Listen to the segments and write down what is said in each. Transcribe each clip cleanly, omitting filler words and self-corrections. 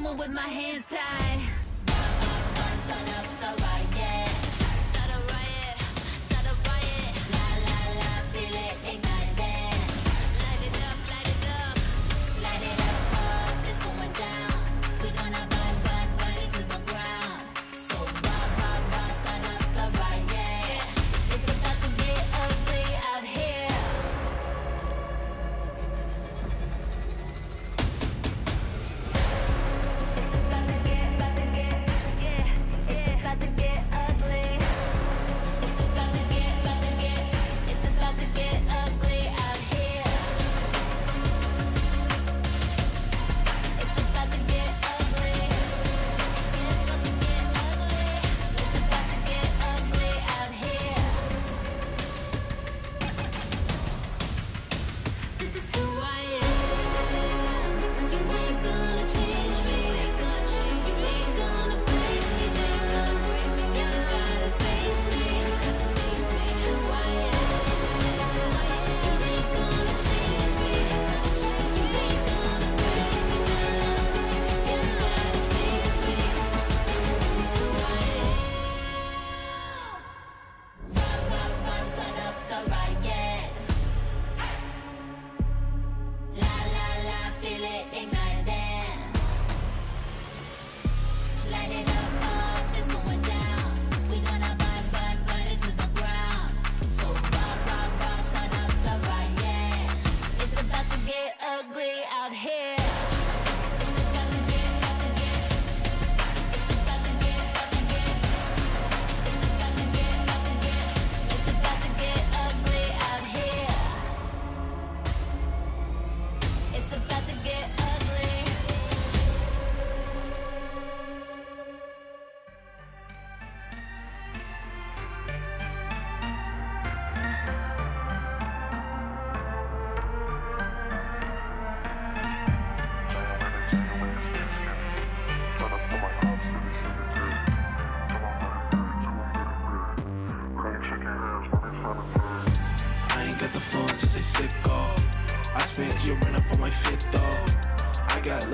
someone with my hands tied. Start up the riot. Start a riot. Start a riot. La la la, feel it igniting. Light it up, light it up. Light it up, it's going down. We gonna burn, burn, burn it to the ground. So rock, rock, rock, start up the riot. It's about to get ugly out here.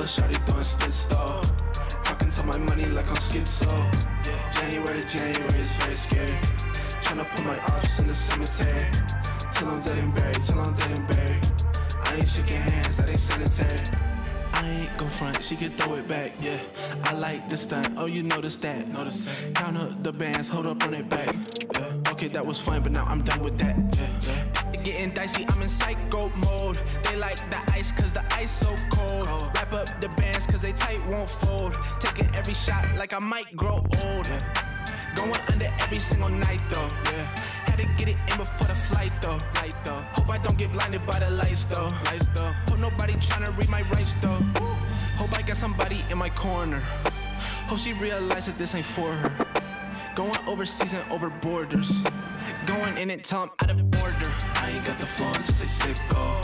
Shawty throwing splits though. Talking to my money like I'm schizo. January to January is very scary. Tryna put my ops in the cemetery. Till I'm dead and buried, till I'm dead and buried. I ain't shaking hands, that ain't sanitary. I ain't gon' front, she can throw it back, yeah. I like the stunt, oh you notice that. Count up the bands, hold up on it back, yeah. Okay, that was fun, but now I'm done with that, yeah. Getting dicey, I'm in psycho mode. They like the ice cause the ice so cold. Wrap up the bands cause they tight won't fold. Taking every shot like I might grow old. Going under every single night though. Had to get it in before the flight though. Hope I don't get blinded by the lights though. Hope nobody tryna read my rights though. Hope I got somebody in my corner. Hope she realized that this ain't for her. Going overseas and over borders. Going in and tell I'm out of order. I ain't got the phone, just say sicko.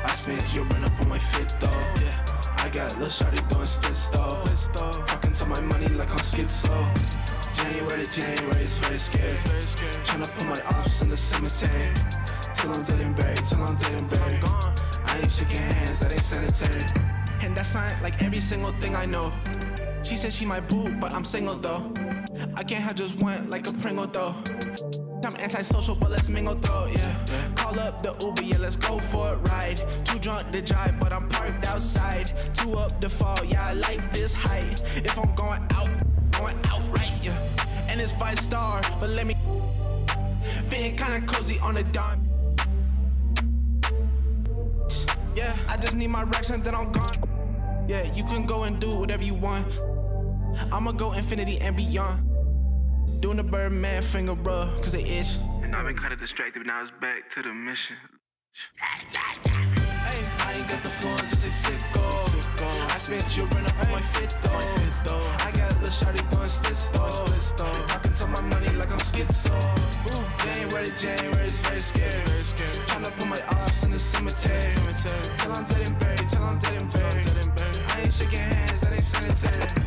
I spent your rent up on my fit though. I got lil' shawty throwing splits though. Talking to my money like I'm schizo. January to January is very scary. Tryna put my ops in the cemetery. Till I'm dead and buried, till I'm dead and buried. I ain't shaking hands, that ain't sanitary. And that's not like every single thing I know. She said she my boo, but I'm single though. I can't have just one like a Pringle though. I'm antisocial, but let's mingle though, yeah. Call up the Uber, yeah, let's go for a ride. Too drunk to drive, but I'm parked outside. Too up to fall, yeah, I like this height. If I'm going out right, yeah. And it's 5-star, but let me fitting kinda cozy on a dime. Yeah, I just need my racks and then I'm gone. Yeah, you can go and do whatever you want. I'ma go infinity and beyond. Doing the Birdman finger rub, cause they itch. And I've been kinda distracted, but now it's back to the mission. Hey, I ain't got the phone, just say sicko. I spent your rent up on my fit though. I got lil' shawty throwing splits though. Talking to my money like I'm schizo. January to January is very scary. Tryna put my ops in the cemetery. Till I'm dead and buried, till I'm dead and buried. I ain't shaking hands, that ain't sanitary.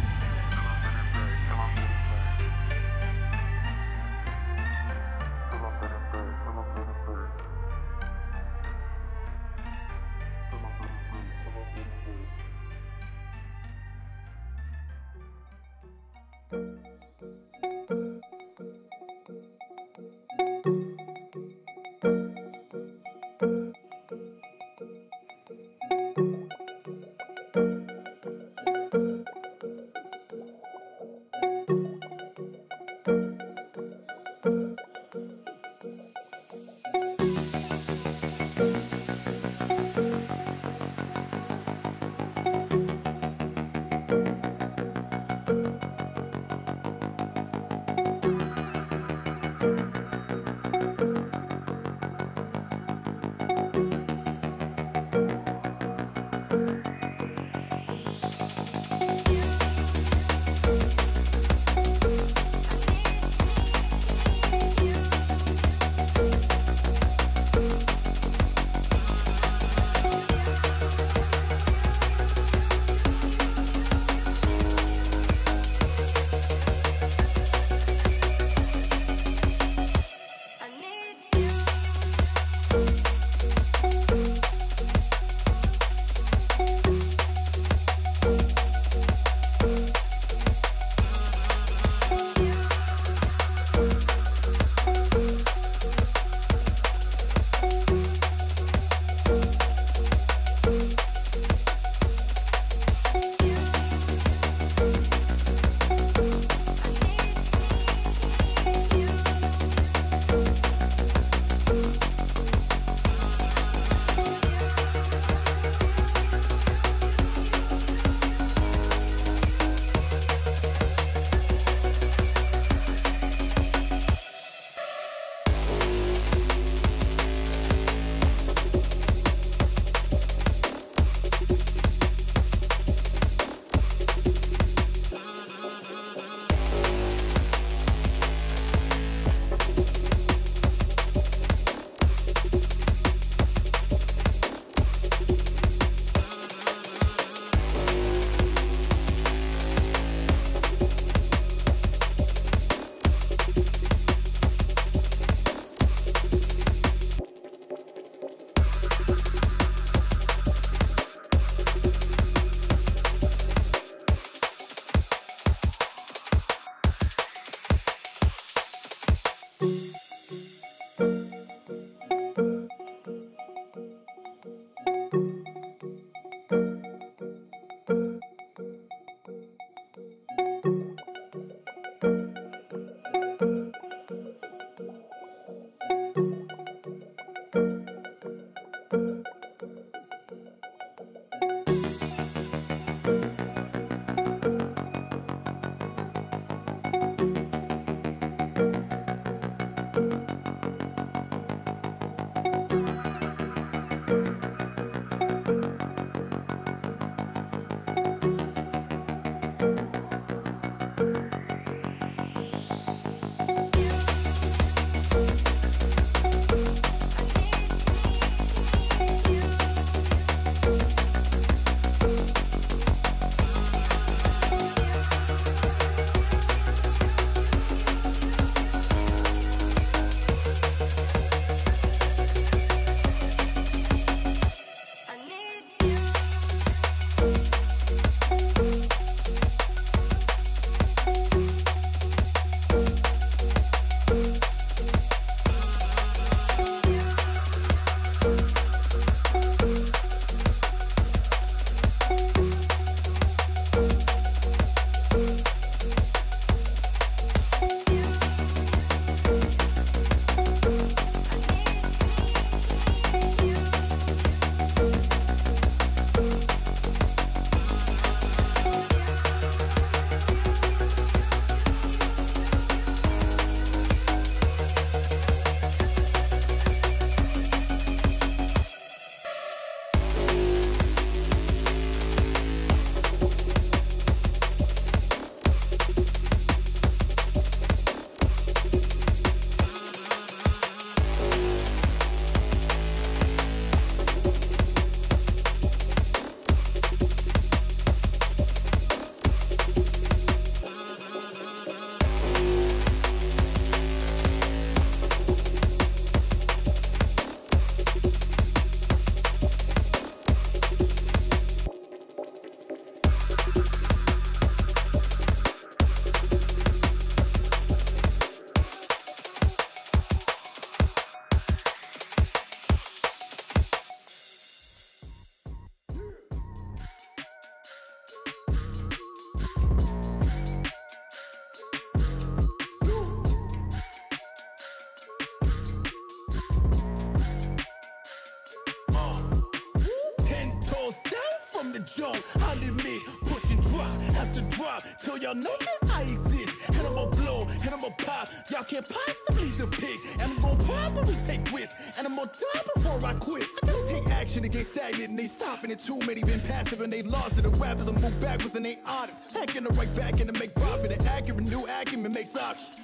from the jump. I'll admit, push and drop, have to drop till y'all know that I exist. And I'm gonna blow, and I'm gonna pop. Y'all can't possibly depict. And I'm gonna probably take risks. And I'm gonna die before I quit. I gotta take action against stagnant and they stopping it. Too many been passive and they lost it. The rappers I move backwards and they honest. Hacking the right back and to make profit. And accurate new acumen makes options.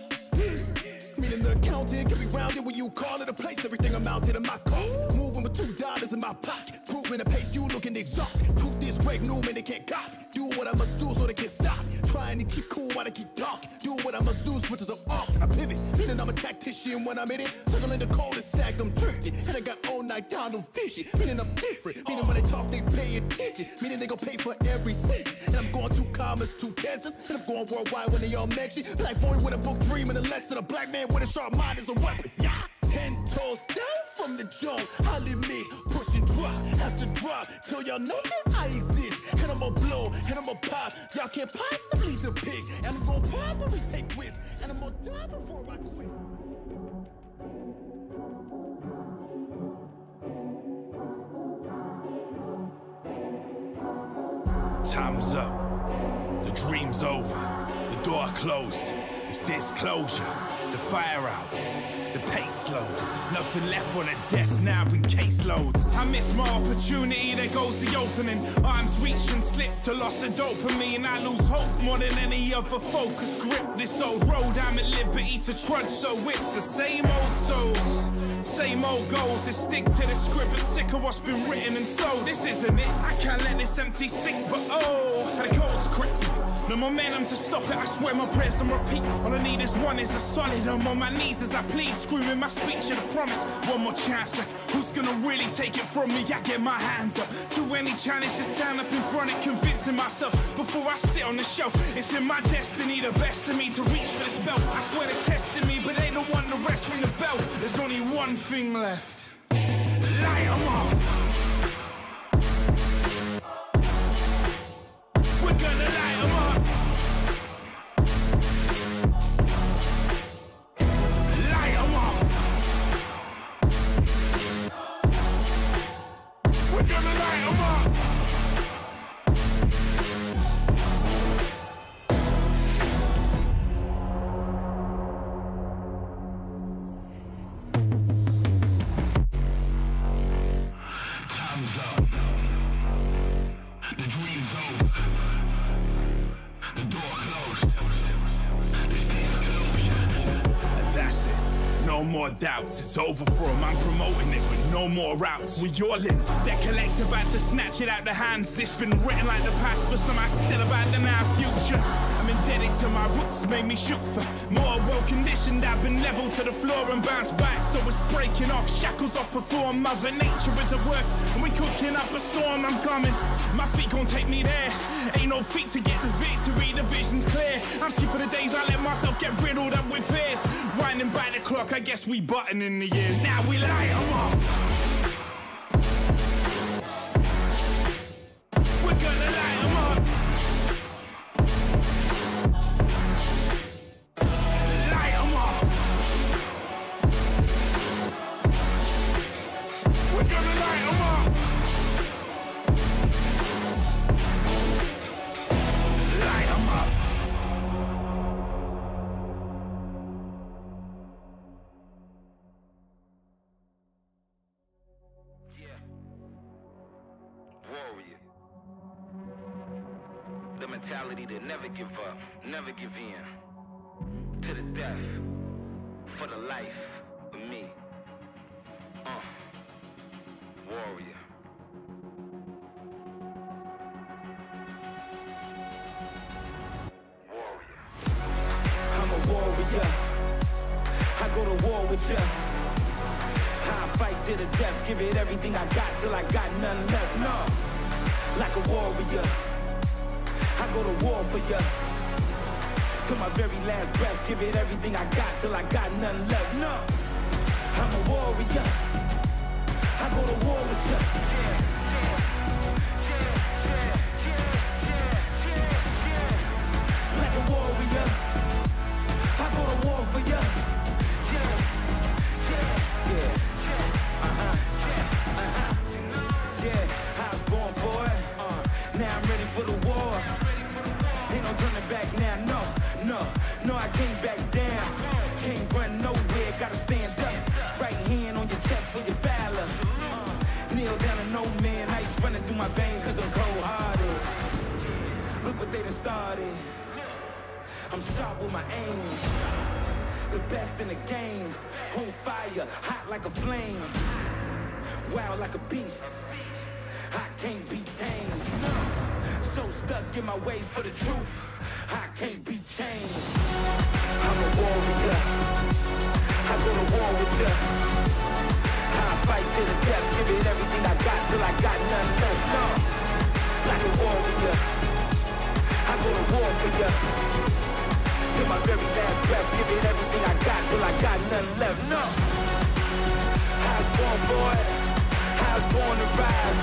Meaning the accountant can be rounded when you call it a place. Everything I'm mounted in my car. Moving with $2 in my pocket. Proving the pace you looking exhausted. Truth is Greg Newman, they can't copy. Do what I must do so they can't stop. Trying to keep cool while they keep talking. Do what I must do, switches up often. I pivot, meaning I'm a tactician when I'm in it. Circling the cul-de-sac, I'm drifting. And I got all night down, I'm fishing. Meaning I'm different. Meaning when they talk, they pay attention. Meaning they gon' pay for every cent. And I'm going 2 commas, 2 pesos. And I'm going worldwide when they all mention. Black boy with a book dream and a lesson. A black man with a sharp mind is a weapon. Yeah. 10 toes down from the jump. I'll admit, push and drop, have to drop till y'all know that I exist. And I'm gonna blow, and I'm gonna pop. Y'all can't possibly depict. And I'm gonna probably take risks. And I'm gonna die before I quit. Time's up. The dream's over. The door closed. It's disclosure. The fire out. The pace slowed. Nothing left on the desk now in caseloads. I missed my opportunity, there goes the opening. Arms reach and slip to loss of dopamine. I lose hope more than any other focus. Grip this old road, I'm at liberty to trudge. So it's the same old souls, same old goals. Just stick to the script and sick of what's been written and sold. This isn't it, I can't let this empty sink. But oh, the code's corrected. No momentum to stop it, I swear my prayers on repeat. All I need is one, is a solid. I'm on my knees as I plead, screaming my speech and a promise. One more chance, like who's gonna really take it from me? I get my hands up to any challenge to stand up in front of, convincing myself before I sit on the shelf. It's in my destiny, the best of me, to reach for this belt. I swear they're testing me, but they don't want the rest from the belt. There's only one thing left. Light 'em up. We're gonna light 'em up. Light 'em up. We're gonna light 'em up. Time's up. The dream's over. The door closed. This and that's it. No more doubts, it's over for 'em. I'm promoting it with no more routes. We're all in, they're collect about to snatch it out the hands. This been written like the past, but somehow still about the now future. I'm indebted to my roots, made me shook for more well-conditioned. I've been leveled to the floor and bounced back, so it's breaking off, shackles off before Mother Nature is at work, and we cooking up a storm. I'm coming, my feet gon' take me there. Ain't no feet to get the victory, the vision's clear. I'm skipping the days I let myself get riddled up with fears. Winding back the clock, I guess we button in the years. Now we light 'em up. We're gonna light 'em up. Light 'em up. We're gonna light 'em up. Light 'em up. Warrior. The mentality to never give up, never give in. To the death, for the life of me. Warrior. Warrior. I'm a warrior. I go to war with ya. I fight to the death, give it everything I got till I got none left. No, like a warrior, I go to war for ya. Till my very last breath, give it everything I got till I got none left. No, I'm a warrior, I go to war with ya. Like a warrior, I go to war for ya. Yeah, I was born for it. No, I can't back down. Can't run nowhere, gotta stand up. Right hand on your chest for your valor. Kneel down to no man, ice running through my veins cause I'm cold-hearted. Look what they done started. I'm sharp with my aim. The best in the game. On fire, hot like a flame. Wild like a beast. I can't be tamed. So stuck in my ways for the truth. I can't be changed. I'm a warrior. I go to war with ya. I fight to the death. Give it everything I got till I got nothing left. No. Like a warrior. I go to war for ya. Till my very last breath. Give it everything I got till I got nothing left. No. I was born for it. I was born to rise.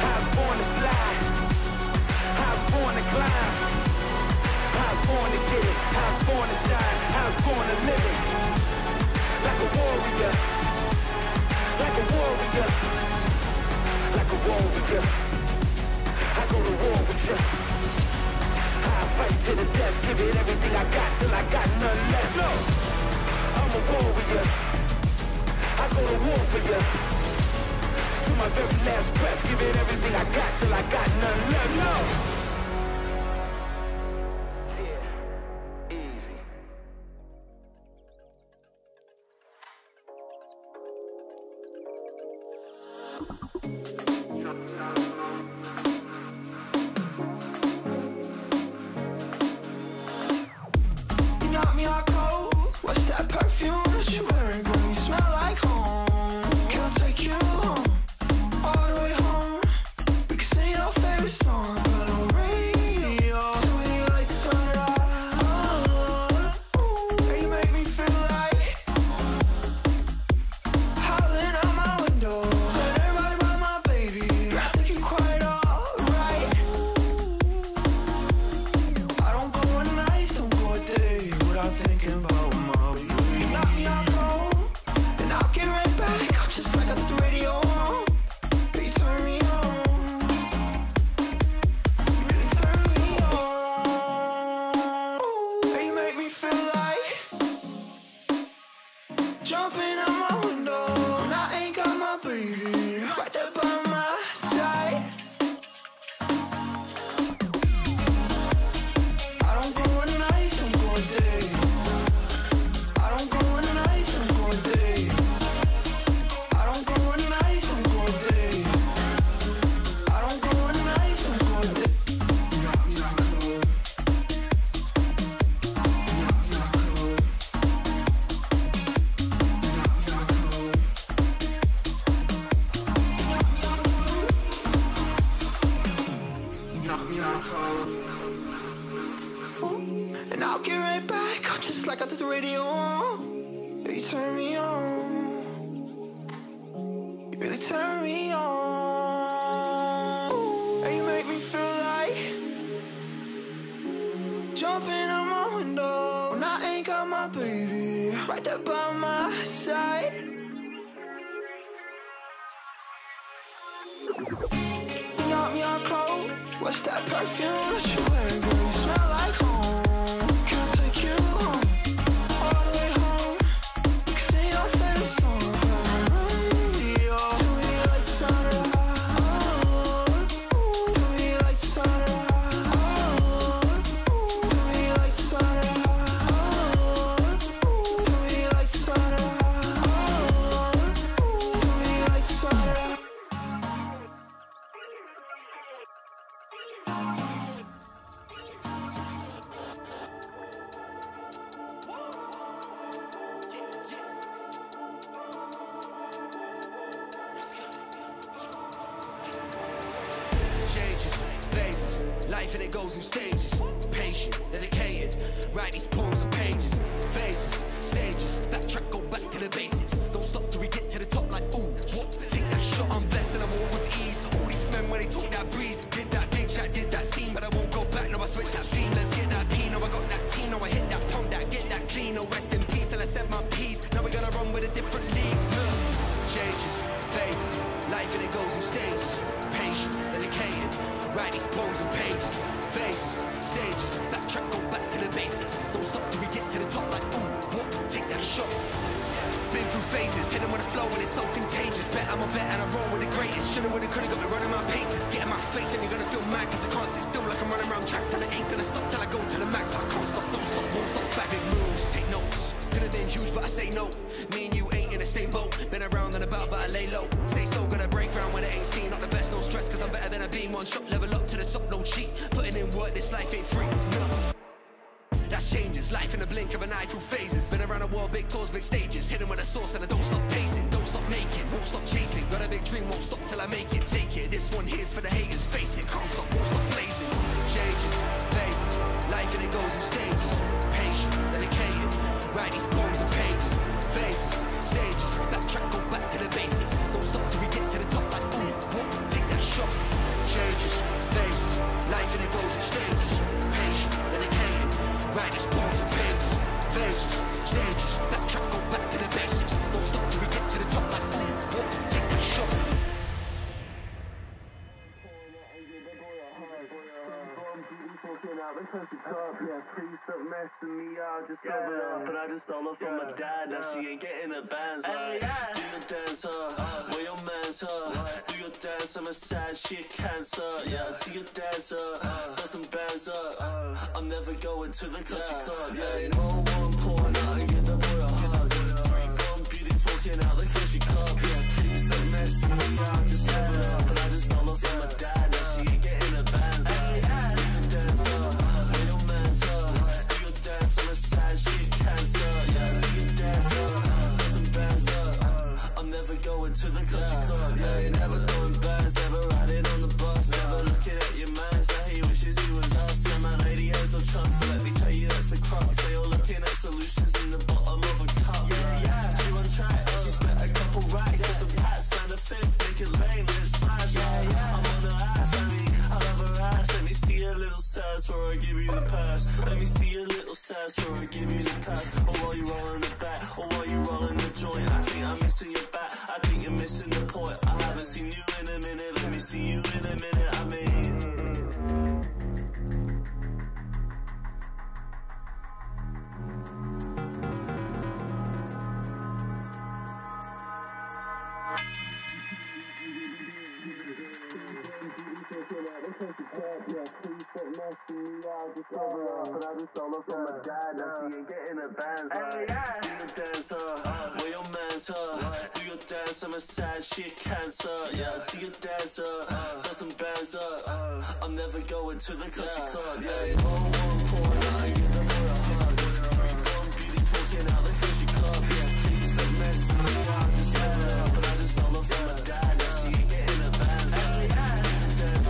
I was born to fly. I was born to climb. I was born to get it. I was born to shine. I was born to live it. Like a warrior. Like a warrior. Like a warrior. I go to war with ya. I fight to the death. Give it everything I got till I got nothing left. No. I'm a warrior. I go to war for ya. To my very last breath, give it everything I got till I got nothing left. No. Yeah, easy. You knock me out cold. What's that perfume that you're wearing? Girl, you smell like home. Can I take you home? All the way home. We can sing our favorite song, but on radio. So when you like the sunrise, and you make me feel like howling out my window. Tell everybody about my baby. I think you're quite alright. I don't go a night, don't go a day without thinking about my baby. You knock me out cold, and I'll get right back. I'm just like I left the radio on. You turn me on. You really turn me on. And you make me feel like jumping out my window. And I ain't got my baby right there by my side. I don't go a night, don't go a day. I don't go a night, don't go a day. I don't go a night, don't go a day. I don't go a night, don't go a day. Knock me out cold. Knock me out cold. Knock me out cold. Knock me out cold. And I'll get right back. I'm just like I did the radio on. You turn me on. You really turn me on. And you make me feel like jumping out my window. And I ain't got my baby right there by my side. You knock me out cold. What's that perfume that you're wearing? Girl, you smell like home. Can I take you home? All the way home. We can sing our favorite song, but on radio. Do we like the sunrise? Do we like the sunrise? Do we like the sunrise? Do we like the sunrise? Do we like the sunrise? Changes, phases, life and it goes in stages. Patient, dedicated, write these poems and pages. Phases, stages, backtrack, go back to the basics. Don't stop till we get to the top like ooh, what? Take that shot, I'm blessed and I'm all with ease. All these men when they talk that breeze. Did that big chat, did that scene, but I won't go back, no I switch that theme. Let's get that P, now I got that team, now I hit that pump, that get that clean. No rest in peace till I said my piece. Now we gotta run with a different league. Changes, phases, life and it goes in stages. Patient, dedicated, write these poems and pages. Phases, stages, backtrack, go back to the basics. bet, I'm a vet and I roll with the greatest. Shoulda, woulda, coulda got me running my paces. Getting my space and you're gonna feel mad, cause I can't sit still like I'm running around tracks. And I ain't gonna stop till I go to the max. I can't stop, don't stop, won't stop. Back big moves, take notes. Could've been huge, but I say no. Me and you ain't in the same boat. Been around and about, but I lay low. Stay so good, I break ground when it ain't seen. Not the best, no stress, cause I'm better than a beam. One shot, level up to the top, no cheat. Putting in work, this life ain't free, no. That's changes, life in the blink of an eye through phases. Been around the world, big tours, big stages. Hidden with a source and I don't stop pacing. Don't stop making, won't stop chasing. Got a big dream, won't stop till I make it. Take it, this one here's for the haters. Face it, can't stop, won't stop blazing. Changes, phases, life and it goes in stages. Patient, dedicated, write these poems and pages. Phases, stages, backtrack, go back to the basics. Don't stop till we get to the top like ooh, whoop, take that shot. Changes, phases, life and it goes in stages. Patient, dedicated, write these poems and pages. Phases, stages, backtrack, go back to the basics. Don't stop till we get to the top like ooh, whoop, take that shot. Yeah, please stop messing me up, just cover up. But I just stole her from my dad, now she ain't getting a bands. Like, do your dance, where your man's, do your dance, I'm a sad shit cancer. Yeah, do your dance, got some bands, I'm never going to the country club. Yeah, no one pouring out and get the boy a hug. Three gone beauties walking out the country club. Yeah, please stop messing me up, just cover up. But I just stole her from my dad, now she ain't getting a bands. Going to the country club, yeah, you never going bands, never riding on the bus, never looking at your man, so he wishes he was us. And my lady has no trust, so let me tell you that's the crux. They all looking at solutions in the bottom of a cup. Yeah, she on track, she spent a couple racks, some tats and a fifth, make it lame, let's smash. I'm on her ass, I mean, I love her ass. Let me see a little sass before I give you the pass. Let me see a little sass before I give you the pass. Or while you rolling the back, or while you rolling the joint, I think I'm missing your back. I think you're missing the point. I haven't seen you in a minute. Let me see you in a minute. I mean, but I just stole her from my dad, now she ain't getting a bands. Do your dance, where your man's, do your dance, I'm a sad shit cancer. Yeah, do your dance, got some bands, I'm never going to the country club. Yeah, no one pouring out and get the boy a hug. Three gone beauties walking out the country club. Yeah, please stop messing me up, just cover up. But I just stole her from my dad, now she ain't getting a bands. Do your dance,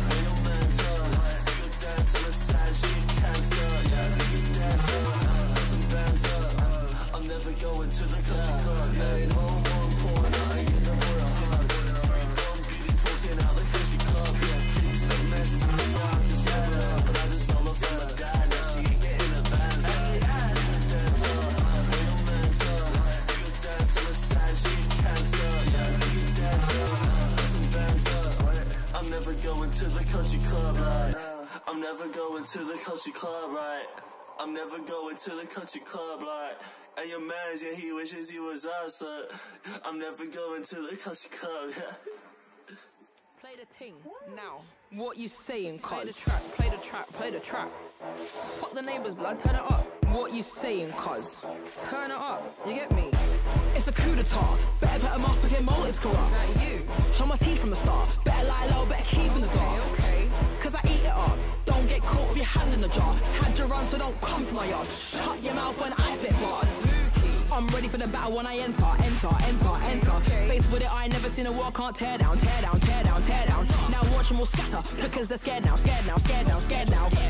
where your man's, do your dance, I'm a sad shit cancer. Yeah, do your dance, got some bands, I'm never going to the country club. Yeah, no one pouring out and get the boy a hug. Three gone beauties walking out the country club. Yeah, please stop messing me up, just cover up. But I just stole her from my dad, now she ain't getting a bands. Do your dance, where your man's, do your dance, I'm a sad shit cancer. Yeah, do your dance, got some bands, I'm never going to the country club, right? I'm never going to the country club, right? I'm never going to the country club, like. And your man's, yeah, he wishes he was us, I'm never going to the country club, yeah. Play the ting, now. What you saying, cuz? Play the track, play the track, play the track. Fuck the neighbours, blood, turn it up. What you saying, cuz? Turn it up, you get me? It's a coup d'etat. Better put them up if your motives corrupt. Is that you? Show my teeth from the start. Better lie low, better keep in the dark. Okay. Cause I eat it up. Don't get caught with your hand in the jar. Had your run, so don't come to my yard. Shut your mouth when I spit bars. I'm ready for the battle when I enter. Okay. Faced with it, I ain't never seen a wall, can't tear down. Now watch them all scatter, because they're scared now.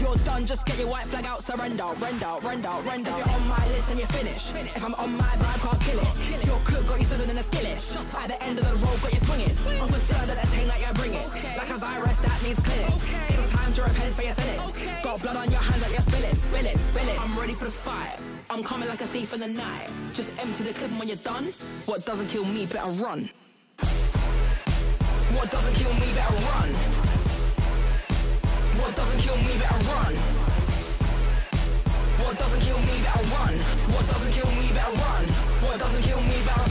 You're done, just get your white flag out, surrender. If you're on my list and you're finished, if I'm on my vibe, can't kill it. Your cook got you sitting in a skillet. At the end of the road, got you swinging. I'm concerned that thing like you bring it. Like a virus that needs clinic. It's time to repent for your sinning. Got blood on your hands like you're spilling. I'm ready for the fight. I'm coming like a thief in the night. Just empty the clip and when you're done, what doesn't kill me better run. What doesn't kill me better run. What doesn't kill me better run. What doesn't kill me better run. What doesn't kill me better run. What doesn't kill me better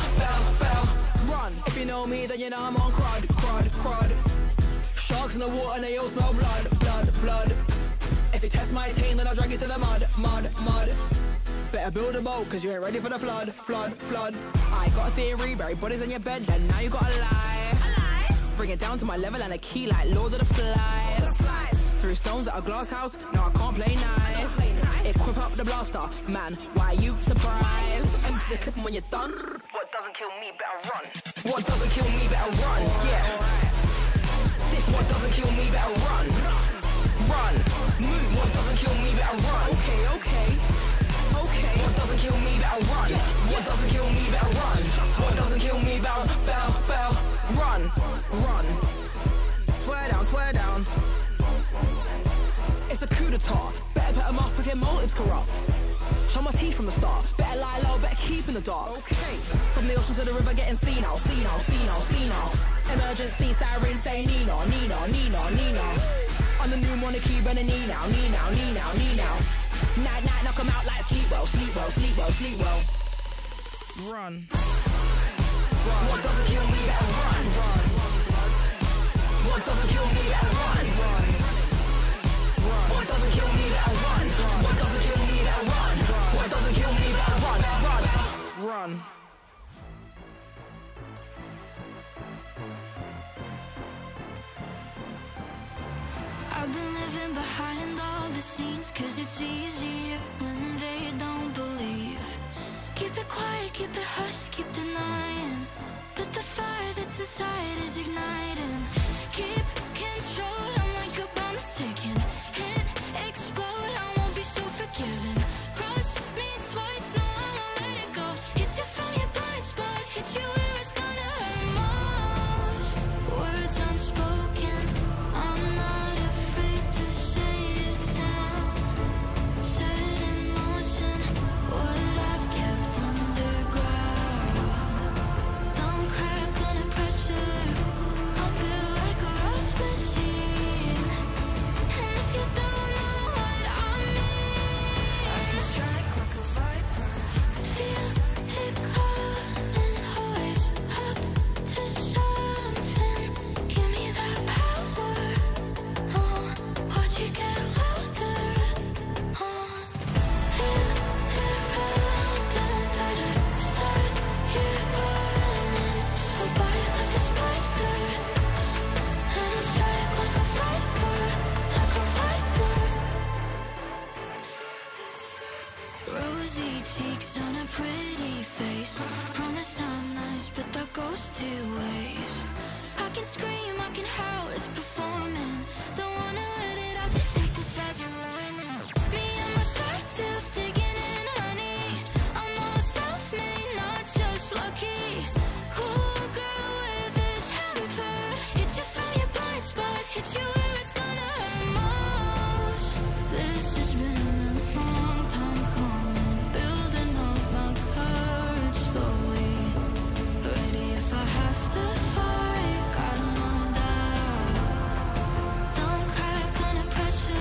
run. If you know smell me, then you know I'm on crud, crud, crud. Sharks in the water and they all smell blood, blood, blood. If you test my team, then I'll drag you to the mud, mud, mud. Better build a boat, cause you ain't ready for the flood, flood, flood. I got a theory, bury bodies in your bed, then now you gotta lie. Bring it down to my level and a key like Lord of the Flies. Through stones at a glass house, no I can't play nice. Equip up the blaster, man, why are you surprised? Empty the clip and when you're done. What doesn't kill me, better run. What doesn't kill me, better run, yeah. What doesn't kill me, better run. Run, move, what doesn't kill me, better run. Okay, okay, okay. What doesn't kill me, better run. What doesn't kill me, better run. What doesn't kill me, better, run, run. Swear down, swear down. It's a coup d'etat. Better put 'em up if your motive's corrupt. Show my teeth from the start. Better lie low, better keep in the dark. Okay. From the ocean to the river, getting senile, senile, senile, senile. Emergency siren say Nino, Nino, Nino, Nino. On the new monarchy, running knee now, knee now, knee now, knee now. Night, night, knock 'em out like sleep well, sleep well, sleep well, sleep well. Run. Run. What doesn't kill me, better run. Run. What doesn't kill me, better run. Run. What doesn't kill me, better run. What doesn't kill me, better run. What doesn't kill me, better run. Run. Run. I've been living behind all the scenes, cause it's easier when they don't believe. Keep it quiet, keep it hush, keep denying, but the fire that's inside is igniting. Keep control, I'm like a bomb that's taken. Hit, explode, I won't be so forgiving. Cross me twice, no I won't let it go. Hit you from your blind spot, hit you where it's gonna hurt most. Words unspoken, I'm not afraid to say it now. Set in motion what I've kept underground. Don't crack under pressure, I'm built like a rough machine. And if you don't know what I mean, I can strike like a viper. Feel it coming, always up to something. Give me that power, watch it get louder. Feel it ramping, better start here running. Go by it like a spider, and I'll strike like a viper, like a viper. Rosy cheeks on a pretty face. Promise I'm nice, but that goes two ways. I can scream, I can howl, it's performing. Don't wanna let it out, just take this as a warning. Me and my shark tooth digging in honey. I'm all self-made, not just lucky. Cool girl with a temper. Hit you from your blind spot, hit you where it's gonna hurt most. This has been a long time coming, building up my courage slowly. Ready if I have to fight, got no doubt. Don't crack under pressure.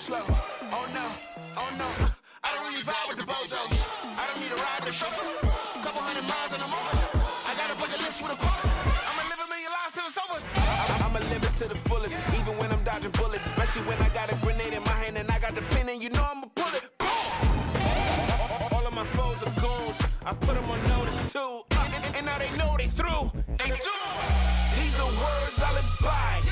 slow. Oh no, I don't really vibe with the bozos. I don't need a ride with a chauffeur. Couple hundred miles on the motor. I got a bucket list with a quota. I'ma live a million lives till it's over. I'ma live it to the fullest, even when I'm dodging bullets. Especially when I got a grenade in my hand and I got the pin and you know I'ma pull it. Boom! All of my foes are goons. I put them on notice too. And now they know they through. They do. These are words I live by.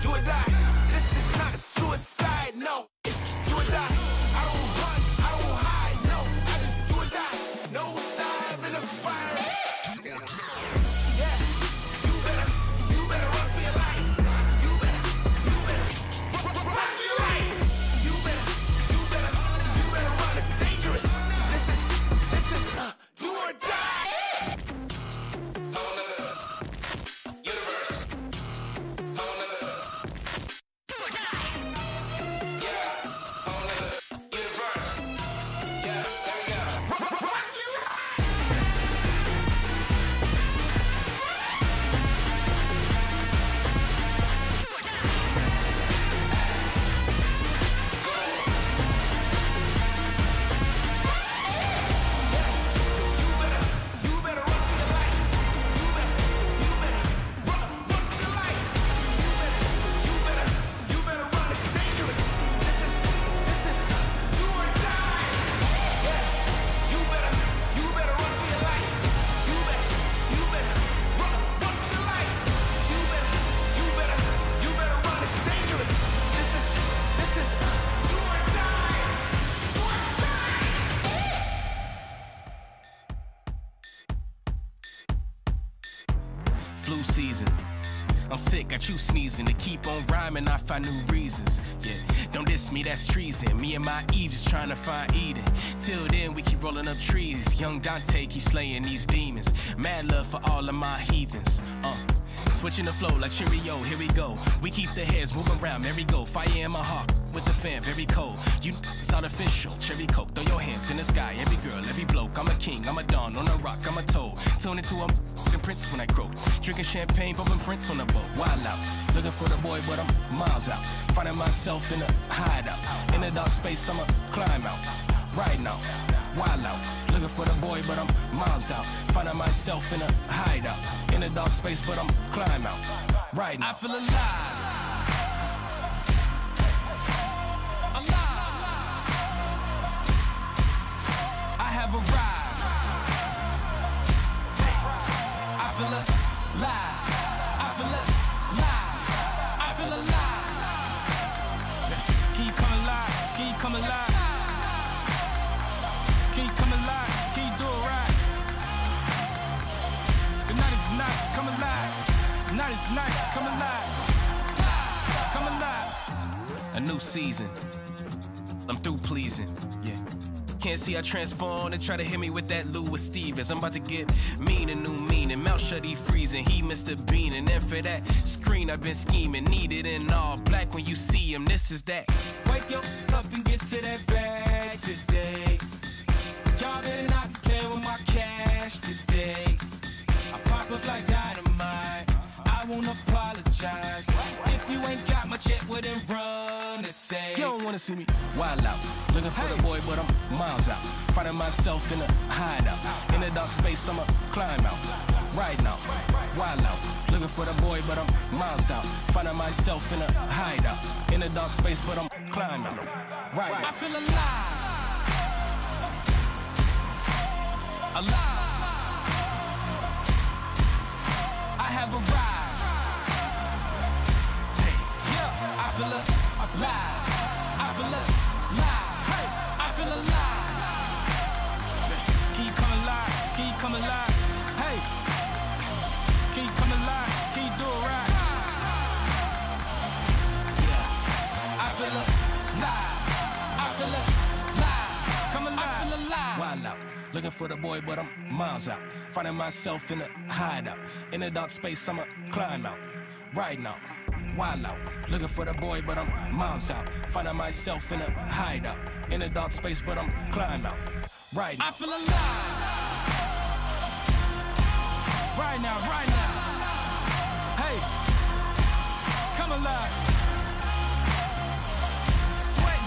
Do or die. This is not suicide, no. It's do or die. I don't run, I don't hide, no. I just do or die. No dive in the fire. Yeah. You better run for your life. You better run for your life. You better run. It's dangerous. This is do or die. Whole nother universe. Whole nother do or die. Yeah. Whole nother universe. Yeah. There we go. Run for your life. Do or die. You better run for your life. You better run for your life. You better run. It's dangerous. This is do or die. Yeah. You better run for your life. You better run for your life. You better run. It's dangerous. This is do or die. Do or die. Flu season. I'm sick, got you sneezing. To keep on rhyming, I find new reasons. Yeah, don't diss me, that's treason. Me and my Eve just trying to find Eden. Till then, we keep rolling up trees. Young Dante keep slaying these demons. Mad love for all of my heathens. Switching the flow like Cheerio, here we go. We keep the heads moving around, merry go. Fire in my heart, with the fan, very cold. You it's artificial, cherry coke. Throw your hands in the sky, every girl, every bloke. I'm a king, I'm a dawn, on a rock, I'm a toad. Tune into a f***ing prince when I croak. Drinking champagne, bumping Prince on the boat. Wild out, looking for the boy, but I'm miles out. Finding myself in a hideout. In a dark space, I'ma climb out. Right now, wild out. Looking for the boy, but I'm miles out. Finding myself in a hideout. In a dark space, but I'm climb out. Right now. I feel alive. I have arrived. I feel alive. I feel alive. I feel alive. Can you come alive? Can you come alive? Can you come alive? Can you do it right? Tonight is night, come alive. Tonight is night, come alive. Come alive. A new season. I'm through pleasing. Yeah. Can't see I transform and try to hit me with that Louis Stevens. I'm about to get mean and new meaning. Mouth shut, he freezing. He Mr. Bean. And then for that screen, I've been scheming. Needed in all black when you see him. This is that. Wake up and get to that bag today. Y'all better not be playing with my cash today. I pop up like dynamite. I won't apologize. If you ain't got my check, well then run to say. You don't wanna see me wild out. Looking for the boy, but I'm miles out. Finding myself in a hideout. In a dark space, I'ma climb out. Right now, wild out. Looking for the boy, but I'm miles out. Finding myself in a hideout. In a dark space, but I'm climb out. Right now. I feel alive. Alive. I have arrived. Hey, yeah. I feel alive. I feel alive. Hey, I feel alive. Can you come alive? Can you come alive? Hey, can you come alive? Can you do it right? Yeah. I feel alive. I feel alive. Come alive. I feel alive. Wild out. Looking for the boy, but I'm miles out. Finding myself in a hideout. In a dark space, I'ma climb out. Right now, wild out. Looking for the boy, but I'm miles out. Finding myself in a hideout. In a dark space, but I'm climb out. Right now. I feel alive. Right now, right now. Hey, come alive. Sweat,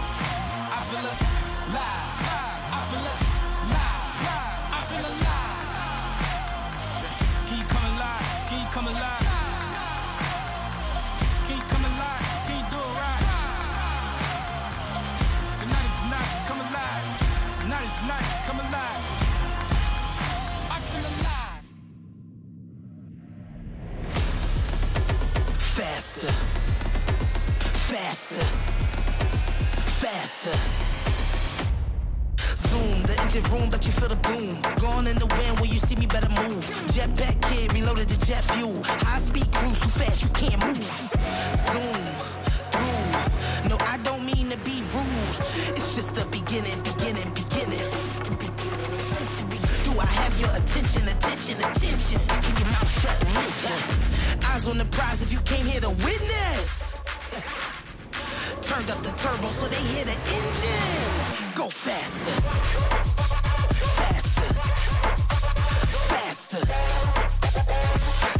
faster, faster. Zoom, the engine room, but you feel the boom. Gone in the wind, when you see me, better move. Jetpack kid, reloaded the jet fuel. High speed cruise, too fast, you can't move. Zoom, through. No, I don't mean to be rude. It's just the beginning, beginning, beginning. Do I have your attention, attention, attention? Eyes on the prize if you came here to witness. Turned up the turbo so they hear the engine. Go faster, faster, faster.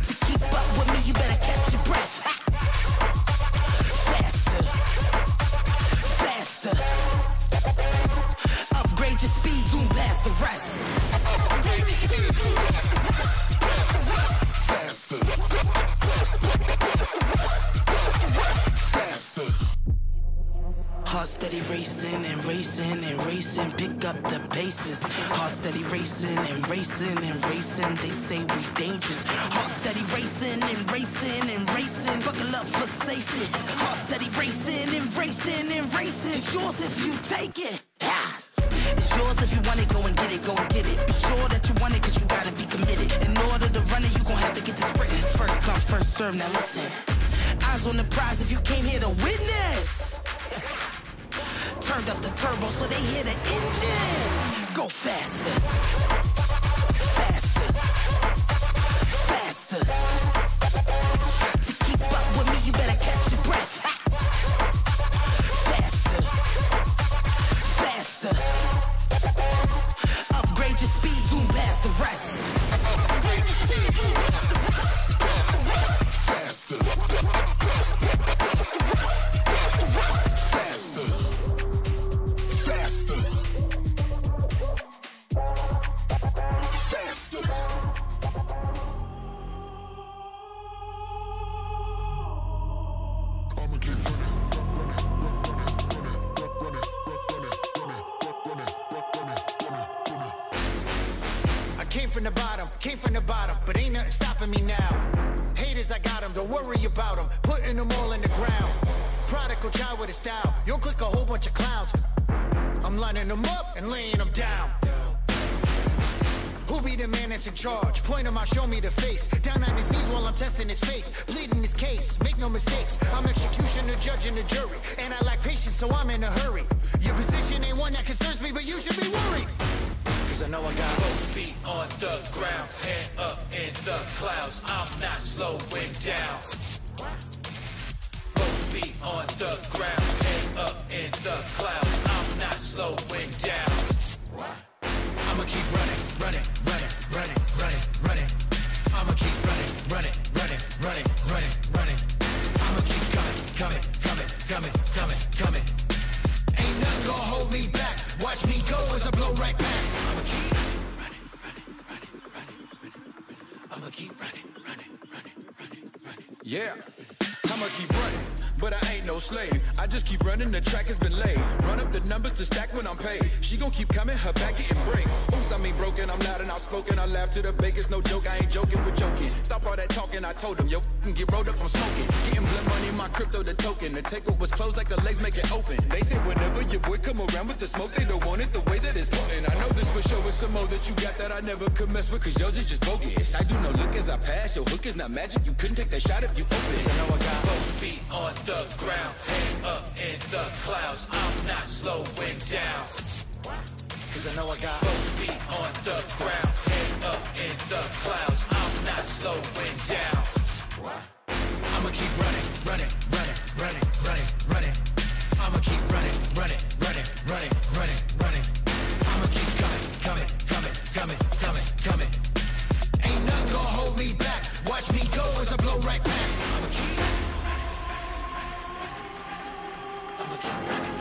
To keep up with me, you better catch your breath. Faster, faster. Upgrade your speed, zoom past the rest. Upgrade your speed, zoom past the rest. Faster, faster. Heart steady racing and racing and racing, pick up the paces. Heart steady racing and racing and racing, they say we dangerous. Heart steady racing and racing and racing, buckle up for safety. Heart steady racing and racing and racing, it's yours if you take it. It's yours if you want it, go and get it, go and get it. Be sure that you want it, cause you gotta be committed. In order to run it, you gon' have to get the sprinting. First come, first serve, now listen. Eyes on the prize if you came here to witness. Turned up the turbo so they hear the engine. Go faster, faster, faster. To keep up with me, you better catch your breath. Faster, faster. Upgrade your speed, zoom past the rest. Upgrade your speed, zoom past the rest. Faster, faster. Faster. Faster. I'ma keep I came from the bottom, but ain't nothing stopping me now. Haters, I got them, don't worry about them, putting them all in the ground. Prodigal child with a style, you'll click a whole bunch of clowns. I'm lining them up and laying them down. Who be the man that's in charge? Point him out, show me the face. Down on his knees while I'm testing his faith, pleading his case, make no mistakes. I'm executioner, judge, and the jury, and I lack patience, so I'm in a hurry. Your position ain't one that concerns me, but you should be worried. Cause I know I got both feet on the ground, head up in the clouds, I'm not slowing down. Both feet on the ground, head up in the clouds, I'm not slowing down. I'ma keep running, running, running, running, running, running. I'ma keep running, running, running, running, running, running. I'ma keep coming, coming, coming, coming, coming, coming. Ain't nothing gonna hold me back. Watch me go as I blow right past. I'ma keep running, running, running, running, running. I'ma keep running, running, running, running, running. Yeah, I'ma keep running, but I ain't no slave. I just keep running, the track has been laid. Run up the numbers to stack when I'm paid. She gon' keep coming, her back getting break. Oops, I mean broken, I'm loud and outspoken. I laugh to the bakers, no joke, I ain't joking with joking. Stop all that talking, I told him, yo, can get rolled up, I'm smoking. Getting blood money, my crypto, the token. The takeover was closed like the legs make it open. They say whenever your boy come around with the smoke, they don't want it the way that it's potent. I know this for sure is some more that you got that I never could mess with, cause yours is just bogus. I do no look as I pass, your hook is not magic. You couldn't take that shot if you open. I know I got both feet on the ground, head up in the clouds, I'm not slowing down. Cause I know I got both feet on the ground, head up in the clouds, I'm not slowing down. I'ma keep running, running, running, running, running, running. I'ma keep running, running, running, running, running, running. I'ma keep coming, coming, coming, coming, coming, coming. Ain't nothing gonna hold me back. Watch me go as I blow right past. I'ma keep running, I'ma keep running,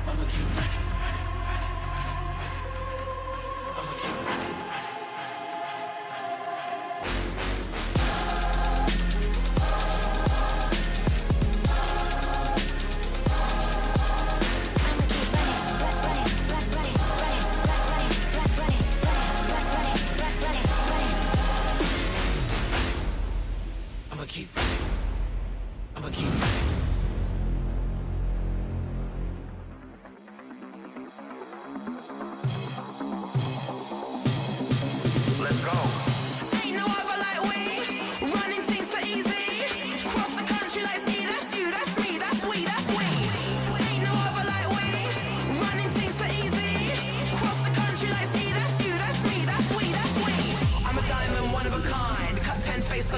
I'ma keep running, I'ma keep running.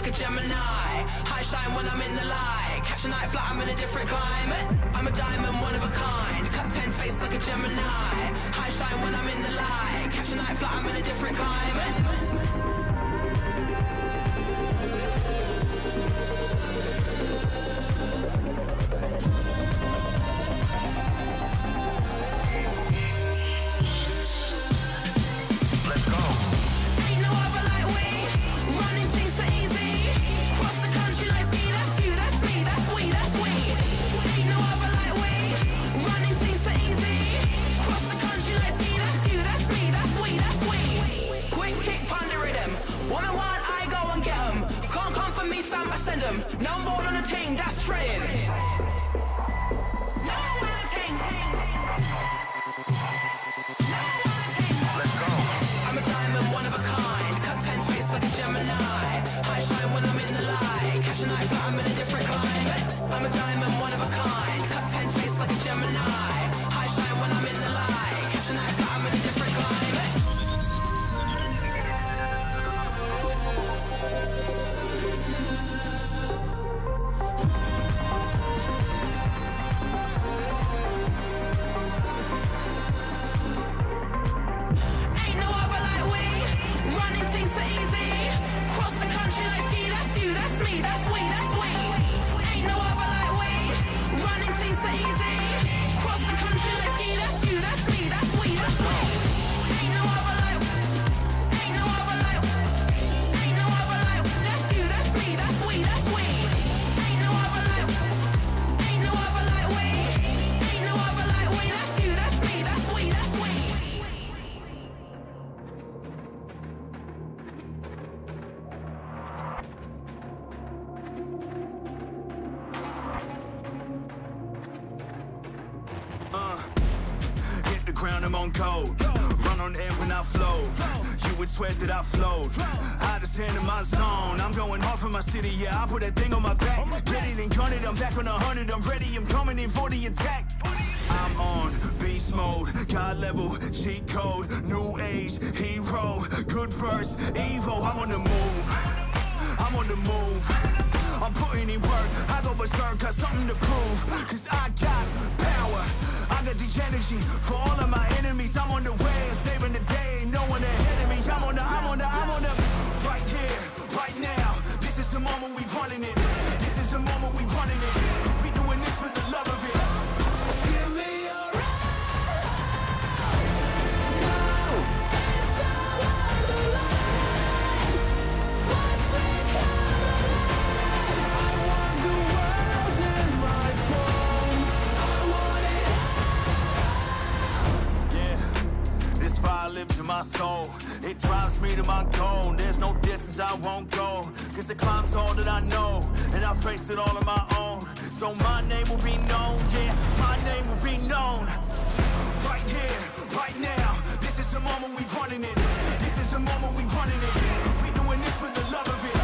a Gemini. High shine when I'm in the light. Catch a night flight, I'm in a different climate. I'm a diamond, one of a kind. Cut 10 face like a Gemini. High shine when I'm in the light. Catch a night flight, I'm in a different climate. Now I'm born on a team that's training. Now I'm on a team. Let's go. I'm a diamond, one of a kind. Cut 10 face like a Gemini. High shine when I'm in the light. Catch a night flight, I'm in a different climate. I'm a diamond, one of a kind. Cut 10 face like a Gemini. High shine when I'm in the light. Catch a night flight, I'm in a different climate. Hit the ground, I'm on cold. Run on air when I flow. You would swear that I flowed. Hottest hand in my zone. I'm going hard for my city, yeah. I put that thing on my back. Get it and gun it, I'm back on 100. I'm ready, I'm coming in for the attack. I'm on beast mode, God level, cheat code, new age, hero, good verse, Evo. I'm on the move, I'm on the move. I'm putting in work, I go berserk, got something to prove. Cause I got power, I got the energy for all of my enemies. I'm on the way, saving the day, no one ahead of me. I'm on the right here, right now. This is the moment we running it. This is the moment we running it. We doing this for the love of it. Give me a ride. Now it's all on the line. Watch me come alive. I want the world in my palms. I want it all. Yeah, this fire lives in my soul. It drives me to my goal. There's no distance I won't go. Cause the climb's all that I know. And I face it all on my own. So my name will be known, yeah, my name will be known. Right here, right now. This is the moment we running it. This is the moment we running it. We doing this for the love of it.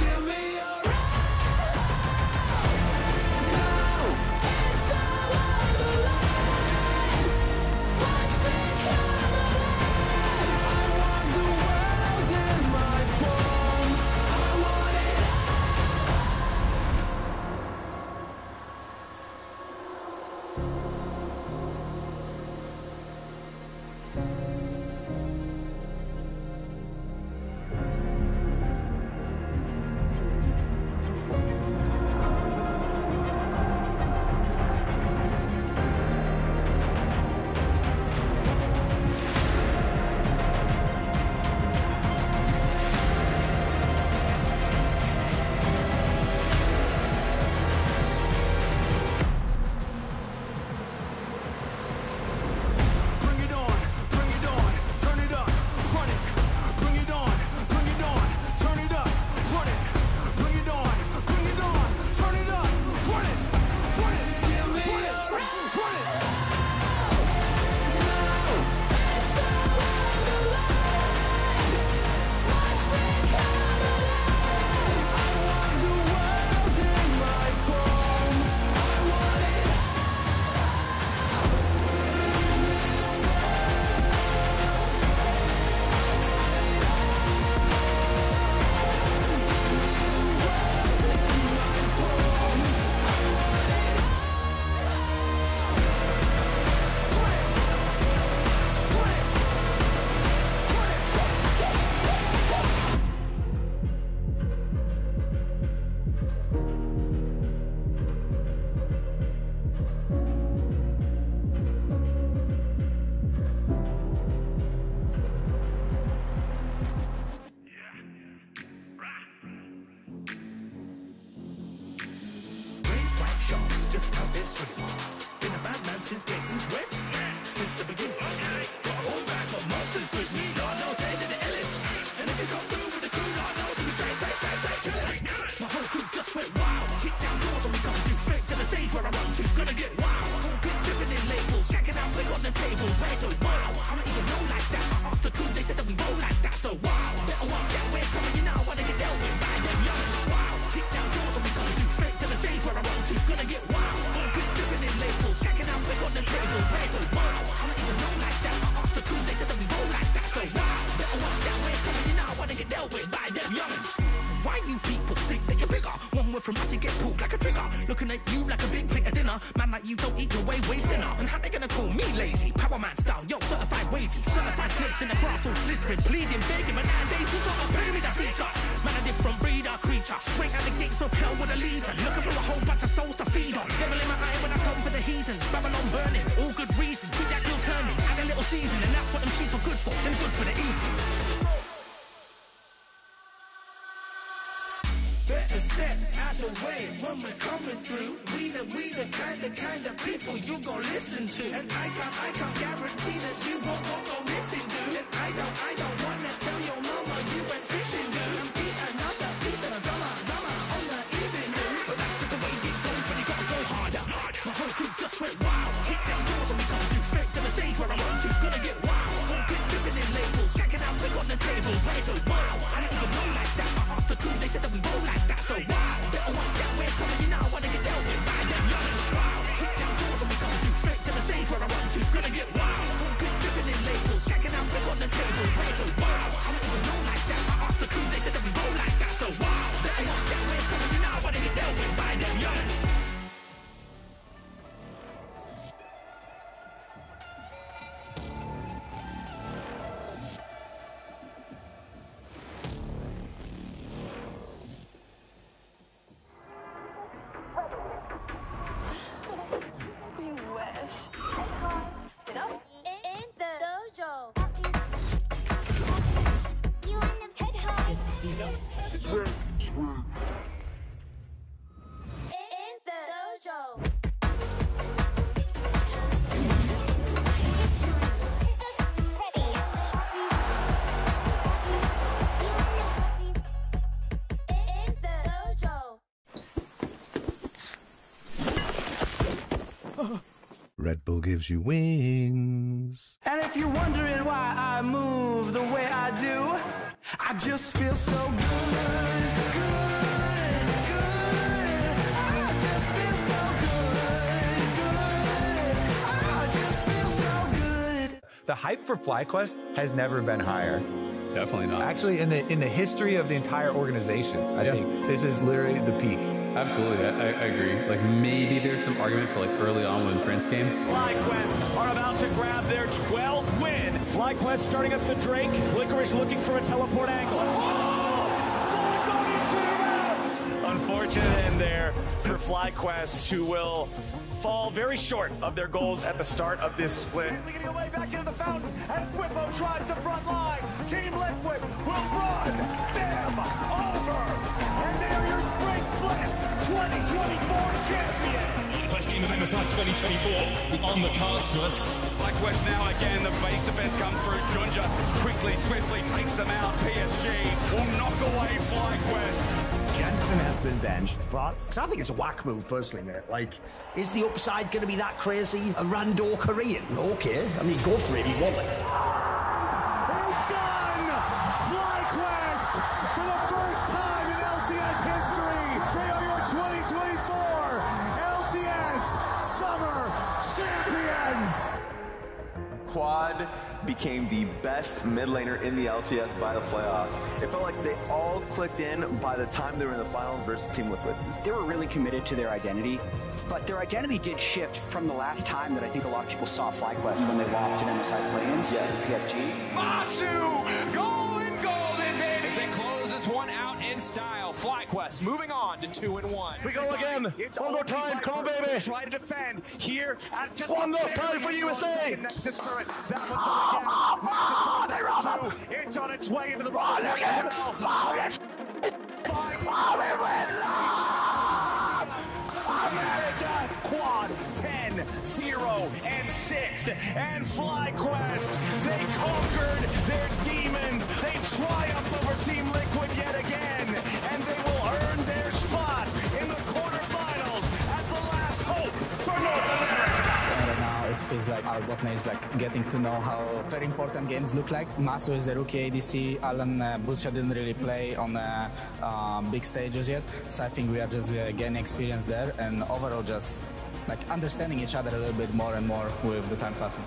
Give me a ride. Now it's all on the line. Watch me come alive. I want the world in my palms. I want it all. just how it's straight. Been a bad man since when? Since the beginning. Got a whole bag of monsters with me, Lord knows they did the illest. And if you come through with the crew, Lord knows we say, my whole crew just went wild. Kick down doors and we come through straight to the stage where I run to. Gonna get wild. Whole bit dripping in labels, stacking out quick on the tables. Hey, so wow, I don't even know like that. I asked the crew, they said that we roll like that. So wow, better watch out, we're coming, you know I wanna get dealt with by them youngins. Wow, kick down doors and we come through straight to the stage where I run to. Gonna get wild. Whole bit dripping in labels, stacking out quick on the tables. Hey, so wow, I don't even know like that. I asked the crew, they said that we roll like that. So wow, better watch out, we're coming, you know I wanna get dealt with by them youngins. Why you people think that you're bigger? One word from us, you get pulled like a trigger. Looking at you like a big plate of dinner. Man like you don't eat your way thinner. And how they gonna call me lazy? Power man style, yo, certified wavy. Certified snakes in the grass, all slithering. Bleeding, begging, but nowadays you gotta pay me that feature. Man, a different breed of creature. Straight out the gates of hell with a legion. Looking for a whole bunch of souls to feed on. Devil in my eye when I come for the heathens. Babylon burning, all good reason. Keep that grill turning, add a little seasoning. And that's what them sheep are good for. Them good for the eating. Better step out the way when we're coming through. We the kind of people you gon' listen to. And I can't guarantee that you won't go missing, dude. And I don't wanna tell your mama you went fishing, dude. And be another piece of drama on the evening news. But that's just the way it goes when you gotta go harder. My whole crew just went wild. Kick down doors and we come through straight to the stage where I run to. Gonna get wild. Whole bit dripping in labels, stacking out quick on the tables. Right, so wow, I don't even know like that. I asked the crew, they said that we roll like that. So wow, better watch out, we're coming, you know I wanna get dealt with by them youngins. Wow, kick down doors and we come through straight to the stage where I run to. Gonna get wild. Whole bit dripping in labels, stacking out quick on the tables. Right, so wow, I don't even know like that. I asked the crew, they said that we roll like that. So wow, better watch out, we're coming, you know I wanna get dealt with by them youngins. Red Bull gives you wings. And if you're wondering why I move the way I do, I just feel so good. I just feel so good. The hype for FlyQuest has never been higher. Definitely not. Actually, in the history of the entire organization, I think this is literally the peak. Absolutely, I agree. Like, maybe there's some argument for, like, early on when Prince came. FlyQuest are about to grab their 12th win. FlyQuest starting up the Drake. Licorice looking for a teleport angle. Unfortunate end there for FlyQuest, who will fall very short of their goals at the start of this split. Getting away back into the fountain as Whippo drives the front line. Team Liquid will run them over. And they're your spring split 2024 champion. First game of MSI 2024 on the cards for us. FlyQuest now again, the base defense comes through. Junja quickly, swiftly takes them out. PSG will knock away FlyQuest. Jensen has been benched. Thoughts? I think it's a whack move, personally, mate. Like, is the upside going to be that crazy? A rando Korean? Okay. I mean, go for it. He won it. It's done! FlyQuest, for the first time in LCS history, they are your 2024 LCS Summer Champions! Quad became the best mid laner in the LCS by the playoffs. It felt like they all clicked in by the time they were in the finals versus Team Liquid. They were really committed to their identity, but their identity did shift from the last time that I think a lot of people saw FlyQuest when they lost in MSI play-ins. PSG. Masu going golden, baby! As they close this one out in style. FlyQuest moving on to 2-1. We go again. One more time. Come on, baby. Try to defend here at just one last time for USA. Nexus turret. That one's again. Nexus turret. It's on its way into the ball. 0-6, and FlyQuest, they conquered their demons. They triumphed over Team Liquid yet again, and they will earn their spot in the quarterfinals as the last hope for North America. Right now it feels like our bot lane is like getting to know how very important games look like. Masu is a rookie ADC. Alan Busha didn't really play on big stages yet, so I think we are just gaining experience there, and overall just like understanding each other a little bit more and more with the time passing.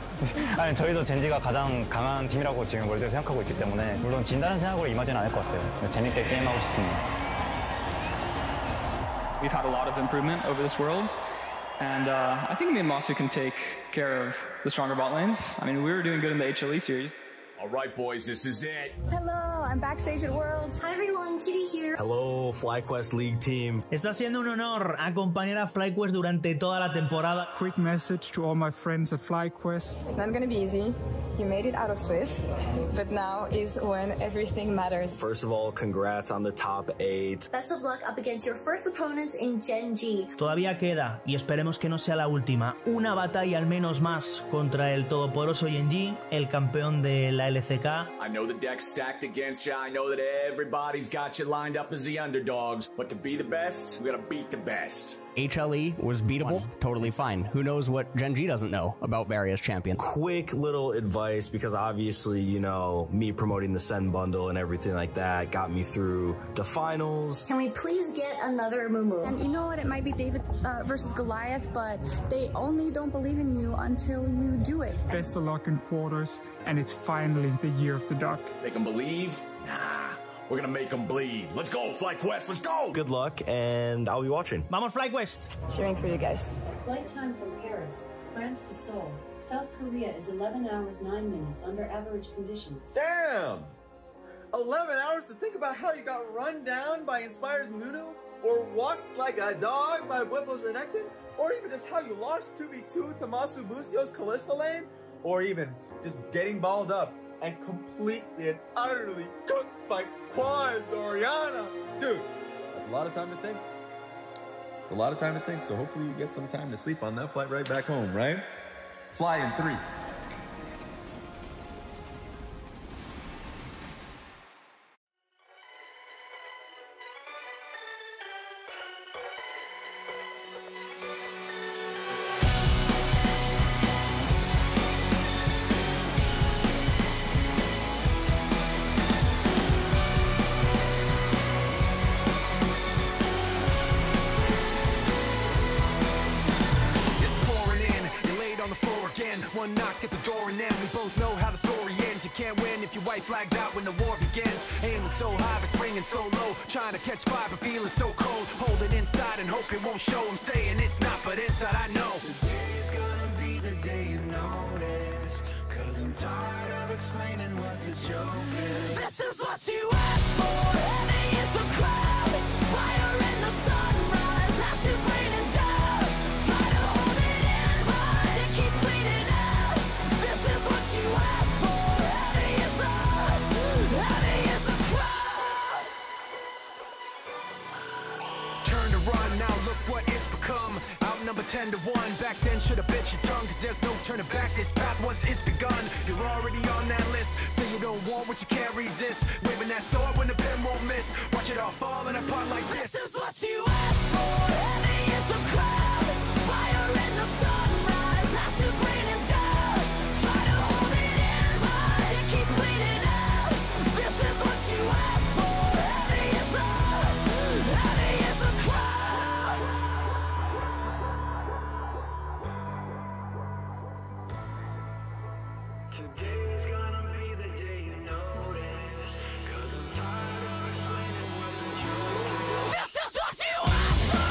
아니 저희도 젠지가 가장 강한 팀이라고 지금 월드에 생각하고 있기 때문에 물론 진다는 생각으로 임하지는 않을 것 같아요. 재밌게 게임하고 싶습니다. We've had a lot of improvement over this Worlds, and I think me and Masu can take care of the stronger bot lanes. I mean, we were doing good in the HLE series. All right, boys, this is it. Hello, I'm backstage at Worlds. Hi everyone, Kitty here. Hello, FlyQuest League team. Está siendo un honor acompañar a FlyQuest durante toda la temporada. Quick message to all my friends at FlyQuest. It's not gonna be easy. You made it out of Swiss, but now is when everything matters. First of all, congrats on the top 8. Best of luck up against your first opponents in Gen G. Todavía queda, y esperemos que no sea la última, una batalla al menos más contra el todopoderoso Gen G, el campeón de la LCK. I know the deck's stacked against you. I know that everybody's got you lined up as the underdogs. But to be the best, we gotta beat the best. HLE was beatable, totally fine. Who knows what Gen G doesn't know about various champions? Quick little advice, because obviously, you know, me promoting the Send bundle and everything like that got me through the finals. Can we please get another Mumu? And you know what, it might be David versus Goliath, but they only don't believe in you until you do it. Best of luck in quarters, and it's finally the year of the duck. Make them believe? Nah. We're gonna make them bleed. Let's go, FlyQuest, let's go! Good luck, and I'll be watching. Vamos, FlyQuest! Cheering for you guys. Flight time from Paris, France to Seoul. South Korea is 11 hours 9 minutes under average conditions. Damn! 11 hours to think about how you got run down by Inspire's Nunu? Or walked like a dog by Whipple's Renekton? Or even just how you lost 2v2 to Masu Busio's Kalista lane? Or even just getting balled up and completely and utterly cooked by Quad's Oriana. Dude, that's a lot of time to think. It's a lot of time to think, so hopefully you get some time to sleep on that flight right back home, right? Fly in 3. One knock at the door and then we both know how the story ends. You can't win if your white flag's out when the war begins. Aiming so high but swinging so low, trying to catch fire but feeling so cold. Hold it inside and hope it won't show. I'm saying it's not, but inside I know today's gonna be the day you notice, 'cause I'm tired of explaining what the joke is. This is what you asked for. Heavy is the crowd, fire in the sunrise, ashes raining down. Try to hold it in, but it keeps bleeding out. This is what you asked for. Heavy is the crowd. Turn to run, now look what it's become. Outnumbered 10 to 1. Back then should've bit your tongue, 'cause there's no turning back. This path once it's begun, you're already on that list. Say you don't want what you can't resist. Waving that sword when the pen won't miss. Watch it all falling apart like this. This is what you asked for. Heavy is the crowd, fire in the sunrise, ashes raining down. Try to hold it in, but it keeps bleeding out. This is what you asked for. Heavy is the crowd. Today's gonna be the day you notice, 'cause I'm tired of explaining what the joke is. This is what you asked for.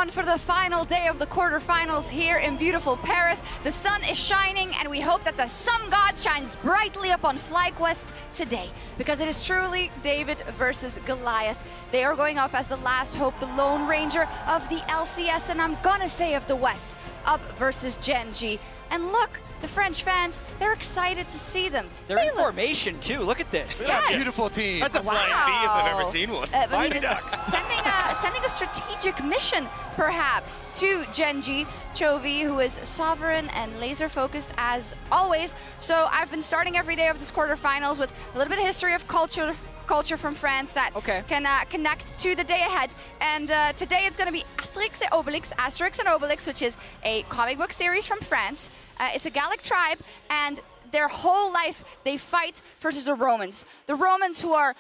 everyone, for the final day of the quarterfinals here in beautiful Paris. The sun is shining, and we hope that the sun god shines brightly upon FlyQuest today, because it is truly David versus Goliath. They are going up as the last hope, the Lone Ranger of the LCS, and I'm gonna say of the West, up versus Gen G. And look, the French fans, they're excited to see them. They're in formation too. Look at this. Yes. Beautiful team. That's a flying V if I've ever seen one. Sending a strategic mission, perhaps, to Gen G. Chovy, who is sovereign and laser focused as always. So I've been starting every day of this quarterfinals with a little bit of history of culture from France that can connect to the day ahead. And today it's going to be Asterix and Obelix, which is a comic book series from France. It's a Gallic tribe, and their whole life they fight versus the Romans. The Romans, who are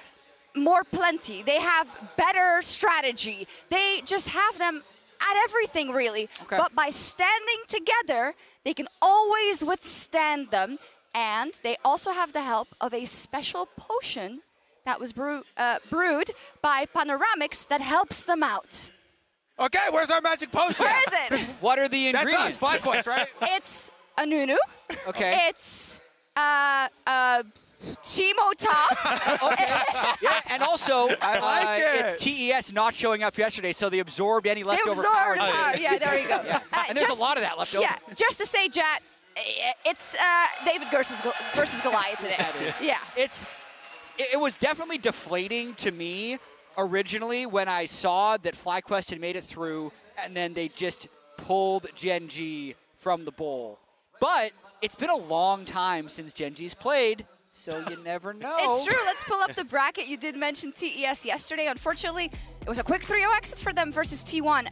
more plenty. They have better strategy. They just have them at everything, really. But by standing together, they can always withstand them. And they also have the help of a special potion that was brewed by Panoramics that helps them out. Okay, where's our magic potion? Where is it? What are the ingredients? That's us, FlyQuest, right? It's a Nunu. Okay. It's Chimo Top. Yeah, and also I like it. it's TES not showing up yesterday, so they absorbed any leftover power. Yeah, there you go. And there's a lot of that left over. Yeah, just to say, Jat, it's David versus Goliath today. Yeah. It was definitely deflating to me originally when I saw that FlyQuest had made it through, and then they just pulled Gen G from the bowl. But it's been a long time since Gen G's played, so you never know. It's true. Let's pull up the bracket. You did mention TES yesterday. Unfortunately, it was a quick 3-0 exit for them versus T1.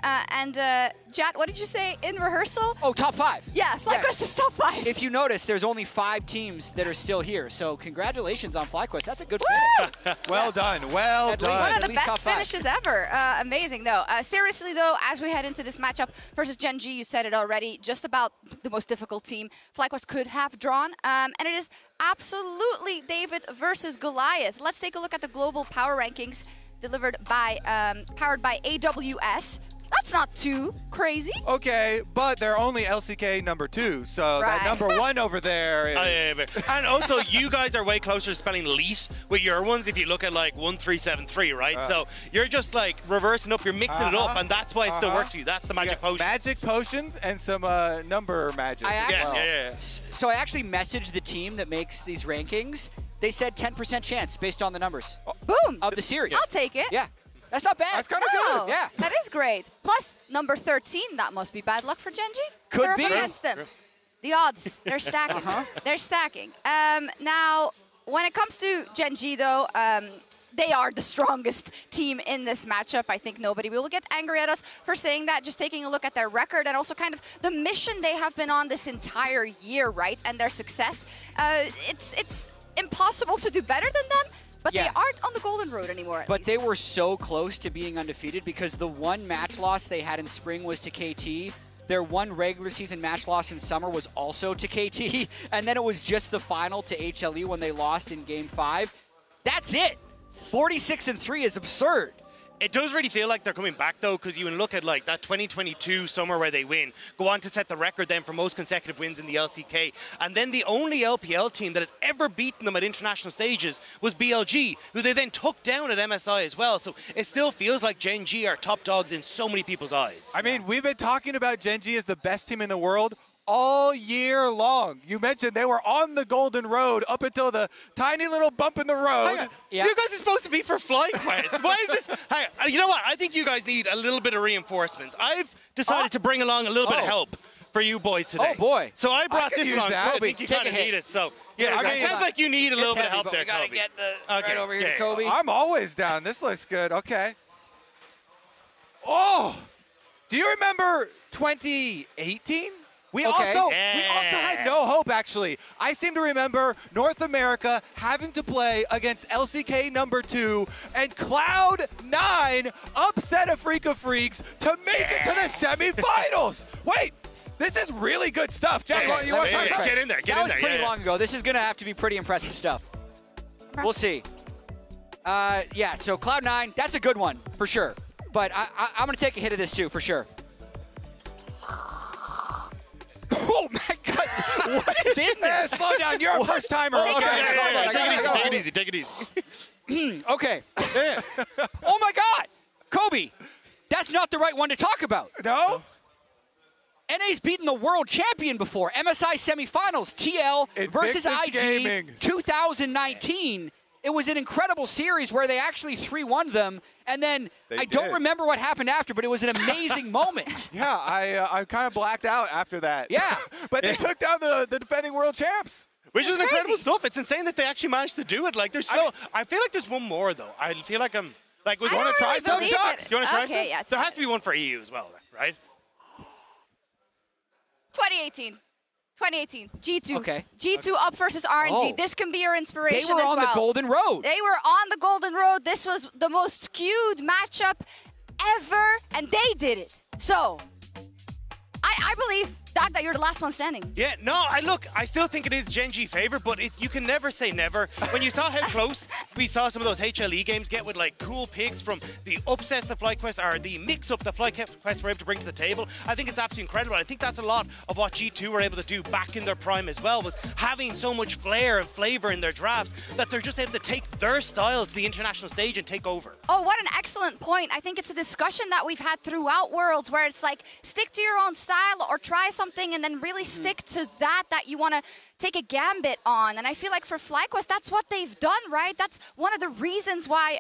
Jat, what did you say in rehearsal? Oh, top 5. Yeah, FlyQuest is top 5. If you notice, there's only 5 teams that are still here. So congratulations on FlyQuest. That's a good finish. Well done. Well done. One of the best finishes ever. Amazing, though. Seriously, though, as we head into this matchup versus Gen G, you said it already, just about the most difficult team FlyQuest could have drawn. And it is absolutely David versus Goliath. Let's take a look at the global power rankings delivered by, powered by AWS. That's not too crazy. Okay, but they're only LCK number 2, so that number 1 over there is... And also, you guys are way closer to spelling lease with your ones if you look at like 1373, right? So you're just like reversing up, you're mixing it up, and that's why it still works for you. That's the magic potion. Magic potions and some number magic. So I actually messaged the team that makes these rankings. They said 10% chance based on the numbers. Boom. Of the series. I'll take it. Yeah. That's not bad. That's kind of good. Yeah. That is great. Plus, number 13, that must be bad luck for Gen G. Could be. Up against them. The odds, they're stacking. They're stacking. Now, when it comes to Gen G, though, they are the strongest team in this matchup. I think nobody will get angry at us for saying that, just taking a look at their record and also kind of the mission they have been on this entire year, right? And their success. It's impossible to do better than them. But they aren't on the golden road anymore. But they were so close to being undefeated because the one match loss they had in spring was to KT. Their one regular season match loss in summer was also to KT. And then it was just the final to HLE when they lost in Game 5. That's it. 46-3 is absurd. It does really feel like they're coming back, though, because you can look at like that 2022 summer where they win, go on to set the record then for most consecutive wins in the LCK. And then the only LPL team that has ever beaten them at international stages was BLG, who they then took down at MSI as well. So it still feels like Gen G are top dogs in so many people's eyes. I mean, we've been talking about Gen G as the best team in the world all year long. You mentioned they were on the golden road up until the tiny little bump in the road. Yeah. You guys are supposed to be for FlyQuest. Why is this? Hey, you know what? I think you guys need a little bit of reinforcements. I've decided to bring along a little bit of help for you boys today. Oh, boy. So I brought this along. That. I think you kind of need it. So, yeah, I mean, it sounds like you need a little bit of help there, Kobe. We got to get right over here to Kobe. I'm always down. This looks good. Okay. Oh! Do you remember 2018? We also had no hope, actually. I seem to remember North America having to play against LCK number 2, and Cloud9 upset a Freak of Freaks to make it to the semifinals. Wait, this is really good stuff. Jack, you want to talk about it? Get in there. That was pretty long ago. This is going to have to be pretty impressive stuff. We'll see. Yeah, so Cloud9, that's a good one, for sure. But I'm going to take a hit of this, too, for sure. Oh my God! What is in this? Slow down. You're a first timer. Take it easy. Take it easy. Okay. Oh my God, Kobe, that's not the right one to talk about. No. NA's beaten the world champion before. MSI semifinals, TL versus IG Gaming. 2019. It was an incredible series where they actually 3-1 them, and then I don't remember what happened after, but it was an amazing moment. Yeah, I kind of blacked out after that. Yeah. But they took down the defending world champs. Which is incredible stuff. It's insane that they actually managed to do it. Like, there's so I feel like there's one more though. I feel like I'm like, was I want to don't try really some believe shots? it. Do you want to try Okay, some? yeah, There has to be one for EU as well, right? 2018. 2018, G2. Okay. G2 up versus RNG. Oh. This can be your inspiration They were as on the well. golden road. They were on the golden road. This was the most skewed matchup ever, and they did it. So, I believe that you're the last one standing. Yeah, no, I still think it is Gen G favorite, but you can never say never. When you saw how close we saw some of those HLE games get with like cool picks from the upsets the FlyQuest or the mix-up the FlyQuest were able to bring to the table, I think it's absolutely incredible. I think that's a lot of what G2 were able to do back in their prime as well, was having so much flair and flavor in their drafts that they're just able to take their style to the international stage and take over. Oh, what an excellent point. I think it's a discussion that we've had throughout Worlds where it's like, stick to your own style or try something and then really stick to that you want to take a gambit on. And I feel like for FlyQuest, that's what they've done, right? That's one of the reasons why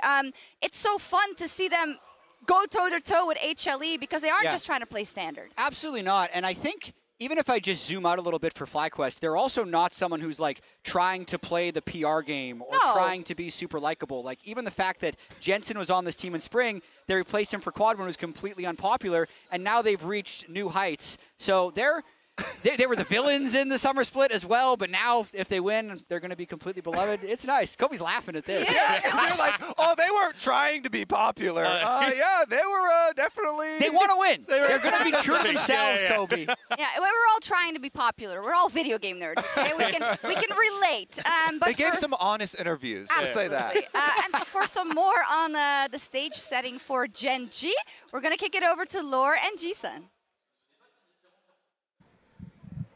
it's so fun to see them go toe-to-toe with HLE, because they aren't just trying to play standard. Absolutely not. And I think even if I just zoom out a little bit for FlyQuest, they're also not someone who's like trying to play the PR game or trying to be super likable. Like even the fact that Jensen was on this team in spring, they replaced him for Quad when it was completely unpopular, and now they've reached new heights. So they were the villains in the summer split as well, but now if they win, they're going to be completely beloved. It's nice. Kobe's laughing at this. Yeah, they're like, oh, they weren't trying to be popular. Yeah, they were definitely. They want to win. They're going to be true to themselves, Kobe. Yeah, we're all trying to be popular. We're all video game nerds. Okay? we can relate. But they gave some honest interviews. Let's say that. And for some more on the stage setting for Gen G, we're going to kick it over to Lore and Jisun.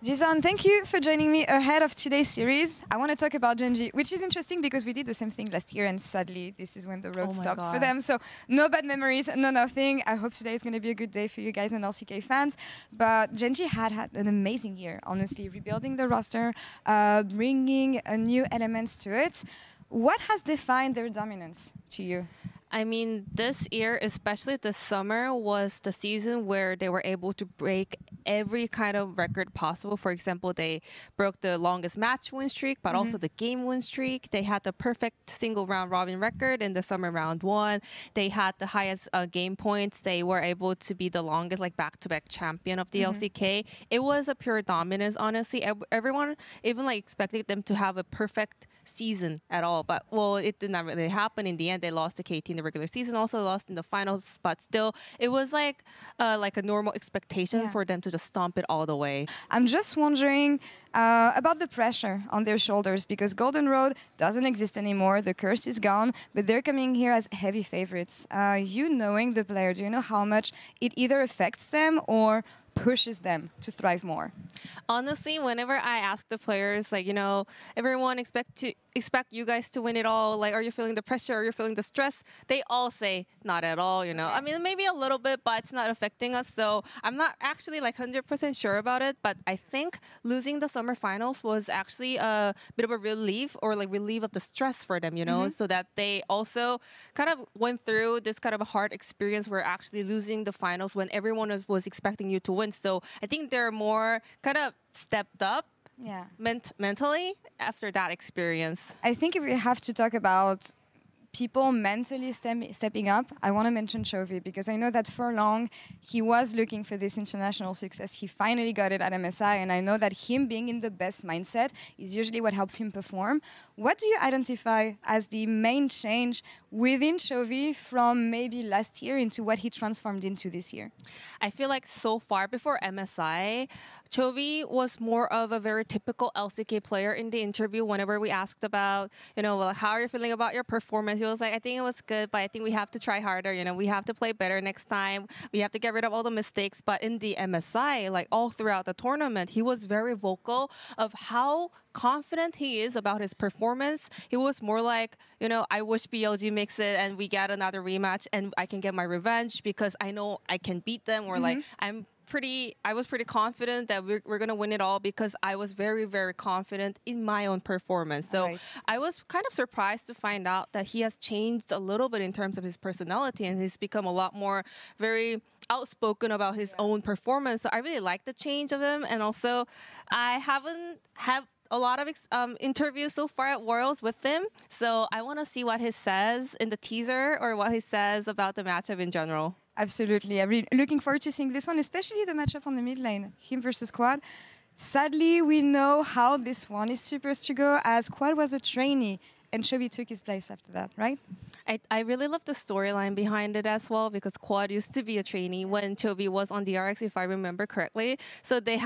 Jisun, thank you for joining me ahead of today's series. I want to talk about Gen G, which is interesting because we did the same thing last year, and sadly, this is when the road stopped for them. So no bad memories, no nothing. I hope today is going to be a good day for you guys and LCK fans. But Gen G had an amazing year, honestly, rebuilding the roster, bringing new elements to it. What has defined their dominance to you? I mean, this year, especially this summer, was the season where they were able to break every kind of record possible. For example, they broke the longest match win streak, but also the game win streak. They had the perfect single round robin record in the summer round 1. They had the highest game points. They were able to be the longest, like, back-to-back champion of the LCK. It was a pure dominance, honestly. Everyone even like expected them to have a perfect season at all, but well, it did not really happen. In the end, they lost to KT in the regular season, also lost in the finals, but still, it was like a normal expectation for them to just stomp it all the way. I'm just wondering about the pressure on their shoulders, because Golden Road doesn't exist anymore, the curse is gone, but they're coming here as heavy favorites. You knowing the player, do you know how much it either affects them or pushes them to thrive more? Honestly, whenever I ask the players, like, you know, everyone expect you guys to win it all, like, are you feeling the pressure, are you feeling the stress? They all say not at all, you know. I mean, maybe a little bit, but it's not affecting us. So I'm not actually like 100% sure about it, but I think losing the summer finals was actually a bit of a relief, or like relief of the stress for them, you know, so that they also kind of went through this kind of a hard experience where actually losing the finals when everyone was expecting you to win. So I think they're more kind of stepped up mentally after that experience. I think if we have to talk about people mentally stepping up, I want to mention Chovy, because I know that for long he was looking for this international success. He finally got it at MSI, and I know that him being in the best mindset is usually what helps him perform. What do you identify as the main change within Chovy from maybe last year into what he transformed into this year? I feel like so far before MSI, Chovy was more of a very typical LCK player in the interview. Whenever we asked about, well, how are you feeling about your performance? He was like, I think it was good, but I think we have to try harder. We have to play better next time. We have to get rid of all the mistakes. But in the MSI, like all throughout the tournament, he was very vocal of how confident he is about his performance. He was more like, I wish BLG makes it and we get another rematch and I can get my revenge because I know I can beat them, or like I was pretty confident that we're going to win it all because I was very, very confident in my own performance. So I was kind of surprised to find out that he has changed a little bit in terms of his personality, and he's become a lot more very outspoken about his own performance. So I really like the change of him. And also, I haven't had a lot of interviews so far at Worlds with him. So I want to see what he says in the teaser or what he says about the matchup in general. Absolutely. I'm really looking forward to seeing this one, especially the matchup on the mid lane, him versus Quad. Sadly, we know how this one is supposed to go, as Quad was a trainee and Chovy took his place after that, right? I really love the storyline behind it as well, because Quad used to be a trainee when Chovy was on DRX, if I remember correctly. So they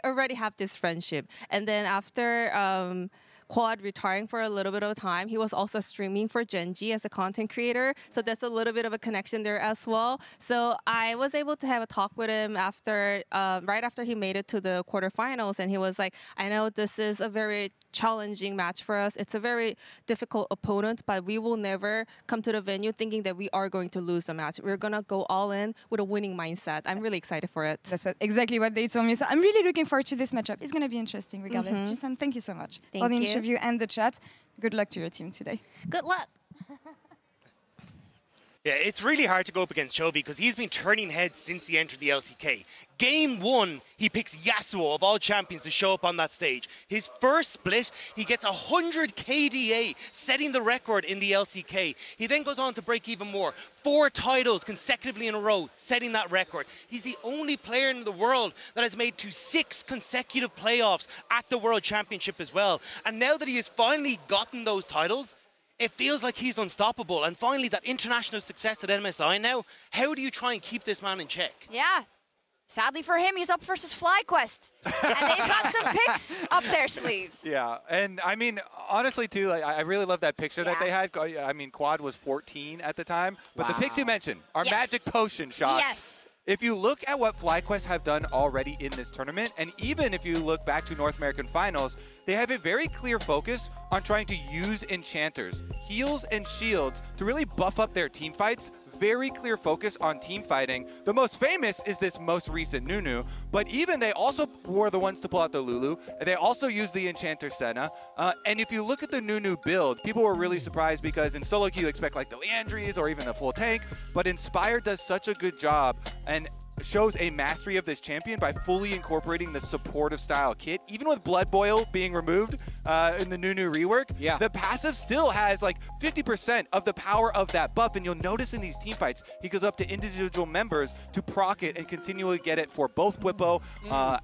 already have this friendship. And then after Quad retiring for a little bit of time, he was also streaming for Gen.G as a content creator. So there's a little bit of a connection there as well. So I was able to have a talk with him after, right after he made it to the quarterfinals. And he was like, I know this is a very challenging match for us. It's a very difficult opponent, but we will never come to the venue thinking that we are going to lose the match. We're going to go all in with a winning mindset. I'm really excited for it. That's exactly what they told me. So I'm really looking forward to this matchup. It's going to be interesting regardless. Jisun, thank you so much for the interview and the chat. Good luck to your team today. Good luck. Yeah, it's really hard to go up against Chovy because he's been turning heads since he entered the LCK. Game 1, he picks Yasuo of all champions to show up on that stage. His first split, he gets 100 KDA, setting the record in the LCK. He then goes on to break even more. 4 titles consecutively in a row, setting that record. He's the only player in the world that has made to 6 consecutive playoffs at the World Championship as well. And now that he has finally gotten those titles, it feels like he's unstoppable. And finally, that international success at MSI now, how do you try and keep this man in check? Yeah. Sadly for him, he's up versus FlyQuest. And they've got some picks up their sleeves. Yeah, and I mean, honestly, too, like, I really love that picture that they had. I mean, Quad was 14 at the time. But the picks you mentioned are magic potion shots. Yes. If you look at what FlyQuest have done already in this tournament, and even if you look back to North American Finals, they have a very clear focus on trying to use enchanters, heals, and shields to really buff up their team fights. Very clear focus on team fighting. The most famous is this most recent Nunu, but even they also were the ones to pull out the Lulu. They also used the Enchanter Senna. And if you look at the Nunu build, people were really surprised because in solo queue you expect like the Leandries or even the full tank, but Inspired does such a good job and shows a mastery of this champion by fully incorporating the supportive style kit. Even with Blood Boil being removed in the Nunu rework, the passive still has like 50% of the power of that buff. And you'll notice in these team fights, he goes up to individual members to proc it and continually get it for both Bwipo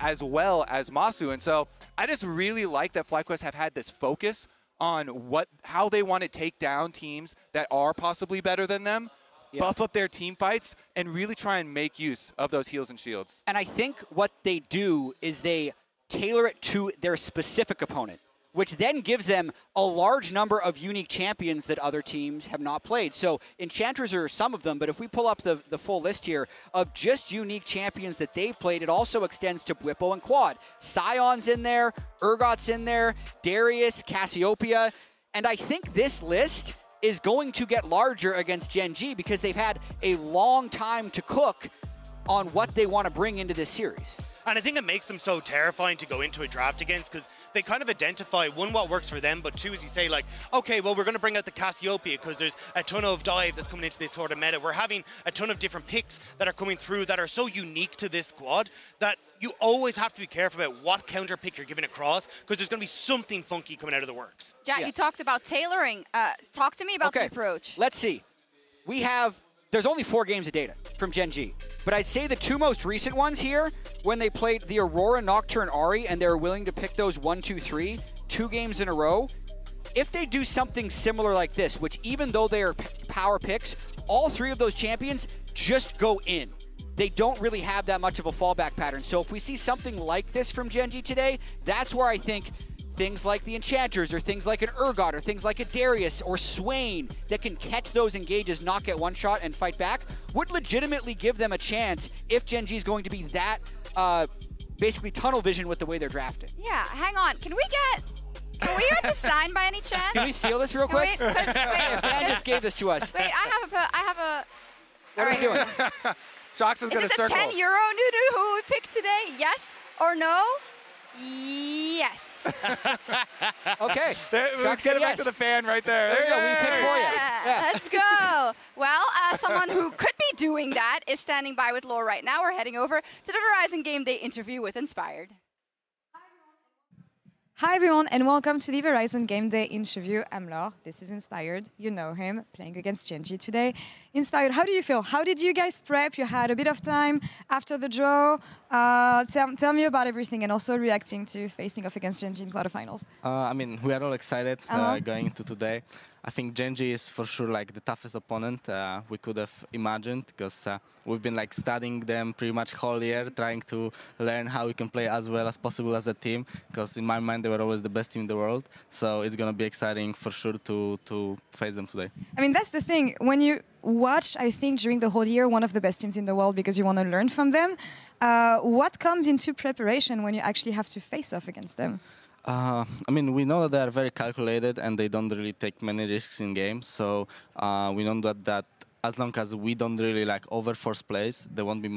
as well as Masu. And so I just really like that FlyQuest have had this focus on how they want to take down teams that are possibly better than them. Buff up their team fights, and really try and make use of those heals and shields. And I think what they do is they tailor it to their specific opponent, which then gives them a large number of unique champions that other teams have not played. So Enchanters are some of them, but if we pull up the full list here of just unique champions that they've played, it also extends to Bwipo and Quad. Scion's in there, Urgot's in there, Darius, Cassiopeia, and I think this list is going to get larger against Gen.G because they've had a long time to cook on what they want to bring into this series. And I think it makes them so terrifying to go into a draft against because they kind of identify, one, what works for them, but two, as you say, like, okay, well, we're going to bring out the Cassiopeia because there's a ton of dives that's coming into this sort of meta. We're having a ton of different picks that are coming through that are so unique to this squad that you always have to be careful about what counter pick you're giving across because there's going to be something funky coming out of the works. Jack, you talked about tailoring. Talk to me about the approach. Let's see. There's only 4 games of data from Gen.G. But I'd say the 2 most recent ones here, when they played the Aurora, Nocturne, Ahri, and they were willing to pick those 1, 2, 3, 2 games in a row, if they do something similar like this, which even though they are power picks, all 3 of those champions just go in. they don't really have that much of a fallback pattern. So if we see something like this from Gen G today, that's where I think things like the Enchanters or things like an Urgot or things like a Darius or Swain that can catch those engages, not get one shot and fight back, would legitimately give them a chance if Gen G is going to be that basically tunnel vision with the way they're drafting. Yeah, hang on. Can we get the sign by any chance? Can we steal this real quick? Wait, A fan just gave this to us. Wait, I have a. What are we doing? Shox is going to circle. Is this a 10 euro Nunu who we picked today? Yes or no? Yes. Okay. Let's get it back to the fan right there. There you go. We picked for you. Yeah. Let's go. Well, someone who could be doing that is standing by with Lore right now. We're heading over to the Verizon Game Day interview with Inspired. Hi everyone and welcome to the Verizon Game Day interview. I'm Laure, this is Inspired, you know him, playing against Gen G today. Inspired, how do you feel? How did you guys prep? You had a bit of time after the draw. Tell me about everything and also reacting to facing off against Gen G in quarterfinals. I mean, we are all excited going into today. I think Gen G is for sure like the toughest opponent we could have imagined because we've been like studying them pretty much whole year, trying to learn how we can play as well as possible as a team. Because in my mind, they were always the best team in the world. So it's gonna be exciting for sure to face them today. I mean, that's the thing. When you watch, I think during the whole year, one of the best teams in the world because you want to learn from them. What comes into preparation when you actually have to face off against them? I mean, we know that they are very calculated and they don't really take many risks in games. So we know that as long as we don't really like overforce plays, there won't be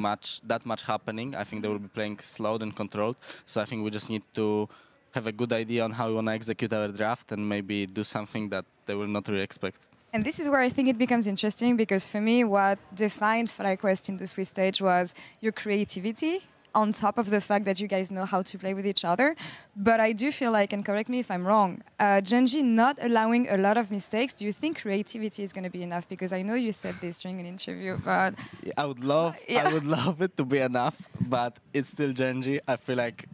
that much happening. I think they will be playing slowed and controlled. So I think we just need to have a good idea on how we want to execute our draft and maybe do something that they will not really expect. And this is where I think it becomes interesting because for me, what defined FlyQuest in the Swiss stage was your creativity, on top of the fact that you guys know how to play with each other. But I do feel like, and correct me if I'm wrong, Gen G not allowing a lot of mistakes, do you think creativity is going to be enough? Because I know you said this during an interview, but... I would love it to be enough, but it's still Gen G. I feel like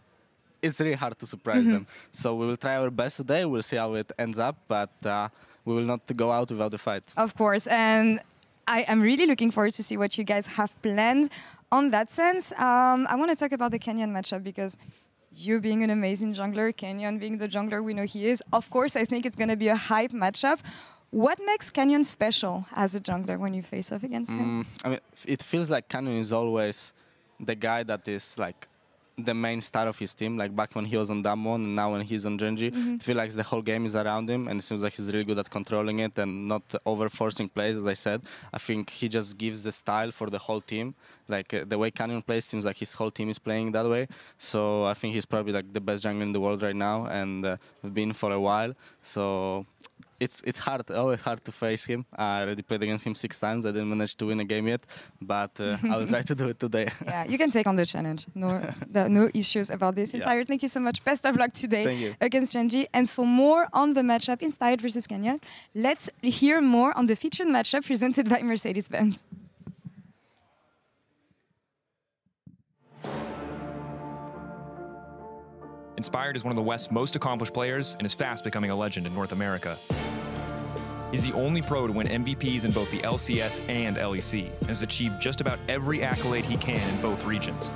it's really hard to surprise them. So we will try our best today. We'll see how it ends up, but we will not go out without a fight. Of course, and I am really looking forward to see what you guys have planned on that sense. I want to talk about the Kenyon matchup because you being an amazing jungler, Kenyon being the jungler we know he is, of course, I think it's going to be a hype matchup. What makes Kenyon special as a jungler when you face off against him? I mean, it feels like Kenyon is always the guy that is like the main star of his team, like back when he was on Damwon and now when he's on Gen G. It feels like the whole game is around him and it seems like he's really good at controlling it and not over-forcing plays, as I said. I think he just gives the style for the whole team. Like the way Kenyon plays seems like his whole team is playing that way. So I think he's probably like the best jungler in the world right now and we've been for a while. So it's hard, always hard to face him. I already played against him 6 times. I didn't manage to win a game yet, but I will try to do it today. Yeah, you can take on the challenge. No issues about this. Inspired, thank you so much. Best of luck today against Gen G. And for more on the matchup, Inspired versus Kenyon, let's hear more on the featured matchup presented by Mercedes-Benz. Inspired is one of the West's most accomplished players and is fast becoming a legend in North America. He's the only pro to win MVPs in both the LCS and LEC, and has achieved just about every accolade he can in both regions.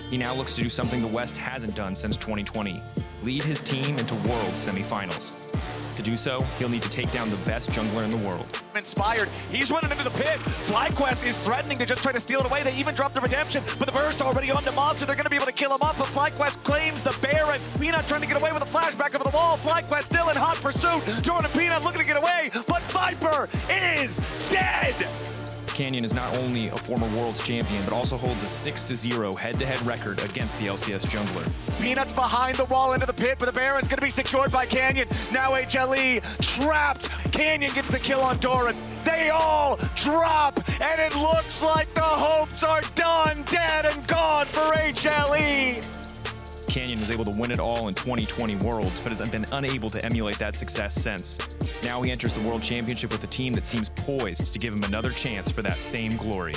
He now looks to do something the West hasn't done since 2020, lead his team into World Semifinals. To do so, he'll need to take down the best jungler in the world. Inspired, he's running into the pit. FlyQuest is threatening to just try to steal it away. They even dropped the redemption, but the burst already on to Monster. They're going to be able to kill him up, but FlyQuest claims the Baron. Peanut trying to get away with a flashback over the wall. FlyQuest still in hot pursuit. Jordan Peanut looking to get away, but Viper is dead. Canyon is not only a former Worlds champion, but also holds a 6-0 head-to-head record against the LCS jungler. Peanut's behind the wall into the pit, but the Baron's going to be secured by Canyon. Now HLE trapped. Canyon gets the kill on Doran. They all drop, and it looks like the hopes are done, dead and gone for HLE. Canyon was able to win it all in 2020 Worlds, but has been unable to emulate that success since. Now he enters the World Championship with a team that seems poised to give him another chance for that same glory.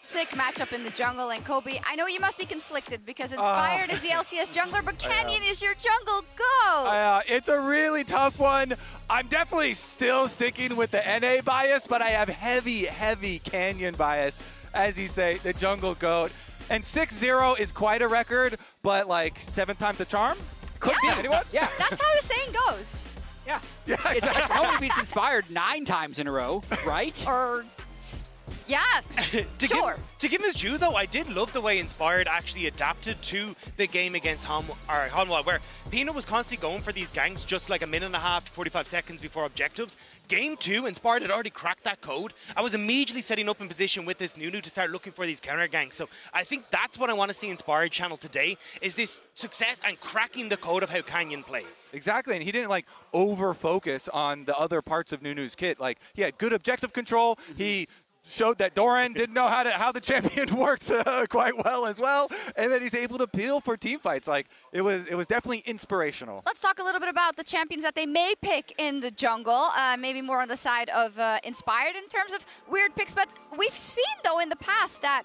sick matchup in the jungle. And Kobe, I know you must be conflicted because Inspired is the LCS jungler, but Canyon is your jungle GOAT. It's a really tough one. I'm definitely still sticking with the NA bias, but I have heavy Canyon bias, as you say, the jungle GOAT. And 6-0 is quite a record, but like 7th time's the charm? Could be. Anyone? Yeah. That's how the saying goes. Yeah. Exactly. It's only beats Inspired 9 times in a row, right? Or, yeah, sure. To give him his due, though, I did love the way Inspired actually adapted to the game against Hanwha, where Pino was constantly going for these ganks just like a minute and a half to 45 seconds before objectives. Game 2, Inspired had already cracked that code. I was immediately setting up in position with this Nunu to start looking for these counter ganks. So I think that's what I want to see Inspired channel today, is this success and cracking the code of how Canyon plays. Exactly, and he didn't like over-focus on the other parts of Nunu's kit. Like, he had good objective control. He showed that Doran didn't know how the champion works quite well as well, and then he's able to peel for team fights. Like, it was definitely inspirational. Let's talk a little bit about the champions that they may pick in the jungle, maybe more on the side of Inspired in terms of weird picks, but we've seen, though, in the past that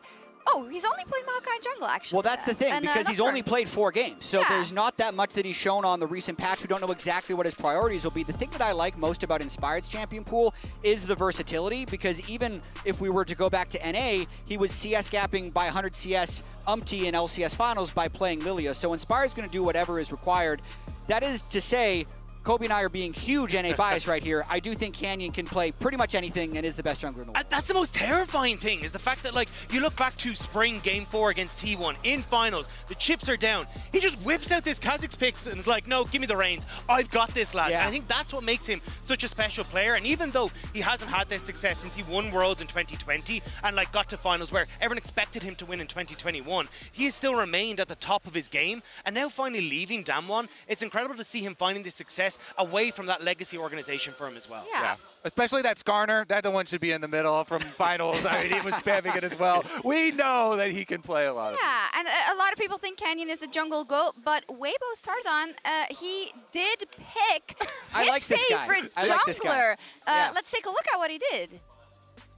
he's only played Maokai in jungle, actually. Well, that's the thing, and, because he's only played 4 games. So there's not that much that he's shown on the recent patch. We don't know exactly what his priorities will be. The thing that I like most about Inspired's champion pool is the versatility, because even if we were to go back to NA, he was CS gapping by 100 CS umpty in LCS finals by playing Lilia. So Inspired's going to do whatever is required. That is to say, Kobe and I are being huge NA bias right here. I do think Canyon can play pretty much anything and is the best jungler in the world. That's the most terrifying thing, is the fact that, like, you look back to Spring Game 4 against T1 in finals, the chips are down. He just whips out this Kha'Zix picks and is like, no, give me the reins. I've got this, lad. Yeah. And I think that's what makes him such a special player. And even though he hasn't had this success since he won Worlds in 2020 and, like, got to finals where everyone expected him to win in 2021, he has still remained at the top of his game. And now finally leaving Damwon, it's incredible to see him finding this success away from that legacy organization for him as well. Yeah. Especially that Skarner. That one should be in the middle from finals. I mean, he was spamming it as well. We know that he can play a lot of things. And a lot of people think Canyon is the jungle GOAT, but Weibo's Tarzan, he did pick his favorite jungler. Let's take a look at what he did.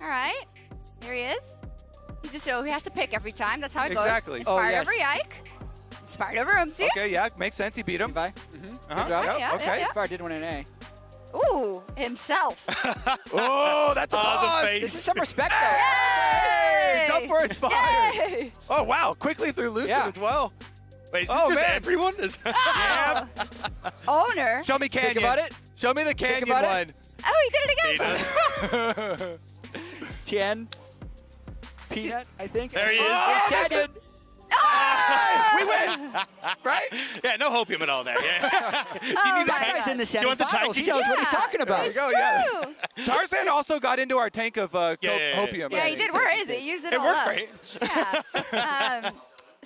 All right, here he is. So he has to pick every time. That's how it goes. Inspired over Yike. Inspired over Umti. Okay, yeah, makes sense. He beat him. Okay. Inspired did win an A. Ooh, himself. Oh, that's a boss. This is some respect, though. Hey! Go for Inspired. Yay! Oh, wow. Quickly through Lucid as well. Wait, is this just everyone? Oh. Owner. Show me Canyon. Think about it. Show me the Canyon one. Oh, he did it again. Tien. Peanut, I think. There he is. Canyon. We win! Right? Yeah, no hopium at all there. Yeah. Do you need the That guy's in the Do you want the semifinals. tank? He knows what he's talking about. It's true. Tarzan also got into our tank of hopium. Yeah, he did. Where is it? He used it all worked up. great. Yeah.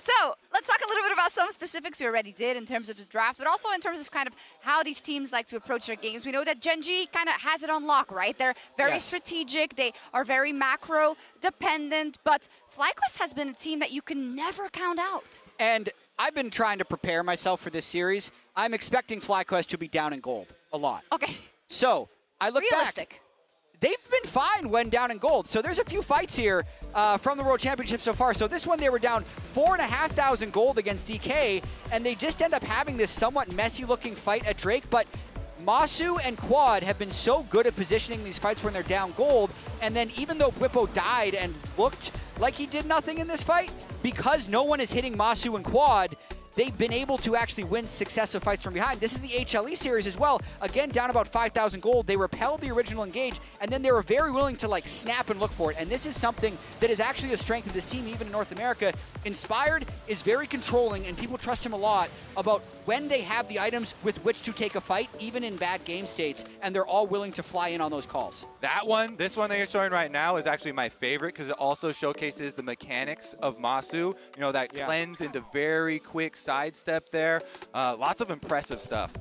So let's talk a little bit about some specifics we already did in terms of the draft, but also in terms of kind of how these teams like to approach their games. We know that Gen.G kind of has it on lock, right? They're very strategic. They are very macro dependent, but FlyQuest has been a team that you can never count out. And I've been trying to prepare myself for this series. I'm expecting FlyQuest to be down in gold a lot. Okay. So I look back. They've been fine when down in gold. So there's a few fights here from the World Championship so far. So this one, they were down 4,500 gold against DK, and they just end up having this somewhat messy-looking fight at Drake. But Masu and Quad have been so good at positioning these fights when they're down gold. And then even though Bwipo died and looked like he did nothing in this fight, because no one is hitting Masu and Quad, they've been able to actually win successive fights from behind. This is the HLE series as well. Again, down about 5,000 gold. They repelled the original engage, and then they were very willing to like snap and look for it. And this is something that is actually a strength of this team, even in North America. Inspired is very controlling, and people trust him a lot about when they have the items with which to take a fight, even in bad game states, and they're all willing to fly in on those calls. This one that you're showing right now is actually my favorite because it also showcases the mechanics of Masu. You know, that cleanse into very quick sidestep there. Lots of impressive stuff.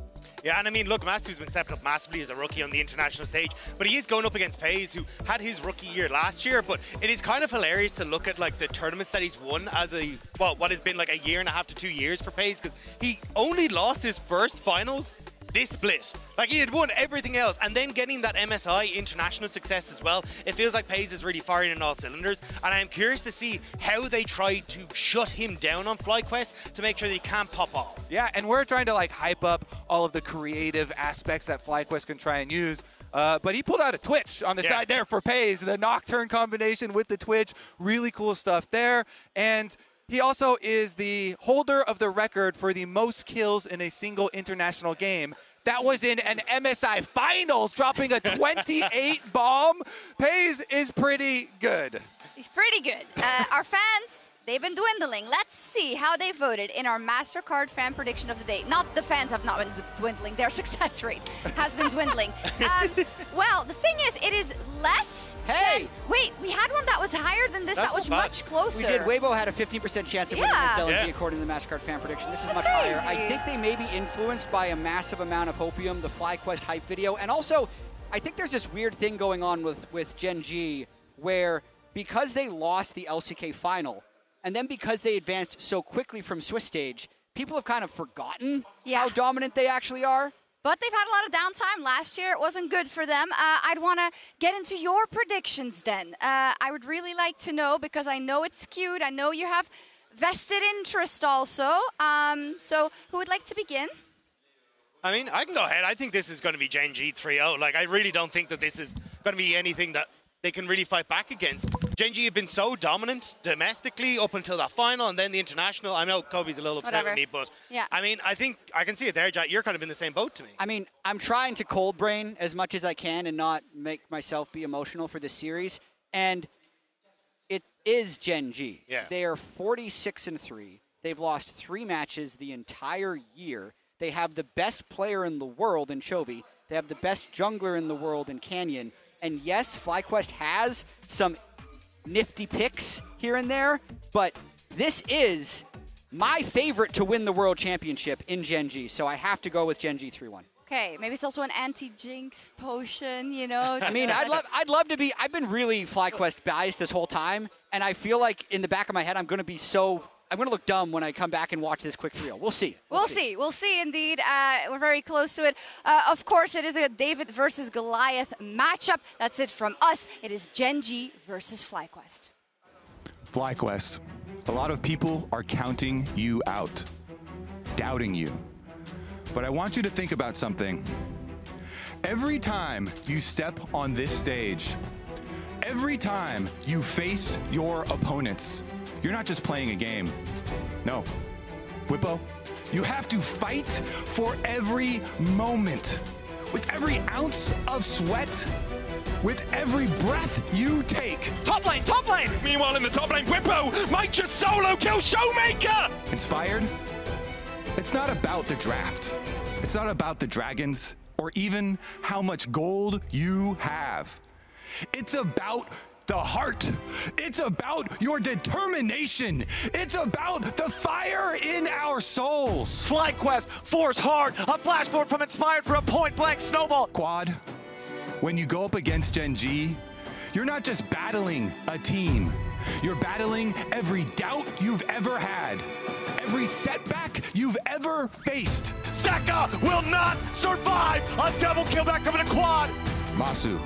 Yeah, and I mean, look, Masu's been stepping up massively as a rookie on the international stage, but he is going up against FaZe, who had his rookie year last year. But it is kind of hilarious to look at like the tournaments that he's won as a, well, what has been like a year and a half to 2 years for FaZe, because he only lost his first finals this split. Like, he had won everything else, and then getting that MSI international success as well. It feels like FaZe is really firing on all cylinders, and I'm curious to see how they try to shut him down on FlyQuest to make sure that he can't pop off. Yeah, and we're trying to like hype up all of the creative aspects that FlyQuest can try and use. But he pulled out a Twitch on the side there for FaZe. The Nocturne combination with the Twitch, really cool stuff there. And he also is the holder of the record for the most kills in a single international game. That was in an MSI Finals, dropping a 28 bomb. FaZe is pretty good. He's pretty good. Our fans, they've been dwindling. Let's see how they voted in our MasterCard fan prediction of the day. Not the fans have not been dwindling. Their success rate has been dwindling. Well, the thing is, it is less than... Wait, we had one that was higher than this. That was much closer. We did. Weibo had a 15% chance of winning this LNG according to the MasterCard fan prediction. This is much higher. I think they may be influenced by a massive amount of Hopium, the FlyQuest hype video. And also, I think there's this weird thing going on with Gen G where because they lost the LCK final, and then because they advanced so quickly from Swiss stage, people have kind of forgotten how dominant they actually are. But they've had a lot of downtime last year. It wasn't good for them. I'd want to get into your predictions then. I would really like to know, because I know it's skewed. I know you have vested interest also. So who would like to begin? I mean, I can go ahead. I think this is going to be Gen G 3-0. Like, I really don't think that this is going to be anything that they can really fight back against. Gen G have been so dominant domestically up until that final, and then the international. I know Kobe's a little upset with me, but I mean, I think I can see it there, Jack. You're kind of in the same boat to me. I mean, I'm trying to cold brain as much as I can and not make myself be emotional for this series, and it is Gen G. Yeah. They are 46-3. They've lost 3 matches the entire year. They have the best player in the world in Chovy. They have the best jungler in the world in Canyon. And yes, FlyQuest has some nifty picks here and there, but this is my favorite to win the World Championship in Gen G, so I have to go with Gen G 3-1. Okay, maybe it's also an anti-jinx potion, you know? I mean, I'd love to be, I've been really FlyQuest biased this whole time, and I feel like in the back of my head, I'm going to look dumb when I come back and watch this quick 3-0. We'll see. We'll see indeed. We're very close to it. Of course, it is a David versus Goliath matchup. That's it from us. It is Gen G versus FlyQuest. FlyQuest, a lot of people are counting you out, doubting you. But I want you to think about something. Every time you step on this stage, every time you face your opponents, you're not just playing a game. No. Whippo, you have to fight for every moment. With every ounce of sweat, with every breath you take. Top lane, top lane! Meanwhile, in the top lane, Whippo might just solo kill Showmaker! Inspired? It's not about the draft. It's not about the dragons or even how much gold you have. It's about the heart. It's about your determination. It's about the fire in our souls. FlyQuest, force hard, a flash forward from Inspired for a point-blank snowball. Quad, when you go up against Gen G, you're not just battling a team. You're battling every doubt you've ever had, every setback you've ever faced. Zeka will not survive a double kill back over the Quad. Masu,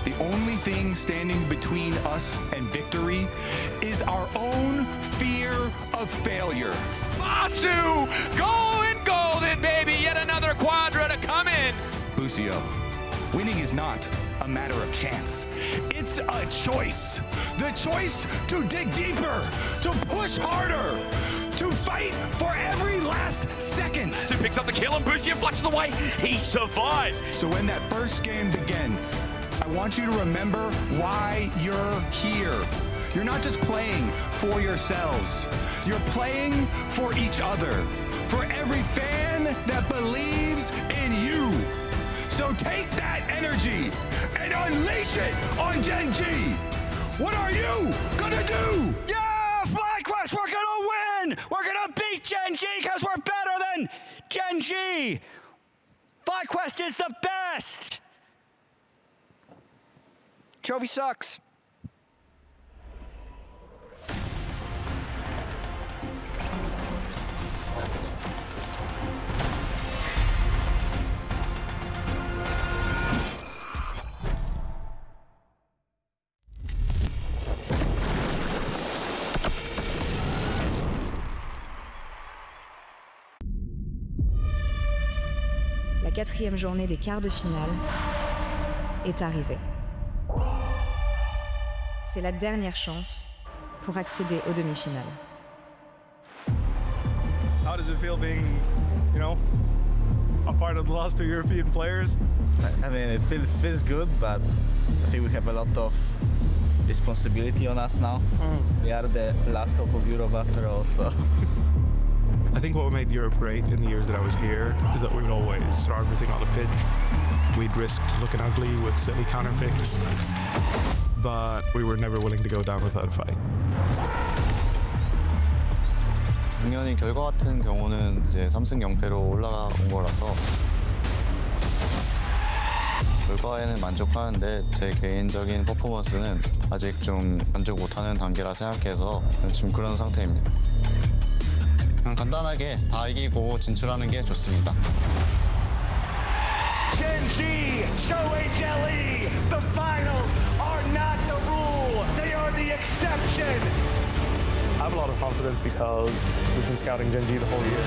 the only thing standing between us and victory is our own fear of failure. Masu, going golden, baby. Yet another Quadra to come in. Busio, winning is not a matter of chance. It's a choice. The choice to dig deeper, to push harder, to fight for every last second. Masu picks up the kill and Busio flushes away. He survives. So when that first game begins, I want you to remember why you're here. You're not just playing for yourselves. You're playing for each other, for every fan that believes in you. So take that energy and unleash it on Gen G. What are you gonna do? Yeah, FlyQuest, we're gonna win. We're gonna beat Gen G because we're better than Gen G. FlyQuest is the best. Chovy sucks. 4e journée des quarts de finale est arrivée. C'est la dernière chance pour accéder aux demi-finales. How does it feel being, a part of the last 2 European players? I mean, it feels good, but I think we have a lot of responsibility on us now. We are the last hope of Europe after all, so. I think what made Europe great in the years that I was here is that we would always throw everything on the pitch. We'd risk looking ugly with silly counterfeits, but we were never willing to go down without a fight. 당연히 결과 같은 경우는 이제 3승 0패로 올라온 거라서 결과에는 만족하는데 제 개인적인 퍼포먼스는 아직 좀 만족 못하는 단계라 생각해서 지금 그런 상태입니다. 그냥 간단하게 다 이기고 진출하는 게 좋습니다. Gen.G, show HLE, the finals are not the rule, they are the exception. I have a lot of confidence because we've been scouting Gen.G the whole year.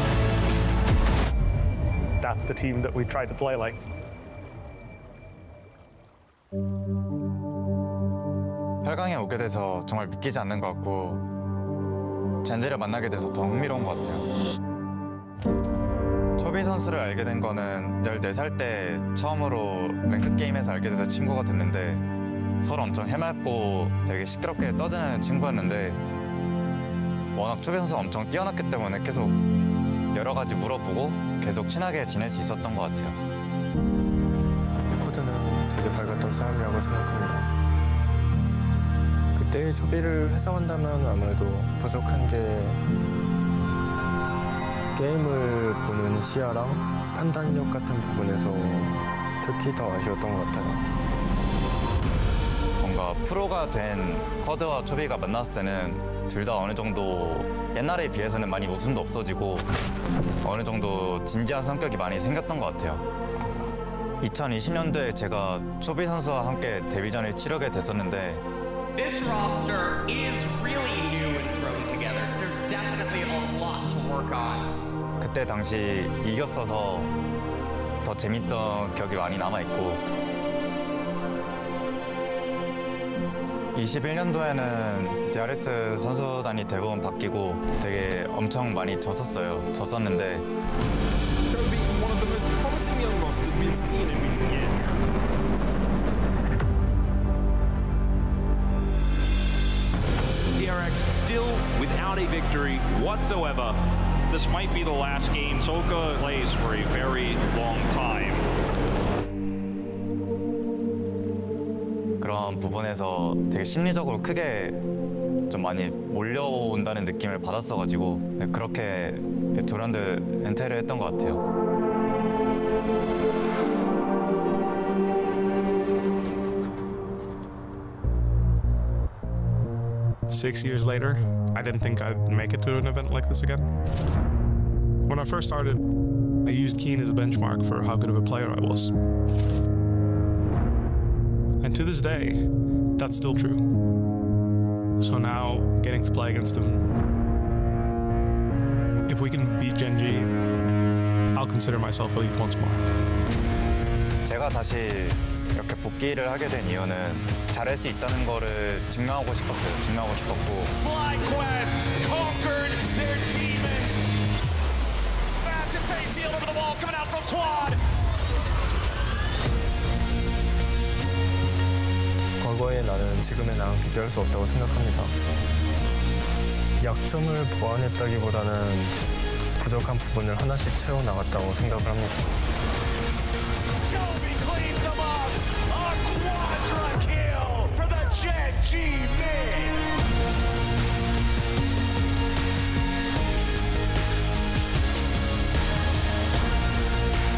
That's the team that we tried to play like. 에 오게 돼서 정말 믿기지 않는 것 같고 젠지를 만나게 돼서 더 흥미로운 것 같아요. 초비 선수를 알게 된 거는 14살 때 처음으로 랭크 게임에서 알게 돼서 친구가 됐는데 서로 엄청 해맑고 되게 시끄럽게 떠드는 친구였는데 워낙 초비 선수가 엄청 뛰어났기 때문에 계속 여러 가지 물어보고 계속 친하게 지낼 수 있었던 것 같아요. 코드는 되게 밝았던 싸움이라고 생각합니다. 그때의 초비를 회상한다면 아무래도 부족한 게 게임을 보는 시야랑 판단력 같은 부분에서 특히 더 아쉬웠던 것 같아요. 뭔가 프로가 된 쿼드와 초비가 만났을 때는 둘 다 어느 정도 옛날에 비해서는 많이 웃음도 없어지고 어느 정도 진지한 성격이 많이 생겼던 것 같아요. 2020년도에 제가 초비 선수와 함께 데뷔전을 치르게 됐었는데 This roster is really new and thrown together. There's definitely a lot to work on. 그때 당시 이겼어서 더 재밌던 기억이 많이 남아있고 21년도에는 DRX 선수단이 대부분 바뀌고 되게 엄청 많이 졌었는데 Chovy, one of the most promising young rosters we've seen in recent years. DRX still without a victory whatsoever. This might be the last game Solka plays for a very long time. 그런 부분에서 되게 심리적으로 크게 좀 많이 몰려온다는 느낌을 받았어가지고 그렇게 도란드 은퇴를 했던 것 같아요. Six years later, I didn't think I'd make it to an event like this again. When I first started, I used Keen as a benchmark for how good of a player I was. And to this day, that's still true. So now, getting to play against him, if we can beat Gen.G, I'll consider myself elite once more. 제가 다시 이렇게 복귀를 하게 된 이유는 잘할 수 있다는 거를 증명하고 싶었어요. 증명하고 싶었고. FlyQuest conquered their demons. Massive face heel over the wall coming out from Quad. 과거의 나는 지금의 나랑 비교할 수 없다고 생각합니다. 약점을 보완했다기보다는 부족한 부분을 하나씩 채워나갔다고 생각을 합니다. Chovy cleans them up. A quadra kill for the Gen.G mid.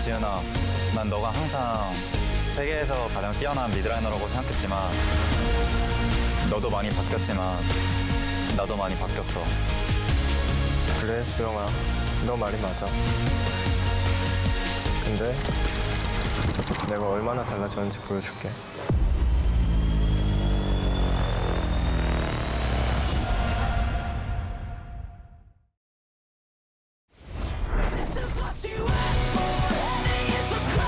지은아, 난 너가 항상 세계에서 가장 뛰어난 미드라이너라고 생각했지만 너도 많이 바뀌었지만 나도 많이 바뀌었어. 그래, 수영아. 너 말이 맞아. 근데 내가 얼마나 달라졌는지 보여줄게. This is what you asked for. Heavy is the cry.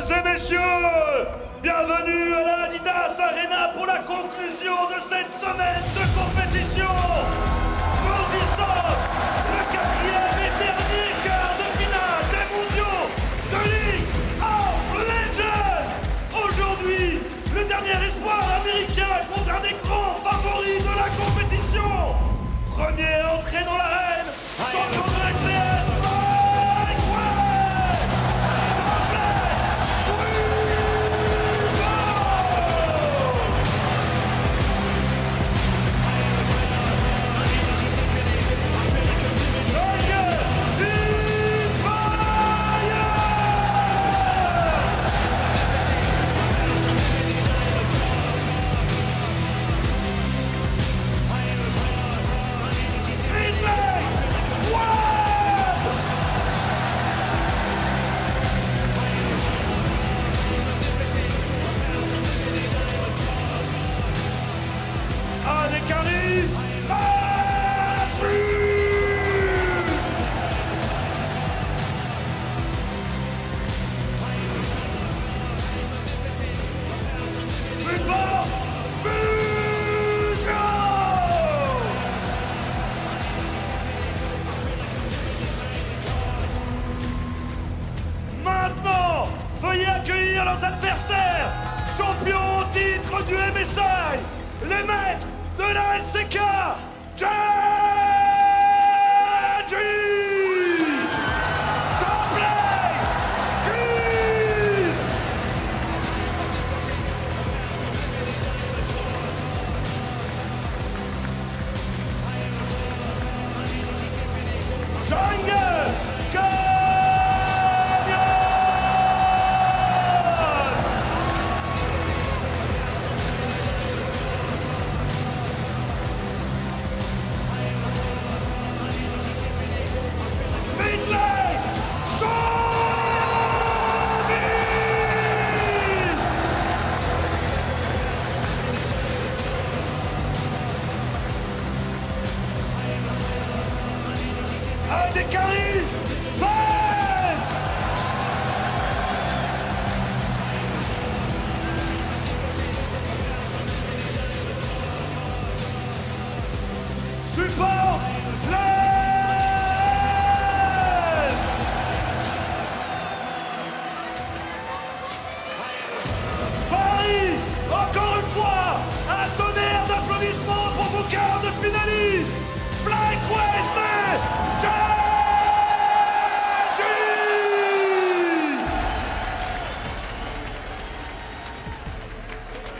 Mesdames et messieurs, bienvenue à la Adidas Arena pour la conclusion de cette semaine de compétition. Nous y sommes, le 4e et dernier quart de finale des mondiaux de League of Legends. Aujourd'hui, le dernier espoir américain contre un des grands favoris de la compétition. Premier entré dans l'arène, champion de l'XCS. Maintenant, veuillez accueillir leurs adversaires, champions au titre du MSI, les maîtres de la LCK,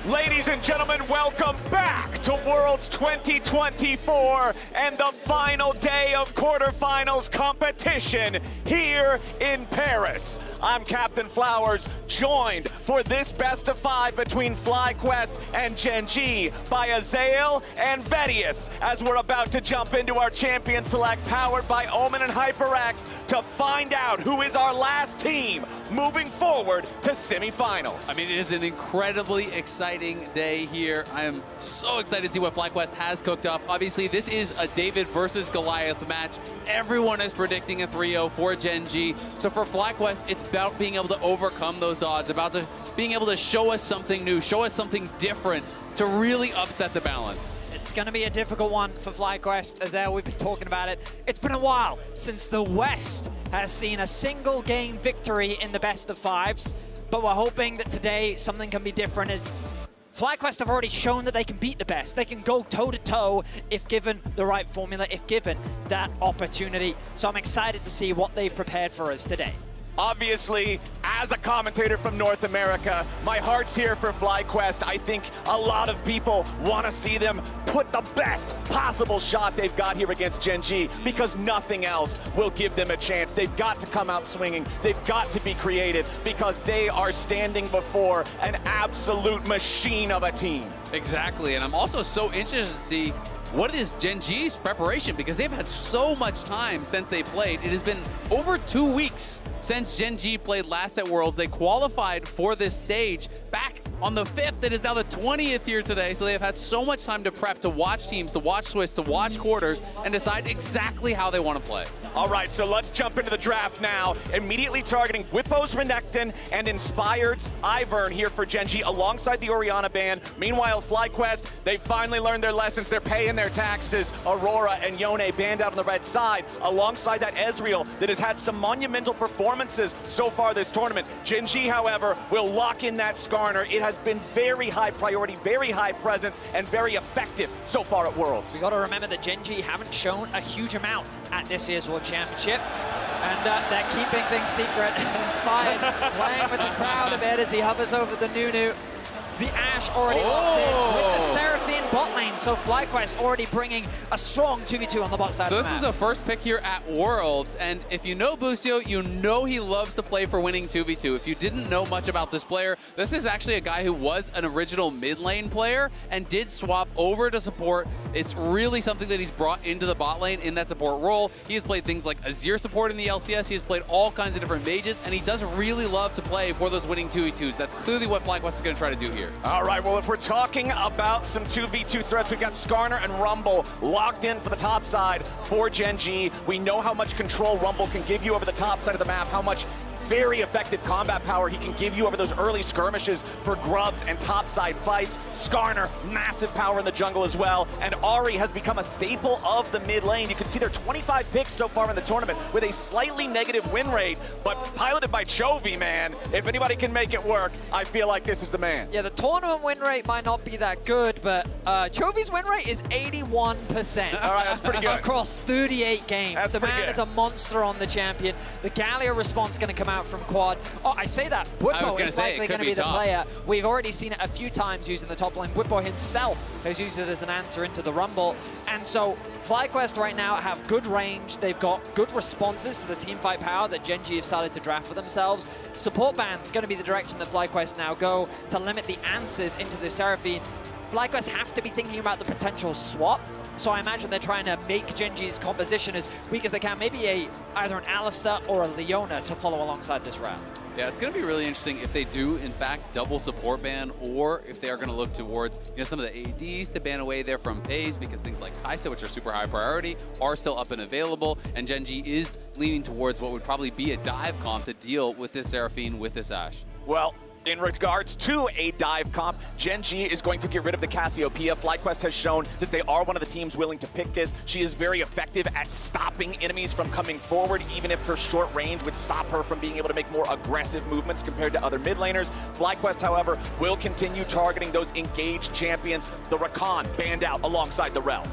Ladies and gentlemen, welcome back to Worlds 2024 and the final day of quarterfinals competition here in Paris. I'm Captain Flowers, joined for this best of 5 between FlyQuest and Gen G by Azael and Vedius, as we're about to jump into our champion select powered by Omen and HyperX to find out who is our last team moving forward to semifinals. I mean, it is an incredibly exciting day here. I am so excited to see what FlyQuest has cooked up. Obviously, this is a David versus Goliath match. Everyone is predicting a 3-0 for Gen G. So for FlyQuest, it's about being able to overcome those odds, being able to show us something new, show us something different to really upset the balance. It's going to be a difficult one for FlyQuest, as we've been talking about it. It's been a while since the West has seen a single game victory in the best of 5s, but we're hoping that today something can be different, as FlyQuest have already shown that they can beat the best. They can go toe-to-toe if given the right formula, if given that opportunity. So I'm excited to see what they've prepared for us today. Obviously, as a commentator from North America, my heart's here for FlyQuest. I think a lot of people want to see them put the best possible shot they've got here against Gen G, because nothing else will give them a chance. They've got to come out swinging. They've got to be creative, because they are standing before an absolute machine of a team. Exactly, and I'm also so interested to see what is Gen G's preparation, because they've had so much time since they played. It has been over 2 weeks since Gen G played last at Worlds. They qualified for this stage back On the 5th, it is now the 20th here today, so they have had so much time to prep, to watch teams, to watch Swiss, to watch quarters, and decide exactly how they want to play. All right, so let's jump into the draft now. Immediately targeting Whippos Renekton and Inspired's Ivern here for Gen G alongside the Orianna ban. Meanwhile, FlyQuest, they finally learned their lessons. They're paying their taxes. Aurora and Yone banned out on the red side alongside that Ezreal that has had some monumental performances so far this tournament. Gen G, however, will lock in that Skarner. It has been very high priority, very high presence, and very effective so far at Worlds. We got to remember that Gen G haven't shown a huge amount at this year's World Championship, and they're keeping things secret. Inspired, playing with the crowd a bit as he hovers over the Nunu. The Ashe already locked in with the Seraphine bot lane, so FlyQuest already bringing a strong 2v2 on the bot side So of the this map. is a first pick here at Worlds, and if you know Boostio, you know he loves to play for winning 2v2. If you didn't know much about this player, this is actually a guy who was an original mid lane player and did swap over to support. It's really something that he's brought into the bot lane in that support role. He has played things like Azir support in the LCS, he has played all kinds of different mages, and he does really love to play for those winning 2v2s. That's clearly what FlyQuest is going to try to do here. All right, well, if we're talking about some 2v2 threats, we've got Skarner and Rumble locked in for the top side for Gen G. We know how much control Rumble can give you over the top side of the map, how much very effective combat power he can give you over those early skirmishes for grubs and topside fights. Skarner, massive power in the jungle as well. And Ahri has become a staple of the mid lane. You can see they're 25 picks so far in the tournament with a slightly negative win rate, but piloted by Chovy, man. If anybody can make it work, I feel like this is the man. Yeah, the tournament win rate might not be that good, but Chovy's win rate is 81%. All right, that's pretty good. Across 38 games. That's the pretty man good. is a monster on the champion. The Galio response going to come out from Quad. Oh, I say that. Whippo is likely going to be the player. We've already seen it a few times using the top lane. Whippo himself has used it as an answer into the Rumble. And so FlyQuest right now have good range. They've got good responses to the teamfight power that Gen G have started to draft for themselves. Support ban's going to be the direction that FlyQuest now go to limit the answers into the Seraphine. FlyQuest have to be thinking about the potential swap. So I imagine they're trying to make Gen G's composition as weak as they can. Maybe either an Alistair or a Leona to follow alongside this round. Yeah, it's going to be really interesting if they do, in fact, double support ban, or if they are going to look towards some of the ADs to ban away there from Pays, because things like Kaisa, which are super high priority, are still up and available, and Gen G is leaning towards what would probably be a dive comp to deal with this Seraphine, with this Ashe. Well, in regards to a dive comp, Gen G is going to get rid of the Cassiopeia. FlyQuest has shown that they are one of the teams willing to pick this. She is very effective at stopping enemies from coming forward, even if her short range would stop her from being able to make more aggressive movements compared to other mid laners. FlyQuest, however, will continue targeting those engaged champions. The Rakan banned out alongside the Rel.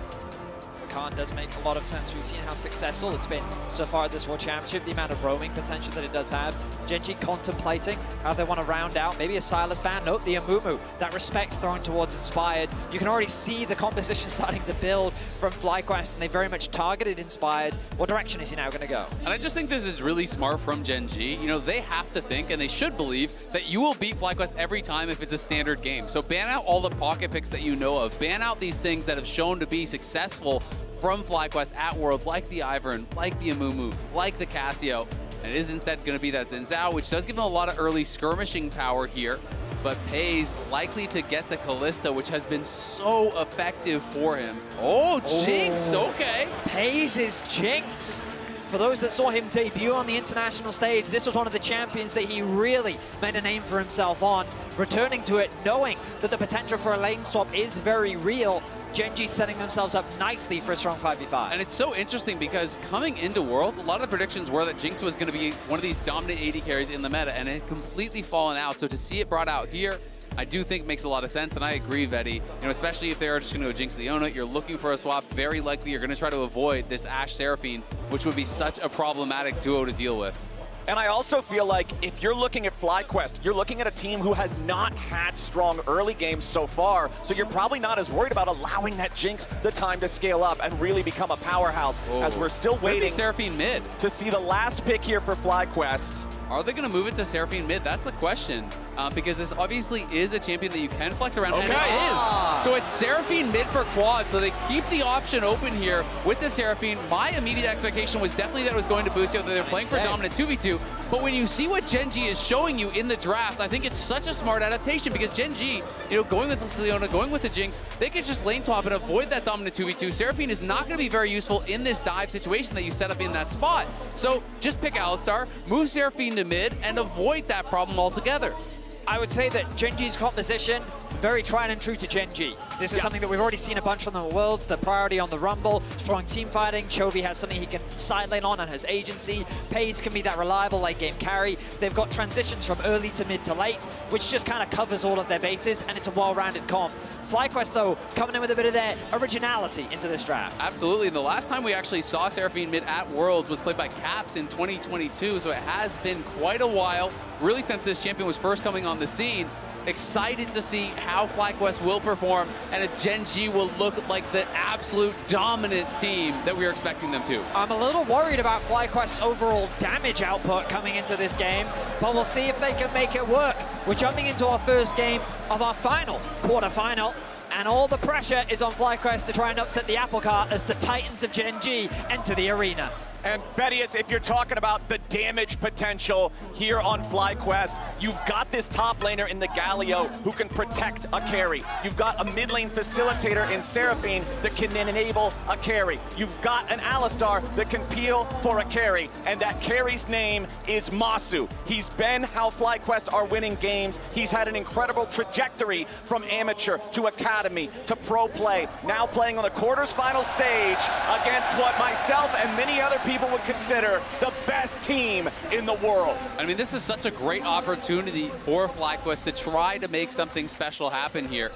Rakan does make a lot of sense. We've seen how successful it's been so far at this World Championship, the amount of roaming potential that it does have. Gen G contemplating how they want to round out maybe a Silas ban. Note the Amumu, that respect thrown towards Inspired. You can already see the composition starting to build from FlyQuest, and they very much targeted Inspired. What direction is he now going to go? And I just think this is really smart from Gen G. You know, they have to think, and they should believe, that you will beat FlyQuest every time if it's a standard game. So ban out all the pocket picks that you know of. Ban out these things that have shown to be successful from FlyQuest at Worlds, like the Ivern, like the Amumu, like the Cassio. And it is instead going to be that Xin Zhao, which does give them a lot of early skirmishing power here, but Pays likely to get the Kalista, which has been so effective for him. Oh, Jinx, okay. Pays is Jinx. For those that saw him debut on the international stage, this was one of the champions that he really made a name for himself on. Returning to it, knowing that the potential for a lane swap is very real, Gen G setting themselves up nicely for a strong 5v5. And it's so interesting because coming into Worlds, a lot of the predictions were that Jinx was going to be one of these dominant AD carries in the meta, and it had completely fallen out. So to see it brought out here, I do think makes a lot of sense, and I agree, Vetty. You know, especially if they are just going to go Jinx Leona, you're looking for a swap. Very likely you're going to try to avoid this Ashe Seraphine, which would be such a problematic duo to deal with. And I also feel like if you're looking at FlyQuest, you're looking at a team who has not had strong early games so far, so you're probably not as worried about allowing that Jinx the time to scale up and really become a powerhouse, as we're still waiting Seraphine mid to see the last pick here for FlyQuest. Are they going to move it to Seraphine mid? That's the question, because this obviously is a champion that you can flex around, and it is. So it's Seraphine mid for quad, so they keep the option open here with the Seraphine. My immediate expectation was definitely that it was going to Busio, that they're playing for dominant 2v2, but when you see what Gen G is showing you in the draft, I think it's such a smart adaptation, because Gen G, you know, going with the Leona, going with the Jinx, they can just lane swap and avoid that dominant 2v2. Seraphine is not going to be very useful in this dive situation that you set up in that spot. So just pick Alistar, move Seraphine to mid, and avoid that problem altogether. I would say that Gen G's composition, very tried and true to Gen G. This is something that we've already seen a bunch from the Worlds, the priority on the Rumble, strong team fighting. Chovy has something he can side lane on and has agency. Paze can be that reliable late game carry. They've got transitions from early to mid to late, which just kind of covers all of their bases, and it's a well-rounded comp. FlyQuest, though, coming in with a bit of their originality into this draft. Absolutely. The last time we actually saw Seraphine mid at Worlds was played by Caps in 2022, so it has been quite a while, really since this champion was first coming on the scene. Excited to see how FlyQuest will perform, and if Gen G will look like the absolute dominant team that we are expecting them to. I'm a little worried about FlyQuest's overall damage output coming into this game, but we'll see if they can make it work. We're jumping into our first game of our final quarterfinal, and all the pressure is on FlyQuest to try and upset the apple cart as the Titans of Gen G enter the arena. And Bedius, if you're talking about the damage potential here on FlyQuest, you've got this top laner in the Galio who can protect a carry. You've got a mid lane facilitator in Seraphine that can enable a carry. You've got an Alistar that can peel for a carry, and that carry's name is Masu. He's been how FlyQuest are winning games. He's had an incredible trajectory from amateur to academy to pro play, now playing on the quarters final stage against what myself and many other people would consider the best team in the world. I mean, this is such a great opportunity for FlyQuest to try to make something special happen here.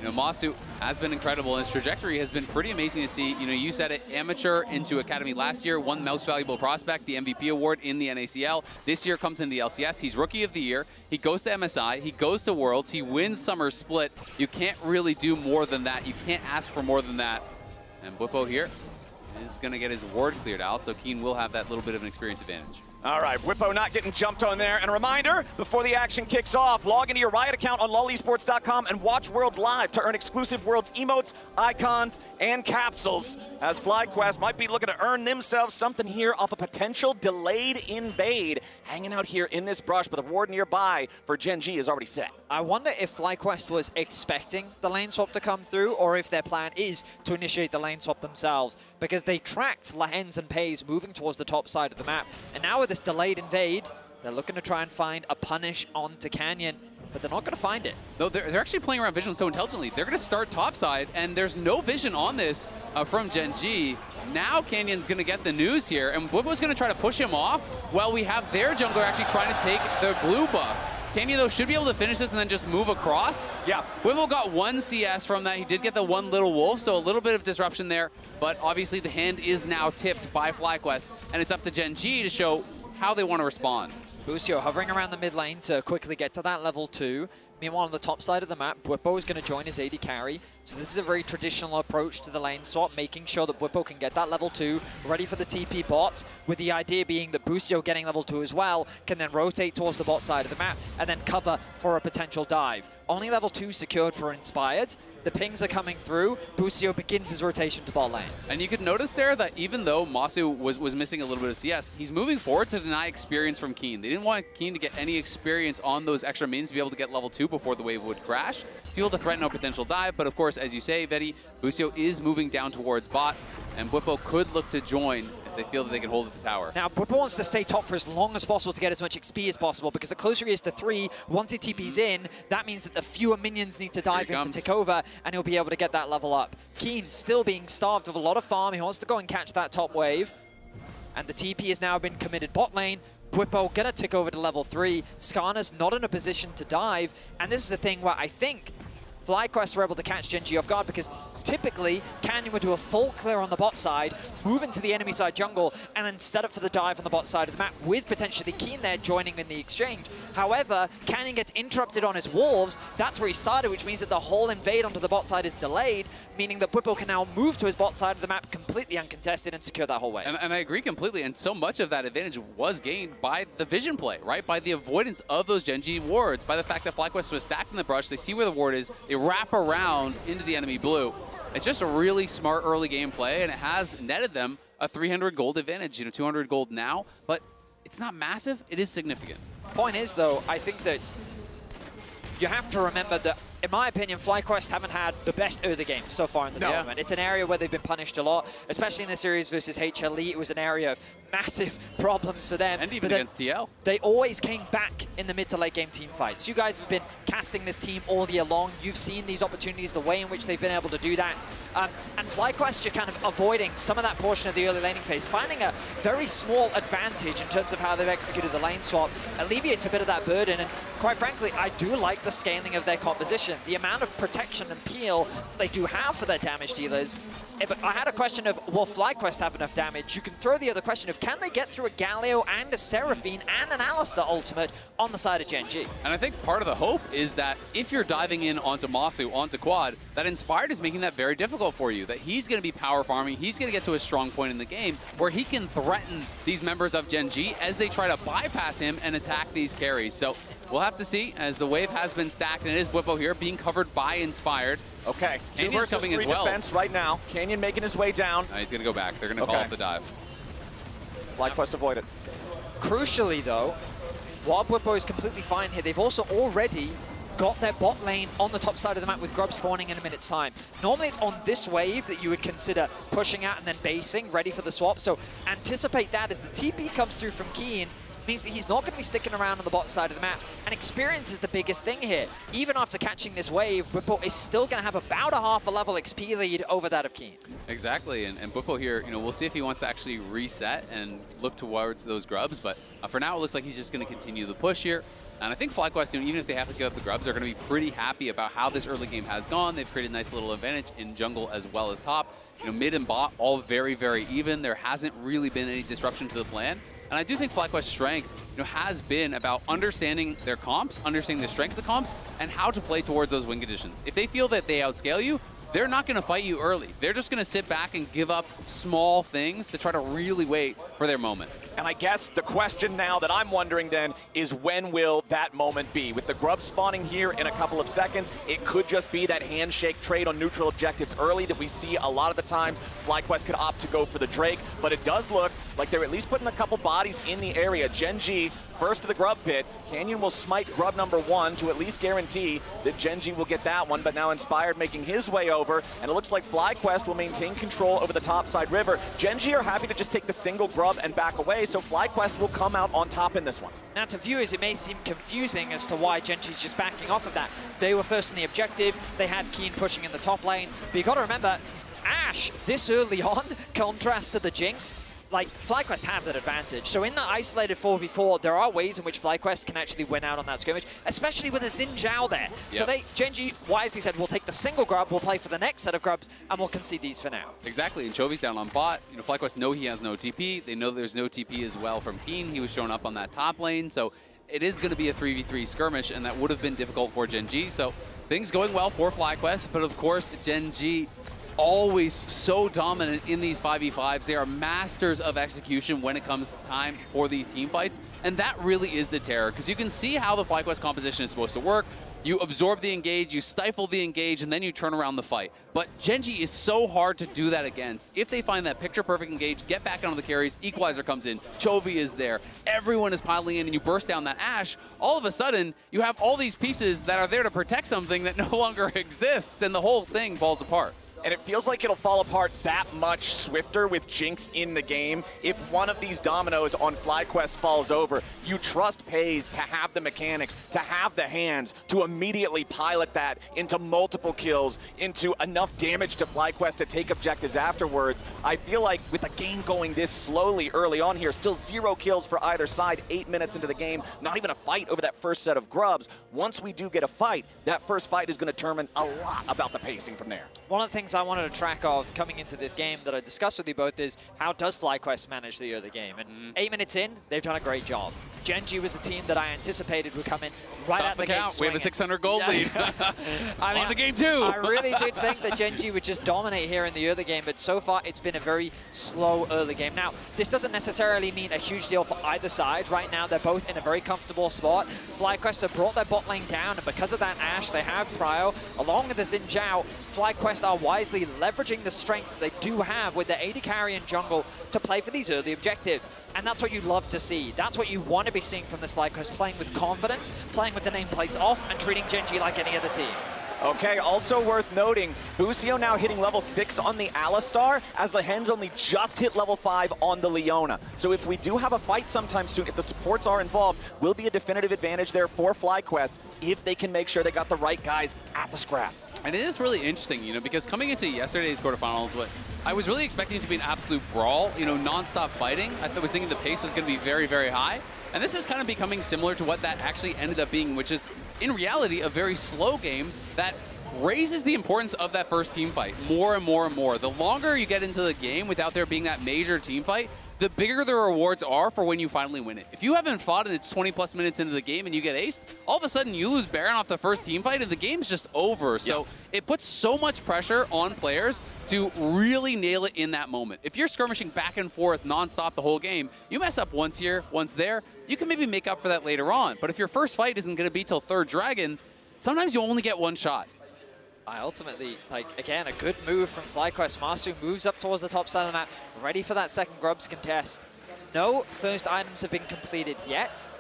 You know, Masu has been incredible, and his trajectory has been pretty amazing to see. You know, you said it, amateur into academy last year, won Most Valuable Prospect, the MVP award in the NACL. This year comes in the LCS. He's Rookie of the Year. He goes to MSI. He goes to Worlds. He wins Summer Split. You can't really do more than that. You can't ask for more than that. And Bwipo here is going to get his ward cleared out, so Keen will have that little bit of an experience advantage. All right, Bwipo not getting jumped on there. And a reminder, before the action kicks off, log into your Riot account on LoLEsports.com and watch Worlds live to earn exclusive Worlds emotes, icons, and capsules, as FlyQuest might be looking to earn themselves something here off a potential delayed invade. Hanging out here in this brush, but the ward nearby for Gen G is already set. I wonder if FlyQuest was expecting the lane swap to come through, or if their plan is to initiate the lane swap themselves, because they tracked Lahens and Paze moving towards the top side of the map, and now with this delayed invade, they're looking to try and find a punish onto Canyon, but they're not going to find it. No, they're actually playing around vision so intelligently. They're going to start topside, and there's no vision on this from Gen G. Now Canyon's going to get the news here, and Bwipo's going to try to push him off while we have their jungler actually trying to take the blue buff. Canyon, though, should be able to finish this and then just move across. Yeah. Bwipo got 1 CS from that. He did get the 1 little wolf, so a little bit of disruption there, but obviously the hand is now tipped by FlyQuest, and it's up to Gen G to show how they want to respond. Busio hovering around the mid lane to quickly get to that level 2. Meanwhile, on the top side of the map, Bwipo is going to join his AD carry. So this is a very traditional approach to the lane swap, making sure that Bwipo can get that level 2, ready for the TP bot, with the idea being that Busio getting level 2 as well can then rotate towards the bot side of the map and then cover for a potential dive. Only level 2 secured for Inspired. The pings are coming through. Busio begins his rotation to bot lane. And you could notice there that even though Masu was missing a little bit of CS, he's moving forward to deny experience from Keen. They didn't want Keen to get any experience on those extra minions to be able to get level 2 before the wave would crash, to be able to threaten a potential dive. But of course, as you say, Vedi, Busio is moving down towards bot, and Bwipo could look to join if they feel that they can hold at the tower. Now, Bwipo wants to stay top for as long as possible to get as much XP as possible, because the closer he is to 3, once he TP's in, that means that the fewer minions need to dive in to take over, and he'll be able to get that level up. Keen still being starved of a lot of farm. He wants to go and catch that top wave. And the TP has now been committed bot lane. Bwipo gonna tick over to level 3. Skarner's not in a position to dive. And this is a thing where I think FlyQuest were able to catch Gen G off guard, because typically, Canyon would do a full clear on the bot side, move into the enemy side jungle, and then set up for the dive on the bot side of the map, with potentially Keen there joining in the exchange. However, Canyon gets interrupted on his wolves. That's where he started, which means that the whole invade onto the bot side is delayed, meaning that Bwipo can now move to his bot side of the map completely uncontested and secure that whole way. And I agree completely, and so much of that advantage was gained by the vision play, right? By the avoidance of those Genji wards, by the fact that FlyQuest was stacked in the brush, they see where the ward is, they wrap around into the enemy blue. It's just a really smart early game play, and it has netted them a 300 gold advantage, 200 gold now, but it's not massive, it is significant. Point is, though, I think that you have to remember that, in my opinion, FlyQuest haven't had the best early game so far in the tournament. It's an area where they've been punished a lot, especially in the series versus HLE. It was an area of massive problems for them. And even against TL. They always came back in the mid to late game team fights. You guys have been casting this team all year long. You've seen these opportunities, the way in which they've been able to do that. And FlyQuest are kind of avoiding some of that portion of the early laning phase, finding a very small advantage in terms of how they've executed the lane swap, alleviates a bit of that burden. And quite frankly, I do like the scaling of their composition. The amount of protection and peel they do have for their damage dealers. If I had a question of, will FlyQuest have enough damage? You can throw the other question of, can they get through a Galio and a Seraphine and an Alistar ultimate on the side of Genji? And I think part of the hope is that if you're diving in onto Masu, onto Quad, that Inspired is making that very difficult for you, that he's going to be power farming, he's going to get to a strong point in the game where he can threaten these members of Genji as they try to bypass him and attack these carries. So we'll have to see, as the wave has been stacked, and it is Bwipo here being covered by Inspired. Okay, Canyon's 2 versus 3 coming as well. defense right now. Canyon making his way down. He's going to go back. They're going to call off the dive. FlyQuest avoided. Crucially, though, while Bwipo is completely fine here, they've also already got their bot lane on the top side of the map with Grub spawning in a minute's time. Normally it's on this wave that you would consider pushing out and then basing, ready for the swap. So anticipate that as the TP comes through from Keen, means that he's not going to be sticking around on the bot side of the map. And experience is the biggest thing here. Even after catching this wave, Bwipo is still going to have about a half a level XP lead over that of Keen. Exactly, and Bwipo here, we'll see if he wants to actually reset and look towards those grubs, but for now it looks like he's just going to continue the push here. And I think FlyQuest, even if they have to give up the grubs, are going to be pretty happy about how this early game has gone. They've created a nice little advantage in jungle as well as top. Mid and bot, all very, very even. There hasn't really been any disruption to the plan. And I do think FlyQuest's strength has been about understanding their comps, understanding the strengths of the comps, and how to play towards those win conditions. If they feel that they outscale you, they're not going to fight you early. They're just going to sit back and give up small things to try to really wait for their moment. And I guess the question now that I'm wondering then is, when will that moment be? With the grub spawning here in a couple of seconds, it could just be that handshake trade on neutral objectives early that we see a lot of the times. FlyQuest could opt to go for the Drake, but it does look like they're at least putting a couple bodies in the area. Genji first to the grub pit. Canyon will smite grub number 1 to at least guarantee that Genji will get that one, but now Inspired making his way over, and it looks like FlyQuest will maintain control over the topside river. Genji are happy to just take the single grub and back away, so FlyQuest will come out on top in this one. Now to viewers, it may seem confusing as to why Genji's just backing off of that. They were first in the objective, they had Keen pushing in the top lane, but you gotta remember, Ashe, this early on, contrast to the Jinx, like, FlyQuest have that advantage. So in that isolated 4v4, there are ways in which FlyQuest can actually win out on that skirmish, especially with a Xin Zhao there. Yep. So Genji wisely said, we'll take the single grub, we'll play for the next set of grubs, and we'll concede these for now. Exactly, and Chovy's down on bot. FlyQuest know he has no TP. They know there's no TP as well from Keen. He was shown up on that top lane, so it is going to be a 3v3 skirmish, and that would have been difficult for Genji. So things going well for FlyQuest, but of course, Genji always so dominant in these 5v5s. They are masters of execution when it comes time for these team fights, and that really is the terror, because you can see how the FlyQuest composition is supposed to work. You absorb the engage, you stifle the engage, and then you turn around the fight. But Genji is so hard to do that against. If they find that picture-perfect engage, get back onto the carries, Equalizer comes in, Chovy is there, everyone is piling in, and you burst down that Ashe, all of a sudden, you have all these pieces that are there to protect something that no longer exists, and the whole thing falls apart. And it feels like it'll fall apart that much swifter with Jinx in the game. If one of these dominoes on FlyQuest falls over, you trust FaZe to have the mechanics, to have the hands, to immediately pilot that into multiple kills, into enough damage to FlyQuest to take objectives afterwards. I feel like with the game going this slowly early on here, still 0 kills for either side, 8 minutes into the game, not even a fight over that first set of grubs. Once we do get a fight, that first fight is going to determine a lot about the pacing from there. One of the things things I wanted to track of coming into this game that I discussed with you both is how does FlyQuest manage the early game? And 8 minutes in, they've done a great job. Gen.G was a team that I anticipated would come in right at the gate swinging. We have a 600 gold lead. I mean, on the game too. I really did think that Gen.G would just dominate here in the early game, but so far it's been a very slow early game. Now, this doesn't necessarily mean a huge deal for either side. Right now, they're both in a very comfortable spot. FlyQuest have brought their bot lane down, and because of that Ashe, they have Cryo. Along with the Xin Zhao, FlyQuest are wisely leveraging the strength that they do have with their AD carry and jungle to play for these early objectives. And that's what you love to see. That's what you want to be seeing from this FlyQuest, playing with confidence, playing with the nameplates off, and treating Gen.G like any other team. Okay, also worth noting, Busio now hitting level 6 on the Alistar, as Lehens only just hit level 5 on the Leona. So if we do have a fight sometime soon, if the supports are involved, will be a definitive advantage there for FlyQuest if they can make sure they got the right guys at the scrap. And it is really interesting, you know, because coming into yesterday's quarterfinals, I was really expecting it to be an absolute brawl, you know, non-stop fighting. I was thinking the pace was going to be very, very high. And this is kind of becoming similar to what that actually ended up being, which is, in reality, a very slow game that raises the importance of that first team fight more and more and more. The longer you get into the game without there being that major team fight, the bigger the rewards are for when you finally win it. If you haven't fought and it's 20+ minutes into the game and you get aced, all of a sudden you lose Baron off the first team fight and the game's just over. So it puts so much pressure on players to really nail it in that moment. If you're skirmishing back and forth nonstop the whole game, you mess up once here, once there, you can maybe make up for that later on. But if your first fight isn't going to be till 3rd Dragon, sometimes you only get one shot. Ultimately, like, again, a good move from FlyQuest. Masu moves up towards the top side of the map, ready for that second Grubs contest. No first items have been completed yet.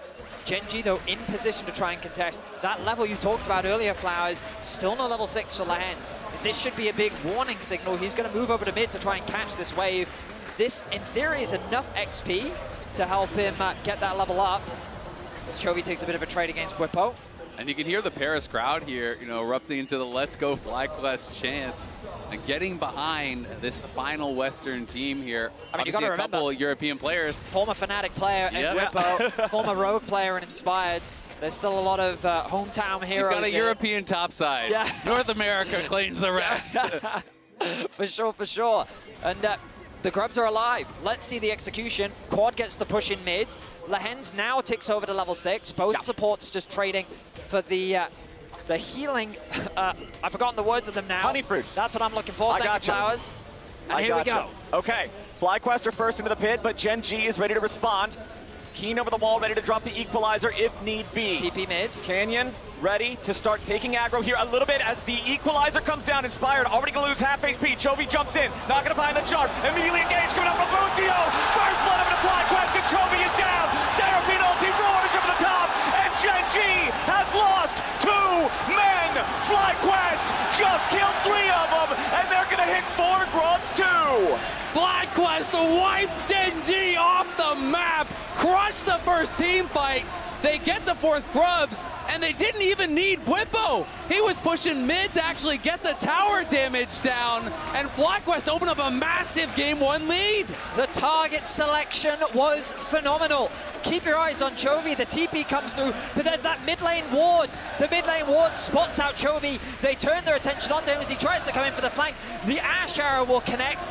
Gen.G, though, in position to try and contest. That level you talked about earlier, Flowers, still no level 6 for Lehens. This should be a big warning signal. He's going to move over to mid to try and catch this wave. This, in theory, is enough XP to help him get that level up. As Chovy takes a bit of a trade against Bwipo. And you can hear the Paris crowd here, you know, erupting into the Let's Go FlyQuest chants and getting behind this final Western team here. I mean, you got to remember, couple European players. Former Fnatic player in Bwipo, former Rogue player and Inspired. There's still a lot of hometown heroes. You've got a European topside. Yeah. North America claims the rest. For sure, for sure. And the Grubs are alive. Let's see the execution. Quad gets the push in mid. Lehens now ticks over to level 6. Both supports just trading for the healing. I've forgotten the words of them now. Honey fruits. That's what I'm looking for. Thank you, Flowers. And here we go. Okay, FlyQuest are first into the pit, but Gen.G is ready to respond. Keen over the wall, ready to drop the equalizer if need be. TP mid. Canyon ready to start taking aggro here a little bit as the equalizer comes down. Inspired, already gonna lose half HP. Chovy jumps in, not gonna find the charm. Immediately engaged, coming up from Busio. First blood of the FlyQuest, and Chovy is down. Seraphine ulti roars over the top, and Gen.G has lost 2 men. FlyQuest just killed 3 of them, and they're gonna hit 4 grubs too. FlyQuest wiped Gen.G off the map, crushed the first team fight. They get the 4th Grubs, and they didn't even need Bwipo. He was pushing mid to actually get the tower damage down, and FlyQuest opened up a massive Game 1 lead. The target selection was phenomenal. Keep your eyes on Chovy. The TP comes through, but there's that mid lane ward. The mid lane ward spots out Chovy. They turn their attention onto him as he tries to come in for the flank. The Ashe arrow will connect.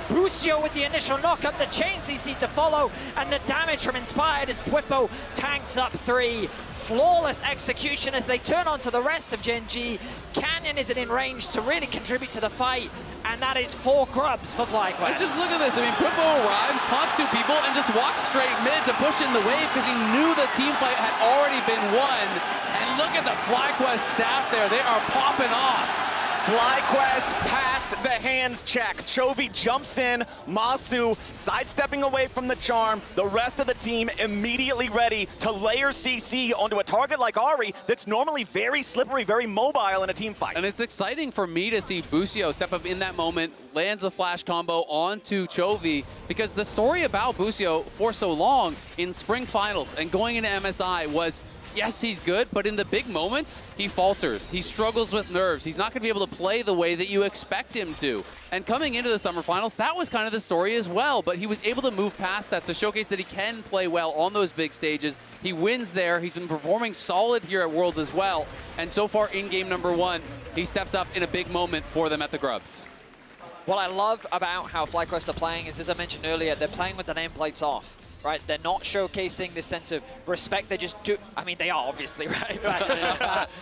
Busio with the initial knock up, the chain CC to follow, and the damage from Inspired as Bwipo tanks up 3. Flawless execution as they turn on to the rest of Gen.G. Canyon isn't in range to really contribute to the fight, and that is 4 Grubs for FlyQuest. And just look at this. I mean, Bwipo arrives, taunts 2 people, and just walks straight mid to push in the wave because he knew the team fight had already been won. And look at the FlyQuest staff there. They are popping off. FlyQuest passed the hands check. Chovy jumps in, Masu sidestepping away from the charm. The rest of the team immediately ready to layer CC onto a target like Ahri that's normally very slippery, very mobile in a team fight. And it's exciting for me to see Busio step up in that moment, lands the flash combo onto Chovy, because the story about Busio for so long in spring finals and going into MSI was yes, he's good, but in the big moments, he falters. He struggles with nerves. He's not going to be able to play the way that you expect him to. And coming into the Summer Finals, that was kind of the story as well, but he was able to move past that to showcase that he can play well on those big stages. He wins there. He's been performing solid here at Worlds as well. And so far in game number 1, he steps up in a big moment for them at the Grubs. What I love about how FlyQuest are playing is, as I mentioned earlier, they're playing with the nameplates off. Right, they're not showcasing this sense of respect. They just do. I mean, they are obviously, right?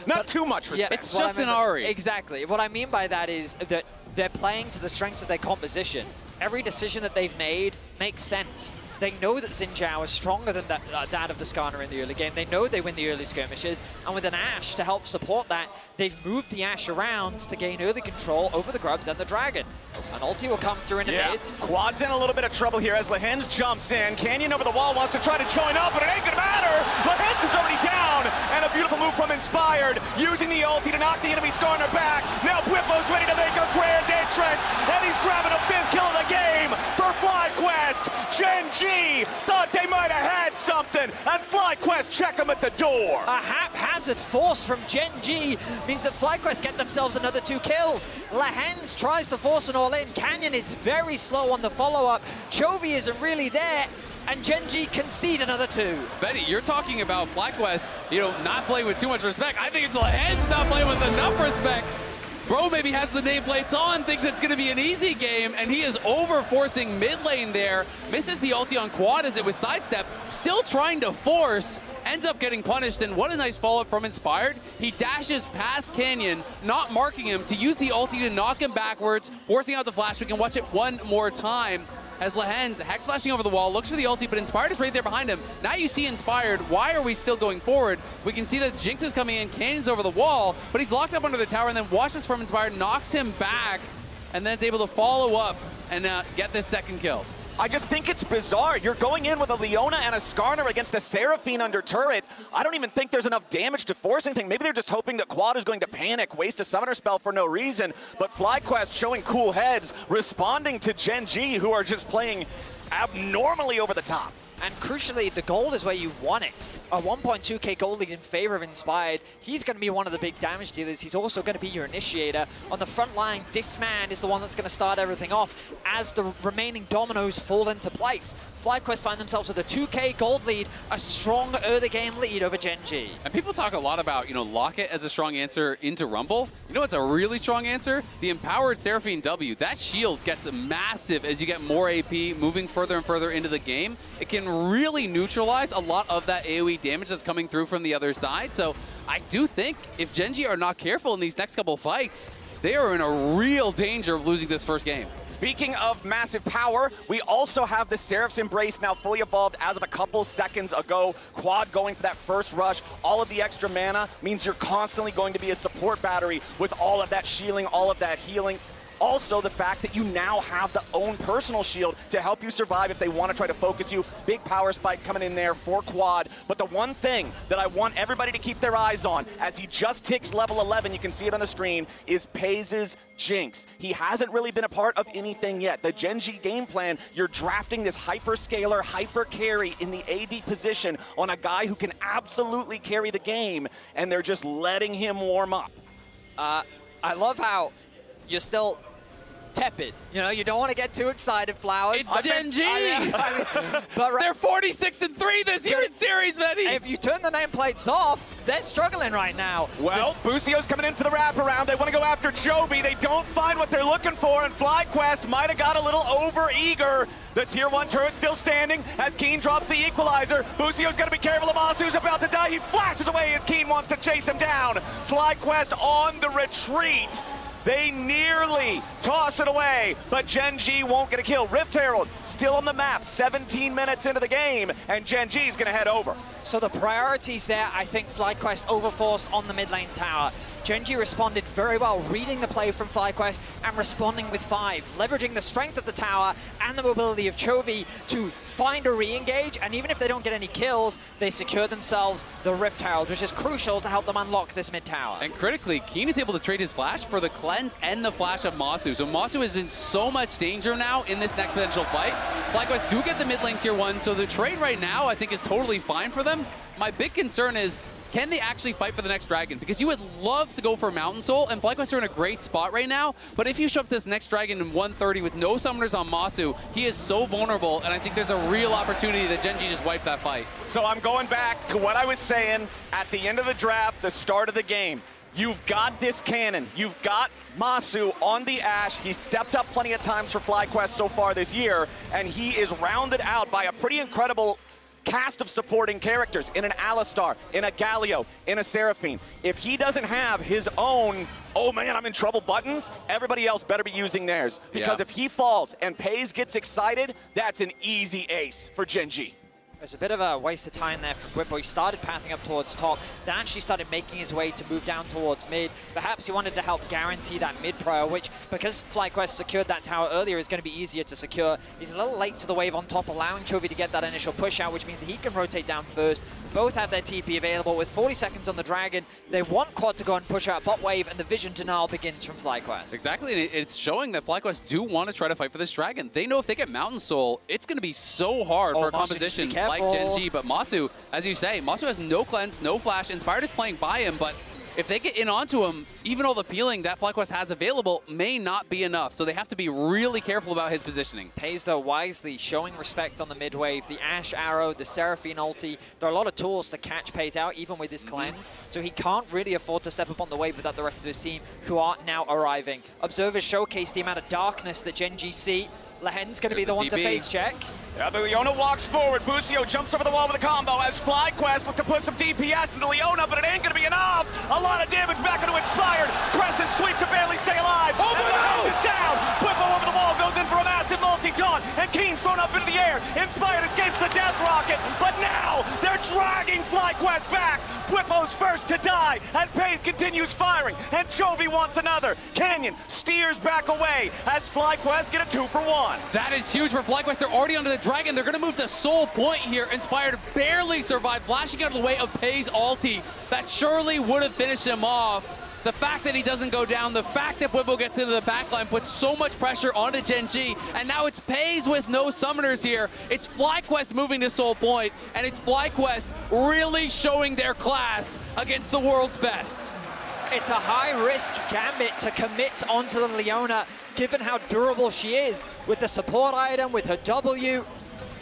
Not too much respect. Yeah, it's just an Ari. Exactly. What I mean by that is that they're playing to the strengths of their composition. Every decision that they've made makes sense. They know that Xin Zhao is stronger than that of the Skarner in the early game. They know they win the early skirmishes, and with an Ashe to help support that, they've moved the Ashe around to gain early control over the Grubs and the Dragon. An ulti will come through in a bit. Quad's in a little bit of trouble here as Lehens jumps in. Canyon over the wall wants to try to join up, but it ain't gonna matter. Lehens is already down, and a beautiful move from Inspired, using the ulti to knock the enemy Skarner back. Now Bwipo's ready to make a grand entrance, and he's grabbing a 5th kill of the game for FlyQuest. Gen G thought they might have had something, and FlyQuest check him at the door. A haphazard force from Gen G means that FlyQuest get themselves another 2 kills. Lehens tries to force an all-in. Canyon is very slow on the follow-up. Chovy isn't really there, and Gen G concede another 2. Betty, you're talking about FlyQuest, not playing with too much respect. I think it's Lehens not playing with enough respect. Bro maybe has the nameplates on, thinks it's going to be an easy game, and he is over-forcing mid lane there. Misses the ulti on Quad as it was sidestep, still trying to force, ends up getting punished, and what a nice follow-up from Inspired. He dashes past Canyon, not marking him, to use the ulti to knock him backwards, forcing out the flash. We can watch it one more time as Lehens, Hex flashing over the wall, looks for the ulti, but Inspired is right there behind him. Now you see Inspired. Why are we still going forward? We can see that Jinx is coming in, Canyon's over the wall, but he's locked up under the tower, and then watches from Inspired, knocks him back, and then is able to follow up and get this 2nd kill. I just think it's bizarre. You're going in with a Leona and a Skarner against a Seraphine under turret. I don't even think there's enough damage to force anything. Maybe they're just hoping that Quad is going to panic, waste a summoner spell for no reason. But FlyQuest showing cool heads, responding to Gen G, who are just playing abnormally over the top. And crucially, the gold is where you want it. A 1.2k gold lead in favor of Inspired. He's going to be one of the big damage dealers. He's also going to be your initiator. On the front line, this man is the one that's going to start everything off as the remaining dominoes fall into place. FlyQuest find themselves with a 2k gold lead, a strong early game lead over Gen G. And people talk a lot about, Locket as a strong answer into Rumble. You know what's a really strong answer? The Empowered Seraphine W. That shield gets massive as you get more AP moving further and further into the game. It can really neutralize a lot of that AoE damage that's coming through from the other side. So I do think if Gen G are not careful in these next couple fights, they are in a real danger of losing this first game. Speaking of massive power, we also have the Seraph's Embrace now fully evolved as of a couple seconds ago. Quad going for that first rush. All of the extra mana means you're constantly going to be a support battery with all of that shielding, all of that healing. Also, the fact that you now have the own personal shield to help you survive if they want to try to focus you. Big power spike coming in there for Quad. But the one thing that I want everybody to keep their eyes on, as he just ticks level 11, you can see it on the screen, is Paze's Jinx. He hasn't really been a part of anything yet. The Gen G game plan, you're drafting this hyperscaler, hyper carry in the AD position on a guy who can absolutely carry the game, and they're just letting him warm up. I love how you're still tepid. You don't want to get too excited, Flowers. It's Gen G! But they're 46-3 this year in series, Betty! If you turn the nameplates off, they're struggling right now. Well, Busio's coming in for the wraparound. They want to go after Chovy. They don't find what they're looking for, and FlyQuest might have got a little over-eager. The tier 1 turret still standing as Keen drops the equalizer. Busio's got to be careful of Masu's about to die. He flashes away as Keen wants to chase him down. FlyQuest on the retreat. They nearly toss it away, but Gen G won't get a kill. Rift Herald still on the map, 17 minutes into the game, and Gen G is going to head over. So the priorities there, I think FlyQuest overforced on the mid lane tower. Gen G responded very well, reading the play from FlyQuest and responding with 5, leveraging the strength of the tower and the mobility of Chovy to find a re-engage, and even if they don't get any kills, they secure themselves the Rift Herald, which is crucial to help them unlock this mid tower. And critically, Keen is able to trade his flash for the cleanse and the flash of Masu. So Masu is in so much danger now in this next potential fight. FlyQuest do get the mid lane tier 1, so the trade right now I think is totally fine for them. My big concern is can they actually fight for the next dragon? Because you would love to go for Mountain Soul, and FlyQuest are in a great spot right now, but if you show up this next dragon in 130 with no summoners on Masu, he is so vulnerable, and I think there's a real opportunity that Gen G just wiped that fight. So I'm going back to what I was saying at the end of the draft, the start of the game. You've got this cannon. You've got Masu on the Ashe. He's stepped up plenty of times for FlyQuest so far this year, and he is rounded out by a pretty incredible cast of supporting characters in an Alistar, in a Galio, in a Seraphine. If he doesn't have his own, oh man, I'm in trouble buttons, everybody else better be using theirs. Because if he falls and Paze gets excited, that's an easy ace for Gen G. There's a bit of a waste of time there from Bwipo. He started pathing up towards top, then actually started making his way to move down towards mid. Perhaps he wanted to help guarantee that mid prior, which, because FlyQuest secured that tower earlier, is going to be easier to secure. He's a little late to the wave on top, allowing Chovy to get that initial push out, which means that he can rotate down first. Both have their TP available. With 40 seconds on the Dragon, they want Quad to go and push out bot wave, and the vision denial begins from FlyQuest. Exactly, and it's showing that FlyQuest do want to try to fight for this Dragon. They know if they get Mountain Soul, it's going to be so hard for a composition like Gen G. But Masu, as you say, Masu has no cleanse, no flash. Inspired is playing by him, but if they get in onto him, even all the peeling that FlyQuest has available may not be enough. So they have to be really careful about his positioning. Paze, though, wisely showing respect on the mid wave. The Ashe arrow, the Seraphine ulti. There are a lot of tools to catch Paze out, even with his cleanse. So he can't really afford to step up on the wave without the rest of his team, who are now arriving. Observers showcase the amount of darkness that Gen G see. Lehen's going to be the one to face check. Yeah, the Leona walks forward. Busio jumps over the wall with a combo as FlyQuest looks to put some DPS into Leona, but it ain't going to be enough. A lot of damage back into Inspired. Crescent sweep to barely stay alive. Oh, and Lehen's is down. Bwipo over the wall goes in for a massive multi-taunt, and Keen's thrown up into the air. Inspired escapes the death rocket, but now they're dragging FlyQuest back. Bwipo's first to die as Paze continues firing, and Chovy wants another. Canyon steers back away as FlyQuest get a 2-for-1. That is huge for FlyQuest. They're already onto the Dragon. They're going to move to Soul Point here. Inspired barely survived, flashing out of the way of Paze ulti. That surely would have finished him off. The fact that he doesn't go down, the fact that Bwipo gets into the backline puts so much pressure onto Gen G, and now it's Paze with no summoners here. It's FlyQuest moving to Soul Point, and it's FlyQuest really showing their class against the world's best. It's a high-risk gambit to commit onto the Leona, given how durable she is. With the support item, with her W,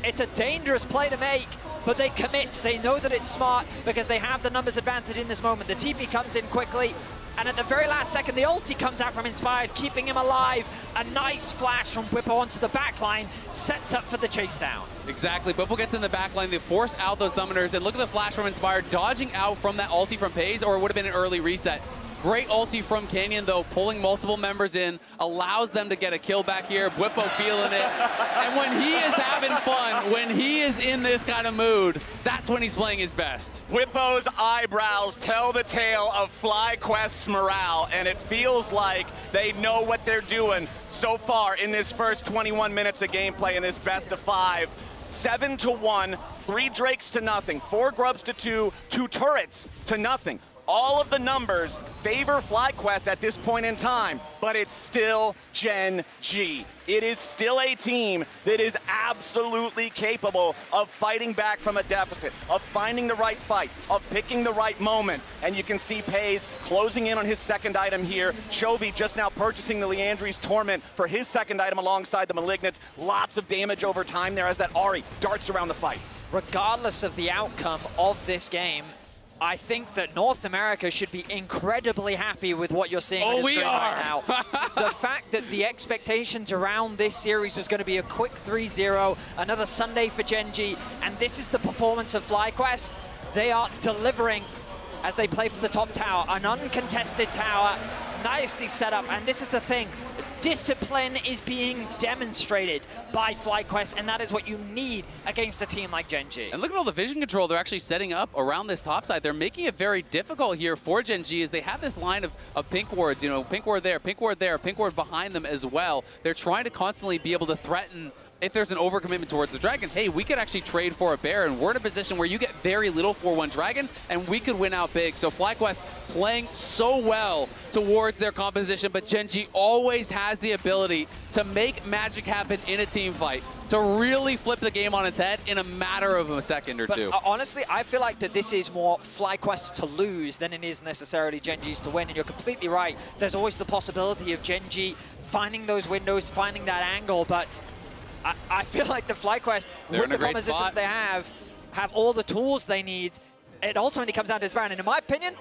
it's a dangerous play to make, but they commit. They know that it's smart because they have the numbers advantage in this moment. The TP comes in quickly, and at the very last second, the ulti comes out from Inspired, keeping him alive. A nice flash from Bwipo onto the backline sets up for the chase down. Exactly. Bwipo gets in the backline. They force out those summoners, and look at the flash from Inspired, dodging out from that ulti from Paze, or it would have been an early reset. Great ulti from Canyon, though, pulling multiple members in, allows them to get a kill back here. Bwipo feeling it. And when he is having fun, when he is in this kind of mood, that's when he's playing his best. Bwipo's eyebrows tell the tale of FlyQuest's morale, and it feels like they know what they're doing so far in this first 21 minutes of gameplay in this best of 5. 7-1, 3 Drakes to nothing, 4 Grubs to 2, 2 turrets to nothing. All of the numbers favor FlyQuest at this point in time, but it's still Gen G. It is still a team that is absolutely capable of fighting back from a deficit, of finding the right fight, of picking the right moment. And you can see Paze closing in on his second item here. Chovy just now purchasing the Leandri's Torment for his second item alongside the Malignants. Lots of damage over time there as that Ahri darts around the fights. Regardless of the outcome of this game, I think that North America should be incredibly happy with what you're seeing on the screen right now. The fact that the expectations around this series was going to be a quick 3-0, another Sunday for Gen G, and this is the performance of FlyQuest. They are delivering as they play for the top tower, an uncontested tower, nicely set up, and this is the thing. Discipline is being demonstrated by FlyQuest, and that is what you need against a team like Gen G. And look at all the vision control they're actually setting up around this top side. They're making it very difficult here for Gen G as they have this line of pink wards, you know, pink ward there, pink ward there, pink ward behind them as well. They're trying to constantly be able to threaten if there's an overcommitment towards the Dragon. Hey, we could actually trade for a bear, and we're in a position where you get very little for one Dragon, and we could win out big. So FlyQuest playing so well towards their composition, but Gen G always has the ability to make magic happen in a team fight. to really flip the game on its head in a matter of a second or two. Honestly, I feel like that this is more FlyQuest to lose than it is necessarily Gen G's to win, and you're completely right. There's always the possibility of Gen G finding those windows, finding that angle, but I feel like the FlyQuest, with the composition they have all the tools they need. It ultimately comes down to this Baron, and in my opinion,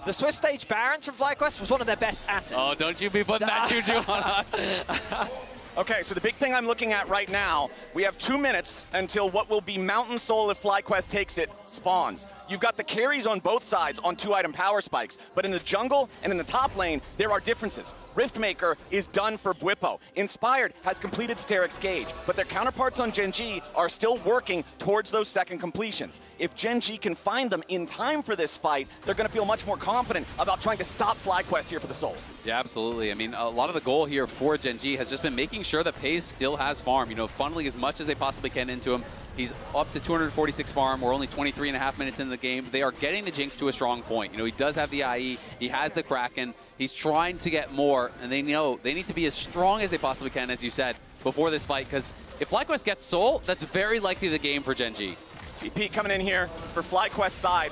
the Swiss stage Barons from FlyQuest was one of their best assets. Oh, don't you be putting that juju on us. Okay, so the big thing I'm looking at right now, we have 2 minutes until what will be Mountain Soul, if FlyQuest takes it, spawns. You've got the carries on both sides on 2-item power spikes, but in the jungle and in the top lane, there are differences. Riftmaker is done for Bwipo. Inspired has completed Steric's Gauge, but their counterparts on Gen G are still working towards those second completions. If Gen G can find them in time for this fight, they're going to feel much more confident about trying to stop FlyQuest here for the Soul. Yeah, absolutely. I mean, a lot of the goal here for Gen G has just been making sure that FaZe still has farm, funneling as much as they possibly can into him. He's up to 246 farm. We're only 23.5 minutes into the game. They are getting the Jinx to a strong point. He does have the IE. He has the Kraken. He's trying to get more, and they know they need to be as strong as they possibly can, as you said, before this fight, because if FlyQuest gets Soul, that's very likely the game for Gen G. TP coming in here for FlyQuest side.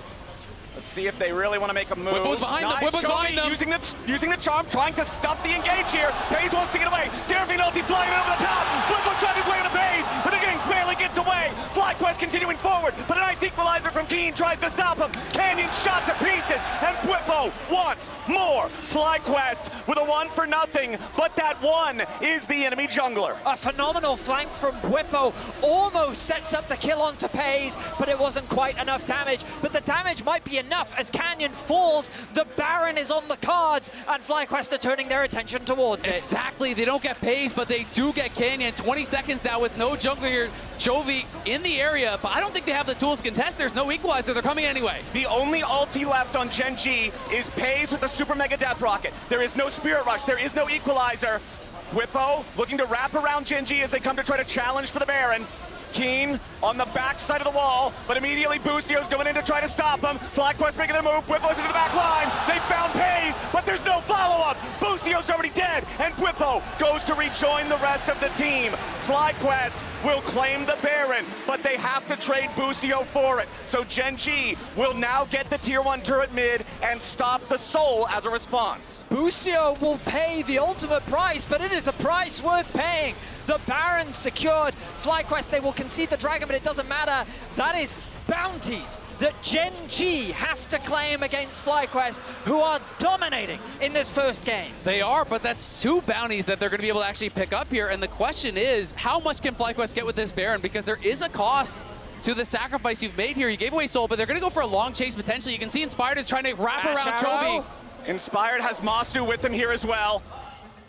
Let's see if they really want to make a move. Whipple's behind them. Whipple's behind them. Using the charm, trying to stuff the engage here. FaZe wants to get away. SEMIFINALS ulti flying over the top. Whipple's trying his way into FaZe, but the Jinx barely gets away. FlyQuest continuing forward, but a nice equalizer from Keen tries to stop him. Canyon shot to pieces, and Bwipo wants more. FlyQuest with a 1-for-0, but that one is the enemy jungler. A phenomenal flank from Bwipo. Almost sets up the kill onto FaZe, but it wasn't quite enough damage. But the damage might be enough as Canyon falls. The Baron is on the cards, and FlyQuest are turning their attention towards it. Exactly. They don't get FaZe, but they do get Canyon. 20 seconds now with no jungler here. Chovy in the area, but I don't think they have the tools to contest. There's no equalizer. They're coming anyway. The only ulti left on Gen G is FaZe with the Super Mega Death Rocket. There is no Spirit Rush. There is no equalizer. Bwipo looking to wrap around Gen G as they come to try to challenge for the Baron. Keen on the back side of the wall, but immediately Busio's going in to try to stop him. FlyQuest making their move. Bwipo's into the back line. They found FaZe, but there's no follow-up. Busio's already dead, and Bwipo goes to rejoin the rest of the team. FlyQuest will claim the Baron, but they have to trade Busio for it. So Gen G will now get the Tier 1 turret mid and stop the Soul as a response. Busio will pay the ultimate price, but it is a price worth paying. The Baron secured. FlyQuest, they will concede the Dragon, but it doesn't matter. That is bounties that Gen G have to claim against FlyQuest, who are dominating in this first game. They are, but that's 2 bounties that they're going to be able to actually pick up here. And the question is, how much can FlyQuest get with this Baron? Because there is a cost to the sacrifice you've made here. You gave away Soul, but they're going to go for a long chase potentially. You can see Inspired is trying to wrap around Chovy. Inspired has Masu with him here as well.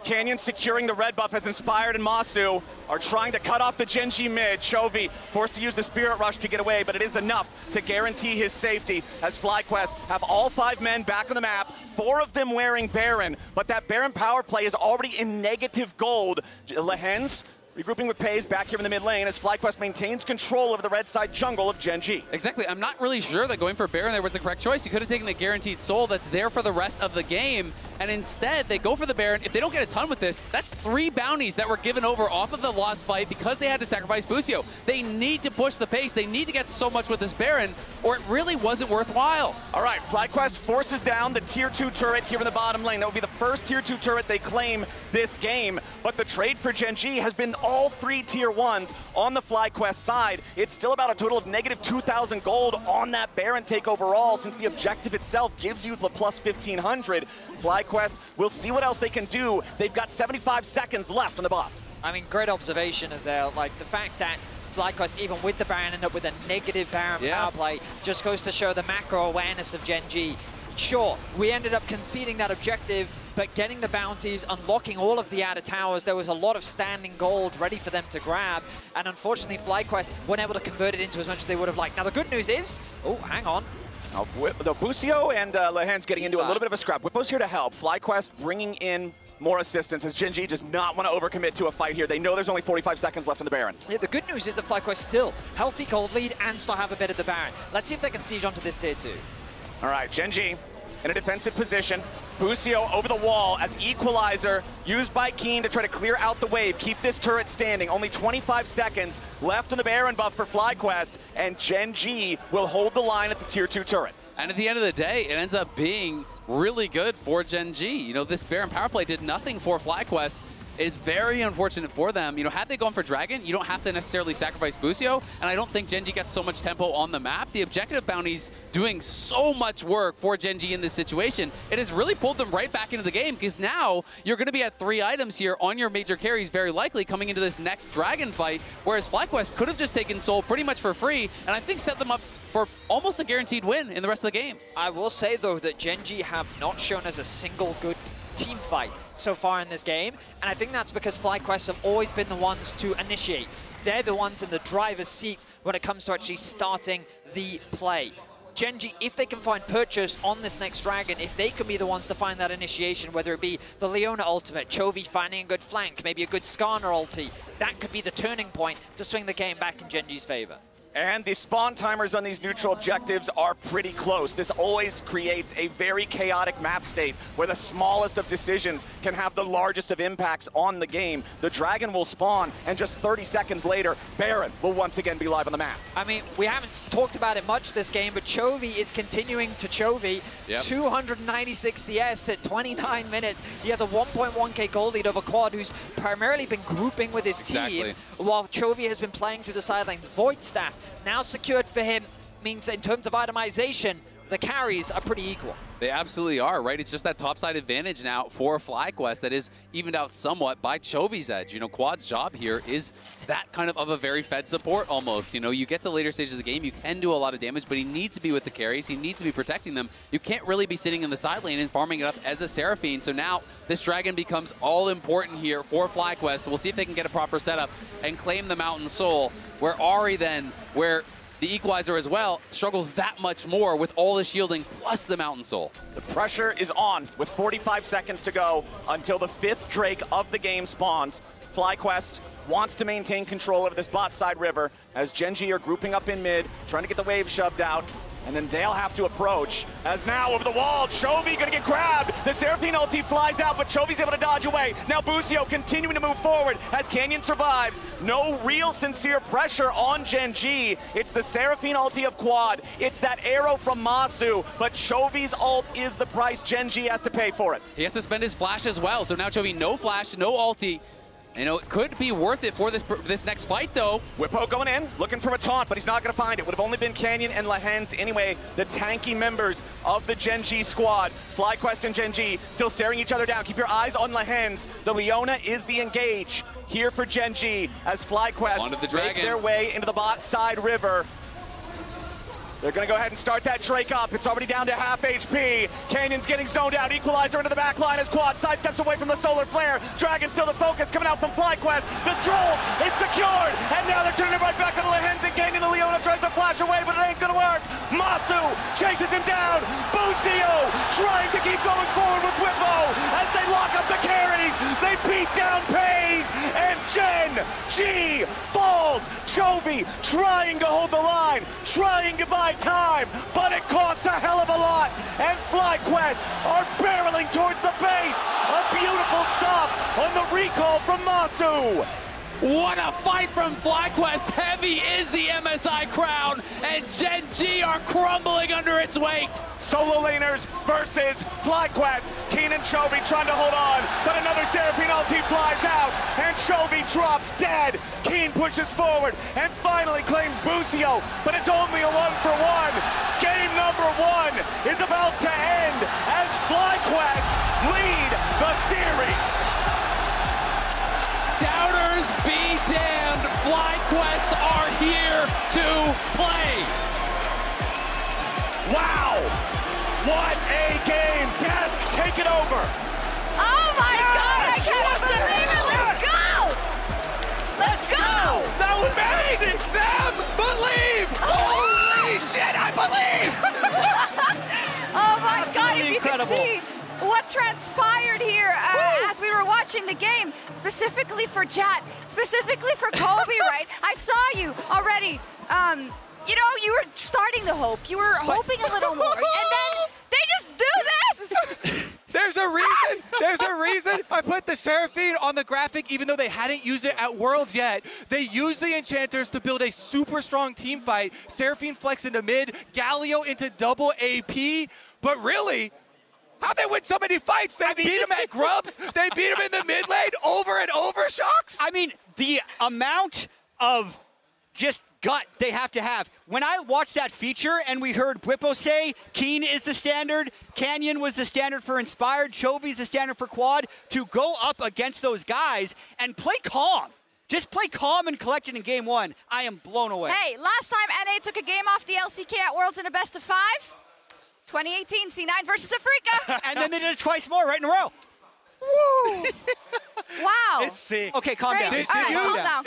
Canyon securing the red buff as Inspired and Masu are trying to cut off the Gen G mid. Chovy forced to use the Spirit Rush to get away, but it is enough to guarantee his safety as FlyQuest have all 5 men back on the map, 4 of them wearing Baron, but that Baron power play is already in negative gold. Lehens regrouping with FaZe back here in the mid lane as FlyQuest maintains control over the red side jungle of Gen G. Exactly. I'm not really sure that going for Baron there was the correct choice. You could have taken the guaranteed Soul that's there for the rest of the game, and instead they go for the Baron. If they don't get a ton with this, that's 3 bounties that were given over off of the lost fight because they had to sacrifice Busio. They need to push the pace. They need to get so much with this Baron, or it really wasn't worthwhile. All right, FlyQuest forces down the Tier 2 turret here in the bottom lane. That would be the first Tier 2 turret they claim this game, but the trade for Gen G has been all 3 Tier 1s on the FlyQuest side. It's still about a total of negative 2,000 gold on that Baron take overall, since the objective itself gives you the plus 1,500. FlyQuest will see what else they can do. They've got 75 seconds left on the buff. I mean, great observation, Azel. Like, the fact that FlyQuest, even with the Baron, end up with a negative Baron power play just goes to show the macro awareness of Gen G. Sure, we ended up conceding that objective, but getting the bounties, unlocking all of the outer towers, there was a lot of standing gold ready for them to grab, and unfortunately FlyQuest weren't able to convert it into as much as they would have liked. Now the good news is, oh, hang on. Now, the Busio and Lehen's getting into a little bit of a scrap. Bwipo's here to help. FlyQuest bringing in more assistance as Gen G does not want to overcommit to a fight here. They know there's only 45 seconds left on the Baron. Yeah, the good news is that FlyQuest still healthy gold lead and still have a bit of the Baron. Let's see if they can siege onto this tier 2. All right, Gen G in a defensive position. Busio over the wall as equalizer used by Keen to try to clear out the wave, keep this turret standing. Only 25 seconds left on the Baron buff for FlyQuest, and Gen G will hold the line at the tier 2 turret. And at the end of the day, it ends up being really good for Gen G. You know, this Baron power play did nothing for FlyQuest. It's very unfortunate for them. You know, had they gone for Dragon, you don't have to necessarily sacrifice Busio, and I don't think Gen G gets so much tempo on the map. The objective bounty's doing so much work for Gen G in this situation. It has really pulled them right back into the game, because now you're going to be at 3 items here on your major carries, very likely coming into this next Dragon fight, whereas FlyQuest could have just taken Soul pretty much for free, and I think set them up for almost a guaranteed win in the rest of the game. I will say, though, that Gen G have not shown us a single good team fight so far in this game, and I think that's because FlyQuest have always been the ones to initiate. They're the ones in the driver's seat when it comes to actually starting the play. Gen G, if they can find Purchase on this next Dragon, if they can be the ones to find that initiation, whether it be the Leona ultimate, Chovy finding a good flank, maybe a good Skarner ulti, that could be the turning point to swing the game back in Gen G's favor. And the spawn timers on these neutral objectives are pretty close. This always creates a very chaotic map state where the smallest of decisions can have the largest of impacts on the game. The Dragon will spawn, and just 30 seconds later, Baron will once again be live on the map. I mean, we haven't talked about it much this game, but Chovy is continuing to Chovy. Yep. 296 CS at 29 minutes. He has a 1.1k goal lead over Quad, who's primarily been grouping with his team, while Chovy has been playing through the sidelines. Void Staff now secured for him means that in terms of itemization, the carries are pretty equal. They absolutely are, right? It's just that topside advantage now for FlyQuest that is evened out somewhat by Chovy's edge. You know, Quad's job here is that kind of a very fed support almost. You know, you get to later stages of the game, you can do a lot of damage, but he needs to be with the carries. He needs to be protecting them. You can't really be sitting in the side lane and farming it up as a Seraphine. So now this Dragon becomes all important here for FlyQuest. We'll see if they can get a proper setup and claim the Mountain Soul, where Ahri then, where the Equalizer as well, struggles that much more with all the shielding plus the Mountain Soul. The pressure is on with 45 seconds to go until the 5th Drake of the game spawns. FlyQuest wants to maintain control over this bot side river as Gen G are grouping up in mid, trying to get the wave shoved out. And then they'll have to approach. As now over the wall, Chovy gonna get grabbed. The Seraphine ulti flies out, but Chovy's able to dodge away. Now Busio continuing to move forward as Canyon survives. No real sincere pressure on Gen G. It's the Seraphine ulti of Quad. It's that arrow from Masu, but Chovy's ult is the price Gen G has to pay for it. He has to spend his flash as well, so now Chovy no flash, no ulti. You know, it could be worth it for this next fight, though. Whippo going in, looking for a taunt, but he's not going to find it. Would have only been Canyon and Lahens anyway, the tanky members of the Gen G squad. FlyQuest and Gen G still staring each other down. Keep your eyes on Lahens. The Leona is the engage here for Gen G as FlyQuest make their way into the bot side river. They're going to go ahead and start that Drake up. It's already down to half HP. Canyon's getting zoned out. Equalizer into the back line as Quad sidesteps away from the solar flare. Dragon still the focus coming out from FlyQuest. The troll is secured. And now they're turning it right back on the Lahens and Canyon. The Leona tries to flash away, but it ain't going to work. Masu chases him down. Busio trying to keep going forward with Whippo as they lock up the carries. They beat down Pays. And Gen G falls. Chovy trying to hold the line. Trying to buy time, but it costs a hell of a lot. And FlyQuest are barreling towards the base. A beautiful stop on the recall from Masu. What a fight from FlyQuest. Heavy is the MSI crown, and Gen G are crumbling under its weight. Solo laners versus FlyQuest. Keen and Chovy trying to hold on, but another Seraphine ulti flies out, and Chovy drops dead. Keen pushes forward and finally claims Busio, but it's only a 1-for-1. Game number 1 is about to end as FlyQuest lead the series. Doubters be damned, FlyQuest are here to play. Wow, what a game. Dask, take it over. Oh my God, I cannot believe it. Let's go. Let's go. That was amazing. Them believe. Holy shit, I believe. Oh my God, if you incredible. can see what transpired here as we were watching the game, specifically for Jat, specifically for Colby, right? I saw you already. You know, you were starting to hope. You were hoping a little more, and then they just do this. reason I put the Seraphine on the graphic, even though they hadn't used it at Worlds yet. They used the enchanters to build a super strong team fight. Seraphine flex into mid, Galio into double AP, but really, how'd they win so many fights? They beat him at Grubs, they beat him in the mid lane over and over, Shocks? I mean, the amount of just gut they have to have. When I watched that feature and we heard Bwipo say Keen is the standard, Canyon was the standard for Inspired, Chovy's the standard for Quad, to go up against those guys and play calm. Just play calm and collected in game one. I am blown away. Hey, last time NA took a game off the LCK at Worlds in a best of 5, 2018 C9 versus Africa. And then they did it twice more right in a row. Woo! Wow. It's sick. Okay, calm down. Calm down.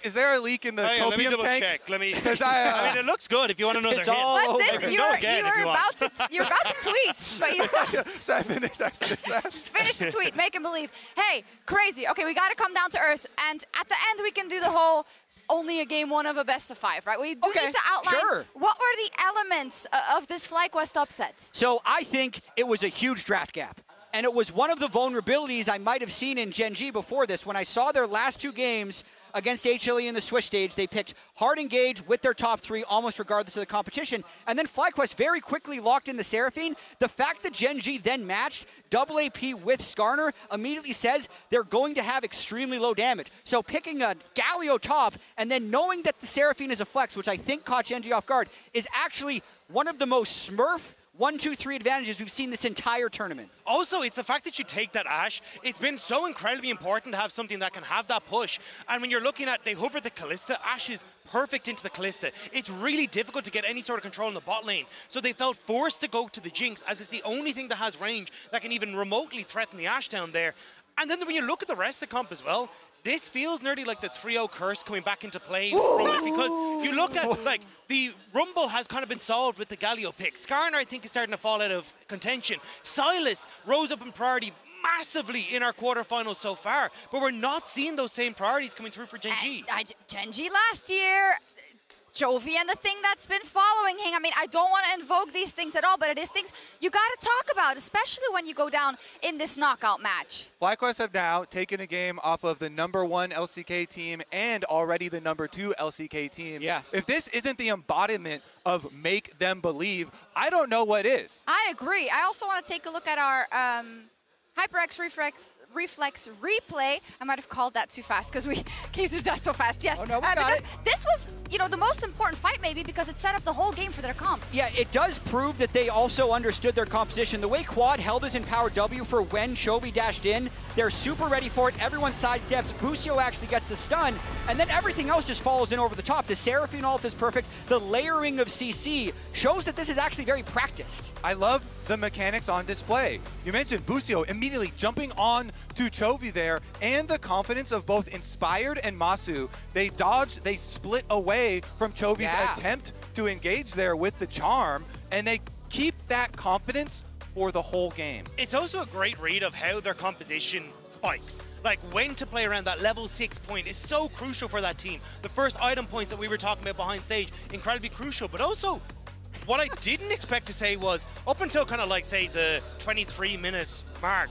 Is there a leak in the copium let me double tank? check. I mean, it looks good if you want to know their hit. What's this? You're about to tweet, but you stopped. I finished that. Just finish the tweet. Make him believe. Hey, crazy. Okay, we got to come down to earth. And at the end, we can do the whole only a game one of a best of 5, right? We do need to outline what were the elements of this FlyQuest upset. So I think it was a huge draft gap. And it was one of the vulnerabilities I might have seen in Gen G before this. When I saw their last 2 games against HLE in the Swiss stage, they picked hard engage with their top 3 almost regardless of the competition. And then FlyQuest very quickly locked in the Seraphine. The fact that Gen G then matched double AP with Skarner immediately says they're going to have extremely low damage. So picking a Galio top and then knowing that the Seraphine is a flex, which I think caught Gen G off guard, is actually one of the most Smurf 1-2-3 advantages we've seen this entire tournament. Also, it's the fact that you take that Ashe. It's been so incredibly important to have something that can have that push. And when you're looking at, they hover the Kalista, Ashe is perfect into the Kalista. It's really difficult to get any sort of control in the bot lane. So they felt forced to go to the Jinx, as it's the only thing that has range that can even remotely threaten the Ashe down there. And then when you look at the rest of the comp as well, this feels nearly like the 3-0 curse coming back into play from it, because you look at, like, the Rumble has kind of been solved with the Galio pick. Skarner, I think, is starting to fall out of contention. Silas rose up in priority massively in our quarterfinals so far, but we're not seeing those same priorities coming through for Gen G. Gen G last year, Chovy and the thing that's been following him. I mean, I don't want to invoke these things at all, but it is things you got to talk about, especially when you go down in this knockout match. FlyQuest have now taken a game off of the #1 LCK team and already the #2 LCK team. Yeah. If this isn't the embodiment of make them believe, I don't know what is. I agree. I also want to take a look at our HyperX Reflex replay. I might have called that too fast because we came to that so fast. Yes, because this was, the most important fight maybe because it set up the whole game for their comp. Yeah, it does prove that they also understood their composition. The way Quad held his in power W for when Chovy dashed in, they're super ready for it. Everyone sidesteps. Busio actually gets the stun, and then everything else just follows in over the top. The Seraphine ult is perfect. The layering of CC shows that this is actually very practiced. I love the mechanics on display. You mentioned Busio immediately jumping on to Chovy there, and the confidence of both Inspired and Masu. They dodged, they split away from Chovy's attempt to engage there with the charm, and they keep that confidence for the whole game. It's also a great read of how their composition spikes. Like, when to play around that level 6 point is so crucial for that team. The first item points that we were talking about behind stage, incredibly crucial, but also what I didn't expect to say was, up until kind of like, say, the 23-minute mark,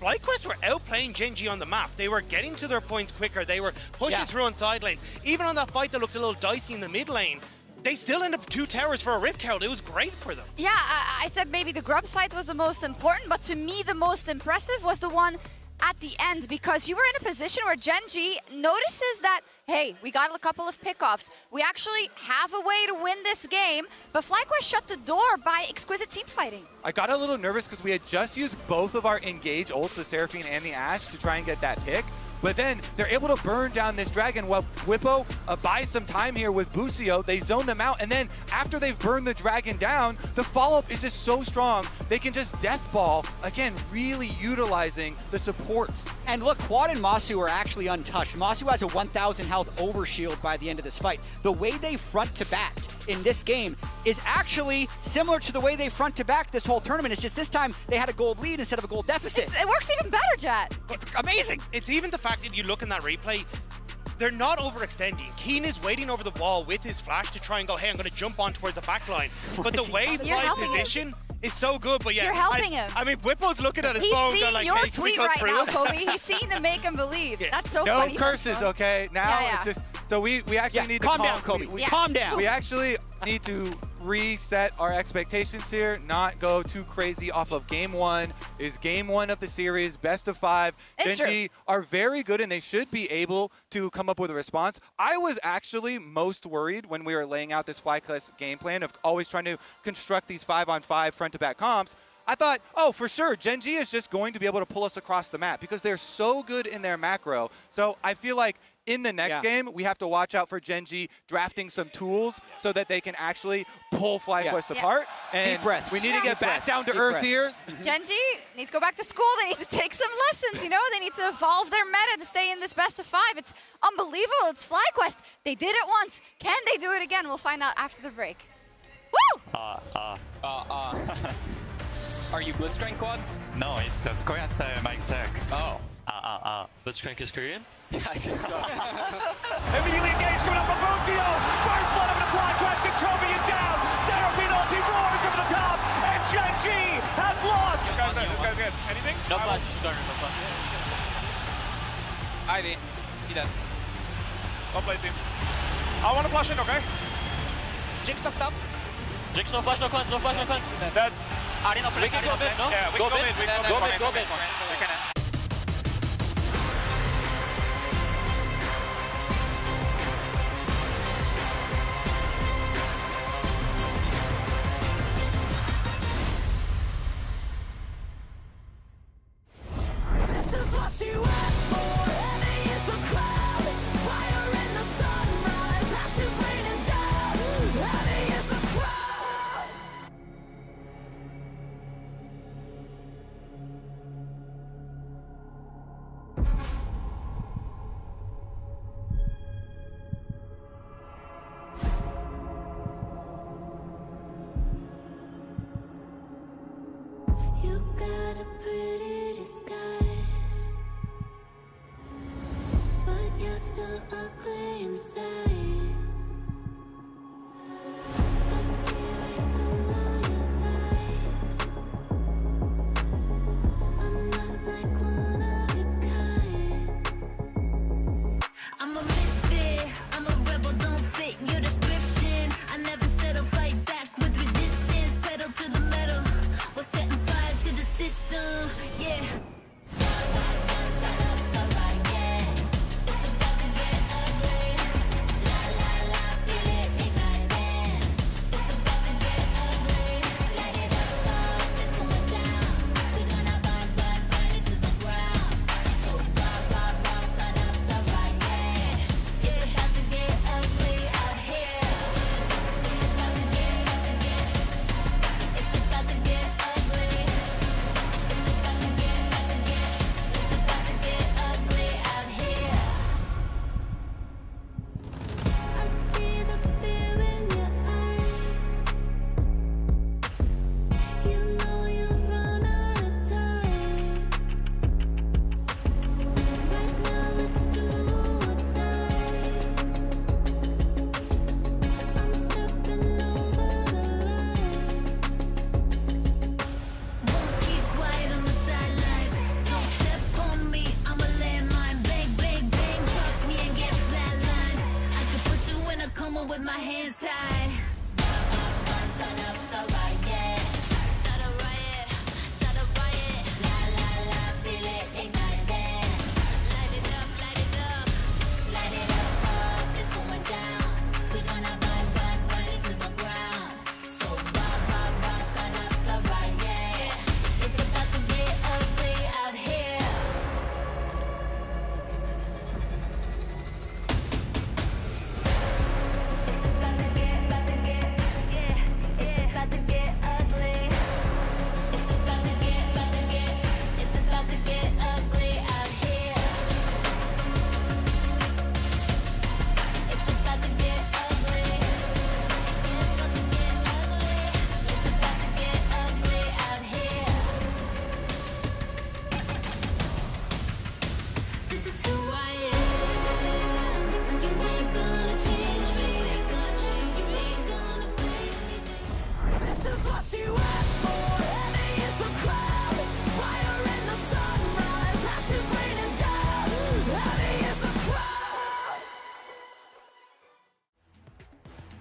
FlyQuest were outplaying Gen G on the map. They were getting to their points quicker. They were pushing through on side lanes. Even on that fight that looked a little dicey in the mid lane, they still ended up 2 towers for a Rift Herald. It was great for them. Yeah, I said maybe the Grubs fight was the most important, but to me the most impressive was the one at the end, because you were in a position where Gen G notices that, hey, we got a couple of pickoffs. We actually have a way to win this game, but FlyQuest shut the door by exquisite team fighting. I got a little nervous because we had just used both of our engage ults, the Seraphine and the Ashe, to try and get that pick. But then they're able to burn down this dragon while Bwipo buys some time here with Busio. They zone them out, and then after they've burned the dragon down, the follow-up is just so strong. They can just death ball, again, really utilizing the supports. And look, Quad and Masu are actually untouched. Masu has a 1,000 health overshield by the end of this fight. The way they front to back in this game is actually similar to the way they front to back this whole tournament. It's just this time they had a gold lead instead of a gold deficit. It works even better, Jet. Amazing. It's even the fact that you look in that replay, they're not overextending. Keen is waiting over the wall with his flash to try and go, hey, I'm going to jump on towards the back line. But the way Fly position is so good, but yeah. You're helping him. I mean, Whippo's looking at his He's phone seeing going like, your hey, tweet right now, Kobe. He's seeing the make him believe. That's so funny. No curses, okay? Now it's just, so we actually need to calm down, Kobe. Calm down. We actually need to reset our expectations here, not go too crazy off of game one. Is game one of the series, best of 5. Genji are very good and they should be able to come up with a response. I was actually most worried when we were laying out this FlyQuest game plan of always trying to construct these 5-on-5 front-to-back comps. I thought, oh, for sure, Genji is just going to be able to pull us across the map because they're so good in their macro. So I feel like in the next game, we have to watch out for Genji drafting some tools so that they can actually pull FlyQuest apart. And deep breaths. We need to get back down to earth here. Genji needs to go back to school. They need to take some lessons, you know? They need to evolve their meta to stay in this best of 5. It's unbelievable. It's FlyQuest. They did it once. Can they do it again? We'll find out after the break. Woo! Are you Blitzcrank Quad? No, it's just Korean style mic check. Oh. Blitzcrank is Korean? Immediately engaged, coming up from Tokyo. First blood of the FlyQuest, and Chovy is down. Serafino roars over the top, and Genji has lost. This guy's good. Anything? No flash, no flash. ID. He dead. Don't play team. I want to flash in, okay? Jinx knocked up. Jinx no flash, no cleanse, no flash, no cleanse. Dead. Arena We can go mid, no? Yeah, we can go mid. Go mid. We can end. You got a pretty disguise, but you're still ugly inside. I see right through all your lies. I'm not like one of your kind. I'm a misfit, I'm a rebel, don't fit your description. I never settle, fight back with resistance, pedal to the metal. We're setting fire to the system, yeah.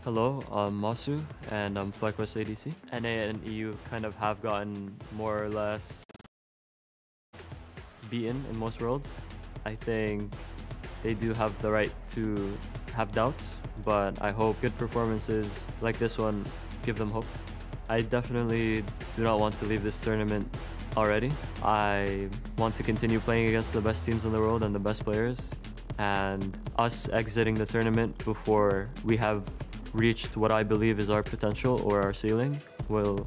Hello, I'm Masu, and I'm FlyQuest ADC. NA and EU kind of have gotten more or less beaten in most worlds. I think they do have the right to have doubts, but I hope good performances like this one give them hope. I definitely do not want to leave this tournament already. I want to continue playing against the best teams in the world and the best players, and us exiting the tournament before we have reached what I believe is our potential or our ceiling will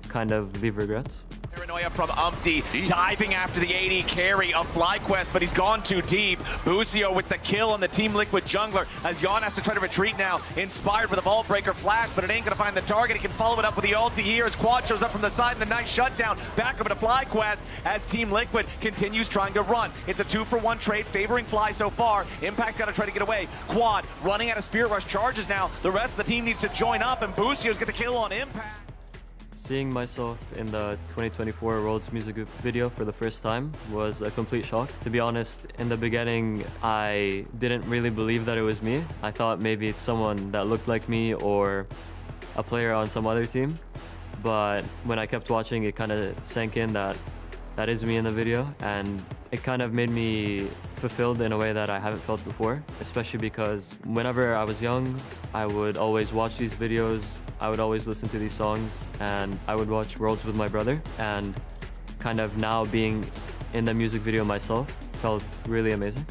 kind of leave regrets. Paranoia from Umpty, diving after the AD carry of FlyQuest, but he's gone too deep. Busio with the kill on the Team Liquid jungler, as Jan has to try to retreat now, inspired with a Vault Breaker flash, but it ain't gonna find the target. He can follow it up with the ulti here as Quad shows up from the side, and the nice shutdown back over to FlyQuest as Team Liquid continues trying to run. It's a 2-for-1 trade favoring Fly so far. Impact's gotta try to get away. Quad running out of Spirit Rush charges now. The rest of the team needs to join up, and Busio's got the kill on Impact. Seeing myself in the 2024 Worlds music video for the first time was a complete shock. To be honest, in the beginning, I didn't really believe that it was me. I thought maybe it's someone that looked like me or a player on some other team. But when I kept watching, it kind of sank in that that is me in the video, and it kind of made me fulfilled in a way that I haven't felt before, especially because whenever I was young, I would always watch these videos, I would always listen to these songs, and I would watch Worlds with my brother, and kind of now being in the music video myself felt really amazing.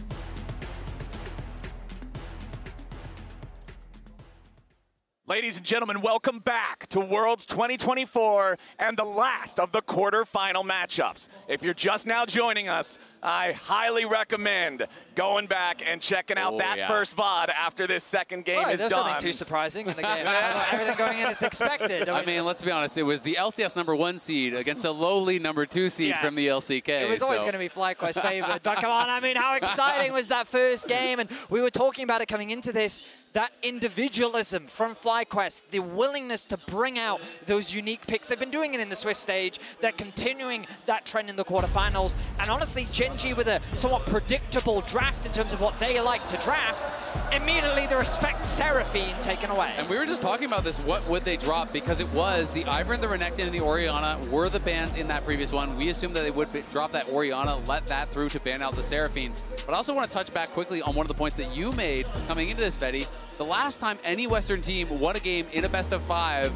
Ladies and gentlemen, welcome back to Worlds 2024 and the last of the quarterfinal matchups. If you're just now joining us, I highly recommend going back and checking out first VOD after this second game is there's done. nothing too surprising in the game. Everything going in is expected. I mean, let's be honest, it was the LCS #1 seed against a lowly #2 seed from the LCK. It was always going to be FlyQuest favored, but come on, I mean, how exciting was that first game? And we were talking about it coming into this, that individualism from FlyQuest, the willingness to bring out those unique picks. They've been doing it in the Swiss stage. They're continuing that trend in the quarterfinals. And honestly, Gen.G with a somewhat predictable draft in terms of what they like to draft, immediately the respect Seraphine taken away. And we were just talking about this, what would they drop? Because it was the Ivern, the Renekton, and the Orianna were the bans in that previous one. We assumed that they would drop that Orianna, let that through to ban out the Seraphine. But I also want to touch back quickly on one of the points that you made coming into this, Betty. The last time any Western team won a game in a best-of-5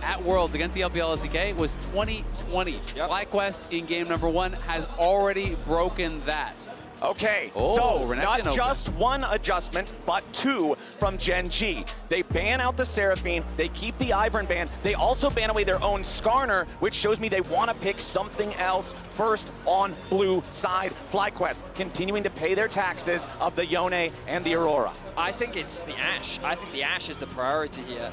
at Worlds against the LPL LCK was 2020. FlyQuest in game #1 has already broken that. Okay, so not just one adjustment, but two from Gen.G. They ban out the Seraphine, they keep the Ivern ban, they also ban away their own Skarner, which shows me they want to pick something else first on blue side. FlyQuest continuing to pay their taxes of the Yone and the Aurora. I think it's the Ashe. I think the Ashe is the priority here.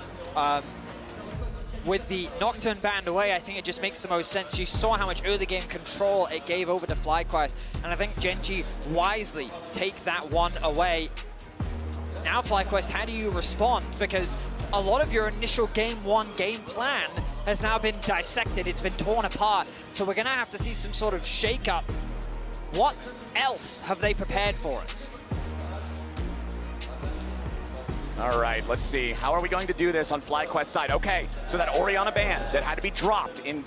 With the Nocturne banned away, I think it just makes the most sense. You saw how much early game control it gave over to FlyQuest, and I think Gen.G wisely take that one away. Now FlyQuest, how do you respond? Because a lot of your initial game 1 game plan has now been dissected, it's been torn apart, so we're gonna have to see some sort of shake-up. What else have they prepared for us? All right, let's see. How are we going to do this on FlyQuest's side? Okay, so that Orianna ban that had to be dropped in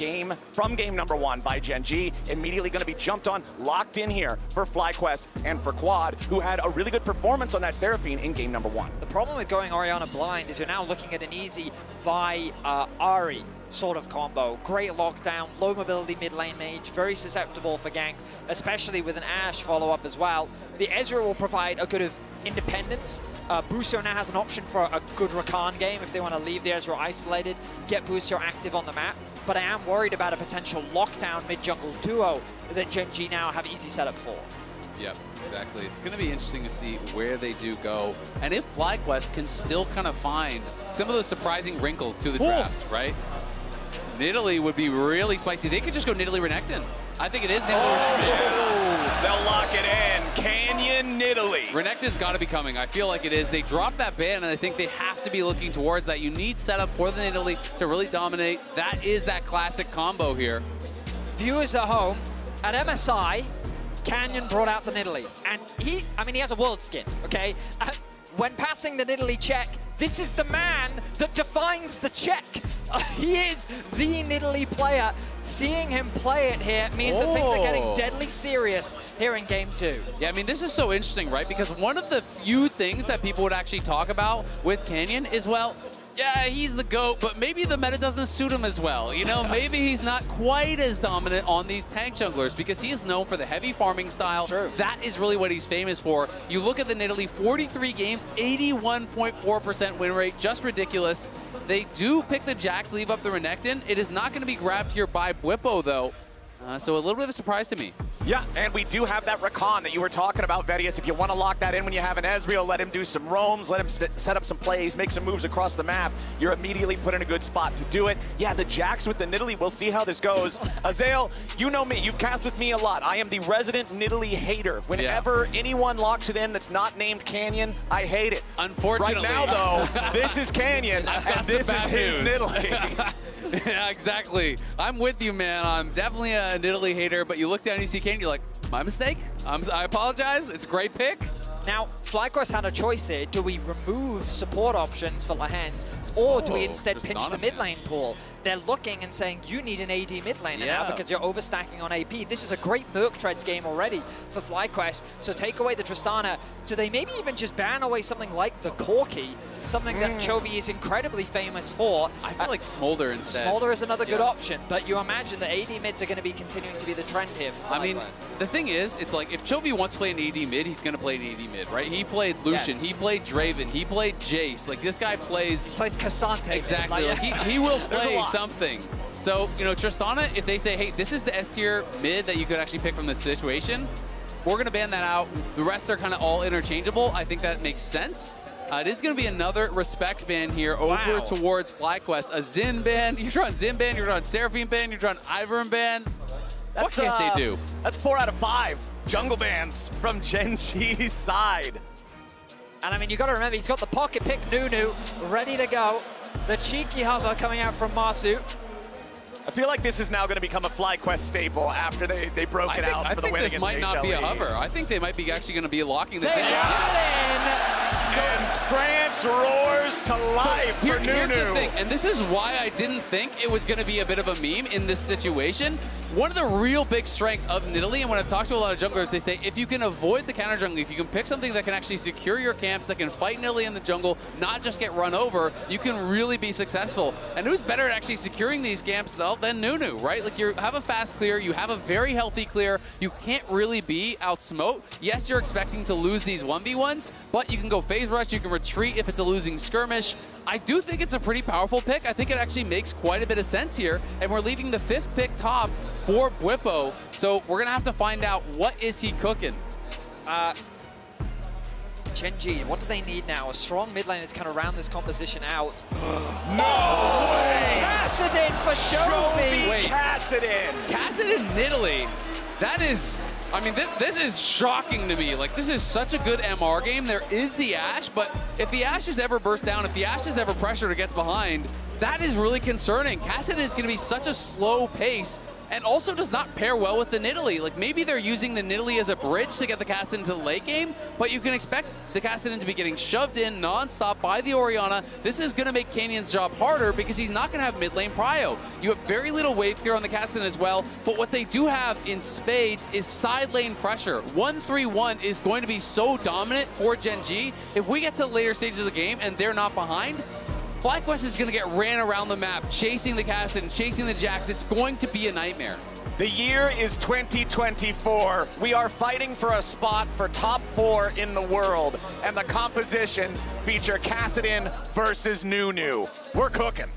from game #1 by Gen.G, immediately going to be jumped on, locked in here for FlyQuest and for Quad, who had a really good performance on that Seraphine in game #1. The problem with going Orianna blind is you're now looking at an easy Vi Ahri sort of combo. Great lockdown, low mobility mid lane mage, very susceptible for ganks, especially with an Ashe follow-up as well. The Ezreal will provide a good of independence. Busio now has an option for a good Rakan game if they want to leave the Ezreal isolated, get Busio active on the map. But I am worried about a potential lockdown mid-jungle duo that Gen.G now have easy setup for. Yep, exactly. It's going to be interesting to see where they do go. And if FlyQuest can still kind of find some of those surprising wrinkles to the draft, right? Nidalee would be really spicy. They could just go Nidalee Renekton. I think it is Nidalee Renekton. They'll lock it in. Canyon Nidalee. Renekton's got to be coming. I feel like it is. They dropped that ban, and I think they have to be looking towards that. You need setup for the Nidalee to really dominate. That is that classic combo here. Viewers at home, at MSI, Canyon brought out the Nidalee. And he has a world skin, okay? When passing the Nidalee check, this is the man that defines the Czech. He is the Nidalee player. Seeing him play it here means that things are getting deadly serious here in game 2. Yeah, I mean, this is so interesting, right? Because one of the few things that people would actually talk about with Canyon is, well, yeah, he's the GOAT, but maybe the meta doesn't suit him as well. You know, maybe he's not quite as dominant on these tank junglers because he is known for the heavy farming style. That is really what he's famous for. You look at the Nidalee, 43 games, 81.4% win rate, just ridiculous. They do pick the Jax, leave up the Renekton. It is not going to be grabbed here by Bwipo, though. So a little bit of a surprise to me. Yeah, and we do have that Rakan that you were talking about, Vedius. If you want to lock that in when you have an Ezreal, let him do some roams, let him set up some plays, make some moves across the map. You're immediately put in a good spot to do it. Yeah, the Jax with the Nidalee, we'll see how this goes. Azael, you know me. You've cast with me a lot. I am the resident Nidalee hater. Whenever anyone locks it in that's not named Canyon, I hate it. Unfortunately. Right now, though, this is Canyon, and this is his Nidalee. Yeah, exactly. I'm with you, man. I'm definitely a Nidalee hater, but you look down and you see Canyon, you're like, my mistake? I apologize. It's a great pick. Now, FlyQuest had a choice here. Do we remove support options for Lahend, or do we instead pinch the mid lane pool? They're looking and saying, you need an AD mid laner now because you're overstacking on AP. This is a great Merc Treads game already for FlyQuest. So take away the Tristana. Do they maybe even just ban away something like the Corki, something that Chovy is incredibly famous for? I feel like Smolder instead. Smolder is another good option, but you imagine that AD mids are going to be continuing to be the trend here for FlyQuest. I mean, the thing is, it's like if Chovy wants to play an AD mid, he's going to play an AD mid, right? He played Lucian, he played Draven, he played Jace. Like, this guy plays... He plays Cassante. Exactly. Like, he will play something. So, you know, Tristana, if they say, hey, this is the S tier mid that you could actually pick from this situation, we're going to ban that out. The rest are kind of all interchangeable. I think that makes sense. It is going to be another respect ban here over towards FlyQuest. A Xin ban. You're trying Xin ban, you're trying Seraphine ban, you're trying Ivern ban. What can't they do? That's 4 out of 5 jungle bans from Gen G's side. And I mean, you got to remember, he's got the pocket pick Nunu ready to go. The cheeky hover coming out from Marsu. I feel like this is now going to become a FlyQuest staple after they broke it out for the win against HLE. I think this might not be a hover. I think they might be actually going to be locking this in. And France roars to life for Nunu. Here's the thing, and this is why I didn't think it was going to be a bit of a meme in this situation. One of the real big strengths of Nidalee, and when I've talked to a lot of junglers, they say if you can avoid the counter jungling, if you can pick something that can actually secure your camps, that can fight Nidalee in the jungle, not just get run over, you can really be successful. And who's better at actually securing these camps though than Nunu, right? Like, you have a fast clear, you have a very healthy clear, you can't really be outsmote. Yes, you're expecting to lose these 1v1s, but you can go phase rush, you can retreat if it's a losing skirmish. I do think it's a pretty powerful pick. I think it actually makes quite a bit of sense here, and we're leaving the 5th pick top for Bwipo, so we're gonna have to find out what is he cooking. Gen G, what do they need now? A strong mid lane is kind of round this composition out. No way! Kassadin for Chovy! Wait, Kassadin Nidalee. That is, I mean, this is shocking to me. Like, this is such a good MR game. There is the Ashe, but if the Ashe is ever burst down, if the Ashe is ever pressured or gets behind, that is really concerning. Kassadin is gonna be such a slow pace, and also does not pair well with the Nidalee. Like, maybe they're using the Nidalee as a bridge to get the Kassadin to the late game, but you can expect the Kassadin to be getting shoved in non-stop by the Orianna. This is gonna make Canyon's job harder because he's not gonna have mid lane prio. You have very little wave clear on the Kassadin as well, but what they do have in spades is side lane pressure. 1-3-1 is going to be so dominant for Gen G. If we get to the later stages of the game and they're not behind, FlyQuest is going to get ran around the map, chasing the Kassadin, chasing the Jax. It's going to be a nightmare. The year is 2024. We are fighting for a spot for top 4 in the world, and the compositions feature Kassadin versus Nunu. We're cooking.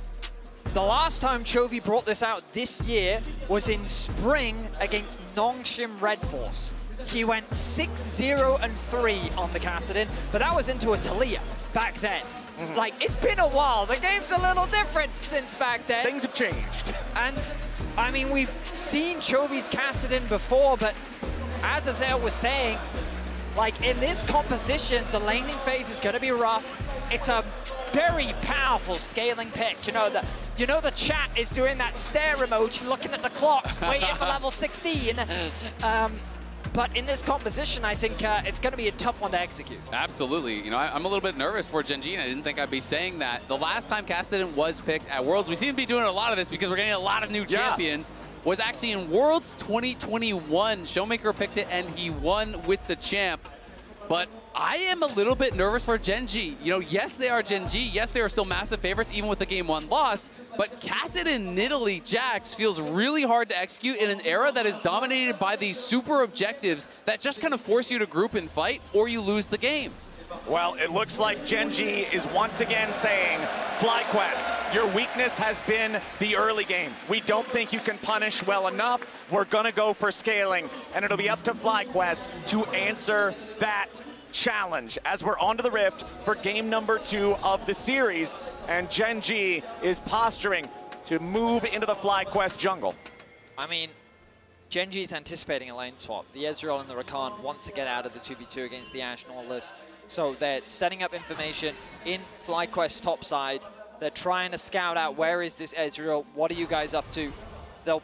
The last time Chovy brought this out this year was in spring against Nongshim Red Force. He went 6-0-3 on the Kassadin, but that was into a Talia back then. Like, it's been a while. The game's a little different since back then. Things have changed. And, I mean, we've seen Chovy's Kassadin before, but as Azael was saying, like, in this composition, the laning phase is going to be rough. It's a very powerful scaling pick. You know, the chat is doing that stare emoji, looking at the clocks, waiting for level 16. But in this composition, I think it's going to be a tough one to execute. Absolutely. You know, I'm a little bit nervous for Gen G, and I didn't think I'd be saying that. The last time Kassadin was picked at Worlds, we seem to be doing a lot of this because we're getting a lot of new champions, was actually in Worlds 2021. Showmaker picked it, and he won with the champ. But I am a little bit nervous for Gen G. You know, yes, they are Gen G. Yes, they are still massive favorites, even with the Game 1 loss. But Kassadin, Nidalee, Jax feels really hard to execute in an era that is dominated by these super objectives that just kind of force you to group and fight, or you lose the game. Well, it looks like Gen G is once again saying, FlyQuest, your weakness has been the early game. We don't think you can punish well enough. We're going to go for scaling, and it'll be up to FlyQuest to answer that challenge as we're onto the Rift for game number 2 of the series, and Gen G is posturing to move into the FlyQuest jungle. I mean, Gen G is anticipating a lane swap. The Ezreal and the Rakan want to get out of the 2v2 against the Ashe and all this. So they're setting up information in FlyQuest top side. They're trying to scout out, where is this Ezreal? What are you guys up to? They'll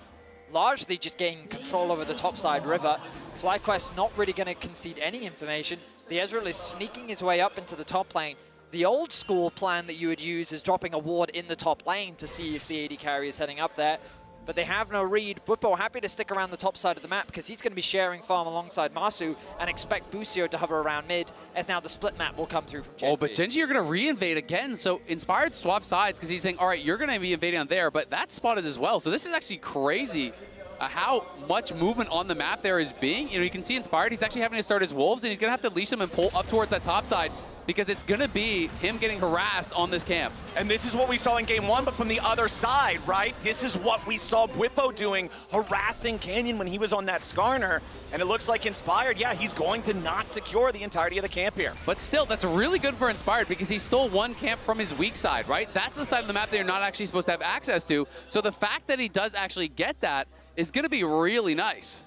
largely just gain control over the top side river. FlyQuest not really going to concede any information. The Ezreal is sneaking his way up into the top lane. The old school plan that you would use is dropping a ward in the top lane to see if the AD carry is heading up there. But they have no read. Bwipo happy to stick around the top side of the map because he's going to be sharing farm alongside Masu and expect Busio to hover around mid, as now the split map will come through from Gen G. Oh, but Gen G are going to re-invade again. So Inspired swap sides because he's saying, all right, you're going to be invading on there, but that's spotted as well. So this is actually crazy how much movement on the map there is being. You know, you can see Inspired, he's actually having to start his Wolves, and he's going to have to leash them and pull up towards that top side, because it's going to be him getting harassed on this camp. And this is what we saw in game 1, but from the other side, right? This is what we saw Bwipo doing, harassing Canyon when he was on that Skarner. And it looks like Inspired, yeah, he's going to not secure the entirety of the camp here. But still, that's really good for Inspired because he stole one camp from his weak side, right? That's the side of the map that you're not actually supposed to have access to. So the fact that he does actually get that is going to be really nice.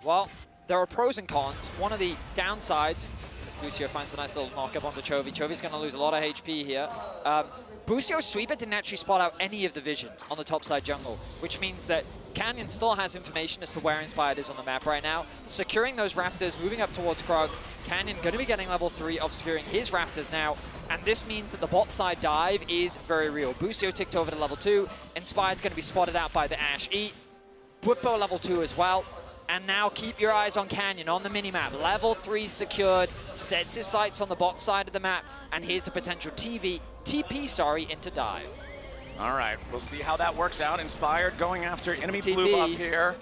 Well, there are pros and cons. One of the downsides, Busio finds a nice little knock-up onto Chovy. Chovy's going to lose a lot of HP here. Busio's sweeper didn't actually spot out any of the vision on the top side jungle, which means that Canyon still has information as to where Inspired is on the map right now. Securing those Raptors, moving up towards Krugs. Canyon going to be getting level 3 of securing his Raptors now, and this means that the bot side dive is very real. Busio ticked over to level 2. Inspired's going to be spotted out by the Ashe E. Bwipo level 2 as well. And now keep your eyes on Canyon on the minimap. Level 3 secured, sets his sights on the bot side of the map, and here's the potential TP into dive. All right, we'll see how that works out. Inspired going after enemy blue buff here.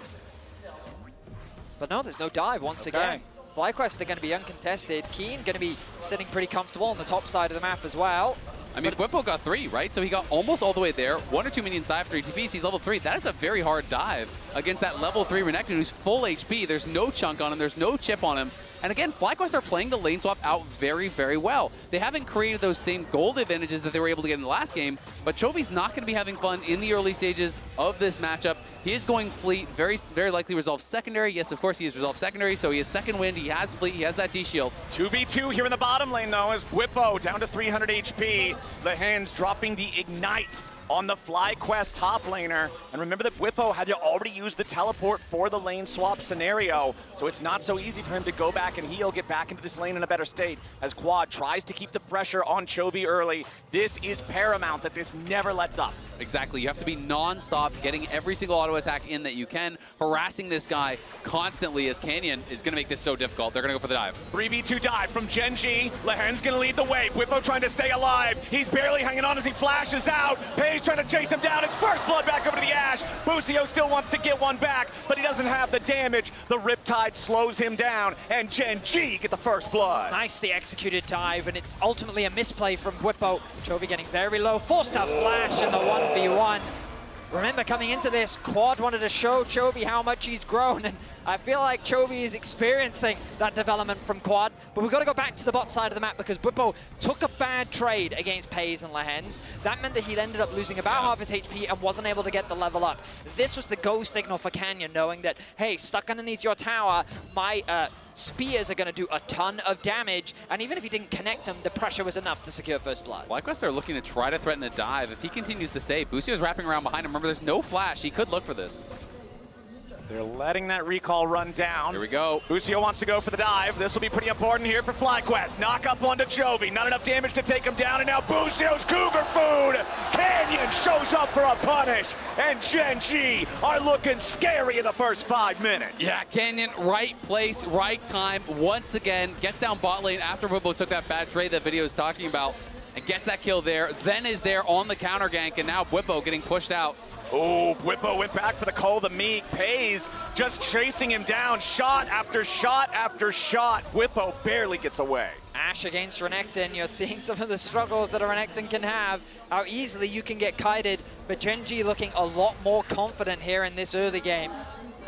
But no, there's no dive once again. FlyQuest are going to be uncontested. Keen going to be sitting pretty comfortable on the top side of the map as well. I mean, Bwipo got 3, right? So he got almost all the way there. 1 or 2 minions die after TPs. He's level 3. That is a very hard dive against that level 3 Renekton who's full HP. There's no chunk on him. There's no chip on him. And again, FlyQuest are playing the lane swap out very, very well. They haven't created those same gold advantages that they were able to get in the last game, but Chovy's not going to be having fun in the early stages of this matchup. He is going Fleet, very likely resolve secondary. Yes, of course he is resolved secondary, so he has second wind, he has Fleet, he has that D-shield. 2v2 here in the bottom lane though, as Bwipo down to 300 HP. Lehens dropping the Ignite on the FlyQuest top laner. And remember that Bwipo had to already use the teleport for the lane swap scenario, so it's not so easy for him to go back and heal, get back into this lane in a better state, as Quad tries to keep the pressure on Chovy early. This is paramount that this never lets up. Exactly, you have to be non-stop, getting every single auto attack in that you can, harassing this guy constantly, as Canyon is going to make this so difficult. They're going to go for the dive. 3v2 dive from Gen G. Lehen's going to lead the way. Bwipo trying to stay alive. He's barely hanging on as he flashes out. He's trying to chase him down. It's first blood back over to the Ashe. Busio still wants to get one back, but he doesn't have the damage. The Riptide slows him down, and Gen G get the first blood. Nicely executed dive, and it's ultimately a misplay from Bwipo. Chovy getting very low, forced a flash in the 1v1. Remember, coming into this, Quad wanted to show Chovy how much he's grown, and I feel like Chovy is experiencing that development from Quad, but we've got to go back to the bot side of the map because Bwipo took a bad trade against Pays and Lehens. That meant that he ended up losing about half his HP and wasn't able to get the level up. This was the go signal for Canyon, knowing that, hey, stuck underneath your tower, my spears are going to do a ton of damage, and even if he didn't connect them, the pressure was enough to secure first blood. FlyQuest are looking to try to threaten a dive. If he continues to stay, Busio's wrapping around behind him. Remember, there's no flash. He could look for this. They're letting that recall run down. Here we go. Busio wants to go for the dive. This will be pretty important here for FlyQuest. Knock up onto Chovy. Not enough damage to take him down, and now Busio's Cougar Food. Canyon shows up for a punish, and Gen G are looking scary in the first 5 minutes. Yeah, Canyon, right place, right time. Once again, gets down bot lane after Wimbo took that bad trade that video is talking about, and gets that kill there. Then is there on the counter gank, and now Wimbo getting pushed out. Oh, Whippo went back for the Call of the Meek. Pays just chasing him down, shot after shot after shot. Whippo barely gets away. Ashe against Renekton, you're seeing some of the struggles that a Renekton can have, how easily you can get kited, but Gen G looking a lot more confident here in this early game.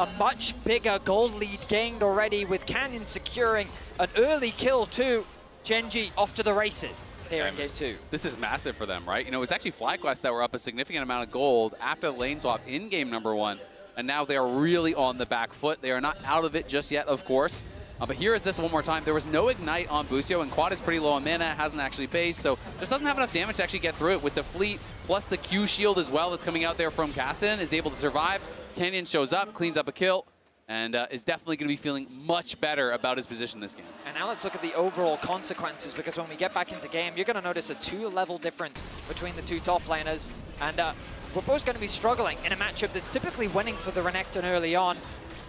A much bigger gold lead gained already, with Canyon securing an early kill too. Gen G off to the races here in game 2. This is massive for them, right? You know, it was actually FlyQuest that were up a significant amount of gold after the lane swap in game number 1, and now they are really on the back foot. They are not out of it just yet, of course. But here is this one more time. There was no ignite on Busio, and Quad is pretty low on mana, hasn't actually phased, so just doesn't have enough damage to actually get through it. With the fleet, plus the Q shield as well that's coming out there from Cassidy, is able to survive. Canyon shows up, cleans up a kill, and is definitely going to be feeling much better about his position this game. And now let's look at the overall consequences, because when we get back into game, you're going to notice a 2-level difference between the two top laners, and we're both going to be struggling in a matchup that's typically winning for the Renekton early on.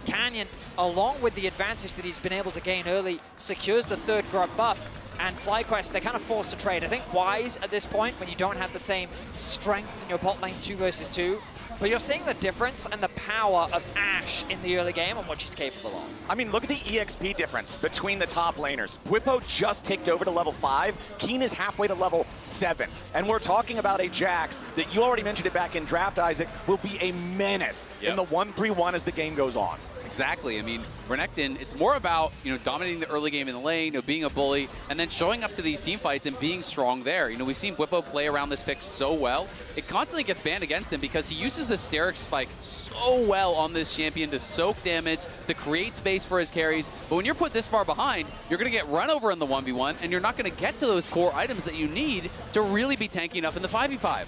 Canyon, along with the advantage that he's been able to gain early, secures the 3rd grub buff, and FlyQuest, they're kind of forced to trade. I think wise at this point, when you don't have the same strength in your bot lane 2 versus 2, but you're seeing the difference and the power of Ashe in the early game and what she's capable of. I mean, look at the EXP difference between the top laners. Whippo just ticked over to level 5. Keen is halfway to level 7. And we're talking about a Jax that you already mentioned it back in draft, Isaac, will be a menace in the 1-3-1 as the game goes on. Exactly. I mean, Renekton, it's more about, you know, dominating the early game in the lane, you know, being a bully, and then showing up to these team fights and being strong there. You know, we've seen Whippo play around this pick so well. It constantly gets banned against him because he uses the Steric Spike so well on this champion to soak damage, to create space for his carries. But when you're put this far behind, you're going to get run over in the 1v1, and you're not going to get to those core items that you need to really be tanky enough in the 5v5.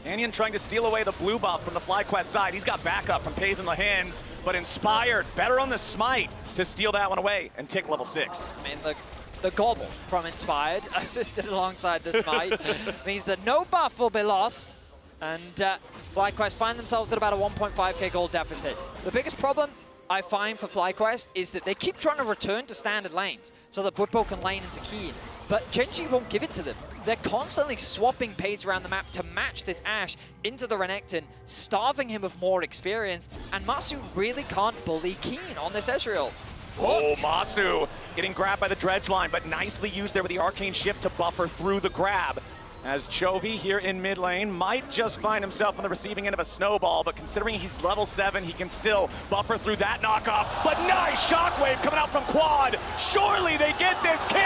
Canyon trying to steal away the blue buff from the FlyQuest side. He's got backup from Pays in the hands, but Inspired better on the smite to steal that one away and tick level 6. I mean, the gobble from Inspired, assisted alongside the smite, means that no buff will be lost, and FlyQuest find themselves at about a 1.5k gold deficit. The biggest problem I find for FlyQuest is that they keep trying to return to standard lanes so that Whippo can lane into Keen, but Gen G won't give it to them. They're constantly swapping Pays around the map to match this Ashe into the Renekton, starving him of more experience, and Masu really can't bully Keen on this Ezreal. Oh, Masu getting grabbed by the dredge line, but nicely used there with the Arcane Shift to buffer through the grab. As Chovy here in mid lane might just find himself on the receiving end of a snowball, but considering he's level 7, he can still buffer through that knockoff. But nice shockwave coming out from Quad. Surely they get this kill.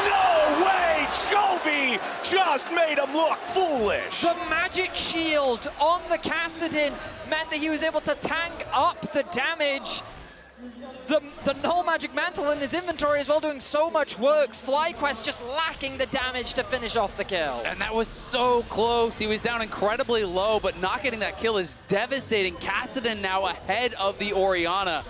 No way! Chovy just made him look foolish. The magic shield on the Cassidy meant that he was able to tank up the damage. The null magic mantle in his inventory as well, doing so much work. FlyQuest just lacking the damage to finish off the kill. And that was so close. He was down incredibly low, but not getting that kill is devastating. Cassidy now ahead of the Orianna.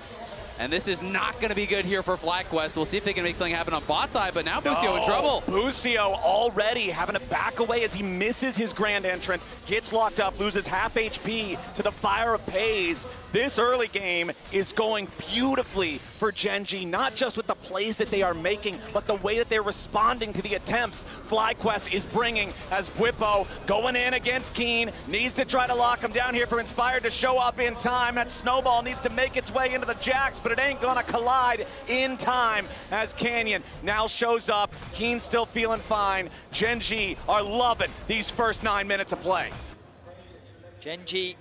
And this is not going to be good here for FlyQuest. We'll see if they can make something happen on bot side, but now Busio in trouble. Busio already having to back away as he misses his grand entrance, gets locked up, loses half HP to the fire of Pays. This early game is going beautifully for Gen G, not just with the plays that they are making, but the way that they're responding to the attempts FlyQuest is bringing, as Whippo going in against Keen, needs to try to lock him down here for Inspired to show up in time. That snowball needs to make its way into the Jax, but it ain't gonna collide in time as Canyon now shows up. Keen still feeling fine. Gen G are loving these first 9 minutes of play. Gen G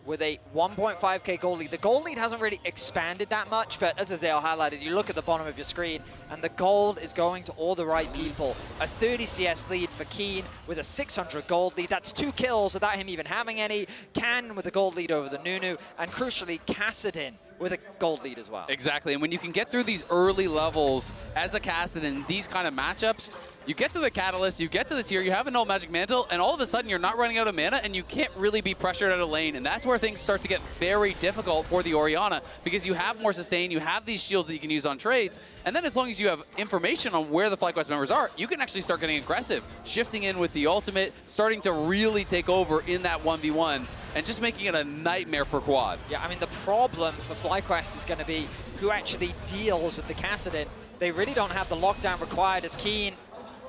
with a 1.5k gold lead. The gold lead hasn't really expanded that much, but as Azael highlighted, you look at the bottom of your screen, and the gold is going to all the right people. A 30 CS lead for Keen with a 600 gold lead. That's 2 kills without him even having any. Can with a gold lead over the Nunu, and crucially, Cassidy with a gold lead as well. Exactly, and when you can get through these early levels as a Cassidy in these kind of matchups, You get to the Catalyst, you get to the tier, you have a null Magic Mantle, and all of a sudden you're not running out of mana, and you can't really be pressured out of lane, and that's where things start to get very difficult for the Orianna, because you have more sustain, you have these shields that you can use on trades, and then as long as you have information on where the FlyQuest members are, you can actually start getting aggressive, shifting in with the ultimate, starting to really take over in that 1v1, and just making it a nightmare for Quad. Yeah, I mean, the problem for FlyQuest is going to be who actually deals with the Kassadin. They really don't have the lockdown required as Keen.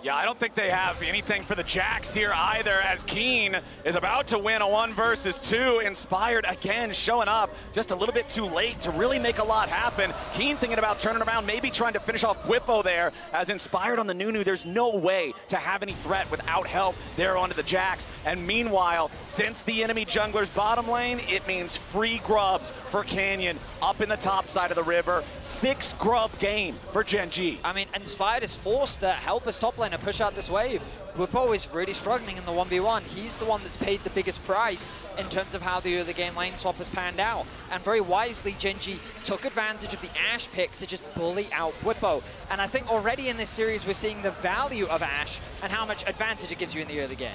Yeah, I don't think they have anything for the Jacks here either, as Keen is about to win a 1 versus 2. Inspired again showing up just a little bit too late to really make a lot happen. Keen thinking about turning around, maybe trying to finish off Bwipo there, as Inspired on the Nunu. There's no way to have any threat without help there onto the Jacks. And meanwhile, since the enemy jungler's bottom lane, it means free grubs for Canyon up in the top side of the river. 6 grub game for Gen G. I mean, Inspired is forced to help his top lane and push out this wave. Bwipo is really struggling in the 1v1. He's the one that's paid the biggest price in terms of how the early game lane swap has panned out. And very wisely, Gen G took advantage of the Ashe pick to just bully out Bwipo. And I think already in this series, we're seeing the value of Ashe and how much advantage it gives you in the early game.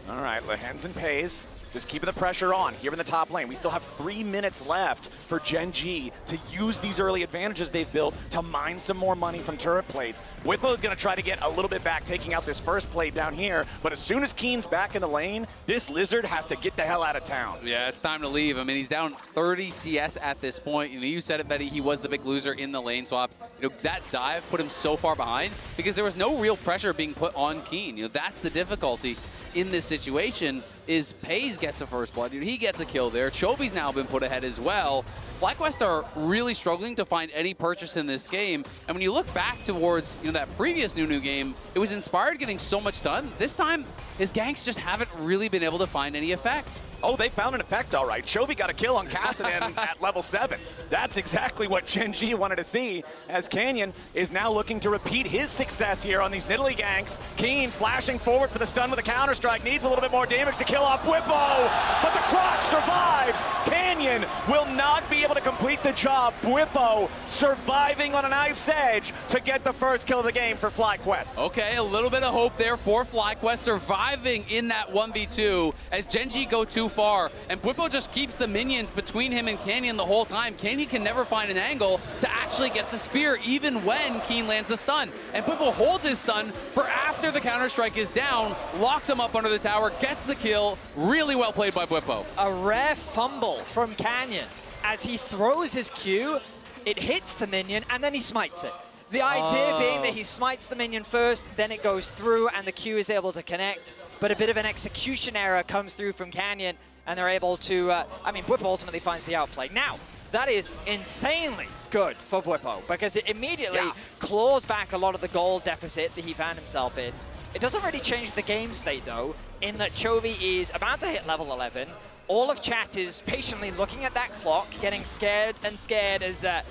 All right, Lehensen pays. Just keeping the pressure on here in the top lane. We still have 3 minutes left for Gen G to use these early advantages they've built to mine some more money from turret plates. Bwipo's going to try to get a little bit back, taking out this first plate down here. But as soon as Keen's back in the lane, this Lizard has to get the hell out of town. Yeah, it's time to leave. I mean, he's down 30 CS at this point. You know, you said it, Betty, he was the big loser in the lane swaps. You know, that dive put him so far behind because there was no real pressure being put on Keen. You know, that's the difficulty in this situation. Is Pays gets a first blood. He gets a kill there. Chovy's now been put ahead as well. FlyQuest are really struggling to find any purchase in this game. And when you look back towards that previous Nunu game, it was Inspired getting so much done. This time, his ganks just haven't really been able to find any effect. Oh, they found an effect, all right. Chovy got a kill on Kassadin at level 7. That's exactly what Gen G wanted to see, as Canyon is now looking to repeat his success here on these Nidalee ganks. Keen flashing forward for the stun with a counter-strike, needs a little bit more damage to kill off Bwipo, but the Croc survives. Canyon will not be able to complete the job. Bwipo surviving on a knife's edge to get the first kill of the game for FlyQuest. Okay, a little bit of hope there for FlyQuest, surviving in that 1v2 as Gen G go too far, and Bwipo just keeps the minions between him and Canyon the whole time. Canyon can never find an angle to actually get the spear, even when Keen lands the stun. And Bwipo holds his stun for after the counter-strike is down, locks him up under the tower, gets the kill. Really well played by Bwipo. A rare fumble from Canyon. As he throws his Q, it hits the minion, and then he smites it. The idea being that he smites the minion first, then it goes through, and the Q is able to connect. But a bit of an execution error comes through from Canyon, and they're able to, I mean, Bwipo ultimately finds the outplay. Now, that is insanely good for Bwipo, because it immediately claws back a lot of the gold deficit that he found himself in. It doesn't really change the game state, though, in that Chovy is about to hit level 11. All of chat is patiently looking at that clock, getting scared and scared as that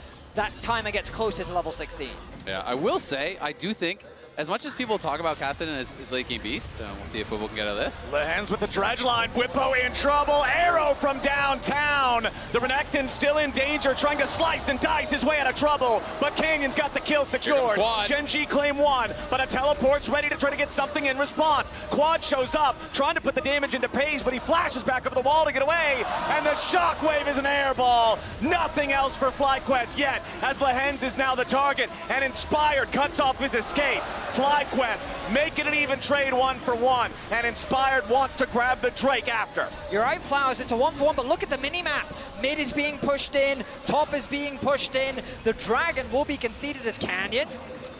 timer gets closer to level 16. Yeah, I will say, I do think, as much as people talk about Kassadin as late game beast, we'll see if Bwipo can get out of this. Lehens with the dredge line, Bwipo in trouble, arrow from downtown. The Renekton still in danger, trying to slice and dice his way out of trouble, but Canyon's got the kill secured. Gen G claim 1, but a teleport's ready to try to get something in response. Quad shows up, trying to put the damage into Pays, but he flashes back over the wall to get away, and the shockwave is an airball. Nothing else for FlyQuest yet, as Lehens is now the target, and Inspired cuts off his escape. FlyQuest making an even trade 1-for-1, and Inspired wants to grab the Drake after. You're right, Flowers, it's a 1-for-1, but look at the mini-map. Mid is being pushed in, top is being pushed in, the Dragon will be conceded as Canyon.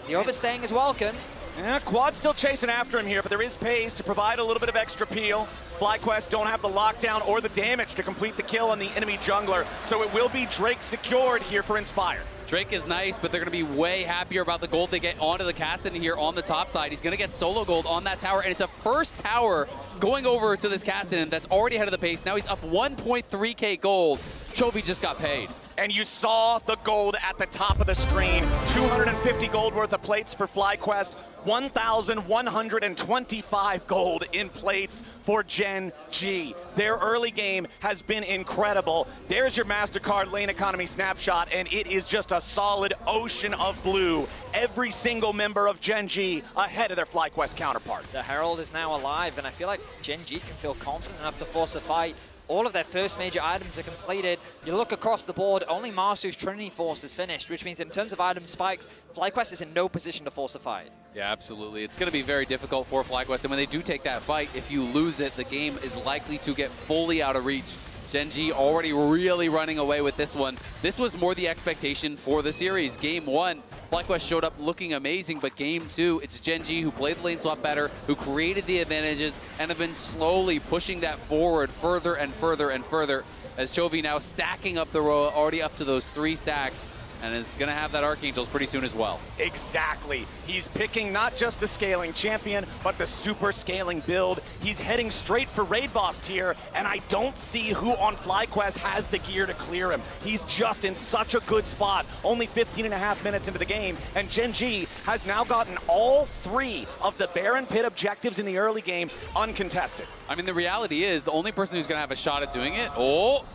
The overstaying is welcome. Yeah, Quad's still chasing after him here, but there is Pays to provide a little bit of extra peel. FlyQuest don't have the lockdown or the damage to complete the kill on the enemy jungler, so it will be Drake secured here for Inspired. Drake is nice, but they're going to be way happier about the gold they get onto the Kassadin here on the top side. He's going to get solo gold on that tower, and it's a first tower going over to this Kassadin that's already ahead of the pace. Now he's up 1.3k gold. Chovy just got paid. And you saw the gold at the top of the screen. 250 gold worth of plates for FlyQuest. 1,125 gold in plates for Gen G. Their early game has been incredible. There's your MasterCard lane economy snapshot, and it is just a solid ocean of blue. Every single member of Gen G ahead of their FlyQuest counterpart. The Herald is now alive, and I feel like Gen G can feel confident enough to force a fight. All of their first major items are completed. You look across the board, only Marsu's Trinity Force is finished, which means in terms of item spikes, FlyQuest is in no position to force a fight. Yeah, absolutely. It's going to be very difficult for FlyQuest, and when they do take that fight, if you lose it, the game is likely to get fully out of reach. Gen G already really running away with this one. This was more the expectation for the series. Game 1, FlyQuest showed up looking amazing, but Game 2, it's Gen G who played the lane swap better, who created the advantages, and have been slowly pushing that forward further and further and further, as Chovy now stacking up the row, already up to those 3 stacks, and is going to have that Archangels pretty soon as well. Exactly. He's picking not just the scaling champion, but the super scaling build. He's heading straight for Raid Boss tier, and I don't see who on FlyQuest has the gear to clear him. He's just in such a good spot. Only 15.5 minutes into the game, and Gen G has now gotten all 3 of the Baron Pit objectives in the early game uncontested. I mean, the reality is the only person who's going to have a shot at doing it,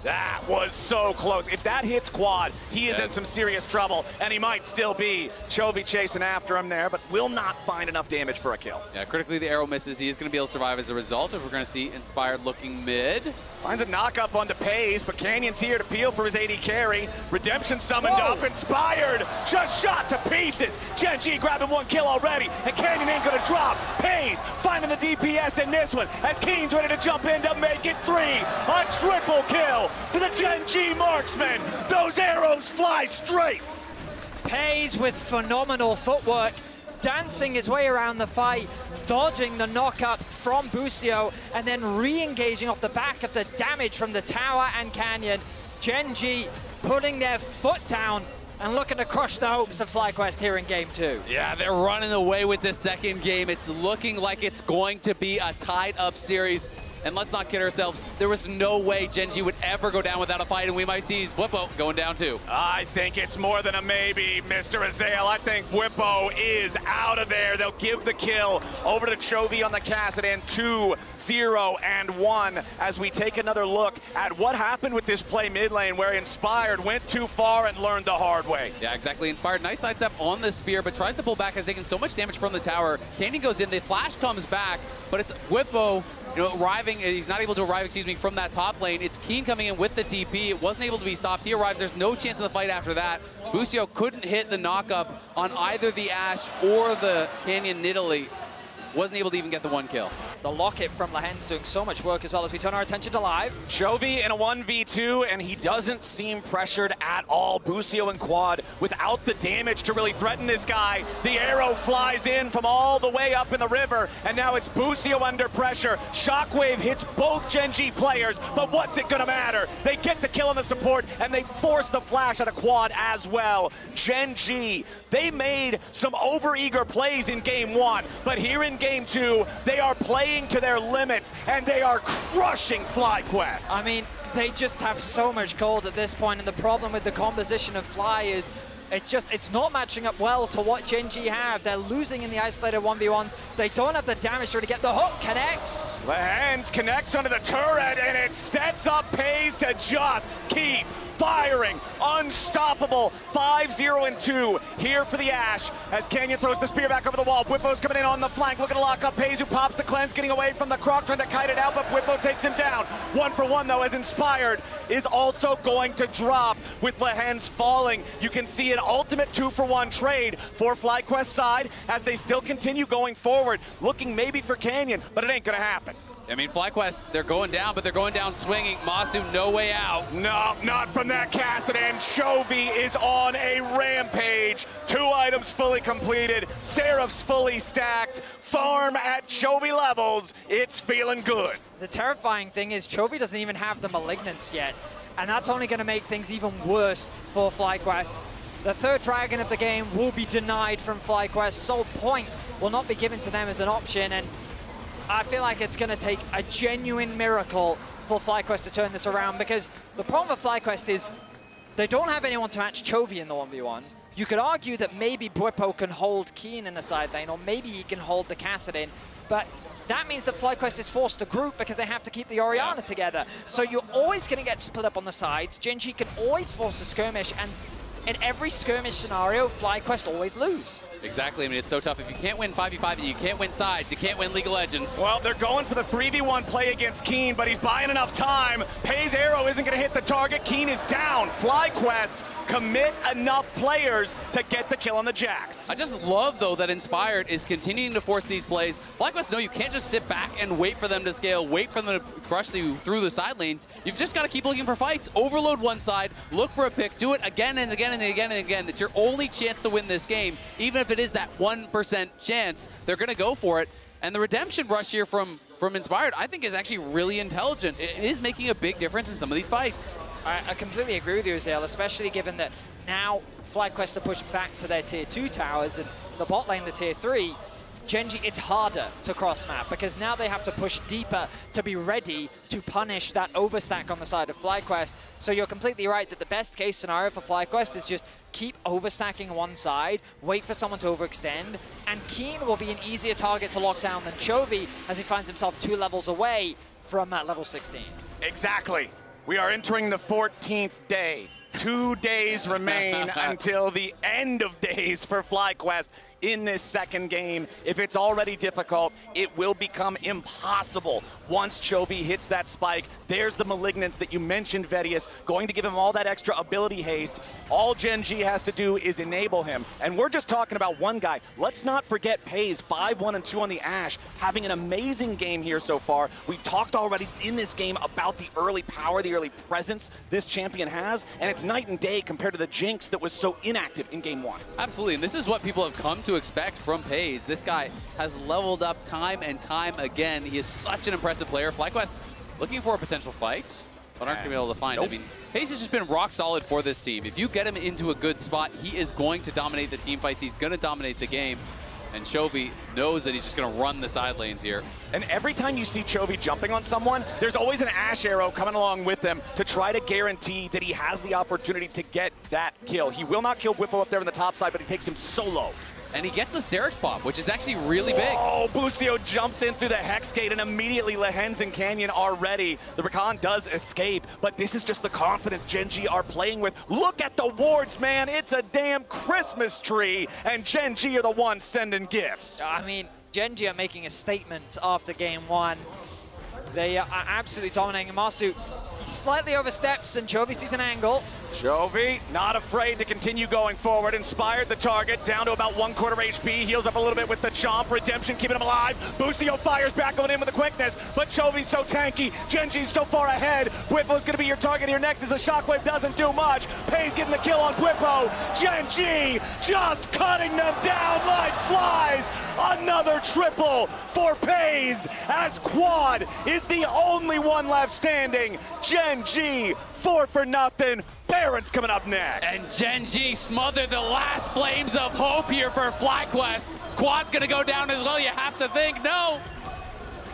that was so close. If that hits quad, he is in some serious trouble, and he might still be. Chovy chasing after him there, but will not find enough damage for a kill. Yeah, critically the arrow misses. He is going to be able to survive as a result, if we're going to see Inspired looking mid. Finds a knock-up onto Pays, but Canyon's here to peel for his AD carry. Redemption summoned up, Inspired just shot to pieces. Gen G grabbing 1 kill already, and Canyon ain't gonna drop. Pays finding the DPS in this one, as Keen's ready to jump in to make it 3. A triple kill for the Gen G marksman. Those arrows fly straight. Pays with phenomenal footwork, dancing his way around the fight, dodging the knockup from Busio, and then re-engaging off the back of the damage from the tower and Canyon. Gen G putting their foot down and looking to crush the hopes of FlyQuest here in Game 2. Yeah, they're running away with this second game. It's looking like it's going to be a tied-up series. And let's not kid ourselves, there was no way Gen G would ever go down without a fight, and we might see Whippo going down too. I think it's more than a maybe, Mr. Azael. I think Whippo is out of there. They'll give the kill over to Chovy on the Kassadin, 2-0-1, as we take another look at what happened with this play mid lane, where Inspired went too far and learned the hard way. Yeah, exactly. Inspired, nice sidestep on the spear, but tries to pull back, has taken so much damage from the tower. Canyon goes in, the flash comes back, but it's Whippo, arriving, he's not able to arrive, from that top lane. It's Keen coming in with the TP. It wasn't able to be stopped. He arrives. There's no chance in the fight after that. Busio couldn't hit the knockup on either the Ashe or the Canyon Nidalee. Wasn't able to even get the 1 kill. The Locket from Lahen's doing so much work as well as we turn our attention to live. Chovy in a 1v2, and he doesn't seem pressured at all. Busio and Quad without the damage to really threaten this guy. The arrow flies in from all the way up in the river, and now it's Busio under pressure. Shockwave hits both Gen G players, but what's it gonna matter? They get the kill on the support, and they force the flash out of Quad as well. Gen G, they made some over-eager plays in Game 1, but here in Game 2, they are playing to their limits, and they are crushing FlyQuest. I mean, they just have so much gold at this point, and the problem with the composition of Fly is it's not matching up well to what Gen G have. They're losing in the isolated 1v1s. They don't have the damage to get the hook. Connects. Lehens connects onto the turret, and it sets up Pays to just keep firing. Unstoppable. 5-0-2 here for the Ashe as Canyon throws the spear back over the wall. Whippo's coming in on the flank, looking to lock up Pays, who pops the cleanse, getting away from the Croc, trying to kite it out, but Whippo takes him down. 1-for-1 though, as Inspired is also going to drop with Lehens falling. You can see an ultimate 2-for-1 trade for FlyQuest's side as they still continue going forward, looking maybe for Canyon, but it ain't gonna happen. I mean, FlyQuest, they're going down, but they're going down swinging. Masu, no way out. No, not from that Kassadin. Chovy is on a rampage. 2 items fully completed. Seraph's fully stacked. Farm at Chovy levels. It's feeling good. The terrifying thing is Chovy doesn't even have the Malignance yet, and that's only going to make things even worse for FlyQuest. The 3rd dragon of the game will be denied from FlyQuest. Soul Point will not be given to them as an option, and I feel like it's going to take a genuine miracle for FlyQuest to turn this around, because the problem with FlyQuest is they don't have anyone to match Chovy in the 1v1. You could argue that maybe Bwipo can hold Keen in the side lane, or maybe he can hold the Kassadin, but that means that FlyQuest is forced to group because they have to keep the Orianna together. So you're always going to get split up on the sides. Gen.G can always force a skirmish, and in every skirmish scenario, FlyQuest always lose. Exactly. I mean, it's so tough. If you can't win 5v5 and you can't win sides, you can't win League of Legends. Well, they're going for the 3v1 play against Keen, but he's buying enough time. Pei's arrow isn't going to hit the target. Keen is down. FlyQuest commit enough players to get the kill on the Jax. I just love, though, that Inspired is continuing to force these plays. FlyQuest know you can't just sit back and wait for them to scale, wait for them to crush you through the side lanes. You've just got to keep looking for fights. Overload one side, look for a pick, do it again and again and again and again. It's your only chance to win this game. Even if it is that 1% chance, they're going to go for it. And the redemption rush here from Inspired, I think, is actually really intelligent. It is making a big difference in some of these fights. I completely agree with you, Zale, especially given that now FlyQuest are pushed back to their tier 2 towers and the bot lane, the tier 3. Gen.G, it's harder to cross map because now they have to push deeper to be ready to punish that overstack on the side of FlyQuest. So you're completely right that the best case scenario for FlyQuest is just keep overstacking one side, wait for someone to overextend, and Keen will be an easier target to lock down than Chovy as he finds himself 2 levels away from level 16. Exactly. We are entering the 14th day. 2 days remain until the end of days for FlyQuest in this second game. If it's already difficult, it will become impossible once Chovy hits that spike. There's the Malignance that you mentioned, Vedius, going to give him all that extra ability haste. All Gen.G has to do is enable him. And we're just talking about one guy. Let's not forget Pei's 5-1-2 on the Ashe, having an amazing game here so far. We've talked already in this game about the early power, the early presence this champion has, and it's night and day compared to the Jinx that was so inactive in game 1. Absolutely, and this is what people have come to expect from Pei's. This guy has leveled up time and time again. He is such an impressive player. FlyQuest looking for a potential fight, but aren't going to be able to find it. I mean, Pei's has just been rock solid for this team. If you get him into a good spot, he is going to dominate the team fights. He's going to dominate the game. And Chovy knows that he's just going to run the side lanes here. And every time you see Chovy jumping on someone, there's always an Ashe arrow coming along with him to try to guarantee that he has the opportunity to get that kill. He will not kill Bwipo up there on the top side, but he takes him solo. And he gets the Sterix pop, which is actually really big. Oh, Busio jumps in through the Hex Gate, and immediately Lehens and Canyon are ready. The Rakan does escape, but this is just the confidence Gen.G are playing with. Look at the wards, man. It's a damn Christmas tree, and Gen.G are the ones sending gifts. I mean, Gen.G are making a statement after game 1. They are absolutely dominating. Masu slightly oversteps, and Chovy sees an angle. Chovy not afraid to continue going forward. Inspired the target down to about 1/4 HP. Heals up a little bit with the chomp. Redemption keeping him alive. Busio fires back going in with the quickness, but Chovy's so tanky. Gen.G's so far ahead. Bwipo's going to be your target here next as the shockwave doesn't do much. Pei's getting the kill on Bwipo. Gen.G just cutting them down like flies. Another triple for Pei's as Quad is the only one left standing. Gen.G 4-0. Baron's coming up next. And Gen.G smothered the last flames of hope here for FlyQuest. Quad's gonna go down as well, you have to think. No.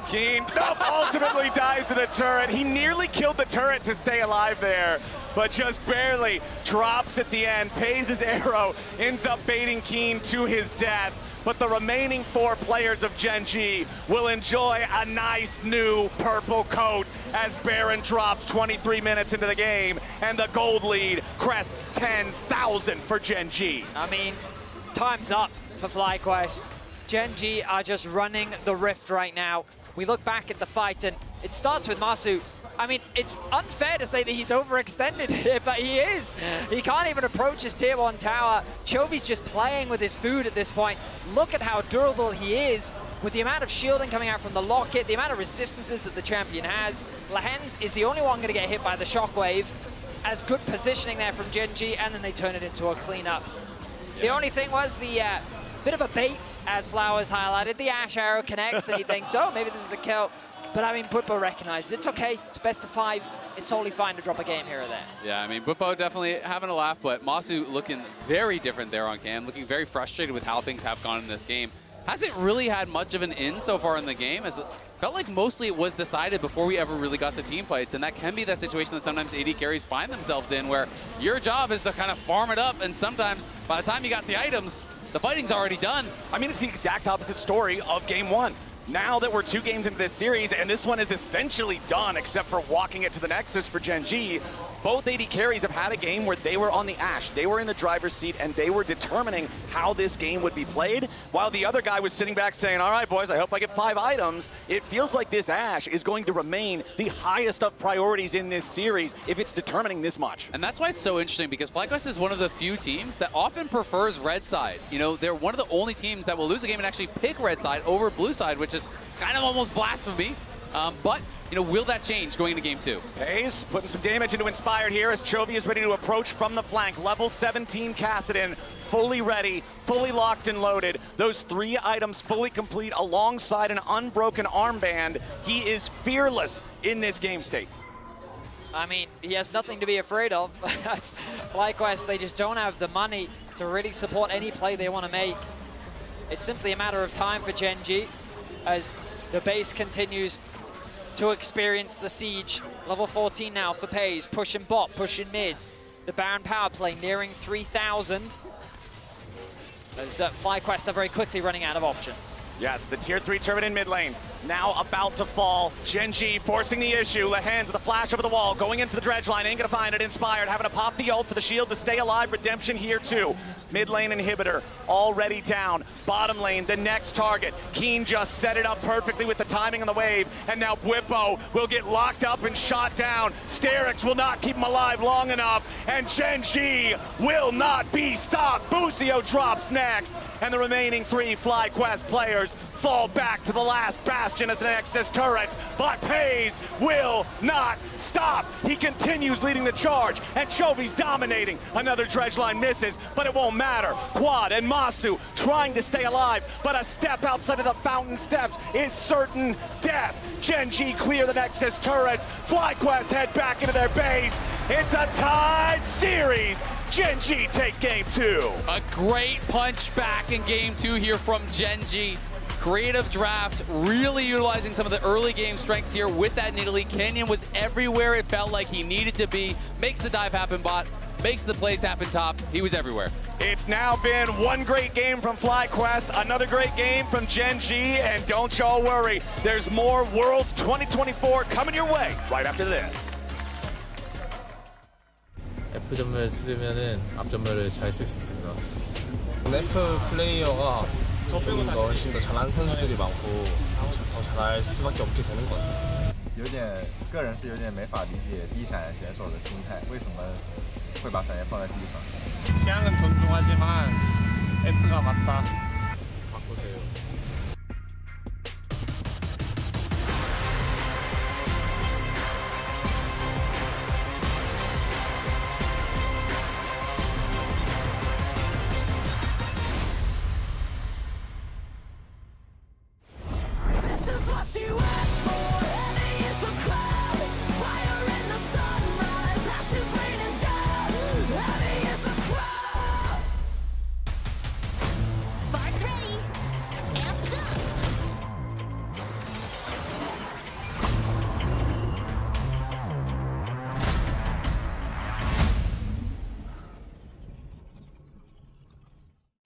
Keen ultimately dies to the turret. He nearly killed the turret to stay alive there, but just barely drops at the end. Pei's arrow ends up baiting Keen to his death. But the remaining 4 players of Gen.G will enjoy a nice new purple coat as Baron drops 23 minutes into the game and the gold lead crests 10,000 for Gen.G. I mean, time's up for FlyQuest. Gen.G are just running the rift right now. We look back at the fight and it starts with Masu. I mean, it's unfair to say that he's overextended here, but he is. He can't even approach his tier 1 tower. Chovy's just playing with his food at this point. Look at how durable he is with the amount of shielding coming out from the locket, the amount of resistances that the champion has. Lehens is the only one going to get hit by the shockwave. As good positioning there from Gen.G, and then they turn it into a cleanup. The only thing was the bit of a bait, as Flowers highlighted. The Ashe arrow connects, and he thinks, oh, maybe this is a kill. But I mean, Bwipo recognizes it's okay. It's best of 5. It's totally fine to drop a game here or there. Yeah, I mean, Bwipo definitely having a laugh, but Masu looking very different there on cam, looking very frustrated with how things have gone in this game. Hasn't really had much of an in so far in the game, as felt like mostly it was decided before we ever really got to team fights, and that can be that situation that sometimes AD carries find themselves in, where your job is to kind of farm it up, and sometimes by the time you got the items, the fighting's already done. I mean, it's the exact opposite story of game one. Now that we're 2 games into this series, and this one is essentially done, except for walking it to the Nexus for Gen G, both AD carries have had a game where they were on the Ashe, they were in the driver's seat, and they were determining how this game would be played, while the other guy was sitting back saying, all right, boys, I hope I get 5 items. It feels like this Ashe is going to remain the highest of priorities in this series if it's determining this much. And that's why it's so interesting, because FlyQuest is one of the few teams that often prefers red side. You know, they're one of the only teams that will lose a game and actually pick red side over blue side, which is kind of almost blasphemy. But, you know, will that change going into game 2? Hayes putting some damage into Inspired here as Chovy is ready to approach from the flank. Level 17 Kassadin, fully ready, fully locked and loaded. Those 3 items fully complete alongside an unbroken armband. He is fearless in this game state. I mean, he has nothing to be afraid of. FlyQuest, they just don't have the money to really support any play they want to make. It's simply a matter of time for Gen G as the base continues to experience the siege. Level 14 now for Pays, pushing bot, pushing mid. The Baron power play nearing 3,000. As FlyQuest are very quickly running out of options. Yes, the tier 3 turret in mid lane, now about to fall. Gen G forcing the issue. Lehens with a flash over the wall, going in for the dredge line, ain't gonna find it. Inspired, having to pop the ult for the shield to stay alive. Redemption here too. Mid lane inhibitor already down. Bottom lane, the next target. Keen just set it up perfectly with the timing on the wave, and now Bwipo will get locked up and shot down. Sterix will not keep him alive long enough, and Gen G will not be stopped. Busio drops next, and the remaining 3 FlyQuest players fall back to the last bastion of the Nexus turrets, but Pays will not stop. He continues leading the charge, and Chovy's dominating. Another dredge line misses, but it won't matter. Quad and Masu trying to stay alive, but a step outside of the fountain steps is certain death. Gen G clear the Nexus turrets. FlyQuest head back into their base. It's a tied series. Gen G take game 2. A great punch back in game 2 here from Gen G. Creative draft, really utilizing some of the early game strengths here with that Nidalee. Kenyon was everywhere it felt like he needed to be. Makes the dive happen bot, makes the plays happen top. He was everywhere. It's now been one great game from FlyQuest, another great game from Gen G, and don't y'all worry, there's more Worlds 2024 coming your way right after this. F점을 쓰면은 앞점을 잘 쓸 수 있습니다. F 플레이어가 조금 더 훨씬 더 잘하는 선수들이 많고 더 잘할 수밖에 없게 되는 것 같아요. 个人是有点没法理解第一闪选手的心态，为什么会把闪现放在第一场？ 취향은 존중하지만 F가 맞다. 바꾸세요.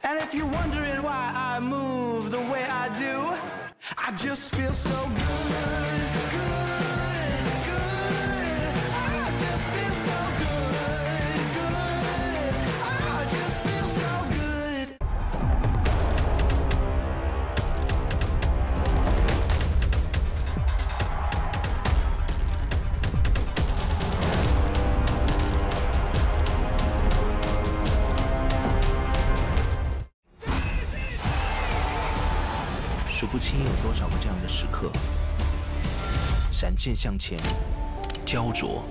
And if you're wondering why I move the way I do, I just feel so good, good, good. I just feel so good, good. I just feel so good. “数不清有多少个这样的时刻，闪现向前，焦灼，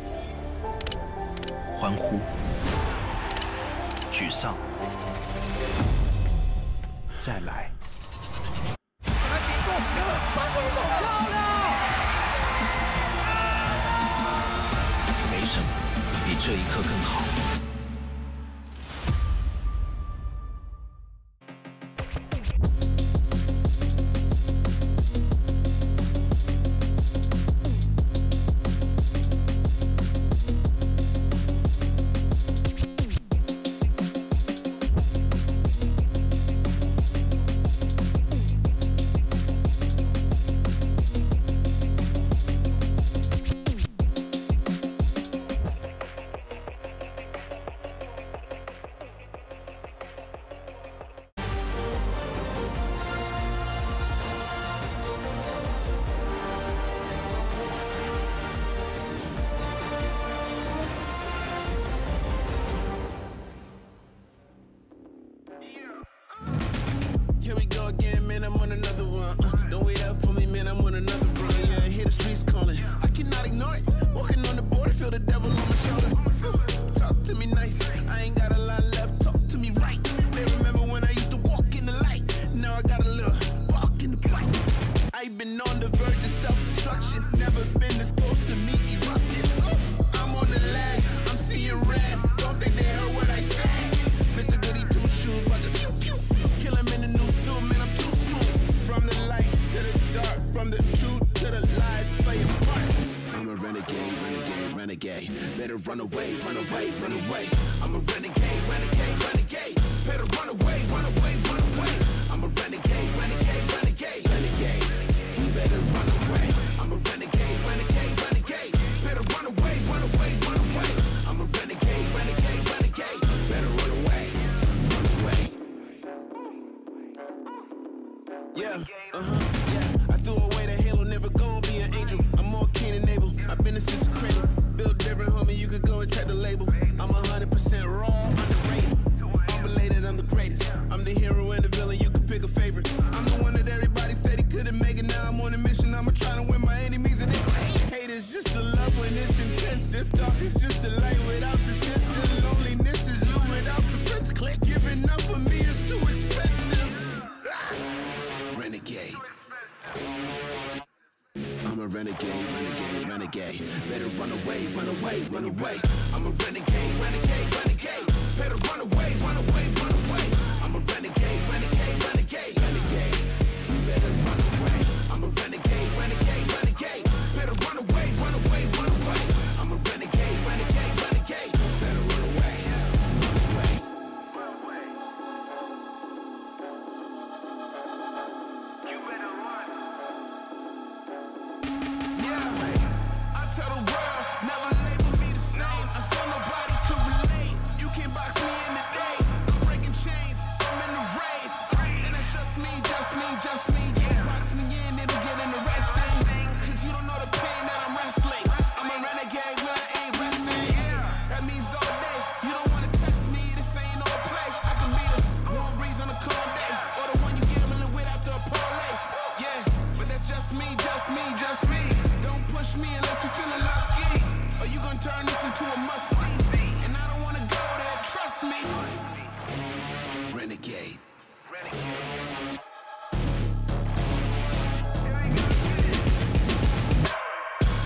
欢呼，沮丧，再来。没什么比这一刻更好。” trying to win my enemies and they gon' hate. Hate is just a love when it's intensive. Dark is just a light without the sense. And loneliness is you without the friends. Click, giving up for me is too expensive. Renegade. I'm a renegade, renegade, renegade. Better run away, run away, run away. I'm a renegade, renegade, renegade. Better run away, run away, run away. I'm a renegade, renegade, renegade, renegade. You better run away. I'm a renegade, renegade, renegade. Better run away, run away, run away. I'm a renegade, renegade, renegade. Better run away, run away. You better run. Yeah, I tell the world, never label me the same. I feel nobody could relate. You can't box me in the day. I'm breaking chains, I'm in the raid. And that's just me, just me, just me. Don't box me in, it'll get interesting. Cause you don't know the pain that I'm wrestling. I'm a renegade when I ain't resting. That means all day. You don't wanna test me, this ain't no play. I could be the one reason to calm day. Or the one you gambling with after a parlay. Yeah, but that's just me, just me, just me. Don't push me unless you're feeling lucky. Or you gonna turn this into a must-see. And I don't wanna go there, trust me. Renegade.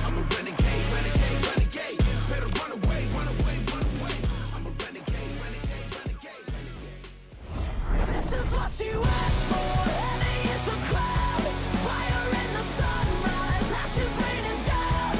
I'm a renegade, renegade, renegade. Better run away, run away, run away. I'm a renegade, renegade, renegade, renegade. This is what you asked for. Heavy is the crowd. Fire in the sunrise. Ashes raining down.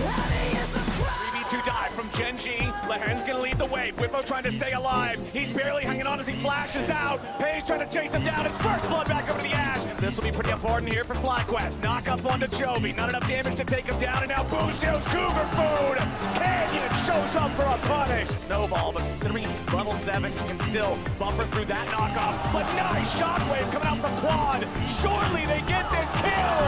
Heavy is the crowd. 3v2 dive from Genji. Lehen's gonna lead the way. Whippo trying to stay alive. He's barely hanging on as he flashes out. Page trying to chase him down. It's first blood back over to the Ash. This will be pretty important here for FlyQuest. Knock up onto Chovy. Not enough damage to take him down. And now Boostio's Cougar Food. Canyon shows up for a punish. Snowball, but considering he's level 7, he can still bumper through that knockoff. But nice shockwave coming out from Quad. Surely they get this kill.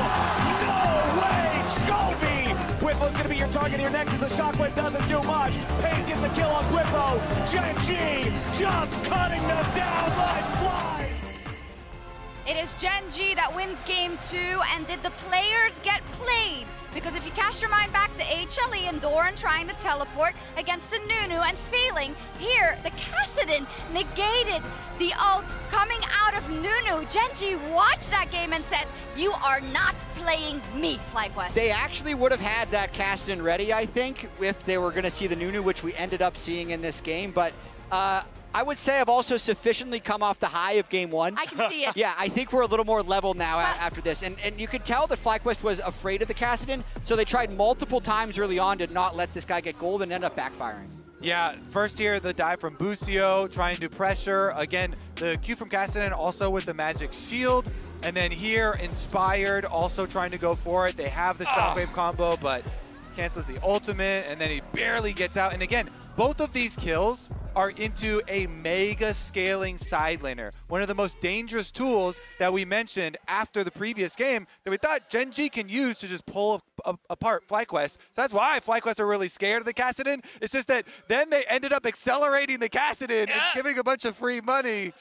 No way, Chovy. Whippo's gonna be your target here next as the shockwave doesn't do much. Page gets the kill on Whippo. Genji just cutting them down like flies. It is Genji that wins game 2, and did the players get played? Because if you cast your mind back to HLE and Doran trying to teleport against the Nunu and failing, here the Kassadin negated the ults coming out of Nunu. Genji watched that game and said, you are not playing me, FlyQuest. They actually would have had that Kassadin ready, I think, if they were going to see the Nunu, which we ended up seeing in this game. But I would say I've also sufficiently come off the high of game 1. I can see it. Yeah, I think we're a little more level now after this. And you could tell that FlyQuest was afraid of the Kassadin, so they tried multiple times early on to not let this guy get gold and end up backfiring. Yeah, first here, the dive from Boostio, trying to pressure. Again, the Q from Kassadin also with the magic shield. And then here, Inspired also trying to go for it. They have the shockwave combo, but cancels the ultimate, and then he barely gets out. And again, both of these kills are into a mega scaling side laner. One of the most dangerous tools that we mentioned after the previous game that we thought Genji can use to just pull apart FlyQuest. So that's why FlyQuest are really scared of the Kassadin. It's just that then they ended up accelerating the Kassadin and giving a bunch of free money.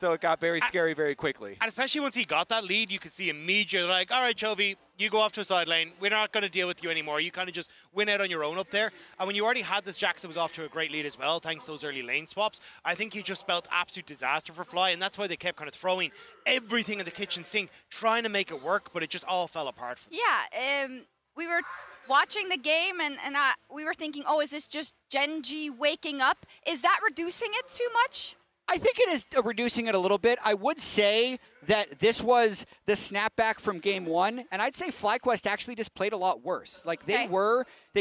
So it got very scary very quickly. And especially once he got that lead, you could see immediately like, all right, Chovy, you go off to a side lane. We're not going to deal with you anymore. You kind of just win out on your own up there. And when you already had this Jax that was off to a great lead as well, thanks to those early lane swaps, I think he just spelled absolute disaster for Fly. And that's why they kept kind of throwing everything in the kitchen sink, trying to make it work, but it just all fell apart. Yeah, we were watching the game and we were thinking, oh, is this just Genji waking up? Is that reducing it too much? I think it is reducing it a little bit. I would say that this was the snapback from game 1, and I'd say FlyQuest actually just played a lot worse. Like they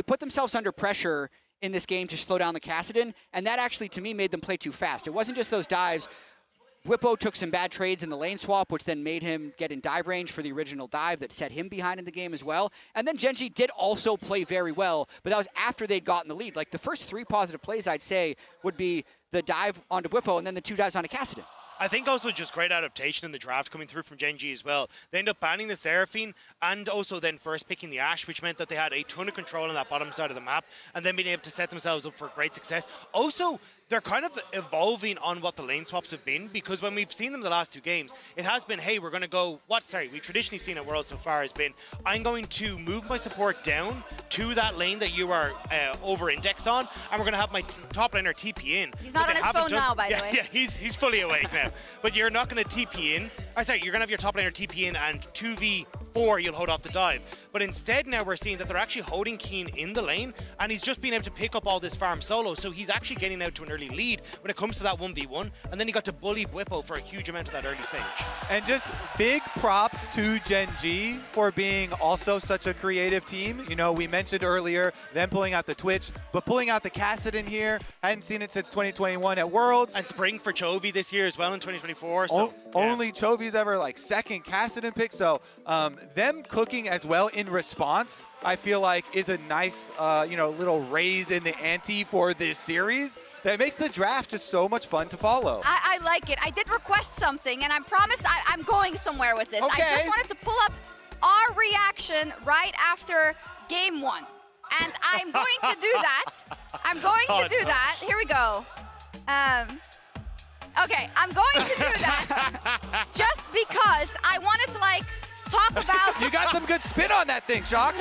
put themselves under pressure in this game to slow down the Kassadin, and that actually to me made them play too fast. It wasn't just those dives. Whippo took some bad trades in the lane swap, which then made him get in dive range for the original dive that set him behind in the game as well. And then Genji did also play very well, but that was after they'd gotten the lead. Like the first 3 positive plays, I'd say, would be the dive onto Whippo and then the 2 dives onto Kassadin. I think also just great adaptation in the draft coming through from Genji as well. They end up banning the Seraphine and also then first picking the Ashe, which meant that they had a ton of control on that bottom side of the map and then being able to set themselves up for great success. Also, they're kind of evolving on what the lane swaps have been, because when we've seen them the last 2 games, it has been, hey, we're going to go, we've traditionally seen at Worlds so far has been, I'm going to move my support down to that lane that you are over-indexed on, and we're going to have my top laner TP in. He's not on his phone now, by the way. Yeah, he's fully awake now. But you're not going to TP in. Sorry, you're going to have your top laner TP in, and 2v4, you'll hold off the dive. But instead now we're seeing that they're actually holding Keen in the lane, and he's just been able to pick up all this farm solo, so he's actually getting out to an early lead when it comes to that 1v1, and then he got to bully Whippo for a huge amount of that early stage. And just big props to Gen G for being also such a creative team. You know, we mentioned earlier them pulling out the Twitch, but pulling out the Kassadin here, hadn't seen it since 2021 at Worlds. And Spring for Chovy this year as well in 2024. So only Chovy's ever like second Kassadin pick, so them cooking as well in response, I feel like is a nice, little raise in the ante for this series that makes the draft just so much fun to follow. I like it. I did request something, and I promise I'm going somewhere with this. Okay. I just wanted to pull up our reaction right after game 1. And I'm going to do that. I'm going to do that. Here we go. Okay, I'm going to do that just because I wanted to, like, talk about... You got some good spin on that thing, Shocks.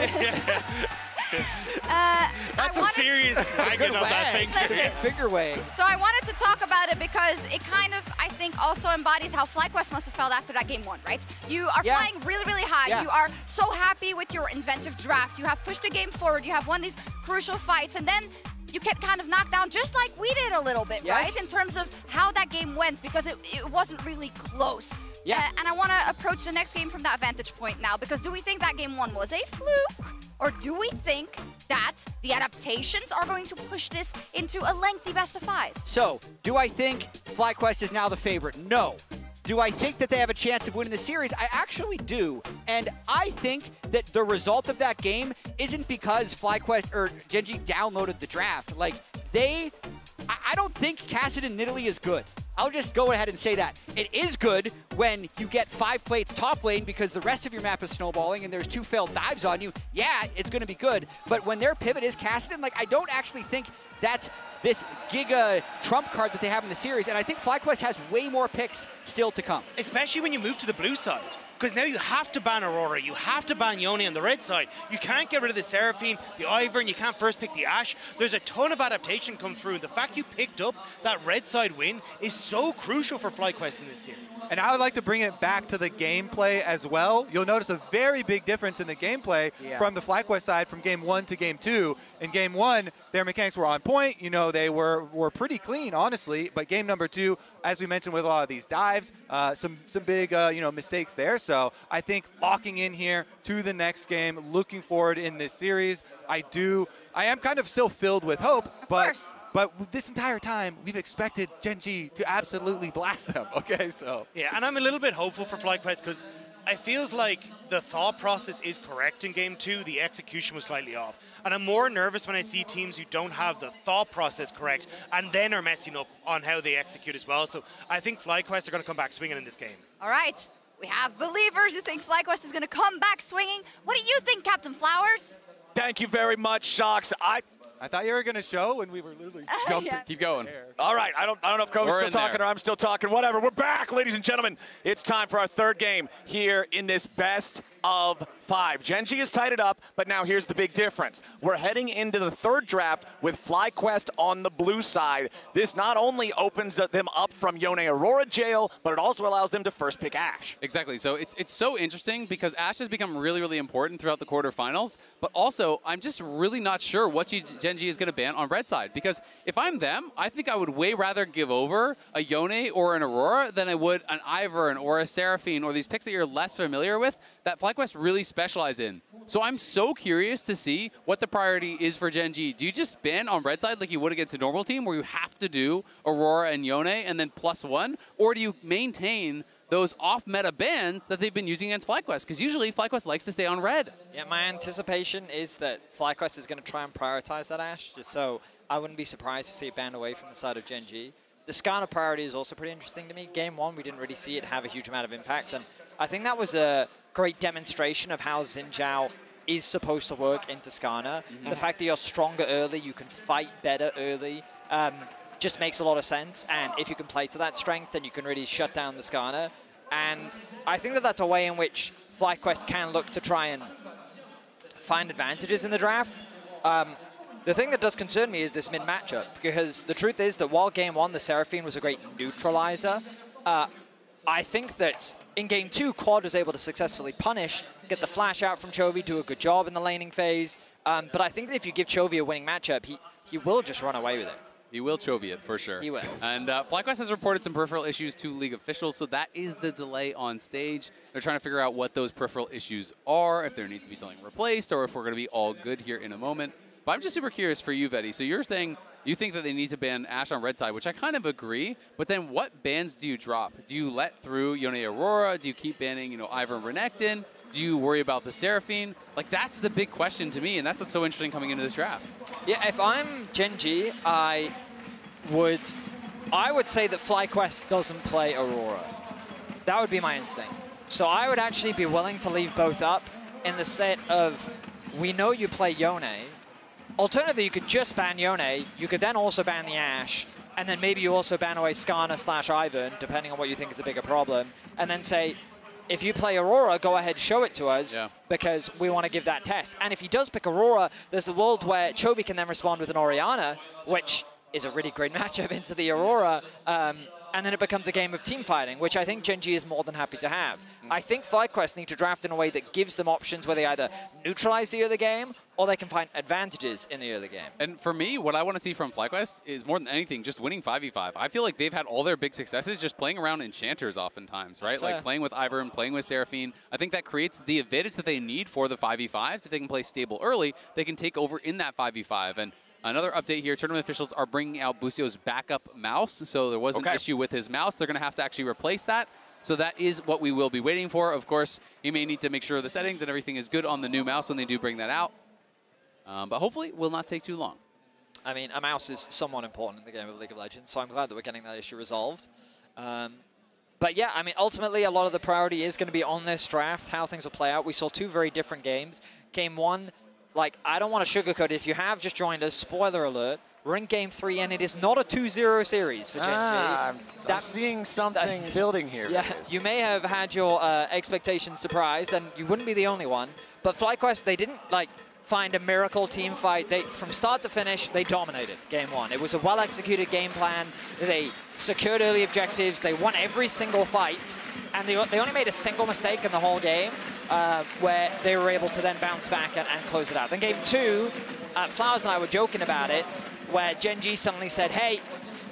That's some serious wagging on that thing. Listen, figure wave. So I wanted to talk about it because it kind of, I think, also embodies how FlyQuest must have felt after that game 1, right? You are flying really, really high. Yeah. You are so happy with your inventive draft. You have pushed a game forward. You have won these crucial fights. And then you get kind of knocked down just like we did a little bit, right? In terms of how that game went, because it wasn't really close. Yeah. And I want to approach the next game from that vantage point now, because do we think that game 1 was a fluke? Or do we think that the adaptations are going to push this into a lengthy best-of-5? So, do I think FlyQuest is now the favorite? No. Do I think that they have a chance of winning the series? I actually do. And I think that the result of that game isn't because FlyQuest or Gen G downloaded the draft. Like, I don't think Kassadin Nidalee is good. I'll just go ahead and say that. It is good when you get 5 plates top lane because the rest of your map is snowballing and there's 2 failed dives on you. Yeah, it's going to be good. But when their pivot is Kassadin, like, I don't actually think that's this giga trump card that they have in the series. And I think FlyQuest has way more picks still to come. Especially when you move to the blue side. Because now you have to ban Aurora, you have to ban Yone on the red side. You can't get rid of the Seraphine, the Ivern, and you can't first pick the Ashe. There's a ton of adaptation come through. The fact you picked up that red side win is so crucial for FlyQuest in this series. And I would like to bring it back to the gameplay as well. You'll notice a very big difference in the gameplay from the FlyQuest side from game 1 to game 2. In game 1, their mechanics were on point. You know, they were pretty clean, honestly. But game number 2, as we mentioned with a lot of these dives, some big mistakes there. So I think locking in here to the next game, looking forward in this series, I am kind of still filled with hope, but this entire time we've expected Gen G to absolutely blast them. Okay, so yeah, and I'm a little bit hopeful for FlyQuest because it feels like the thought process is correct in game 2. The execution was slightly off. And I'm more nervous when I see teams who don't have the thought process correct and then are messing up on how they execute as well. So I think FlyQuest are going to come back swinging in this game. All right. We have believers who think FlyQuest is going to come back swinging. What do you think, Captain Flowers? Thank you very much, Shocks. I thought you were going to show when we were literally jumping. Keep going. All right, I don't know if Kobe's still talking or I'm still talking. Whatever. We're back, ladies and gentlemen. It's time for our third game here in this best of 5. Gen G has tied it up, but now here's the big difference. We're heading into the third draft with FlyQuest on the blue side. This not only opens them up from Yone Aurora jail, but it also allows them to first pick Ashe. Exactly. So it's so interesting because Ashe has become really, really important throughout the quarterfinals, but also I'm just really not sure what Gen G is going to ban on red side, because if I'm them, I think I would way rather give over a Yone or an Aurora than I would an Ivern or a Seraphine or these picks that you're less familiar with that FlyQuest really specialize in. So I'm so curious to see what the priority is for Gen G. Do you just ban on red side like you would against a normal team where you have to do Aurora and Yone and then +1? Or do you maintain those off-meta bans that they've been using against FlyQuest? Because usually FlyQuest likes to stay on red. Yeah, my anticipation is that FlyQuest is going to try and prioritize that Ashe, just so I wouldn't be surprised to see it banned away from the side of Gen G. The Skarner priority is also pretty interesting to me. Game 1, we didn't really see it have a huge amount of impact, and I think that was a great demonstration of how Xin Zhao is supposed to work into Skarner. The fact that you're stronger early, you can fight better early. just makes a lot of sense. And if you can play to that strength, then you can really shut down the Skarner. And I think that that's a way in which FlyQuest can look to try and find advantages in the draft. The thing that does concern me is this mid matchup, because the truth is that while game 1, the Seraphine was a great neutralizer, I think that in game 2, Quad was able to successfully punish, get the flash out from Chovy, do a good job in the laning phase. But I think that if you give Chovy a winning matchup, he will just run away with it. He will Chovy it, for sure. He will. And FlyQuest has reported some peripheral issues to League officials, so that is the delay on stage. They're trying to figure out what those peripheral issues are, if there needs to be something replaced, or if we're going to be all good here in a moment. But I'm just super curious for you, Vetty. So you're saying you think that they need to ban Ashe on red side, which I kind of agree, but then what bans do you drop? Do you let through Yone Aurora? Do you keep banning, you know, Ivern Renekton? Do you worry about the Seraphine? Like, that's the big question to me, and that's what's so interesting coming into this draft. Yeah, if I'm Gen G, I would say that FlyQuest doesn't play Aurora. That would be my instinct. So I would actually be willing to leave both up in the set of, we know you play Yone. Alternatively, you could just ban Yone. You could then also ban the Ashe, and then maybe you also ban away Skarner/Ivern, depending on what you think is a bigger problem, and then say, if you play Aurora, go ahead, show it to us, because we want to give that test. And if he does pick Aurora, there's the world where Chovy can then respond with an Orianna, which is a really great matchup into the Aurora, and then it becomes a game of team fighting, which I think Gen G is more than happy to have. I think FlyQuest need to draft in a way that gives them options where they either neutralize the early game or they can find advantages in the early game. And for me, what I want to see from FlyQuest is more than anything just winning 5v5. I feel like they've had all their big successes just playing around Enchanters oftentimes, right? Like playing with Ivern, playing with Seraphine. I think that creates the advantage that they need for the 5v5s. If they can play stable early, they can take over in that 5v5. And another update here, tournament officials are bringing out Busio's backup mouse. So there was an issue with his mouse. They're going to have to actually replace that. So that is what we will be waiting for. Of course, he may need to make sure the settings and everything is good on the new mouse when they do bring that out. But hopefully it will not take too long. I mean, a mouse is somewhat important in the game of League of Legends, so I'm glad that we're getting that issue resolved. But yeah, I mean, ultimately, a lot of the priority is going to be on this draft, how things will play out. We saw two very different games. Game 1, like, I don't want to sugarcoat it. If you have just joined us, spoiler alert, we're in Game 3, and it is not a 2-0 series for Gen G. I'm seeing something building here. Yeah, you may have had your expectations surprised, and you wouldn't be the only one. But FlyQuest, they didn't, like, find a miracle team fight. They, from start to finish, they dominated Game 1. It was a well-executed game plan. They secured early objectives. They won every single fight, and they only made a single mistake in the whole game, where they were able to then bounce back and close it out. Then Game 2, Flowers and I were joking about it, where Gen G suddenly said, hey,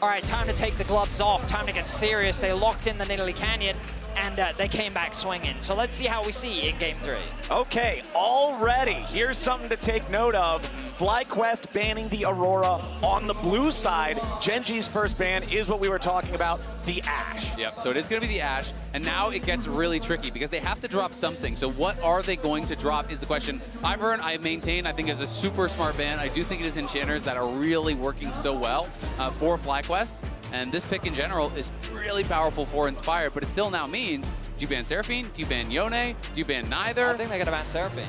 all right, time to take the gloves off, time to get serious. They locked in the Nidalee Canyon, and they came back swinging. So let's see how we see in Game 3. Okay, already, here's something to take note of. FlyQuest banning the Aurora on the blue side. Gen G's first ban is what we were talking about, the Ashe. Yep, so it is going to be the Ashe, and now it gets really tricky because they have to drop something. So what are they going to drop is the question. Ivern, I maintain, I think is a super smart ban. I do think it is Enchanters that are really working so well for FlyQuest. And this pick in general is really powerful for Inspired, but it still now means, do you ban Seraphine? Do you ban Yone? Do you ban neither? I think they're going to ban Seraphine.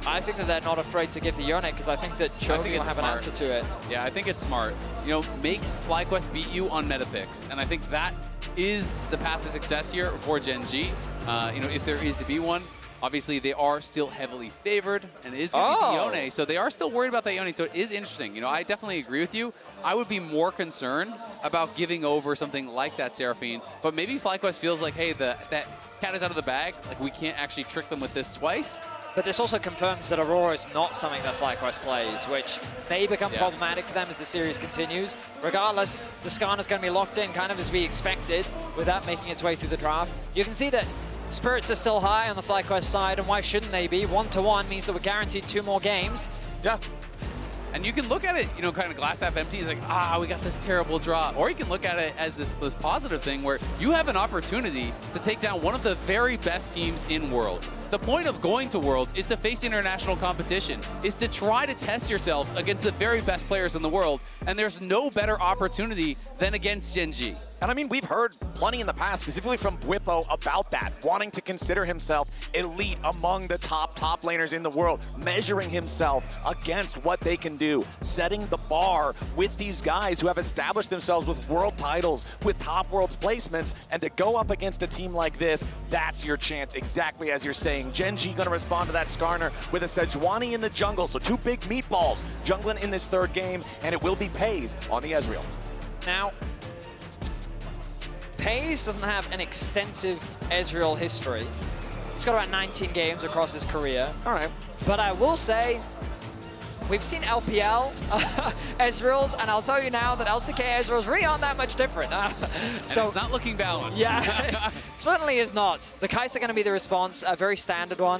I think that they're not afraid to give the Yone because I think that Chovy will have an answer to it. Yeah, I think it's smart. You know, make FlyQuest beat you on meta picks, and I think that is the path to success here for Gen G. You know, if there is to be one. Obviously, they are still heavily favored, and it is going to be Yone, so they are still worried about that Yone, so it is interesting. You know, I definitely agree with you. I would be more concerned about giving over something like that Seraphine, but maybe FlyQuest feels like, hey, that cat is out of the bag. Like, we can't actually trick them with this twice. But this also confirms that Aurora is not something that FlyQuest plays, which may become problematic for them as the series continues. Regardless, the Skarner's going to be locked in kind of as we expected with that making its way through the draft. You can see that spirits are still high on the FlyQuest side, and why shouldn't they be? 1-1 means that we're guaranteed 2 more games. Yeah. And you can look at it, you know, kind of glass half empty. It's like, we got this terrible draw. Or you can look at it as this positive thing where you have an opportunity to take down one of the very best teams in Worlds. The point of going to Worlds is to face international competition, is to try to test yourselves against the very best players in the world. And there's no better opportunity than against Gen G. And I mean, we've heard plenty in the past, specifically from Bwipo, about that, wanting to consider himself elite among the top laners in the world, measuring himself against what they can do, setting the bar with these guys who have established themselves with world titles, with top worlds placements, and to go up against a team like this, that's your chance, exactly as you're saying. Gen.G gonna respond to that Skarner with a Sejuani in the jungle, so 2 big meatballs jungling in this 3rd game, and it will be Pays on the Ezreal. Now, Pays doesn't have an extensive Ezreal history. He's got about 19 games across his career. All right. But I will say, we've seen LPL Ezreals, and I'll tell you now that LCK Ezreals really aren't that much different. So it's not looking balanced. Yeah, it certainly is not. The Kai'Sa are going to be the response, a very standard one.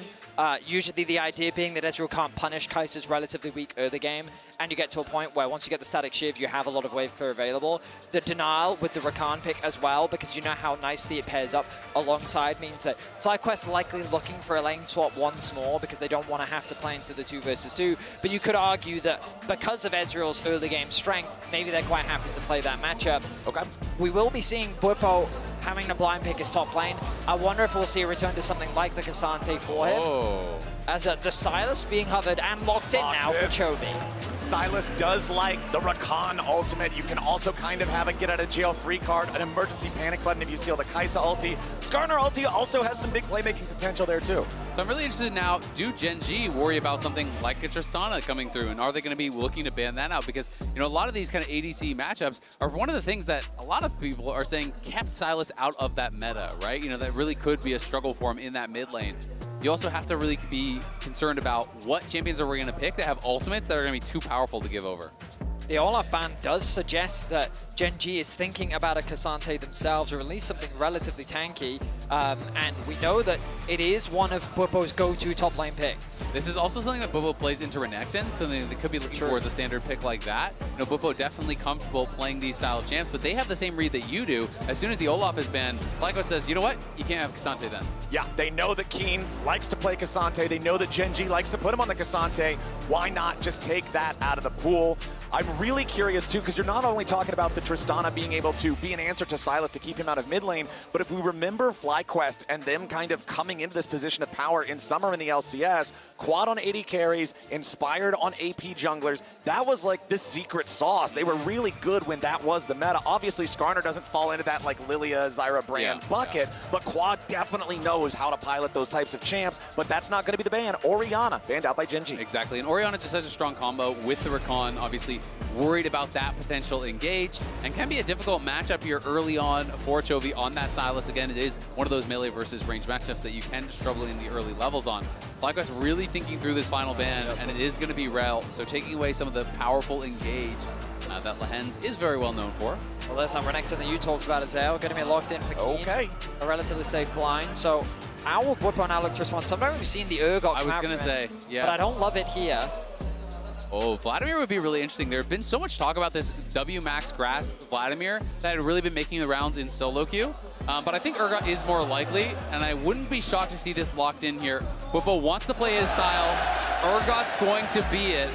Usually the idea being that Ezreal can't punish Kai'Sa's relatively weak early game, and you get to a point where once you get the static shiv, you have a lot of wave clear available. The denial with the Rakan pick as well, because you know how nicely it pairs up alongside, means that FlyQuest likely looking for a lane swap once more because they don't want to have to play into the 2 versus 2. But you could argue that because of Ezreal's early game strength, maybe they're quite happy to play that matchup. Okay. We will be seeing Bwipo having to blind pick his top lane. I wonder if we'll see a return to something like the Cassante for him. As the Sylas being hovered and locked in now for Chovy. Sylas does like the Rakan ultimate. You can also kind of have a get out of jail free card, an emergency panic button if you steal the Kai'Sa ulti. Skarner ulti also has some big playmaking potential there too. So I'm really interested now, do Gen.G worry about something like a Tristana coming through, and are they going to be looking to ban that out? Because, you know, a lot of these kind of ADC matchups are one of the things that a lot of people are saying kept Sylas out of that meta, right? You know, that really could be a struggle for him in that mid lane. You also have to really be concerned about what champions are we going to pick that have ultimates that are going to be too powerful to give over. The Olaf ban does suggest that Gen.G is thinking about a Cassante themselves, or at least something relatively tanky, and we know that it is one of Bwipo's go-to top lane picks. This is also something that Bwipo plays into Renekton, so they could be looking for the standard pick like that. You know, Bwipo definitely comfortable playing these style of champs, but they have the same read that you do. As soon as the Olaf is banned, Lyco says, you know what? You can't have Cassante then. Yeah, they know that Keen likes to play Cassante. They know that Gen.G likes to put him on the Cassante. Why not just take that out of the pool? I'm really curious too, because you're not only talking about the Tristana being able to be an answer to Sylas to keep him out of mid lane, but if we remember FlyQuest and them kind of coming into this position of power in summer in the LCS, quad on 80 carries, inspired on AP junglers, that was like the secret sauce. They were really good when that was the meta. Obviously, Skarner doesn't fall into that like Lilia, Zyra brand bucket, but Quad definitely knows how to pilot those types of champs, but that's not going to be the ban. Orianna, banned out by Gen.G. Exactly, and Orianna just has a strong combo with the Rakan, obviously worried about that potential engage, and can be a difficult matchup here early on for Chovy on that Sylas. Again, it is one of those melee versus range matchups that you can struggle in the early levels on. FlyQuest really thinking through this final ban, and it is going to be Rel, so taking away some of the powerful engage that Lehens is very well known for. Well, there's that Renekton that you talked about as well, going to be locked in for Keen. Okay. A relatively safe blind, so our Bwipo now look to respond. Sometimes we've seen the Urgot I was going to say, yeah. But I don't love it here. Oh, Vladimir would be really interesting. There had been so much talk about this W Max Grasp Vladimir that had really been making the rounds in solo queue. But I think Urgot is more likely, and I wouldn't be shocked to see this locked in here. Bwipo wants to play his style. Urgot's going to be it.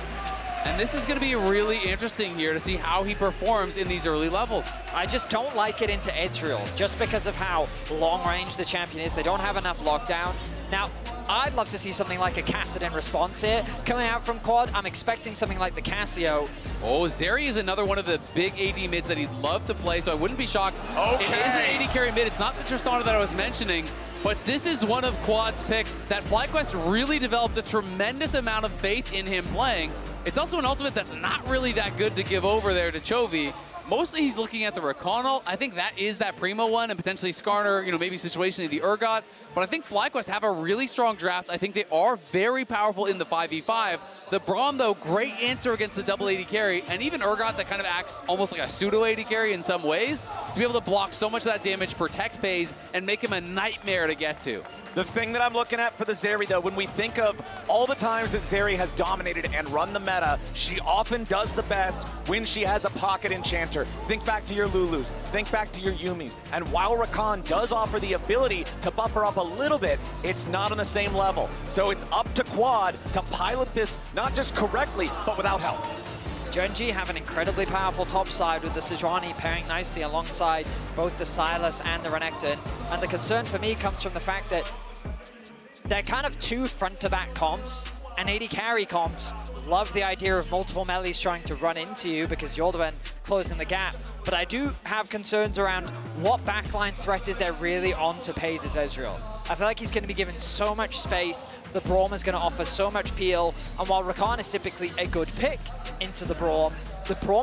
And this is going to be really interesting here to see how he performs in these early levels. I just don't like it into Ezreal, just because of how long range the champion is. They don't have enough lockdown. Now, I'd love to see something like a Kassadin response here. Coming out from Quad, I'm expecting something like the Cassio. Oh, Zeri is another one of the big AD mids that he'd love to play, so I wouldn't be shocked. Okay. It is an AD carry mid. It's not the Tristana that I was mentioning, but this is one of Quad's picks that FlyQuest really developed a tremendous amount of faith in him playing. It's also an ultimate that's not really that good to give over there to Chovy. Mostly he's looking at the Rakan ult. I think that is that Primo one, and potentially Skarner, you know, maybe situationally the Urgot. But I think FlyQuest have a really strong draft. I think they are very powerful in the 5v5. The Braum, though, great answer against the double AD carry, and even Urgot that kind of acts almost like a pseudo AD carry in some ways, to be able to block so much of that damage, protect FaZe, and make him a nightmare to get to. The thing that I'm looking at for the Zeri, though, when we think of all the times that Zeri has dominated and run the meta, she often does the best when she has a pocket enchanter. Think back to your Lulus, think back to your Yumis, and while Rakan does offer the ability to buffer up a little bit, it's not on the same level. So it's up to Quad to pilot this not just correctly, but without help. Gen.G have an incredibly powerful top side with the Sejuani pairing nicely alongside both the Sylas and the Renekton. And the concern for me comes from the fact that they're kind of two front-to-back comps, and AD carry comps love the idea of multiple melees trying to run into you because you're the one closing the gap. But I do have concerns around what backline threat is there really on to Paze's Ezreal. I feel like he's going to be given so much space, the Braum is going to offer so much peel, and while Rakan is typically a good pick into the Braum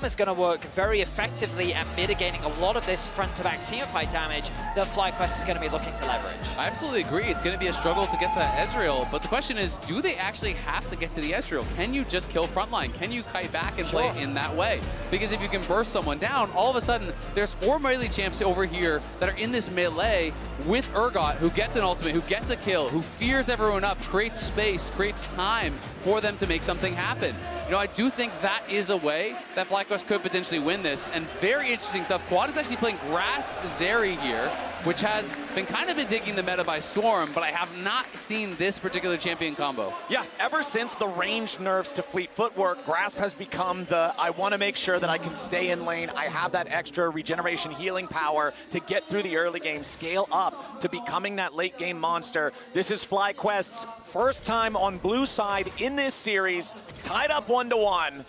is going to work very effectively at mitigating a lot of this front-to-back teamfight damage that FlyQuest is going to be looking to leverage. I absolutely agree. It's going to be a struggle to get to Ezreal, but the question is, do they actually have to get to the Ezreal? Can you just kill frontline? Can you kite back and play it in that way? Because if you can burst someone down, all of a sudden, there's 4 melee champs over here that are in this melee with Urgot, who gets an ultimate, who gets a kill, who fears everyone up, creates space, creates time for them to make something happen. You know, I do think that is a way that FlyQuest could potentially win this, and very interesting stuff. Quad is actually playing Grasp Zeri here, which has been kind of taking the meta by storm, but I have not seen this particular champion combo. Yeah, ever since the range nerfs to fleet footwork, Grasp has become the, I want to make sure that I can stay in lane, I have that extra regeneration healing power to get through the early game, scale up to becoming that late game monster. This is FlyQuest's first time on blue side in this series, tied up 1-1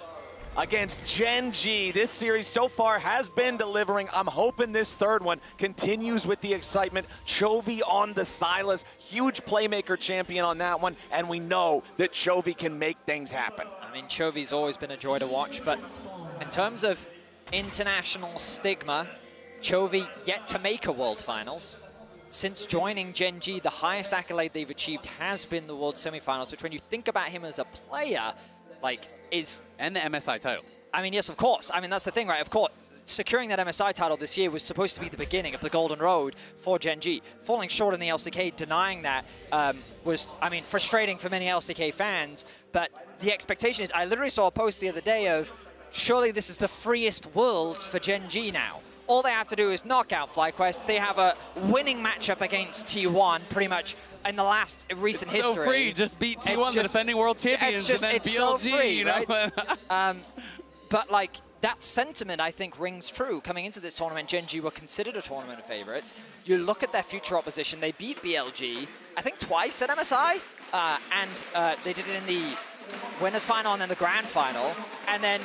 against Gen.G. This series so far has been delivering. I'm hoping this third one continues with the excitement. Chovy on the Sylas, huge playmaker champion on that one, and we know that Chovy can make things happen. I mean, Chovy's always been a joy to watch, but in terms of international stigma, Chovy yet to make a World Finals. Since joining Gen.G, the highest accolade they've achieved has been the World Semifinals, which when you think about him as a player, like, is... And the MSI title. I mean, yes, of course. I mean, that's the thing, right? Of course, securing that MSI title this year was supposed to be the beginning of the golden road for Gen.G. Falling short in the LCK, denying that was, I mean, frustrating for many LCK fans. But the expectation is, I literally saw a post the other day of, surely this is the freest worlds for Gen.G now. All they have to do is knock out FlyQuest. They have a winning matchup against T1 pretty much in the last recent history. So free, just beat T1, the defending world champions, and then BLG, so free, you know? Right? But like, that sentiment, I think, rings true. Coming into this tournament, Gen.G were considered a tournament of favorites. You look at their future opposition, they beat BLG, I think twice at MSI, and they did it in the winners final and then the grand final, and then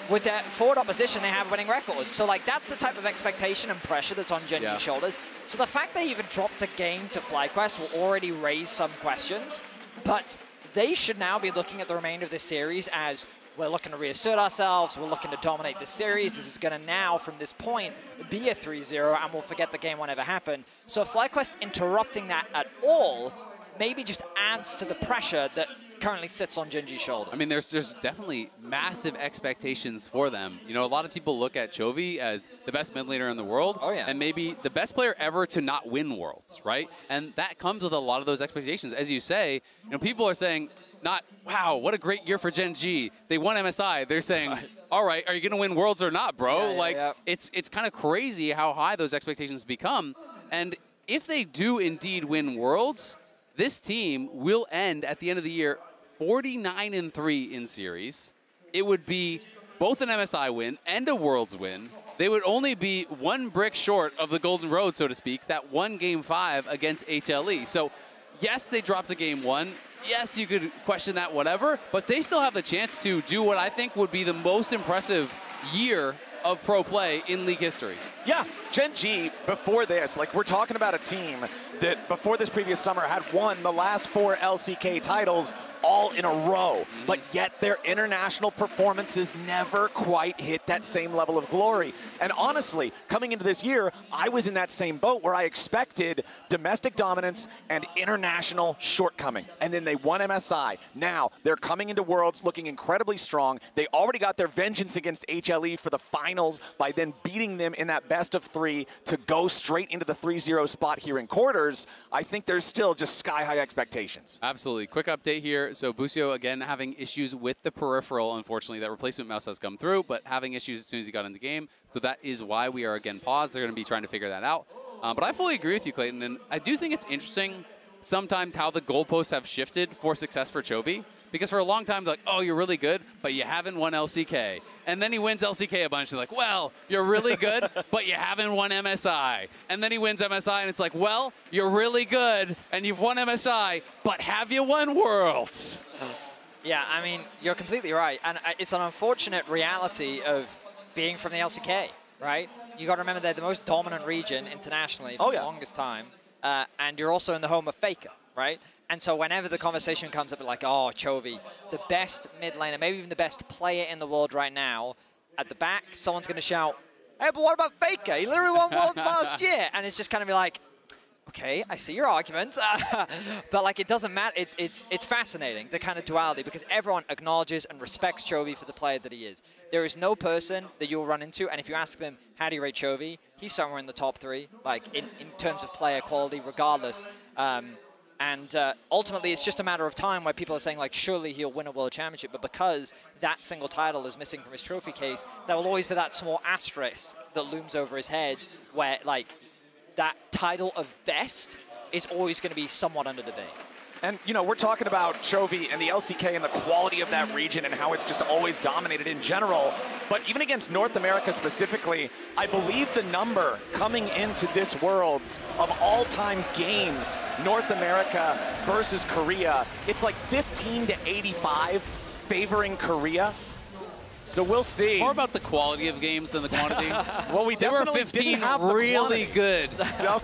with their forward opposition, they have a winning record. So, like, that's the type of expectation and pressure that's on Gen.G's shoulders. So the fact they even dropped a game to FlyQuest will already raise some questions. But they should now be looking at the remainder of this series as we're looking to reassert ourselves, we're looking to dominate this series. This is going to now, from this point, be a 3-0, and we'll forget the game won't ever happen. So FlyQuest interrupting that at all maybe just adds to the pressure that currently sits on Gen.G's shoulder. I mean, there's definitely massive expectations for them. You know, a lot of people look at Chovy as the best mid laner in the world, and maybe the best player ever to not win Worlds, right? And that comes with a lot of those expectations. As you say, you know, people are saying, not, wow, what a great year for Gen.G. They won MSI. They're saying, all right, are you going to win Worlds or not, bro? It's kind of crazy how high those expectations become. And if they do indeed win Worlds, this team will end at the end of the year 49-3 in series. It would be both an MSI win and a Worlds win. They would only be one brick short of the golden road, so to speak, that one Game 5 against HLE. So, yes, they dropped the Game 1. Yes, you could question that, whatever, but they still have the chance to do what I think would be the most impressive year of pro play in league history. Yeah, Gen.G, before this, like, we're talking about a team that before this previous summer had won the last 4 LCK titles all in a row, but yet their international performances never quite hit that same level of glory. And honestly, coming into this year, I was in that same boat where I expected domestic dominance and international shortcoming. And then they won MSI. Now, they're coming into Worlds looking incredibly strong. They already got their vengeance against HLE for the finals by then beating them in that best of 3 to go straight into the 3-0 spot here in quarters. I think there's still just sky-high expectations. Absolutely. Quick update here. So Busio, again, having issues with the peripheral, unfortunately. That replacement mouse has come through, but having issues as soon as he got in the game. So that is why we are, again, paused. They're going to be trying to figure that out. But I fully agree with you, Clayton, and I do think it's interesting sometimes how the goalposts have shifted for success for Chovy, Because for a long time, they're like, oh, you're really good, but you haven't won LCK. And then he wins LCK a bunch. They're like, well, you're really good, but you haven't won MSI. And then he wins MSI, and it's like, well, you're really good, and you've won MSI, but have you won Worlds? Yeah, I mean, you're completely right. And it's an unfortunate reality of being from the LCK, right? You got to remember they're the most dominant region internationally for the longest time. And you're also in the home of Faker, right? And so whenever the conversation comes up, like, oh, Chovy, the best mid laner, maybe even the best player in the world right now, at the back, someone's going to shout, hey, but what about Faker? He literally won Worlds last year. And it's just kind of be like, okay, I see your argument. But like, it doesn't matter. It's fascinating, the kind of duality, because everyone acknowledges and respects Chovy for the player that he is. There is no person that you'll run into, and if you ask them, how do you rate Chovy? He's somewhere in the top 3, like in terms of player quality, regardless. And ultimately, it's just a matter of time where people are saying, like, surely he'll win a world championship. But because that single title is missing from his trophy case, there will always be that small asterisk that looms over his head where, like, that title of best is always going to be somewhat under debate. And, you know, we're talking about Chovy and the LCK and the quality of that region and how it's just always dominated in general. But even against North America specifically, I believe the number coming into this Worlds of all-time games, North America versus Korea, it's like 15-85 favoring Korea. So we'll see. More about the quality of games than the quantity. Well, we there were definitely 15 didn't have really good,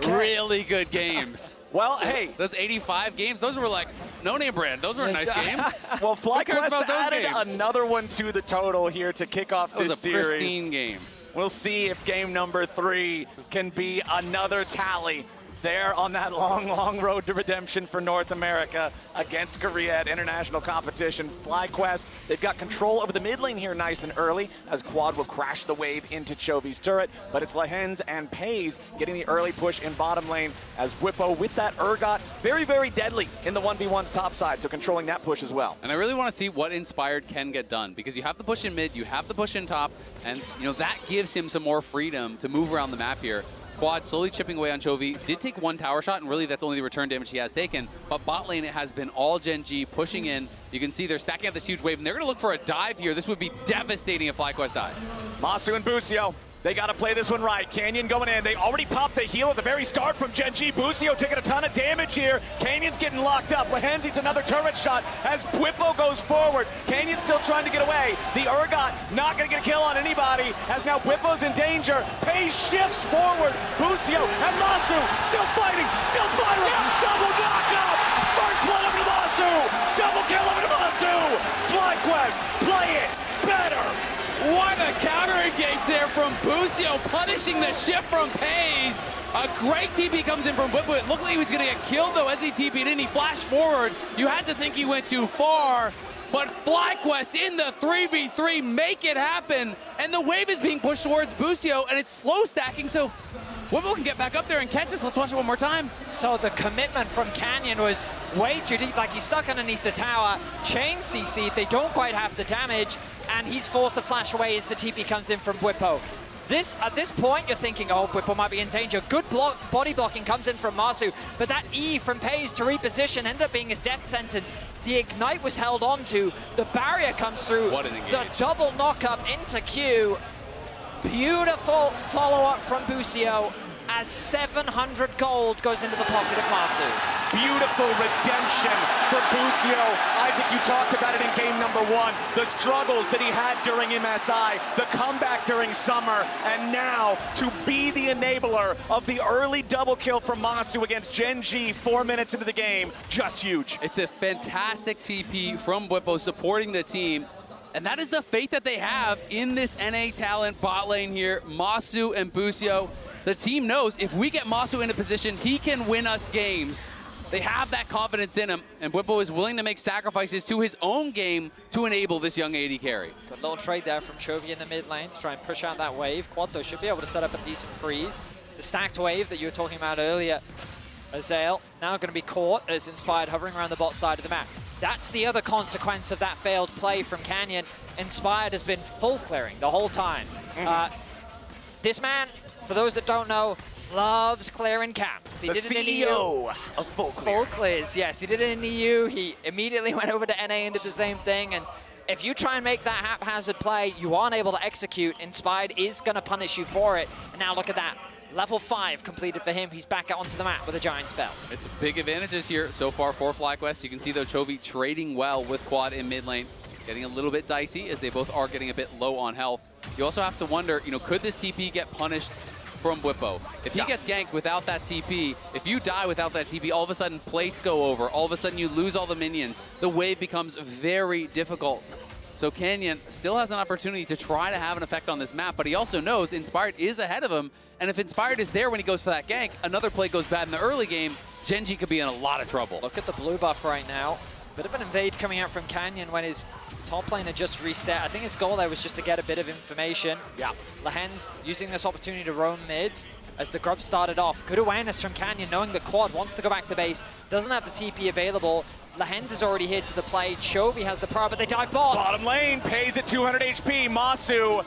really good games. Well, hey. Those 85 games, those were like no-name brand. Those were nice games. Well, Who cares about FlyQuest those added games? another one to the total here to kick off It was this a series. pristine game. We'll see if game number 3 can be another tally there on that long, long road to redemption for North America against Korea at international competition. FlyQuest, they've got control over the mid lane here nice and early as Quad will crash the wave into Chovy's turret, but it's Lehens and Pays getting the early push in bottom lane as Whippo with that Urgot, very, very deadly in the 1v1's top side, so controlling that push as well. And I really want to see what Inspired can get done, because you have the push in mid, you have the push in top, and you know that gives him some more freedom to move around the map here. Quad slowly chipping away on Chovy, did take one tower shot, and really that's only the return damage he has taken. But bot lane, it has been all Gen G pushing in. You can see they're stacking up this huge wave, and they're going to look for a dive here. This would be devastating if FlyQuest died. Masu and Busio, they got to play this one right. Canyon going in. They already popped the heal at the very start from Gen G. Busio taking a ton of damage here. Canyon's getting locked up. Lehens eats another turret shot as Whippo goes forward. Canyon's still trying to get away. The Urgot not going to get a kill on anybody as now Whippo's in danger. Pays shifts forward. Busio and Masu still fighting, still firing. Double knockup. First blood over to Masu. Double kill over to Masu. FlyQuest, play it better. What a counter engage there from Busio, punishing the shift from Pays. A great TP comes in from Whippo. It looked like he was going to get killed, though, as he TP'd in. He flashed forward. You had to think he went too far. But FlyQuest in the 3v3 make it happen. And the wave is being pushed towards Busio, and it's slow stacking, so Whippo can get back up there and catch us. Let's watch it one more time. So the commitment from Canyon was way too deep. Like, he's stuck underneath the tower. Chain CC, they don't quite have the damage, and he's forced to flash away as the TP comes in from Whippo. At this point, you're thinking, oh, Whippo might be in danger. Good body blocking comes in from Masu, but that E from Pays to reposition ended up being his death sentence. The Ignite was held onto. The barrier comes through. What an engage. The double knockup into Q. Beautiful follow-up from Busio as 700 gold goes into the pocket of Masu. Beautiful redemption for Busio. Isaac, you talked about it in game number 1. The struggles that he had during MSI, the comeback during summer, and now to be the enabler of the early double kill from Masu against Gen G 4 minutes into the game, just huge. It's a fantastic TP from Whippo supporting the team. And that is the faith that they have in this NA talent bot lane here, Masu and Busio. The team knows if we get Masu in a position, he can win us games. They have that confidence in him, and Whippo is willing to make sacrifices to his own game to enable this young AD carry. Good little trade there from Chovy in the mid lane to try and push out that wave. Quad, though, should be able to set up a decent freeze. The stacked wave that you were talking about earlier, Azale, now going to be caught as Inspired hovering around the bot side of the map. That's the other consequence of that failed play from Canyon. Inspired has been full clearing the whole time. This man, for those that don't know, loves clearing camps. He the did it in CEO EU. of Full Clear. Full Clears, yes. He did it in EU. He immediately went over to NA and did the same thing. And if you try and make that haphazard play, you aren't able to execute. Inspired is going to punish you for it. And now look at that. Level 5 completed for him. He's back out onto the map with a Giant's Bell. It's big advantages here so far for FlyQuest. You can see, though, Chovy trading well with Quad in mid lane. Getting a little bit dicey as they both are getting a bit low on health. You also have to wonder, could this TP get punished from Bwipo? If he gets ganked without that TP, if you die without that TP, all of a sudden plates go over. All of a sudden you lose all the minions. The wave becomes very difficult. So Canyon still has an opportunity to try to have an effect on this map, but he also knows Inspired is ahead of him, and if Inspired is there when he goes for that gank, another play goes bad in the early game, Gen.G could be in a lot of trouble. Look at the blue buff right now. Bit of an invade coming out from Canyon when his top laner just reset. I think his goal there was just to get a bit of information. Yeah. Lahen's using this opportunity to roam mids as the grub started off. Good awareness from Canyon, knowing the Quad wants to go back to base, doesn't have the TP available. Lahen's is already here to the play. Chovy has the power, but they dive bot. Bottom lane, Pays at 200 HP. Masu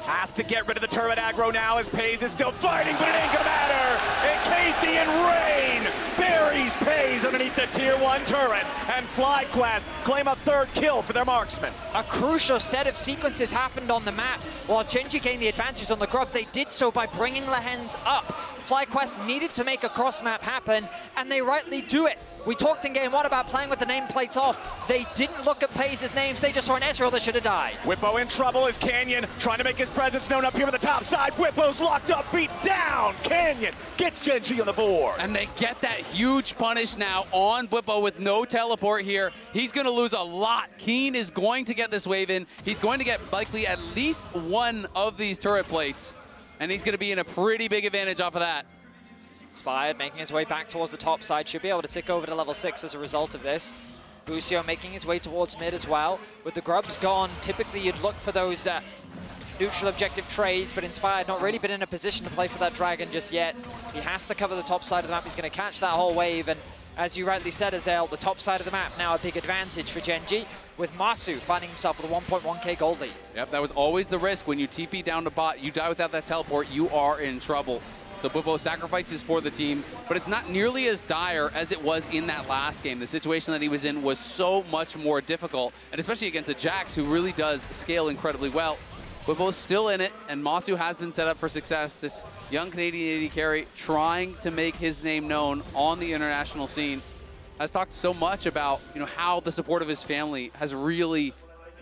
has to get rid of the turret aggro now as Pays is still fighting, but it ain't gonna matter. And Kathy and Rain buries Pays underneath the tier 1 turret, and FlyQuest claim a 3rd kill for their marksman. A crucial set of sequences happened on the map. While Gen.G gained the advantage on the grub, they did so by bringing Lahen's up. FlyQuest needed to make a cross map happen, and they rightly do it. We talked in game 1 about playing with the nameplates off. They didn't look at Pays' names, they just saw an Ezreal that should have died. Bwipo in trouble as Canyon trying to make his presence known up here on the top side. Bwipo's locked up, beat down. Canyon gets Gen.G on the board. And they get that huge punish now on Bwipo with no teleport here. He's going to lose a lot. Keen is going to get this wave in. He's going to get likely at least one of these turret plates. And he's going to be in a pretty big advantage off of that. Inspired making his way back towards the top side, should be able to tick over to level 6 as a result of this. Busio making his way towards mid as well. With the grubs gone, typically you'd look for those neutral objective trades, but Inspired not really been in a position to play for that dragon just yet. He has to cover the top side of the map. He's going to catch that whole wave, and as you rightly said, Azel, the top side of the map now a big advantage for Gen.G, with Masu finding himself with a 1.1k gold lead. Yep, that was always the risk. When you TP down to bot, you die without that teleport, you are in trouble. So Bwipo sacrifices for the team, but it's not nearly as dire as it was in that last game. The situation that he was in was so much more difficult, and especially against a Jax who really does scale incredibly well. Bwipo's still in it, and Masu has been set up for success. This young Canadian AD carry trying to make his name known on the international scene. Has talked so much about how the support of his family has really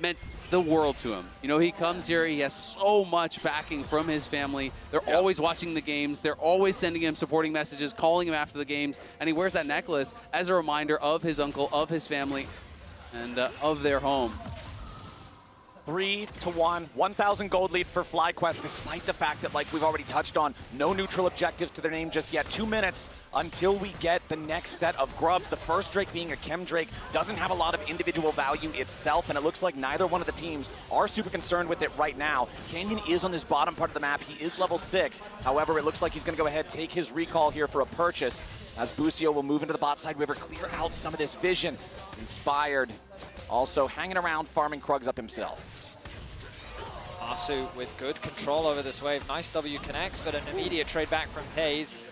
meant the world to him. He comes here, he has so much backing from his family. They're always watching the games. They're always sending him supporting messages, calling him after the games, and he wears that necklace as a reminder of his uncle, of his family, and of their home. 3-1, 1,000 gold lead for FlyQuest, despite the fact that, like we've already touched on, no neutral objectives to their name just yet. 2 minutes until we get the next set of grubs. The first Drake being a Chem Drake doesn't have a lot of individual value itself, and it looks like neither one of the teams are super concerned with it right now. Canyon is on this bottom part of the map. He is level 6. However, it looks like he's going to go ahead, take his recall here for a purchase, as Busio will move into the bot side river, clear out some of this vision. Inspired also hanging around, farming Krugs up himself. Masu with good control over this wave. Nice W connects, but an immediate trade back from Pays.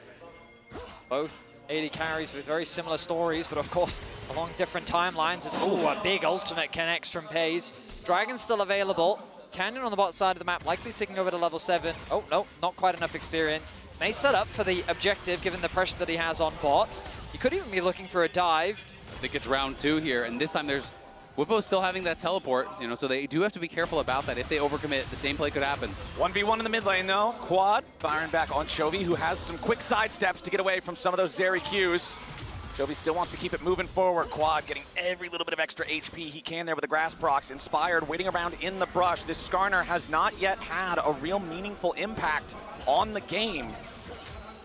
Both AD carries with very similar stories, but of course along different timelines. A big ultimate connects from Pays. Dragon's still available. Canyon on the bot side of the map, likely ticking over to level 7. Oh, no, not quite enough experience. May set up for the objective, given the pressure that he has on bot. He could even be looking for a dive. I think it's round 2 here, and this time there's Bwipo still having that teleport, so they do have to be careful about that. If they overcommit, the same play could happen. 1v1 in the mid lane, though. Quad firing back on Chovy, who has some quick side steps to get away from some of those Zeri Qs. Chovy still wants to keep it moving forward. Quad getting every little bit of extra HP he can there with the grass procs. Inspired waiting around in the brush. This Skarner has not yet had a real meaningful impact on the game.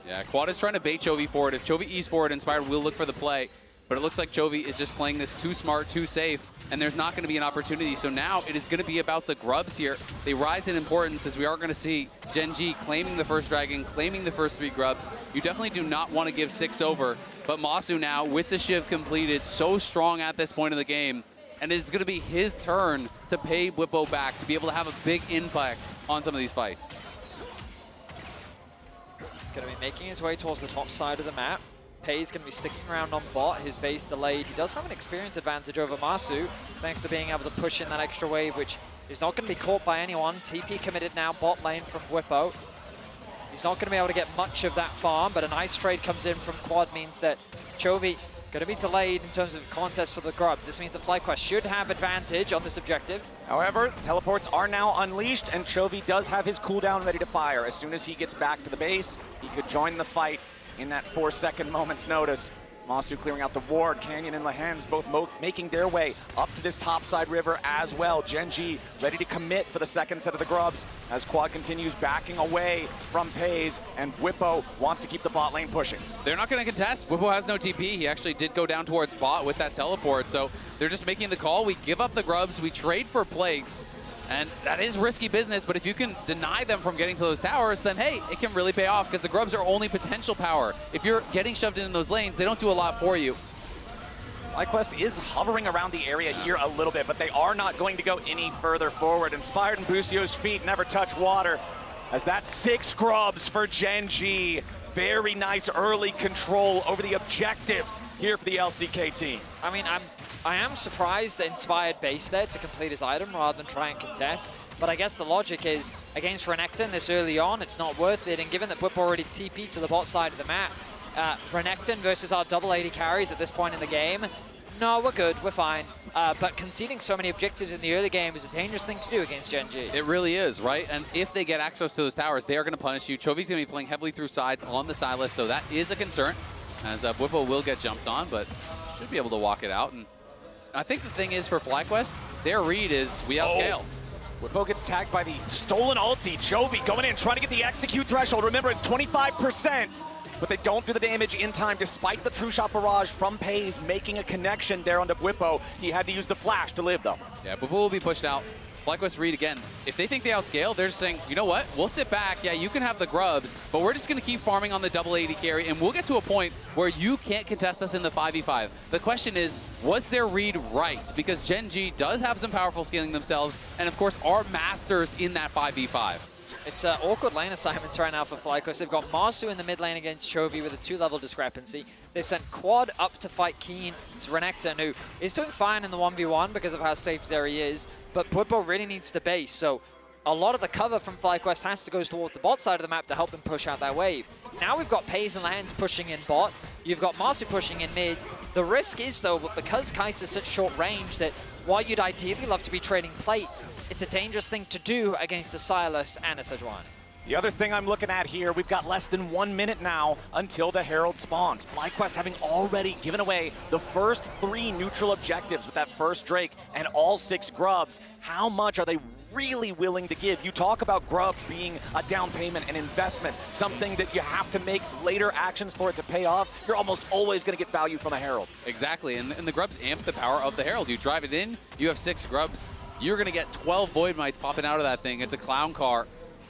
Yeah, Quad is trying to bait Chovy forward. If Chovy E's forward, Inspired will look for the play. But it looks like Chovy is just playing this too smart, too safe, and there's not going to be an opportunity. So now it is going to be about the grubs here. They rise in importance as we are going to see Gen.G claiming the first dragon, claiming the first 3 grubs. You definitely do not want to give 6 over, but Masu now with the Shiv completed, so strong at this point of the game, and it's going to be his turn to pay Bwipo back, to be able to have a big impact on some of these fights. going to be making his way towards the top side of the map. Pei's going to be sticking around on bot, his base delayed. He does have an experience advantage over Masu, thanks to being able to push in that extra wave, which is not going to be caught by anyone. TP committed now, bot lane from Whippo. He's not going to be able to get much of that farm, but a nice trade comes in from Quad means that Chovy going to be delayed in terms of contest for the grubs. This means that FlyQuest should have advantage on this objective. However, teleports are now unleashed, and Chovy does have his cooldown ready to fire. As soon as he gets back to the base, he could join the fight in that 4-second moment's notice. Masu clearing out the ward, Canyon and Lehens both making their way up to this topside river as well. Gen.G ready to commit for the second set of the grubs as Quad continues backing away from Pei's, and Whippo wants to keep the bot lane pushing. They're not going to contest. Whippo has no TP. He actually did go down towards bot with that teleport, so they're just making the call. We give up the grubs, we trade for plates, and that is risky business, but if you can deny them from getting to those towers, then hey, it can really pay off because the grubs are only potential power. If you're getting shoved in those lanes, they don't do a lot for you. FlyQuest is hovering around the area here a little bit, but they are not going to go any further forward. Inspired and Busio's feet never touch water, as that's 6 grubs for Gen.G. Very nice early control over the objectives here for the LCK team. I mean, I am surprised that Inspired base there to complete his item rather than try and contest. But I guess the logic is, against Renekton this early on, it's not worth it. And given that Whip already TP'd to the bot side of the map, Renekton versus our double AD carries at this point in the game, no, we're good, we're fine. But conceding so many objectives in the early game is a dangerous thing to do against Gen.G. It really is, right? And if they get access to those towers, they are going to punish you. Chovy's going to be playing heavily through sides on the Sylas, so that is a concern, as Whippo will get jumped on, but should be able to walk it out. And I think the thing is for FlyQuest, their read is we outscale. Whippo gets tagged by the stolen ulti. Chovy going in, trying to get the execute threshold. Remember, it's 25%, but they don't do the damage in time despite the true shot barrage from Pei's making a connection there onto Whippo. He had to use the flash to live, though. Yeah, Whippo will be pushed out. FlyQuest read again. If they think they outscale, they're just saying, you know what, we'll sit back. Yeah, you can have the grubs, but we're just going to keep farming on the double AD carry, and we'll get to a point where you can't contest us in the 5v5. The question is, was their read right? Because Gen.G does have some powerful scaling themselves, and of course are masters in that 5v5. It's awkward lane assignments right now for FlyQuest. They've got Masu in the mid lane against Chovy with a 2-level discrepancy. They've sent Quad up to fight Keen. It's Renekton, who is doing fine in the 1v1 because of how safe Zeri is, but Whippo really needs to base, so a lot of the cover from FlyQuest has to go towards the bot side of the map to help them push out that wave. Now we've got Pei's and Lehens pushing in bot. You've got Masu pushing in mid. The risk is, though, because Kai'Sa's such short range, that while you'd ideally love to be trading plates, it's a dangerous thing to do against a Sylas and a Sejuani. The other thing I'm looking at here, we've got less than 1 minute now until the Herald spawns. FlyQuest having already given away the first 3 neutral objectives with that first Drake and all 6 grubs. How much are they really willing to give? You talk about grubs being a down payment and investment, something that you have to make later actions for it to pay off. You're almost always going to get value from a Herald. Exactly, and the grubs amp the power of the Herald. You drive it in, you have 6 grubs. You're going to get 12 Void Mites popping out of that thing. It's a clown car.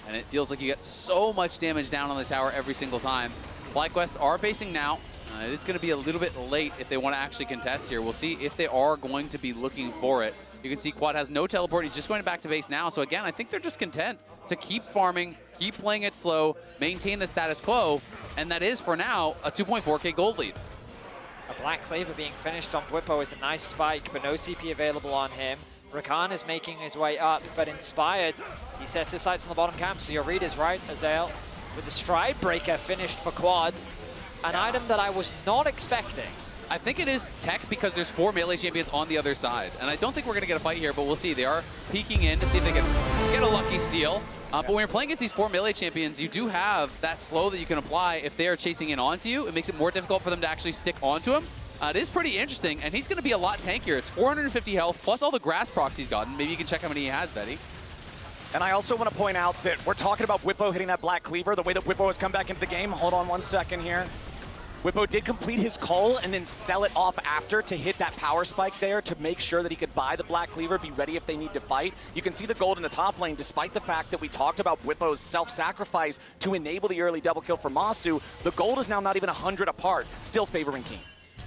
And it feels like you get so much damage down on the tower every single time. FlyQuest are basing now. It is going to be a little bit late if they want to actually contest here. We'll see if they are going to be looking for it. You can see Quad has no teleport. He's just going back to base now. So again, I think they're just content to keep farming, keep playing it slow, maintain the status quo. And that is, for now, a 2.4K gold lead. A Black Cleaver being finished on Whippo is a nice spike, but no TP available on him. Rakan is making his way up, but Inspired, he sets his sights on the bottom camp, so your read is right, Azael. With the Stride Breaker finished for Quad, an item that I was not expecting. I think it is tech because there's 4 melee champions on the other side, and I don't think we're going to get a fight here, but we'll see. They are peeking in to see if they can get a lucky steal. But when you're playing against these 4 melee champions, you do have that slow that you can apply if they are chasing in onto you. It makes it more difficult for them to actually stick onto him. It is pretty interesting, and he's going to be a lot tankier. It's 450 health, plus all the grass procs he's gotten. Maybe you can check how many he has, Betty. And I also want to point out that we're talking about Whippo hitting that Black Cleaver, the way that Whippo has come back into the game. Hold on 1 second here. Whippo did complete his cull and then sell it off after to hit that power spike there to make sure that he could buy the Black Cleaver, be ready if they need to fight. You can see the gold in the top lane, despite the fact that we talked about Whippo's self-sacrifice to enable the early double kill for Masu. The gold is now not even 100 apart, still favoring Keen.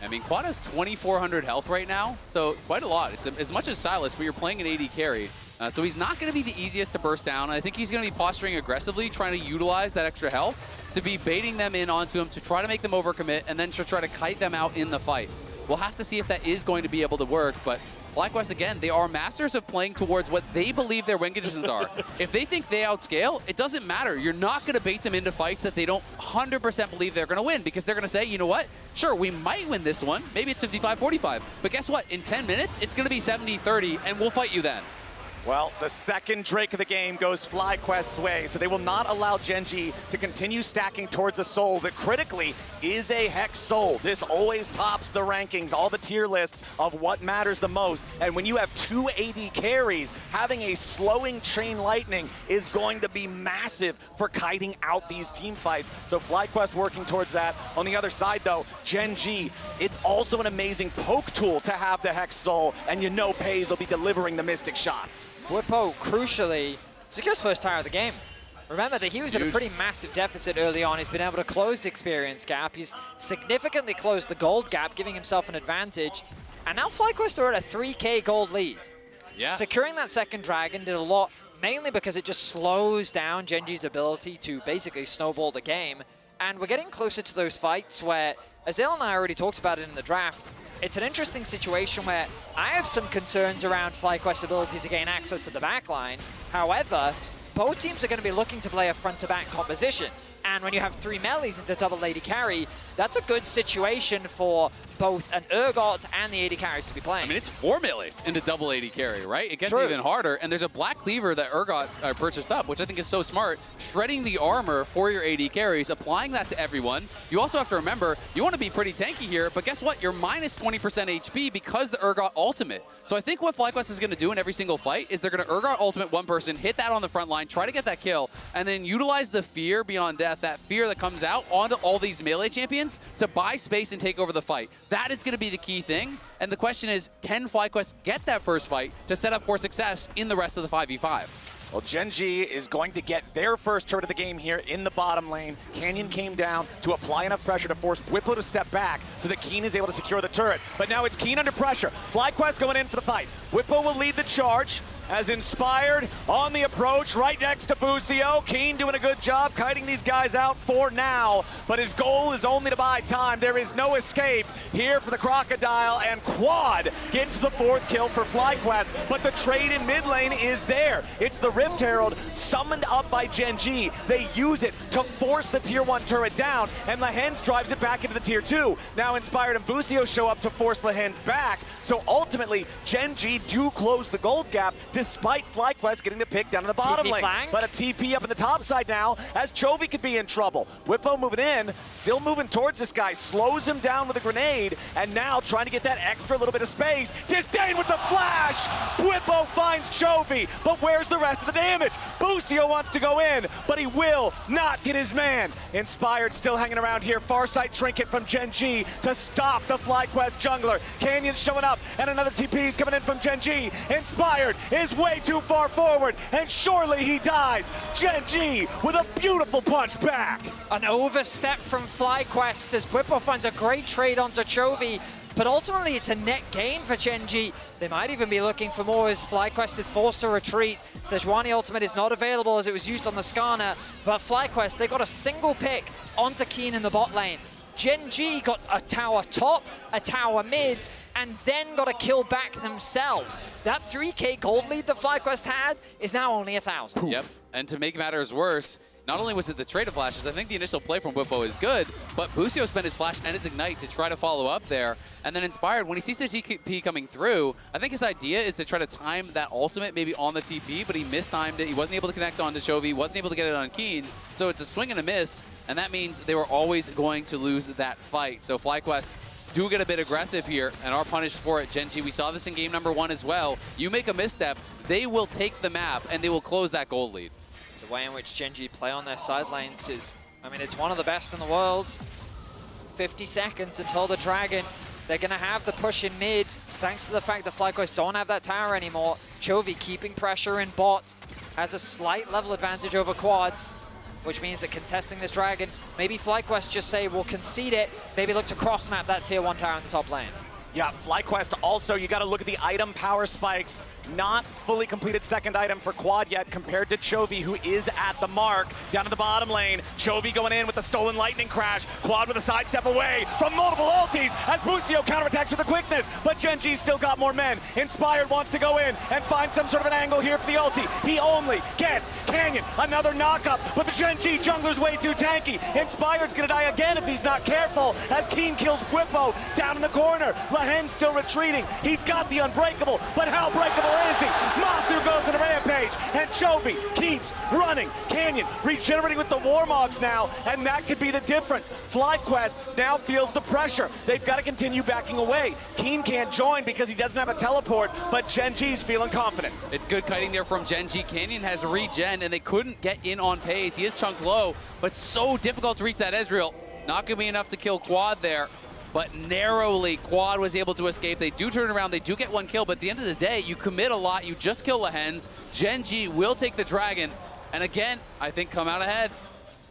I mean, Quad has 2,400 health right now, so quite a lot. It's as much as Sylas, but you're playing an AD carry. So he's not going to be the easiest to burst down. I think he's going to be posturing aggressively, trying to utilize that extra health to be baiting them in onto him to try to make them overcommit and then to try to kite them out in the fight. We'll have to see if that is going to be able to work, but FlyQuest, again, they are masters of playing towards what they believe their win conditions are. If they think they outscale, it doesn't matter. You're not going to bait them into fights that they don't 100% believe they're going to win, because they're going to say, you know what? Sure, we might win this one. Maybe it's 55-45. But guess what? In 10 minutes, it's going to be 70-30, and we'll fight you then. Well, the second Drake of the game goes FlyQuest's way, so they will not allow Gen.G to continue stacking towards a soul that critically is a Hex soul. This always tops the rankings, all the tier lists of what matters the most. And when you have 2 AD carries, having a slowing Chain Lightning is going to be massive for kiting out these team fights. So FlyQuest working towards that. On the other side, though, Gen.G, it's also an amazing poke tool to have the Hex soul, and you know Pays will be delivering the Mystic shots. Whippo, crucially, secures first tire of the game. Remember that he was at a pretty massive deficit early on. He's been able to close the experience gap. He's significantly closed the gold gap, giving himself an advantage. And now FlyQuest are at a 3K gold lead. Yeah. Securing that second dragon did a lot, mainly because it just slows down Gen.G's ability to basically snowball the game. And we're getting closer to those fights where, as Dale and I already talked about it in the draft, it's an interesting situation where I have some concerns around FlyQuest's ability to gain access to the backline. However, both teams are going to be looking to play a front-to-back composition. And when you have 3 melees into double AD carry, that's a good situation for both an Urgot and the AD carries to be playing. I mean, it's 4 melees into double AD carry, right? It gets True. even harder. And there's a Black Cleaver that Urgot purchased up, which I think is so smart. Shredding the armor for your AD carries, applying that to everyone. You also have to remember, you want to be pretty tanky here, but guess what? You're minus 20% HP because the Urgot ultimate. So I think what FlyQuest is going to do in every single fight is they're going to Urgot ultimate one person, hit that on the front line, try to get that kill, and then utilize the fear beyond death, that fear that comes out onto all these melee champions to buy space and take over the fight. That is going to be the key thing. And the question is, can FlyQuest get that first fight to set up for success in the rest of the 5v5? Well, Gen.G is going to get their first turret of the game here in the bottom lane. Canyon came down to apply enough pressure to force Whippo to step back so that Keen is able to secure the turret. But now it's Keen under pressure. FlyQuest going in for the fight. Whippo will lead the charge as Inspired on the approach right next to Busio. Keen doing a good job kiting these guys out for now, but his goal is only to buy time. There is no escape here for the Crocodile, and Quad gets the 4th kill for FlyQuest, but the trade in mid lane is there. It's the Rift Herald summoned up by Gen.G. They use it to force the tier 1 turret down, and Lehens drives it back into the tier 2. Now Inspired and Busio show up to force Lehens back, so ultimately Gen.G do close the gold gap despite FlyQuest getting the pick down in the bottom lane. Flank. But a TP up in the top side now, as Chovy could be in trouble. Whippo moving in, still moving towards this guy, slows him down with a grenade, and now trying to get that extra little bit of space. Disdain with the flash! Whippo finds Chovy, but where's the rest of the damage? Busio wants to go in, but he will not get his man. Inspired still hanging around here. Farsight trinket from Gen.G to stop the FlyQuest jungler. Canyon showing up, and another TP is coming in from Gen.G. Inspired is way too far forward, and surely he dies. Gen.G with a beautiful punch back. An overstep from FlyQuest as Whippo finds a great trade onto Chovy, but ultimately it's a net gain for Gen.G. They might even be looking for more as FlyQuest is forced to retreat. Sejuani ultimate is not available as it was used on the Skarner, but FlyQuest, they got a single pick onto Keen in the bot lane. Gen.G got a tower top, a tower mid, and then got a kill back themselves. That 3K gold lead that FlyQuest had is now only 1,000. Yep, and to make matters worse, not only was it the trade of flashes, I think the initial play from Whippo is good, but Busio spent his flash and his ignite to try to follow up there. And then Inspired, when he sees the TP coming through, I think his idea is to try to time that ultimate maybe on the TP, but he mistimed it. He wasn't able to connect onto Chovy, wasn't able to get it on Keen. So it's a swing and a miss, and that means they were always going to lose that fight. So FlyQuest do get a bit aggressive here and are punished for it. Gen.G, we saw this in game number 1 as well. You make a misstep, they will take the map and they will close that gold lead. The way in which Gen.G play on their side lanes is, I mean, it's one of the best in the world. 50 seconds until the Dragon. They're going to have the push in mid, thanks to the fact that FlyQuest don't have that tower anymore. Chovy keeping pressure in bot, has a slight level advantage over Quad, which means that contesting this Dragon, maybe FlyQuest just say, we'll concede it, maybe look to cross-map that tier 1 tower in the top lane. Yeah, FlyQuest also, you got to look at the item power spikes Not fully completed second item for Quad yet compared to Chovy, who is at the mark. Down in the bottom lane, Chovy going in with the stolen lightning crash. Quad with a sidestep away from multiple ultis as Busio counterattacks with the quickness, but Gen.G's still got more men. Inspired wants to go in and find some sort of an angle here for the ulti. He only gets Canyon. Another knockup, but the Gen.G jungler's way too tanky. Inspired's gonna die again if he's not careful as Keen kills Whippo down in the corner. Lahen's still retreating. He's got the unbreakable, but how breakable is he? Matsu goes in a rampage, and Chovy keeps running. Canyon regenerating with the Warmogs now, and that could be the difference. FlyQuest now feels the pressure. They've got to continue backing away. Keen can't join because he doesn't have a teleport, but Gen.G's feeling confident. It's good kiting there from Gen.G. Canyon has regen, and they couldn't get in on pace. He is chunked low, but so difficult to reach that Ezreal. Not going to be enough to kill Quad there. But narrowly, Quad was able to escape. They do turn around, they do get one kill, but at the end of the day, you commit a lot, you just kill Lahens. Gen.G will take the Dragon, and again, I think come out ahead.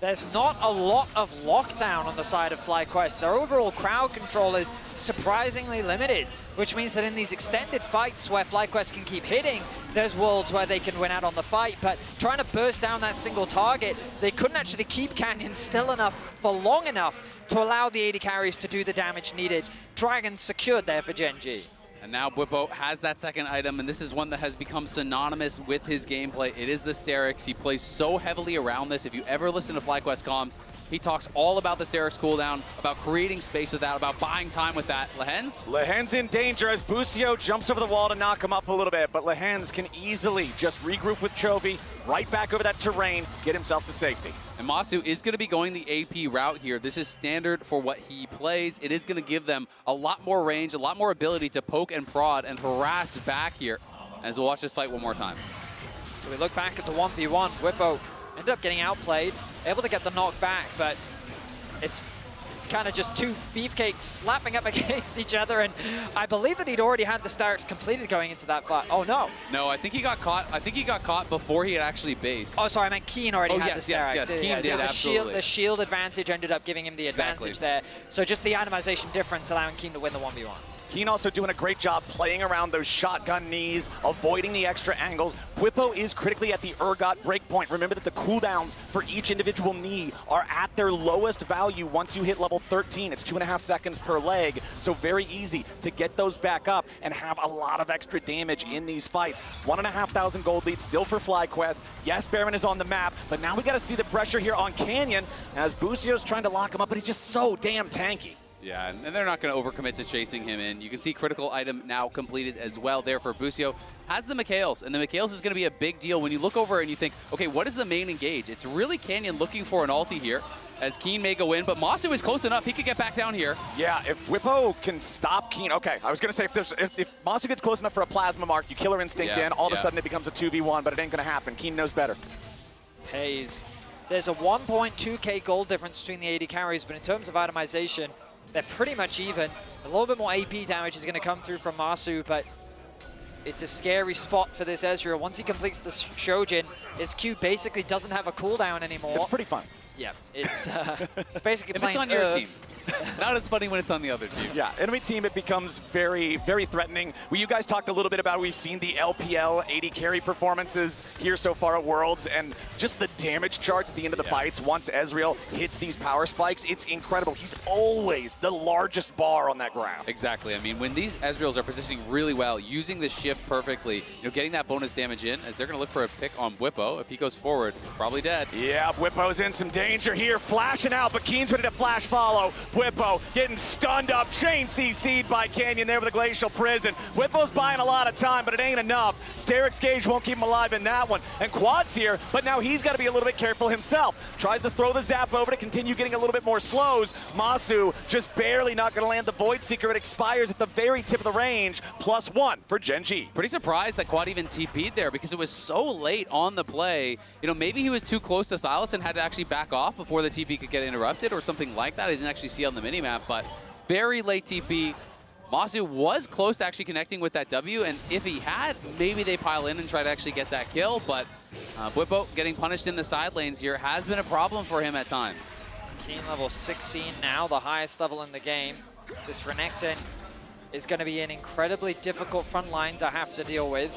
There's not a lot of lockdown on the side of FlyQuest. Their overall crowd control is surprisingly limited, which means that in these extended fights where FlyQuest can keep hitting, there's worlds where they can win out on the fight, but trying to burst down that single target, they couldn't actually keep Canyon still enough for long enough to allow the AD carries to do the damage needed. Dragon secured there for Gen.G. And now Whippo has that second item, and this is one that has become synonymous with his gameplay. It is the Sterix. He plays so heavily around this. If you ever listen to FlyQuest comms, he talks all about the Sterix cooldown, about creating space with that, about buying time with that. Lahens? Lahens in danger as Busio jumps over the wall to knock him up a little bit, but Lahens can easily just regroup with Chovy, right back over that terrain, get himself to safety. And Masu is going to be going the AP route here. This is standard for what he plays. It is going to give them a lot more range, a lot more ability to poke and prod and harass back here. As we'll watch this fight one more time. So we look back at the 1v1. Whippo ended up getting outplayed, able to get the knock back, but it's kind of just two beefcakes slapping up against each other, and I believe that he'd already had the Sterix completed going into that fight. Oh no. No, I think he got caught. I think he got caught before he had actually based. Oh, sorry, I meant Keen already had the Sterix. Yes, Keen did, so absolutely. The shield advantage ended up giving him the advantage there. So just the itemization difference allowing Keen to win the 1v1. Keen also doing a great job playing around those shotgun knees, avoiding the extra angles. Whippo is critically at the Urgot breakpoint. Remember that the cooldowns for each individual knee are at their lowest value once you hit level 13. It's 2.5 seconds per leg, so very easy to get those back up and have a lot of extra damage in these fights. 1,500 gold lead still for FlyQuest. Yes, Baron is on the map, but now we got to see the pressure here on Canyon as Busio's trying to lock him up, but he's just so damn tanky. Yeah, and they're not going to overcommit to chasing him in. You can see critical item now completed as well there for Busio. Has the Mikhails, and the Mikhails is going to be a big deal when you look over and you think, okay, what is the main engage? It's really Canyon looking for an ulti here, as Keen may go in, but Masu is close enough. He could get back down here. Yeah, if Whippo can stop Keen, okay, I was going to say if Masu gets close enough for a plasma mark, you Killer Instinct in, all of a sudden it becomes a 2v1, but it ain't going to happen. Keen knows better. Pays. There's a 1.2k gold difference between the AD carries, but in terms of itemization, they're pretty much even. A little bit more AP damage is going to come through from Masu, but it's a scary spot for this Ezreal. Once he completes the Shojin, his Q basically doesn't have a cooldown anymore. It's pretty fun. Yeah, it's basically if playing it's on your team. Not as funny when it's on the other team. Yeah, enemy team, it becomes very, very threatening. Well, you guys talked a little bit about, we've seen the LPL AD carry performances here so far at Worlds, and just the damage charts at the end of the fights, once Ezreal hits these power spikes, it's incredible. He's always the largest bar on that graph. Exactly. I mean, when these Ezreals are positioning really well, using the shift perfectly, getting that bonus damage in, as they're going to look for a pick on Whippo. If he goes forward, he's probably dead. Yeah, Whippo's in some danger here, flashing out, but Keen's ready to flash follow. Whippo getting stunned up, chain CC'd by Canyon there with a Glacial Prison. Whippo's buying a lot of time, but it ain't enough. Sterix Gage won't keep him alive in that one. And Quad's here, but now he's got to be a little bit careful himself. Tries to throw the zap over to continue getting a little bit more slows. Masu just barely not going to land the Void Seeker. It expires at the very tip of the range. +1 for Gen.G. Pretty surprised that Quad even TP'd there because it was so late on the play. Maybe he was too close to Silas and had to actually back off before the TP could get interrupted or something like that. I didn't actually see on the minimap, but very late TP. Masu was close to actually connecting with that W, and if he had, maybe they pile in and try to actually get that kill, but Whippo getting punished in the side lanes here has been a problem for him at times. Keen level 16 now, the highest level in the game. This Renekton is going to be an incredibly difficult front line to have to deal with.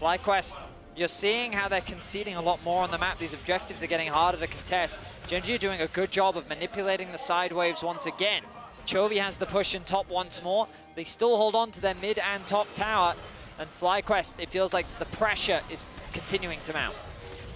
FlyQuest, you're seeing how they're conceding a lot more on the map. These objectives are getting harder to contest. Gen.G are doing a good job of manipulating the side waves once again. Chovy has the push in top once more. They still hold on to their mid and top tower. And FlyQuest, it feels like the pressure is continuing to mount.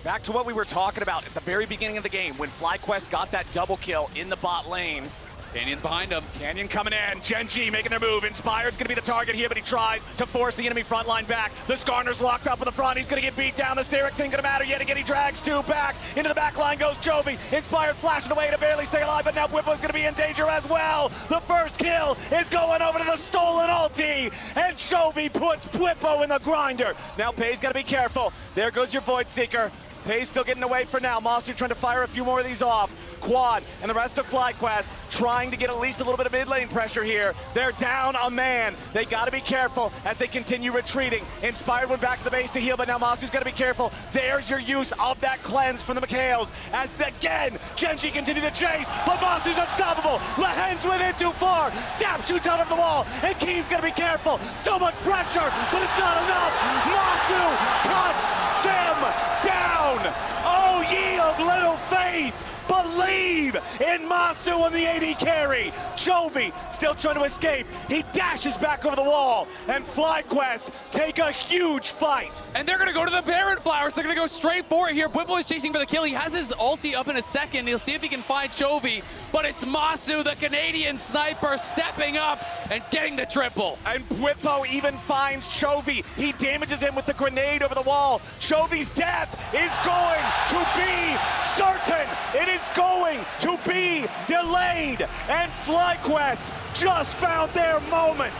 Back to what we were talking about at the very beginning of the game when FlyQuest got that double kill in the bot lane. Canyon's behind him. Canyon coming in. Gen.G making their move. Inspired's going to be the target here, but he tries to force the enemy front line back. The Skarner's locked up in the front. He's going to get beat down. The Sterix ain't going to matter yet. Again, he drags two back. Into the back line goes Chovy. Inspired flashing away to barely stay alive, but now Bwipo's going to be in danger as well. The first kill is going over to the stolen ulti, and Chovy puts Bwipo in the grinder. Now Pei's got to be careful. There goes your Void Seeker. Pei's still getting away for now. Masu trying to fire a few more of these off. Quad and the rest of FlyQuest trying to get at least a little bit of mid lane pressure here. They're down a man. They got to be careful as they continue retreating. Inspired went back to the base to heal, but now Masu's got to be careful. There's your use of that cleanse from the Mikhails. As again, Gen.G continue the chase, but Masu's unstoppable. Lehens went in too far. Sept shoots out of the wall, and Key's got to be careful. So much pressure, but it's not enough. Masu cuts them down. Oh, ye of little faith. Believe in Masu on the AD carry. Chovy still trying to escape. He dashes back over the wall, and FlyQuest take a huge fight. And they're gonna go to the Baron Flowers. They're gonna go straight for it here. Bwipo is chasing for the kill. He has his ulti up in a second. He'll see if he can find Chovy, but it's Masu, the Canadian sniper, stepping up and getting the triple. And Bwipo even finds Chovy. He damages him with the grenade over the wall. Chovy's death is going to be certain. It is going to be delayed, and FlyQuest just found their moment.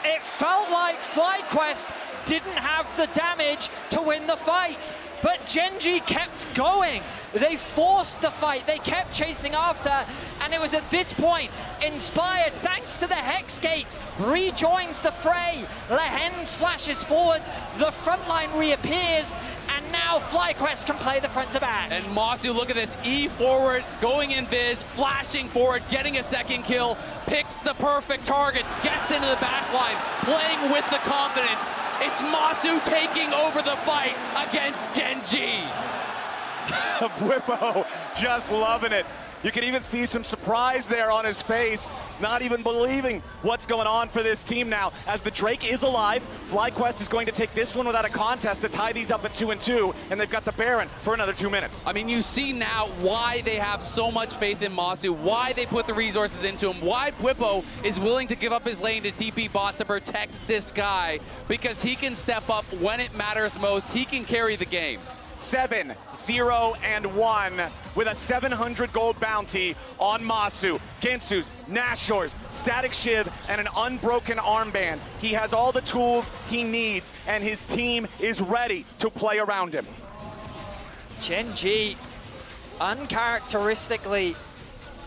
It felt like FlyQuest didn't have the damage to win the fight, but Gen.G kept going. They forced the fight, they kept chasing after, and it was at this point, Inspired, thanks to the Hex Gate, rejoins the fray. Lehens flashes forward, the front line reappears, and now FlyQuest can play the front to back. And Masu, look at this, E forward, going in Viz, flashing forward, getting a second kill, picks the perfect targets, gets into the back line, playing with the confidence. It's Masu taking over the fight against Gen.G. Bwipo just loving it. You can even see some surprise there on his face, not even believing what's going on for this team now. As the Drake is alive, FlyQuest is going to take this one without a contest to tie these up at 2-2, and they've got the Baron for another 2 minutes. I mean, you see now why they have so much faith in Masu, why they put the resources into him, why Bwipo is willing to give up his lane to TP bot to protect this guy, because he can step up when it matters most. He can carry the game. 7-0-1 with a 700 gold bounty on Masu. Ginsu's, Nashor's, Static Shiv, and an unbroken armband. He has all the tools he needs, and his team is ready to play around him. Gen.G uncharacteristically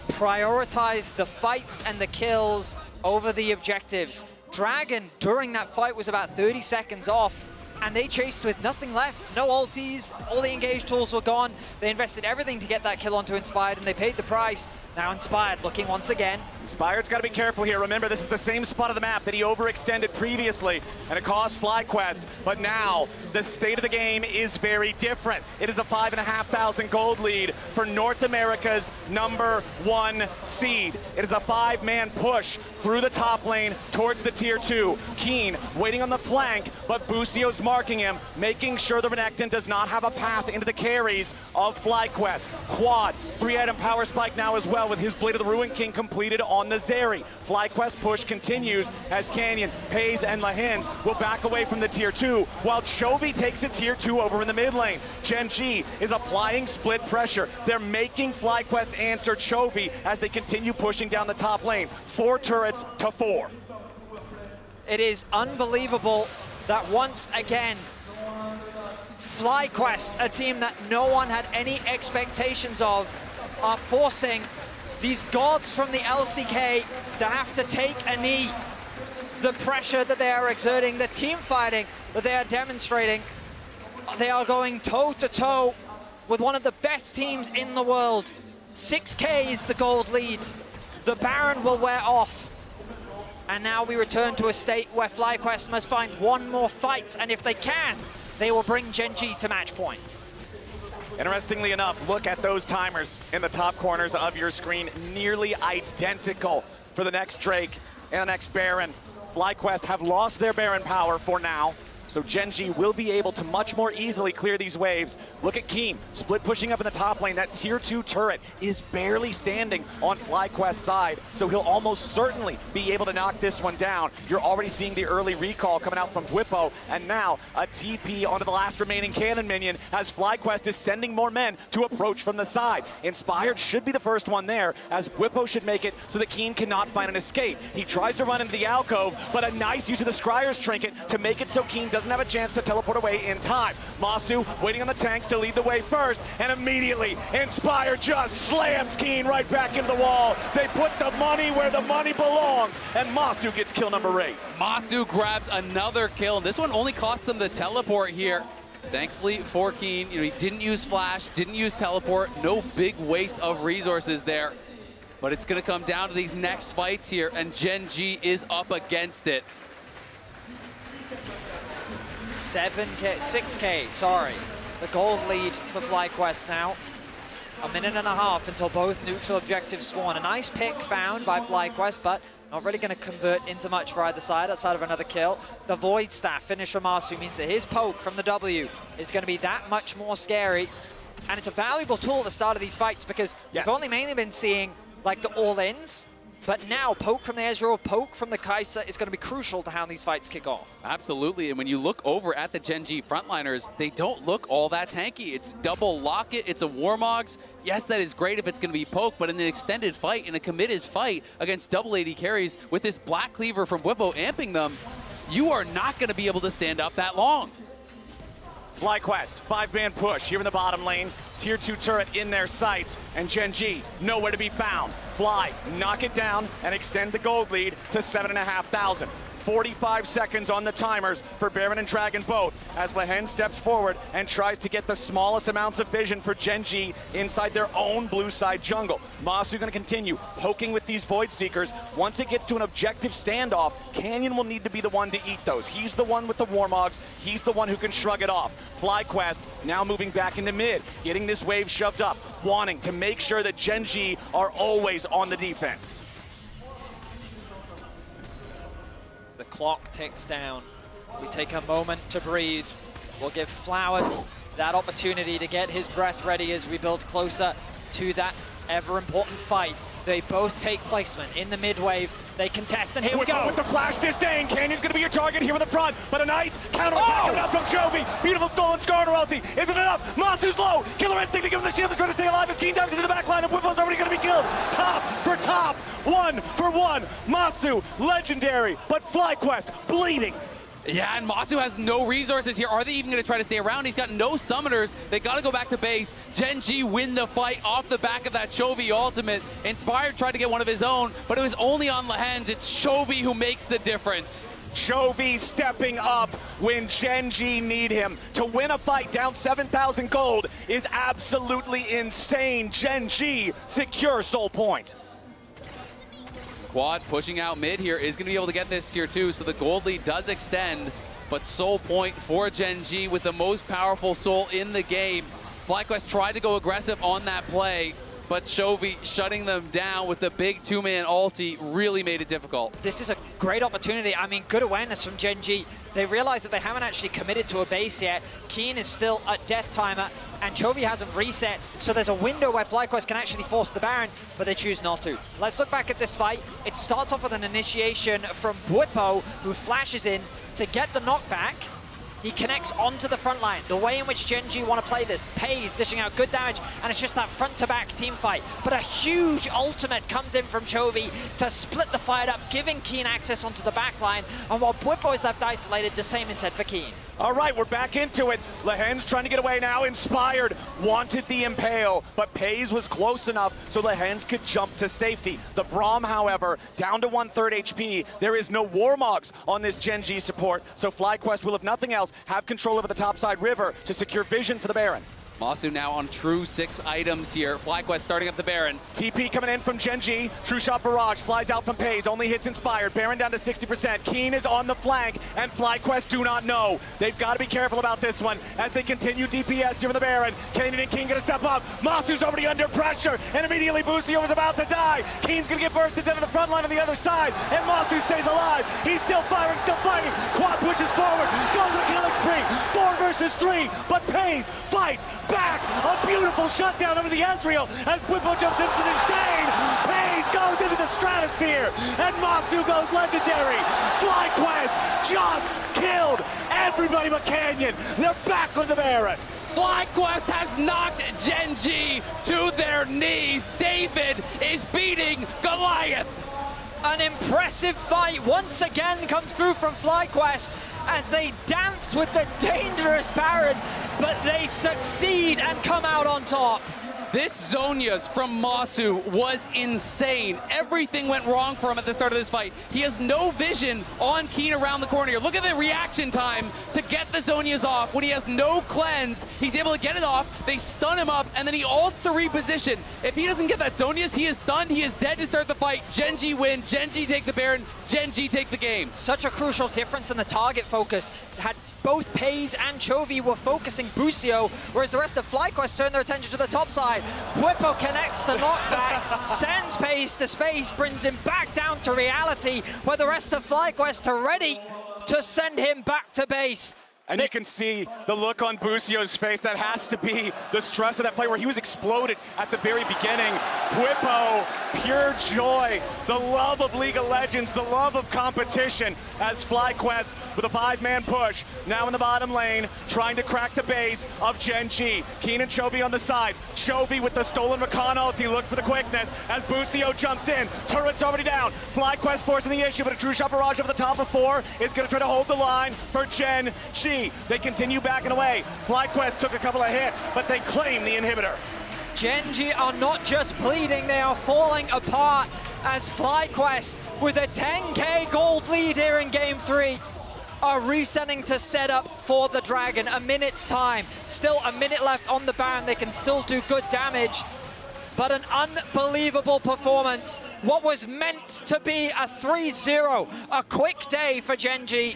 prioritized the fights and the kills over the objectives. Dragon, during that fight, was about 30 seconds off, and they chased with nothing left. No ultis, all the engage tools were gone. They invested everything to get that kill onto Inspired, and they paid the price. Now Inspired looking once again. Inspired's got to be careful here. Remember, this is the same spot of the map that he overextended previously, and it cost FlyQuest. But now, the state of the game is very different. It is a 5,500 gold lead for North America's #1 seed. It is a 5-man push through the top lane towards the tier 2. Keen waiting on the flank, but Busio's marking him, making sure the Renekton does not have a path into the carries of FlyQuest. Quad, 3-item power spike now as well, with his Blade of the Ruin King completed on the Zeri. FlyQuest push continues as Canyon, Pei's, and Lehens will back away from the tier 2, while Chovy takes a tier 2 over in the mid lane. Gen.G is applying split pressure. They're making FlyQuest answer Chovy as they continue pushing down the top lane. 4 turrets to 4. It is unbelievable that once again, FlyQuest, a team that no one had any expectations of, are forcing these gods from the LCK to have to take a knee. The pressure that they are exerting, the team fighting that they are demonstrating, they are going toe-to-toe with one of the best teams in the world. 6K is the gold lead. The Baron will wear off. And now we return to a state where FlyQuest must find one more fight, and if they can, they will bring Gen.G to match point. Interestingly enough, look at those timers in the top corners of your screen. Nearly identical for the next Drake and the next Baron. FlyQuest have lost their Baron power for now, so Gen.G will be able to much more easily clear these waves. Look at Keen, split pushing up in the top lane. That tier 2 turret is barely standing on FlyQuest's side, so he'll almost certainly be able to knock this one down. You're already seeing the early recall coming out from Bwipo, and now a TP onto the last remaining cannon minion as FlyQuest is sending more men to approach from the side. Inspired should be the first one there, as Bwipo should make it so that Keen cannot find an escape. He tries to run into the alcove, but a nice use of the Scryer's trinket to make it so Keen doesn't have a chance to teleport away in time. Masu waiting on the tanks to lead the way first, and immediately Inspire just slams Keen right back into the wall. They put the money where the money belongs, and Masu gets kill number 8. Masu grabs another kill. This one only cost them the teleport here. Thankfully for Keen, he didn't use flash, didn't use teleport, no big waste of resources there. But it's gonna come down to these next fights here, and Gen.G is up against it. 6K, sorry. The gold lead for FlyQuest now. A minute and a half until both neutral objectives spawn. A nice pick found by FlyQuest, but not really going to convert into much for either side outside of another kill. The Void Staff finish from Masu means that his poke from the W is going to be that much more scary. And it's a valuable tool at the start of these fights because you've only mainly been seeing like the all-ins. But now, poke from the Ezreal, poke from the Kai'Sa is going to be crucial to how these fights kick off. Absolutely, and when you look over at the Gen.G frontliners, they don't look all that tanky. It's double Locket, it's a Warmogs. Yes, that is great if it's going to be poke, but in an extended fight, in a committed fight against double AD carries, with this Black Cleaver from Bwipo amping them, you are not going to be able to stand up that long. FlyQuest, 5-man push here in the bottom lane. Tier 2 turret in their sights, and Gen.G nowhere to be found. Fly, knock it down, and extend the gold lead to 7,500. 45 seconds on the timers for Baron and Dragon both, as Lehen steps forward and tries to get the smallest amounts of vision for Gen.G inside their own blue side jungle. Masu gonna continue poking with these Void Seekers. Once it gets to an objective standoff, Canyon will need to be the one to eat those. He's the one with the Warmogs. He's the one who can shrug it off. FlyQuest now moving back into mid, getting this wave shoved up, wanting to make sure that Gen.G are always on the defense. The clock ticks down. We take a moment to breathe. We'll give Flowers that opportunity to get his breath ready as we build closer to that ever-important fight. They both take placement in the mid-wave. They contest, and here we go. With the flash disdain, Canyon's gonna be your target here in the front, but a nice counter-attack coming out from Chovy. Beautiful stolen Skarner ulti. Isn't enough? Masu's low. Killer Instinct to give him the shield to try to stay alive as Keen dives into the back line, and Bwipo's already gonna be killed. Top for top, 1 for 1. Masu, legendary, but FlyQuest bleeding. Yeah, and Masu has no resources here. Are they even going to try to stay around? He's got no summoners. They got to go back to base. Gen.G win the fight off the back of that Chovy ultimate. Inspired tried to get one of his own, but it was only on Lehen's. It's Chovy who makes the difference. Chovy stepping up when Gen.G need him. To win a fight down 7,000 gold is absolutely insane. Gen.G secure soul point. Quad pushing out mid here is going to be able to get this tier 2, so the gold lead does extend, but soul point for Gen.G with the most powerful soul in the game. FlyQuest tried to go aggressive on that play, but Chovy shutting them down with the big 2-man ulti really made it difficult. This is a great opportunity. I mean, good awareness from Gen.G. They realize that they haven't actually committed to a base yet. Keen is still at death timer, and Chovy hasn't reset, so there's a window where FlyQuest can actually force the Baron, but they choose not to. Let's look back at this fight. It starts off with an initiation from Bwipo, who flashes in to get the knockback. He connects onto the front line. The way in which Gen.G want to play this, Pays dishing out good damage, and it's just that front-to-back team fight. But a huge ultimate comes in from Chovy to split the fight up, giving Keen access onto the back line. And while Bwipo is left isolated, the same is said for Keen. All right, we're back into it. Lehen's trying to get away now. Inspired wanted the Impale, but Pays was close enough so Lehen's could jump to safety. The Braum, however, down to 1/3 HP. There is no Warmogs on this Gen.G support, so FlyQuest will, if nothing else, have control over the topside river to secure vision for the Baron. Masu now on true 6 items here. FlyQuest starting up the Baron. TP coming in from Gen.G. True Shot Barrage flies out from Pays, only hits Inspired. Baron down to 60%. Keen is on the flank, and FlyQuest do not know. They've got to be careful about this one as they continue DPS here for the Baron. Kanan and Keen gonna step up. Masu's already under pressure, and immediately Busio was about to die. Keen's gonna get bursted down to the front line on the other side, and Masu stays alive. He's still firing, still fighting. Quad pushes forward, goes to the killing spree. 4 versus 3, but Pays fights back. A beautiful shutdown over the Ezreal as Bwipo jumps into the disdain. Pays goes into the stratosphere, and Masu goes legendary. FlyQuest just killed everybody but Canyon. They're back on the Baron. FlyQuest has knocked Gen.G to their knees. David is beating Goliath. An impressive fight once again comes through from FlyQuest as they dance with the dangerous Baron, but they succeed and come out on top. This Zhonya's from Masu was insane. Everything went wrong for him at the start of this fight. He has no vision on Keen around the corner here. Look at the reaction time to get the Zhonya's off. When he has no cleanse, he's able to get it off. They stun him up, and then he ults to reposition. If he doesn't get that Zhonya's, he is stunned. He is dead to start the fight. Gen.G win. Gen.G take the Baron. Gen.G take the game. Such a crucial difference in the target focus. Had both Pays and Chovy were focusing Busio, whereas the rest of FlyQuest turned their attention to the top side. Bwipo connects the knockback, sends Pays to space, brings him back down to reality, where the rest of FlyQuest are ready to send him back to base. And you can see the look on Busio's face. That has to be the stress of that play where he was exploded at the very beginning. Bwipo, pure joy, the love of League of Legends, the love of competition as FlyQuest with a 5-man push. Now in the bottom lane, trying to crack the base of Gen.G. Keen and Chovy on the side. Chovy with the stolen Rakan ulti, look for the quickness as Busio jumps in. Turret's already down. FlyQuest forcing the issue, but a True Shot Barrage over the top of 4 is gonna try to hold the line for Gen.G. They continue backing away. FlyQuest took a couple of hits, but they claim the inhibitor. Gen.G are not just bleeding, they are falling apart as FlyQuest, with a 10k gold lead here in Game 3, are resetting to set up for the Dragon. A minute's time, still a minute left on the Baron. They can still do good damage, but an unbelievable performance. What was meant to be a 3-0, a quick day for Gen.G,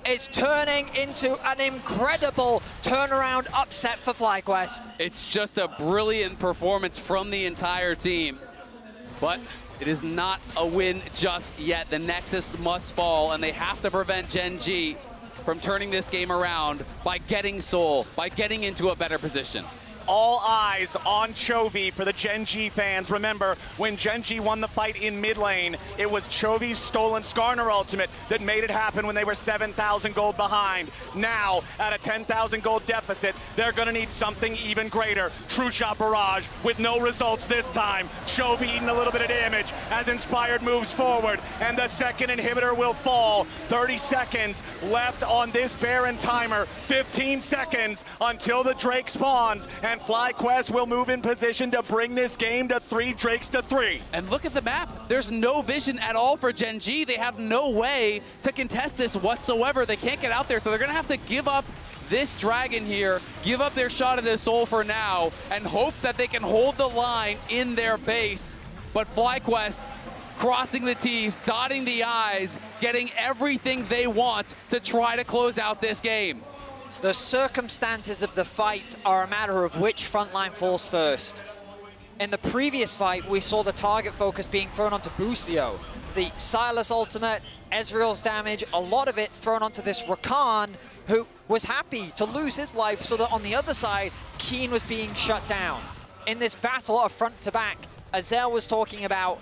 is turning into an incredible turnaround upset for FlyQuest. It's just a brilliant performance from the entire team, but it is not a win just yet. The Nexus must fall, and they have to prevent Gen.G from turning this game around by getting Soul, by getting into a better position. All eyes on Chovy for the Gen.G fans. Remember, when Gen.G won the fight in mid lane, it was Chovy's stolen Skarner ultimate that made it happen when they were 7,000 gold behind. Now, at a 10,000 gold deficit, they're gonna need something even greater. True Shot Barrage with no results this time. Chovy eating a little bit of damage as Inspired moves forward, and the second inhibitor will fall. 30 seconds left on this Baron timer. 15 seconds until the Drake spawns, and FlyQuest will move in position to bring this game to 3 Drakes to 3. And look at the map. There's no vision at all for Gen.G. They have no way to contest this whatsoever. They can't get out there, so they're going to have to give up this Dragon here, give up their shot at the Soul for now, and hope that they can hold the line in their base. But FlyQuest crossing the T's, dotting the I's, getting everything they want to try to close out this game. The circumstances of the fight are a matter of which frontline falls first. In the previous fight, we saw the target focus being thrown onto Busio. The Silas ultimate, Ezreal's damage, a lot of it thrown onto this Rakan, who was happy to lose his life so that on the other side, Keen was being shut down. In this battle of front to back, Azel was talking about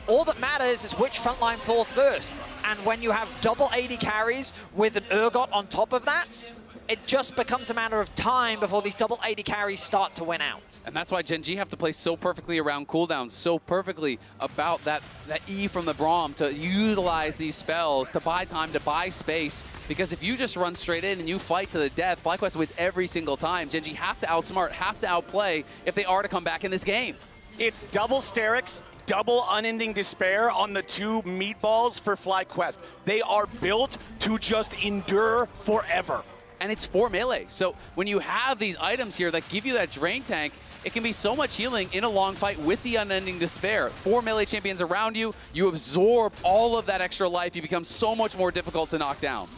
all that matters is which frontline falls first. And when you have double 80 carries with an Urgot on top of that, it just becomes a matter of time before these double 80 carries start to win out. And that's why Gen.G have to play so perfectly around cooldowns, so perfectly about that E from the Braum to utilize these spells, to buy time, to buy space. Because if you just run straight in and you fight to the death, FlyQuest wins every single time. Gen.G have to outsmart, have to outplay if they are to come back in this game. It's double Sterix, double Unending Despair on the 2 meatballs for FlyQuest. They are built to just endure forever. and it's 4 melee. So when you have these items here that give you that drain tank, it can be so much healing in a long fight with the Unending Despair. 4 melee champions around you, you absorb all of that extra life, you become so much more difficult to knock down.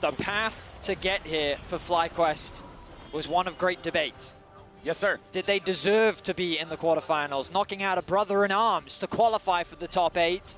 The path to get here for FlyQuest was one of great debate. Yes, sir. Did they deserve to be in the quarterfinals, knocking out a brother-in-arms to qualify for the top 8?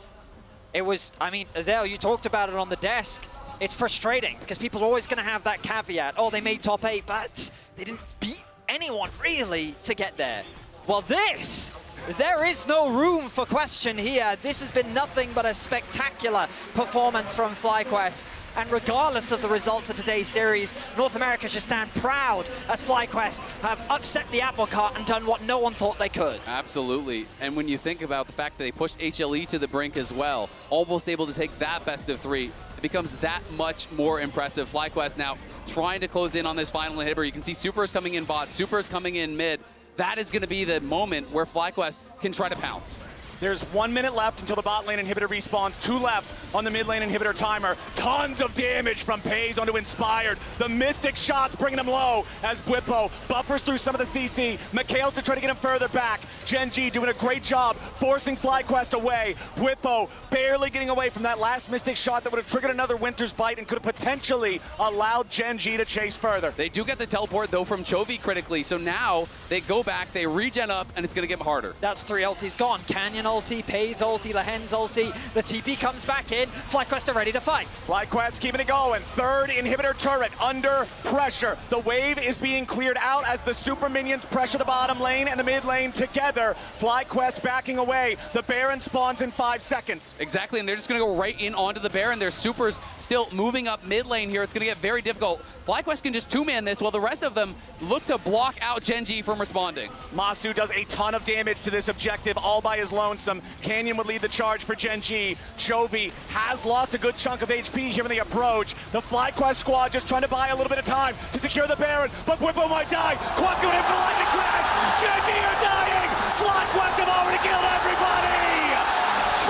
It was, I mean, Azel, you talked about it on the desk. It's frustrating because people are always going to have that caveat. Oh, they made top 8, but they didn't beat anyone really to get there. Well, there is no room for question here. This has been nothing but a spectacular performance from FlyQuest. And regardless of the results of today's series, North America should stand proud as FlyQuest have upset the apple cart and done what no one thought they could. Absolutely. And when you think about the fact that they pushed HLE to the brink as well, almost able to take that best of 3, it becomes that much more impressive. FlyQuest now trying to close in on this final inhibitor. You can see Supers coming in bot, Supers coming in mid. That is going to be the moment where FlyQuest can try to pounce. There's 1 minute left until the bot lane inhibitor respawns. 2 left on the mid lane inhibitor timer. Tons of damage from Pays onto Inspired. The Mystic shots bringing him low as Bwipo buffers through some of the CC. Mikhail's to try to get him further back. Gen G doing a great job forcing FlyQuest away. Bwipo barely getting away from that last Mystic shot that would have triggered another Winter's Bite and could have potentially allowed Gen G to chase further. They do get the teleport though from Chovy critically, so now they go back, they regen up, and it's going to get harder. That's 3 ultis gone. Canyon ulti, Pays ulti, Lahen's ulti. The TP comes back in. FlyQuest are ready to fight. FlyQuest keeping it going. 3rd inhibitor turret under pressure. The wave is being cleared out as the super minions pressure the bottom lane and the mid lane together. FlyQuest backing away. The Baron spawns in 5 seconds. Exactly, and they're just going to go right in onto the Baron. Their supers still moving up mid lane here. It's going to get very difficult. FlyQuest can just 2-man this while the rest of them look to block out Gen G from responding. Masu does a ton of damage to this objective all by his lonesome. Canyon would lead the charge for Gen G. Chovy has lost a good chunk of HP here in the approach. The FlyQuest squad just trying to buy a little bit of time to secure the Baron, but Bwipo might die. Quad going in for the lightning crash. Gen G are dying. FlyQuest have already killed everybody.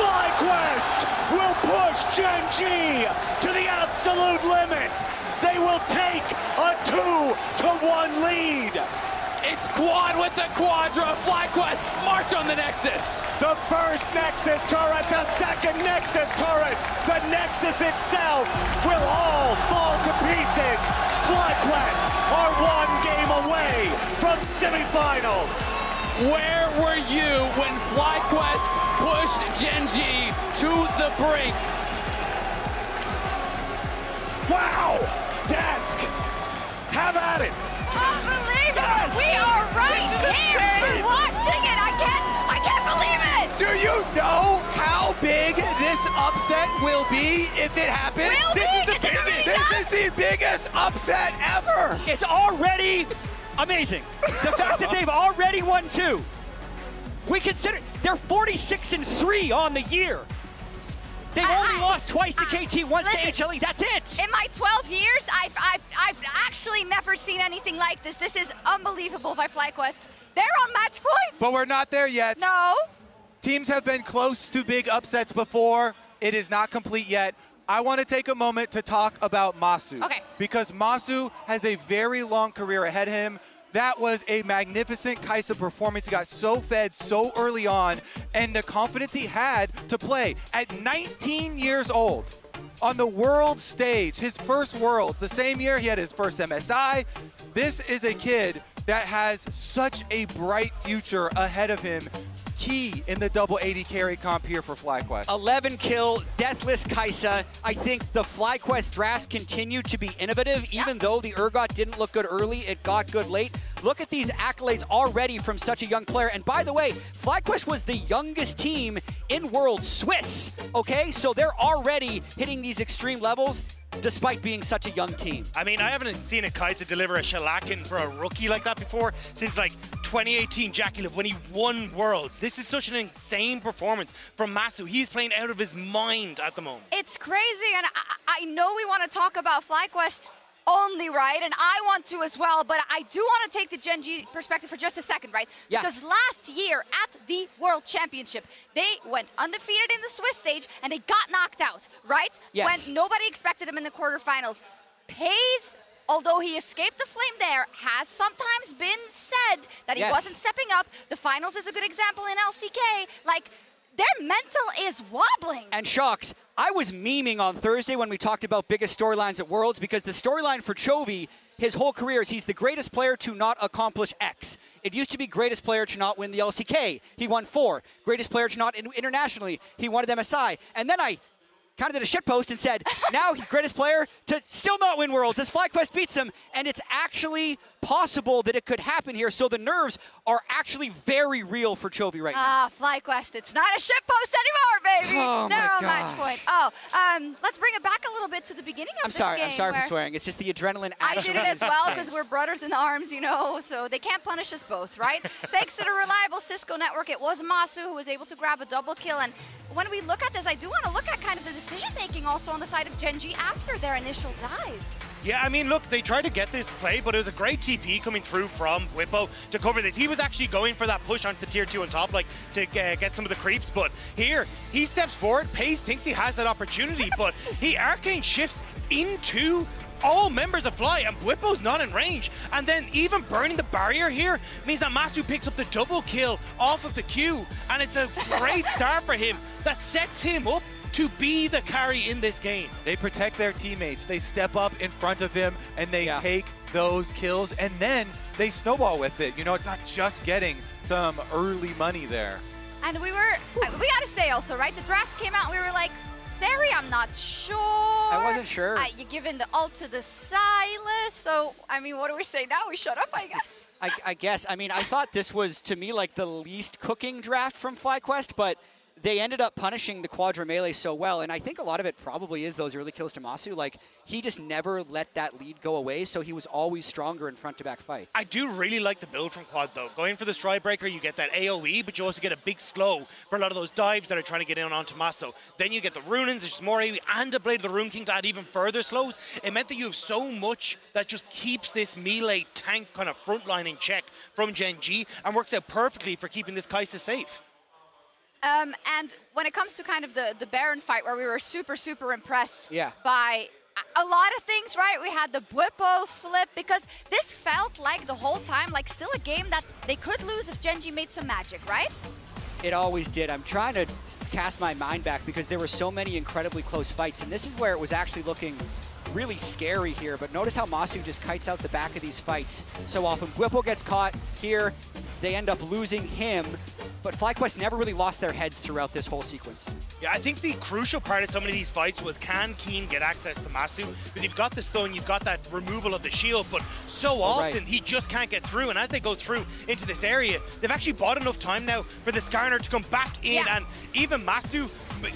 FlyQuest will push Gen G to the absolute limit. They will take a 2-1 lead. It's Quad with the Quadra. FlyQuest march on the Nexus. The first Nexus turret, the second Nexus turret, the Nexus itself will all fall to pieces. FlyQuest are 1 game away from semifinals. Where were you when FlyQuest pushed Gen G to the brink? Wow! Desk! Have at it! I believe it! We are right here! We're watching it! I can't believe it! Do you know how big this upset will be if it happens? This is the biggest upset ever! It's already amazing. The fact that they've already won 2. We consider they're 46-3 on the year. They've only lost twice to KT, once to HLE. That's it. In my 12 years, I've actually never seen anything like this. This is unbelievable by FlyQuest. They're on match point. But we're not there yet. No. Teams have been close to big upsets before. It is not complete yet. I want to take a moment to talk about Masu. Okay. Because Masu has a very long career ahead of him. That was a magnificent Kai'Sa performance. He got so fed so early on, and the confidence he had to play at 19 years old on the world stage, his first Worlds, the same year he had his first MSI. This is a kid that has such a bright future ahead of him. Key in the double 80 carry comp here for FlyQuest. 11 kill, deathless Kai'Sa. I think the FlyQuest drafts continue to be innovative, even though the Urgot didn't look good early, it got good late. Look at these accolades already from such a young player. And by the way, FlyQuest was the youngest team in World Swiss, okay? So they're already hitting these extreme levels despite being such a young team. I mean, I haven't seen a Kai'Sa deliver a shellacking for a rookie like that before since like 2018 Jackie Love when he won Worlds. This is such an insane performance from Masu. He's playing out of his mind at the moment. It's crazy, and I know we want to talk about FlyQuest only, right? And I want to as well, but I do want to take the Gen G perspective for just a second, right? Yeah. Because last year at the World Championship, they went undefeated in the Swiss stage and they got knocked out, right? Yes. When nobody expected them in the quarterfinals. Pays although he escaped the flame there, has sometimes been said that he wasn't stepping up. The finals is a good example in LCK. Like, their mental is wobbling. And Shocks, I was memeing on Thursday when we talked about biggest storylines at Worlds, because the storyline for Chovy, his whole career, is he's the greatest player to not accomplish X. It used to be greatest player to not win the LCK. He won 4. Greatest player to not internationally. He won at MSI. And then I kind of did a shitpost and said, now he's greatest player to still not win Worlds as FlyQuest beats him. And it's actually possible that it could happen here. So the nerves are actually very real for Chovy right now. FlyQuest, it's not a shitpost anymore, baby. Oh, Narrow my match gosh. point. Let's bring it back a little bit to the beginning of this game. I'm sorry for swearing. It's just the adrenaline. I did it as well because we're brothers in arms, you know, so they can't punish us both, right? Thanks to the reliable Cisco network, it was Masu who was able to grab a double kill. And when we look at this, I do want to look at kind of the decision-making also on the side of Gen G after their initial dive. Yeah, I mean, look, they tried to get this play, but it was a great TP coming through from Whippo to cover this. He was actually going for that push onto the tier 2 on top, like, to get some of the creeps, but here, he steps forward, Pace thinks he has that opportunity, but he arcane shifts into all members of Fly, and Whippo's not in range. And then even burning the barrier here means that Masu picks up the double kill off of the Q, and it's a great start for him that sets him up to be the carry in this game. They protect their teammates. They step up in front of him and they take those kills, and then they snowball with it. You know, it's not just getting some early money there. And we gotta say also, right? The draft came out and we were like, Theory, I'm not sure. I wasn't sure. You're giving the ult to the Silas, so, I mean, what do we say now? We shut up, I guess. I guess. I mean, I thought this was, to me, like the least cooking draft from FlyQuest, but they ended up punishing the Quadra Melee so well, and I think a lot of it probably is those early kills to Masu. Like, he just never let that lead go away, so he was always stronger in front-to-back fights. I do really like the build from Quad, though. Going for the Stride Breaker, you get that AoE, but you also get a big slow for a lot of those dives that are trying to get in onto Masu. Then you get the Runins, there's more AoE, and a Blade of the Rune King to add even further slows. It meant that you have so much that just keeps this melee tank kind of front line in check from Gen G, and works out perfectly for keeping this Kai'Sa safe. And when it comes to kind of the Baron fight, where we were super, super impressed Yeah. by a lot of things, right? We had the Bwipo flip, because this felt like the whole time, like still a game that they could lose if Gen G made some magic, right? It always did. I'm trying to cast my mind back because there were so many incredibly close fights, and this is where it was actually looking really scary here. But notice how Masu just kites out the back of these fights so often. Bwipo gets caught here. They end up losing him, but FlyQuest never really lost their heads throughout this whole sequence. Yeah, I think the crucial part of some of these fights was, can Keen get access to Masu? Because you've got the stun, you've got that removal of the shield, but so often he just can't get through. And as they go through into this area, they've actually bought enough time now for the Skarner to come back in, and even Masu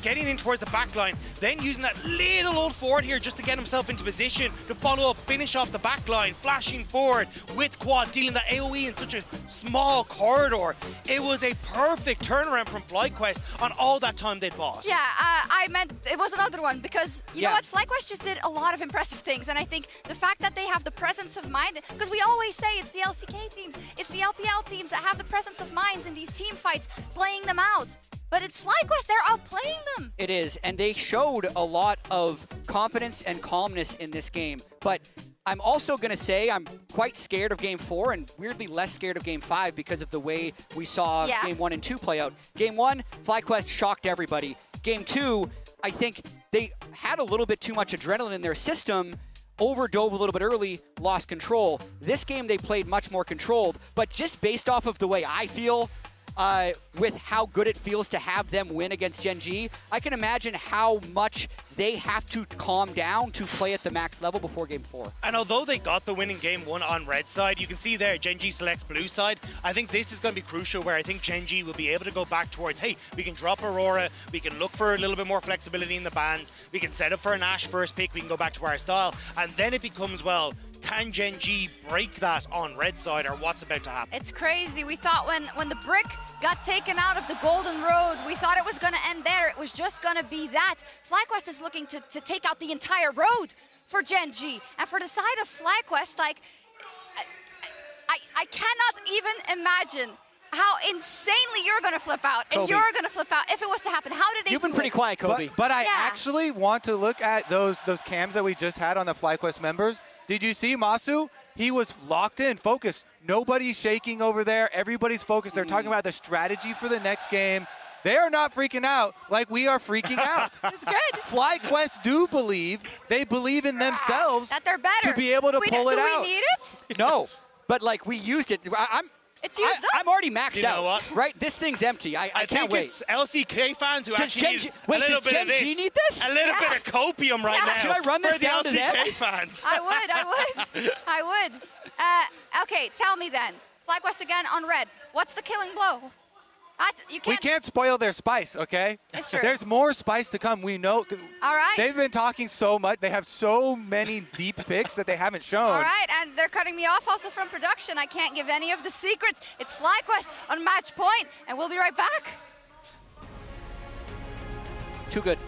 getting in towards the back line, then using that little old forward here just to get himself into position to follow up, finish off the back line, flashing forward with Quad, dealing that AoE in such a small corridor. It was a perfect turnaround from FlyQuest on all that time they'd bought. Yeah, I meant it was another one, because you know what, FlyQuest just did a lot of impressive things, and I think the fact that they have the presence of mind, because we always say it's the LCK teams, it's the LPL teams that have the presence of minds in these team fights, playing them out. But it's FlyQuest, they're outplaying them. It is, and they showed a lot of confidence and calmness in this game. But I'm also going to say I'm quite scared of Game 4 and weirdly less scared of Game 5 because of the way we saw Game 1 and 2 play out. Game 1, FlyQuest shocked everybody. Game 2, I think they had a little bit too much adrenaline in their system, overdove a little bit early, lost control. This game they played much more controlled, but just based off of the way I feel, with how good it feels to have them win against Gen G, I can imagine how much they have to calm down to play at the max level before Game 4. And although they got the win in Game 1 on red side, you can see there Gen G selects blue side. I think this is going to be crucial, where I think Gen G will be able to go back towards, hey, we can drop Aurora, we can look for a little bit more flexibility in the bans, we can set up for an Ashe first pick, we can go back to our style, and then it becomes, well, can Gen G break that on red side, or what's about to happen? It's crazy. We thought when the brick got taken out of the Golden Road, we thought it was going to end there. It was just going to be that. FlyQuest is looking to take out the entire road for Gen G. And for the side of FlyQuest, like, I cannot even imagine how insanely you're going to flip out and Kobe. you're going to flip out if it was to happen. How did they You've been do pretty it? quiet, Kobe. But I actually want to look at those cams that we just had on the FlyQuest members. Did you see Masu? He was locked in, focused. Nobody's shaking over there. Everybody's focused. They're talking about the strategy for the next game. They are not freaking out like we are freaking out. It's good. FlyQuest do believe, they believe in themselves that they're better to be able to pull it out. Do we need it? No, but like we used it. It's used up. I'm already maxed You know out. what? Right? This thing's empty. I can't think wait. it's LCK fans who Does actually need a little does bit Gen of this. G need this? A little bit of copium right now. Should I run this for the down to them? LCK fans. I would. Okay, tell me then. FlyQuest again on red. What's the killing blow? We can't spoil their spice, okay? It's true. There's more spice to come. We know. All right. They've been talking so much. They have so many deep picks that they haven't shown. All right, and they're cutting me off also from production. I can't give any of the secrets. It's FlyQuest on match point, and we'll be right back. Too good.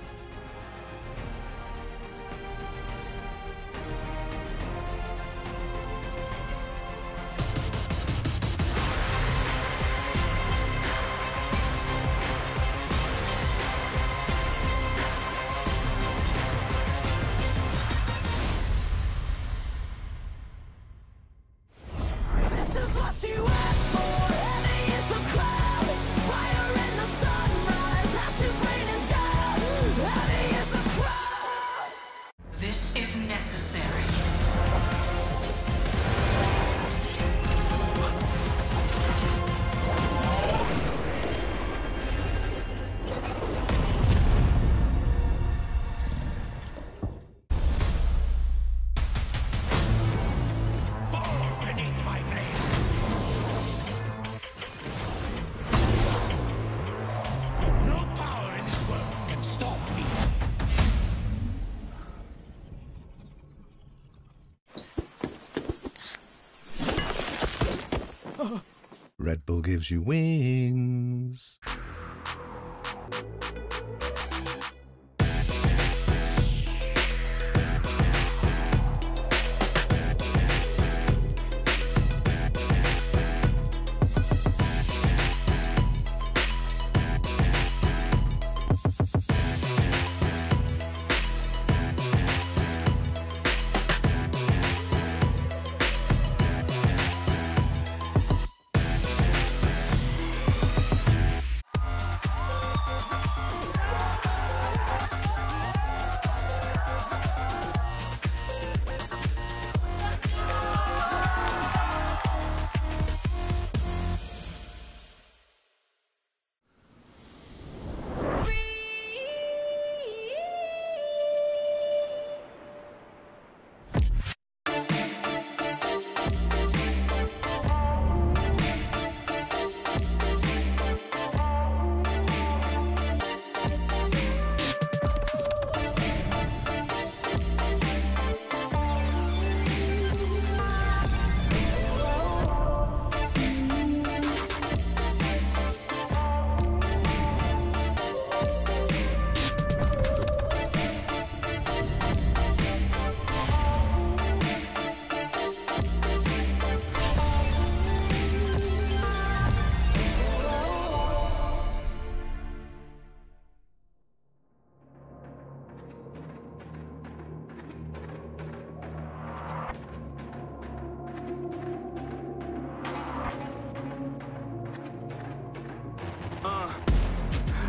This is necessary. Red Bull gives you wings.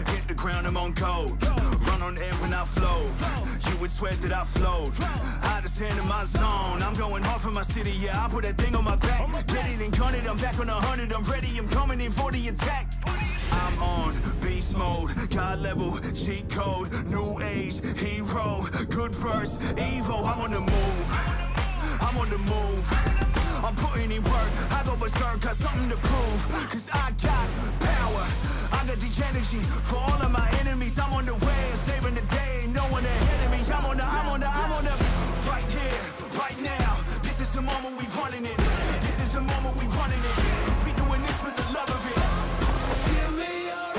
Hit the ground, I'm on gold. Run on air when I flow. You would swear that I flowed. Hottest hand in my zone. I'm going hard for my city, yeah. I put that thing on my back. Get it and gun it, I'm back on 100. I'm ready, I'm coming in for the attack. I'm on beast mode, God level, cheat code, new age, hero, good verse, evil. I'm on the move. I'm on the move. I'm putting in work. I go berserk, got something to prove. Cause I got power. I got the energy for all of my enemies. I'm on the way, saving the day. No one ahead of me. I'm on the right here, right now. This is the moment we running it. This is the moment we running it. We doing this for the love of it. Give me your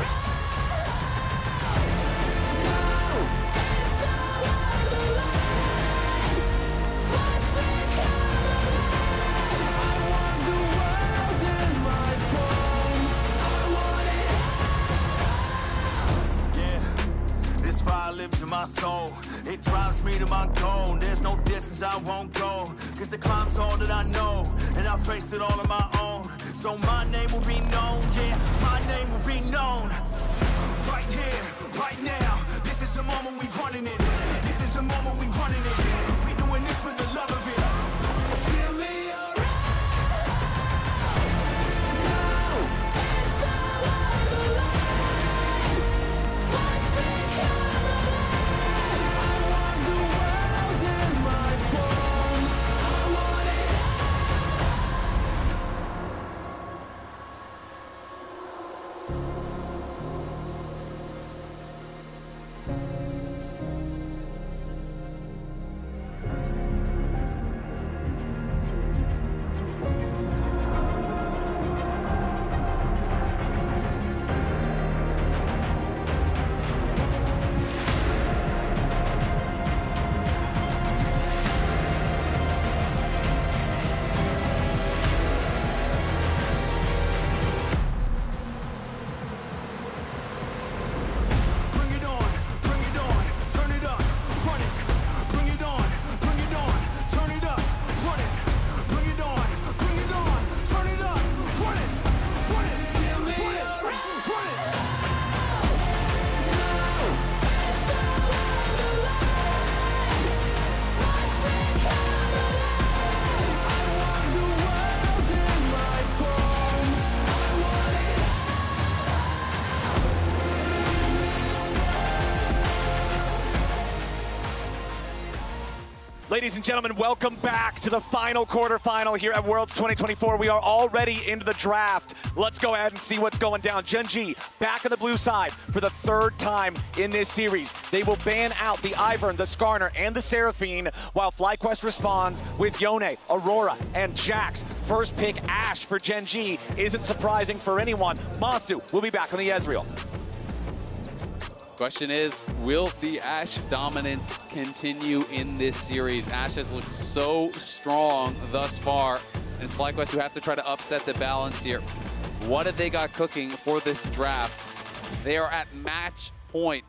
fire lives in my soul. It drives me to my goal. There's no distance I won't go. Cause the climb's all that I know. And I face it all on my own. So my name will be known, yeah, my name will be known. Right here, right now. This is the moment we running it. This is the moment we running it. We doing this for the love of it. Give me a Ladies and gentlemen, welcome back to the final quarterfinal here at Worlds 2024. We are already into the draft. Let's go ahead and see what's going down. Gen.G back on the blue side for the third time in this series. They will ban out the Ivern, the Skarner, and the Seraphine, while FlyQuest responds with Yone, Aurora, and Jax. First pick, Ashe for Gen.G isn't surprising for anyone. Masu will be back on the Ezreal. Question is, will the Ashe dominance continue in this series? Ashe has looked so strong thus far, and it's FlyQuest who have to try to upset the balance here. What have they got cooking for this draft? They are at match point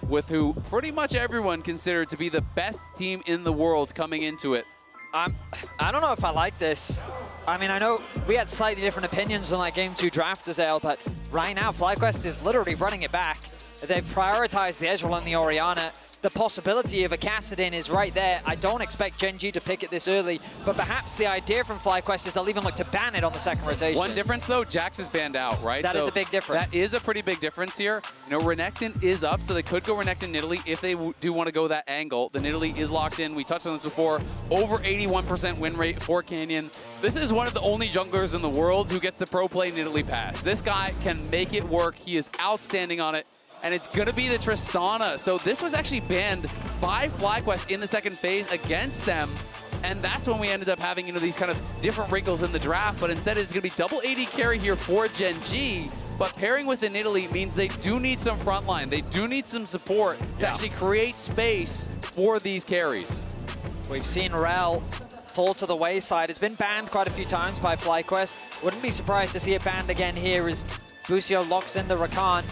with who pretty much everyone considered to be the best team in the world coming into it. I don't know if I like this. I mean, I know we had slightly different opinions on that Game 2 draft, Azale, but right now FlyQuest is literally running it back. They've prioritized the Ezreal and the Orianna. The possibility of a Kassadin is right there. I don't expect Gen.G to pick it this early, but perhaps the idea from FlyQuest is they'll even look to ban it on the second rotation. One difference though, Jax is banned out, right? That is a big difference. That is a pretty big difference here. You know, Renekton is up, so they could go Renekton Nidalee if they do want to go that angle. The Nidalee is locked in. We touched on this before. Over 81% win rate for Canyon. This is one of the only junglers in the world who gets the pro play Nidalee pass. This guy can make it work. He is outstanding on it. And it's going to be the Tristana. So this was actually banned by FlyQuest in the second phase against them. And that's when we ended up having, you know, these kind of different wrinkles in the draft. But instead, it's going to be double AD carry here for Gen.G. But pairing with the Nidalee means they do need some frontline. They do need some support to actually create space for these carries. We've seen Rel fall to the wayside. It's been banned quite a few times by FlyQuest. Wouldn't be surprised to see it banned again here as Busio locks in the Rakan.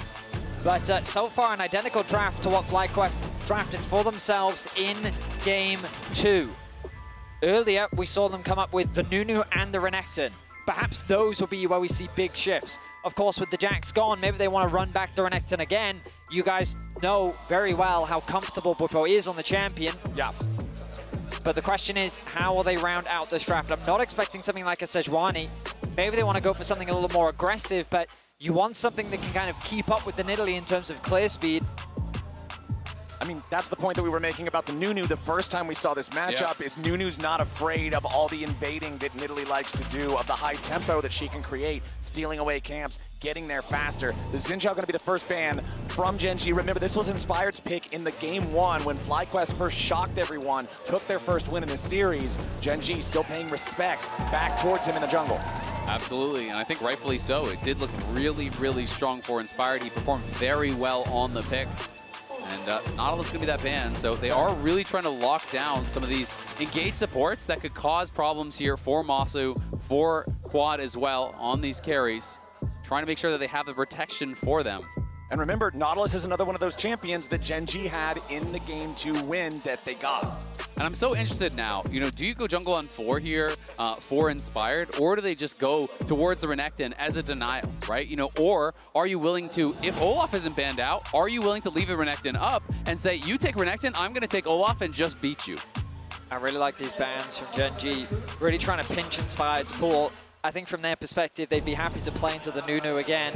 But so far, an identical draft to what FlyQuest drafted for themselves in Game 2. Earlier, we saw them come up with the Nunu and the Renekton. Perhaps those will be where we see big shifts. Of course, with the Jax gone, maybe they want to run back the Renekton again. You guys know very well how comfortable Bwipo is on the champion. Yeah. But the question is, how will they round out this draft? I'm not expecting something like a Sejuani. Maybe they want to go for something a little more aggressive, but you want something that can kind of keep up with the Nidalee in terms of clear speed. I mean, that's the point that we were making about the Nunu the first time we saw this matchup, is Nunu's not afraid of all the invading that Nidalee likes to do, of the high tempo that she can create, stealing away camps, getting there faster. The Xin Zhao going to be the first ban from Gen.G. Remember, this was Inspired's pick in the Game 1 when FlyQuest first shocked everyone, took their first win in the series. Gen.G still paying respects back towards him in the jungle. Absolutely, and I think rightfully so. It did look really, really strong for Inspired. He performed very well on the pick. And not all is going to be that ban, so they are really trying to lock down some of these engaged supports that could cause problems here for Masu, for Quad as well on these carries, trying to make sure that they have the protection for them. And remember, Nautilus is another one of those champions that Gen G had in the game to win that they got. And I'm so interested now, do you go jungle on 4 here for Inspired, or do they just go towards the Renekton as a denial, right? Or are you willing to, if Olaf isn't banned out, are you willing to leave the Renekton up and say, you take Renekton, I'm going to take Olaf and just beat you? I really like these bans from Gen G, really trying to pinch Inspired's pool. I think from their perspective, they'd be happy to play into the Nunu again.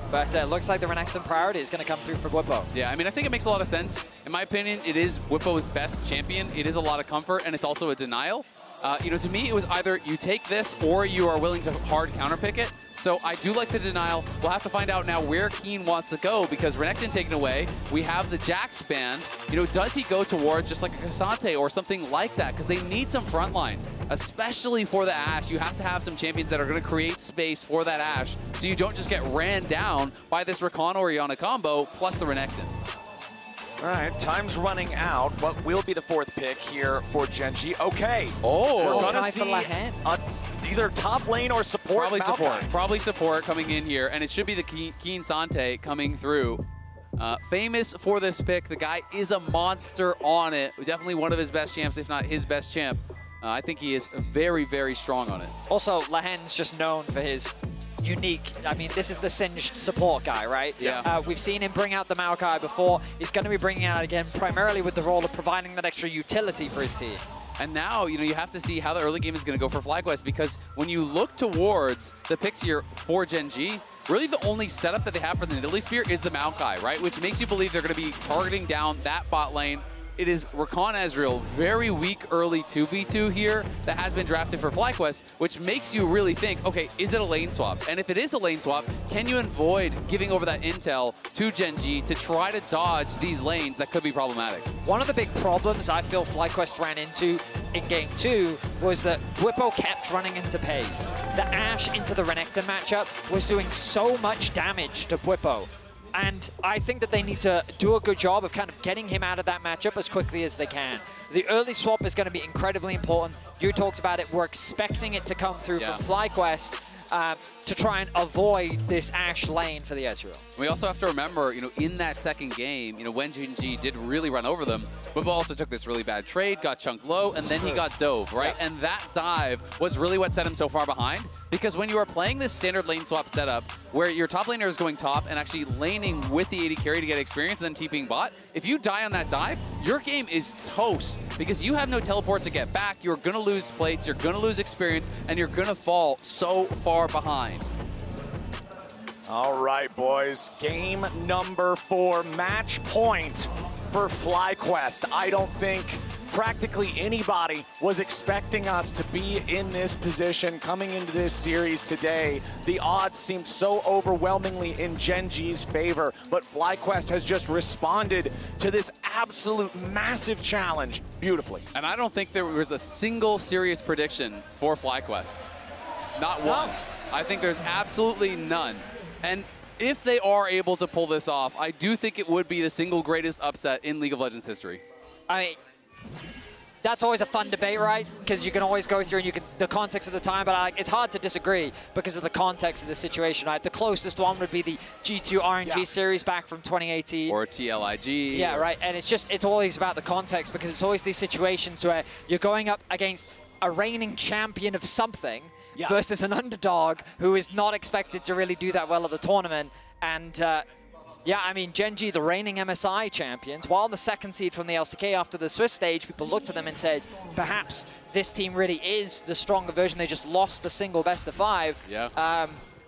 But it looks like the Renekton priority is going to come through for Bwipo. Yeah, I mean, I think it makes a lot of sense. In my opinion, it is Bwipo's best champion. It is a lot of comfort, and it's also a denial. To me, it was either you take this or you are willing to hard counterpick it. So I do like the denial. We'll have to find out now where Keen wants to go, because Renekton taken away. We have the Jax banned. Does he go towards just like a Cassante or something like that? Because they need some frontline, especially for the Ashe. You have to have some champions that are going to create space for that Ashe, so you don't just get ran down by this Rakan Orianna combo plus the Renekton. All right, time's running out. What will be the 4th pick here for Gen G? Okay. Oh, we're gonna see either top lane or support. Probably support. Probably support coming in here, and it should be the Keen Sante coming through. Famous for this pick. The guy is a monster on it. Definitely one of his best champs, if not his best champ. I think he is very, very strong on it. Also, Lahen's just known for his unique, this is the singed support guy, right? Yeah. We've seen him bring out the Maokai before. He's going to be bringing out again, primarily with the role of providing that extra utility for his team. And now, you have to see how the early game is going to go for FlyQuest, because when you look towards the picks here for Gen G, really the only setup that they have for the Nidalee Spear is the Maokai, right? Which makes you believe they're going to be targeting down that bot lane. It is Rakan Ezreal, very weak early 2v2 here that has been drafted for FlyQuest, which makes you really think, okay, is it a lane swap? And if it is a lane swap, can you avoid giving over that intel to Gen G to try to dodge these lanes that could be problematic? One of the big problems I feel FlyQuest ran into in Game 2 was that Bwipo kept running into Pays. The Ashe into the Renekton matchup was doing so much damage to Bwipo. And I think that they need to do a good job of kind of getting him out of that matchup as quickly as they can. The early swap is going to be incredibly important. You talked about it. We're expecting it to come through from FlyQuest to try and avoid this Ashe lane for the Ezreal. We also have to remember, in that second game, when Gen G did really run over them, Bwipo also took this really bad trade, got chunked low, and then he got dove, right? Yeah. And that dive was really what set him so far behind. Because when you are playing this standard lane swap setup, where your top laner is going top and actually laning with the AD carry to get experience and then TPing bot, if you die on that dive, your game is toast. Because you have no teleport to get back, you're going to lose plates, you're going to lose experience, and you're going to fall so far behind. All right, boys. Game number 4, match point for FlyQuest. I don't think practically anybody was expecting us to be in this position coming into this series today. The odds seemed so overwhelmingly in Gen G's favor, but FlyQuest has just responded to this absolute massive challenge beautifully. And I don't think there was a single serious prediction for FlyQuest. Not one. I think there's absolutely none. And if they are able to pull this off, I do think it would be the single greatest upset in League of Legends history. I mean, that's always a fun debate, right? Because you can always go through and you can, the context of the time, but it's hard to disagree because of the context of the situation, right? The closest one would be the G2 RNG series back from 2018. Or TLIG. Yeah, right. And it's always about the context, because it's always these situations where you're going up against a reigning champion of something versus an underdog who is not expected to really do that well at the tournament. And yeah, I mean, Gen G, the reigning MSI champions, while the second seed from the LCK after the Swiss stage, people looked at them and said, perhaps this team really is the stronger version. They just lost a single best of 5. Yeah.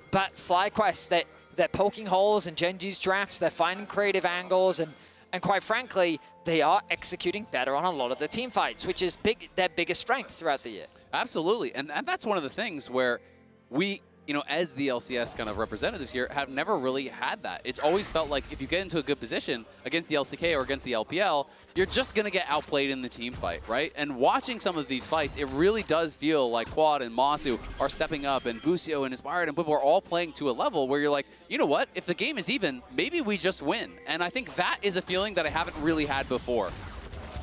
But FlyQuest, they're poking holes in Gen G's drafts. They're finding creative angles, and quite frankly, they are executing better on a lot of the team fights, which is their biggest strength throughout the year. Absolutely, and that's one of the things where we, as the LCS kind of representatives here, have never really had that. It's always felt like if you get into a good position against the LCK or against the LPL, you're just going to get outplayed in the team fight, right? And watching some of these fights, it really does feel like Quad and Masu are stepping up, and Busio and Inspired and Bwipo are all playing to a level where you're like, you know what? If the game is even, maybe we just win. And I think that is a feeling that I haven't really had before.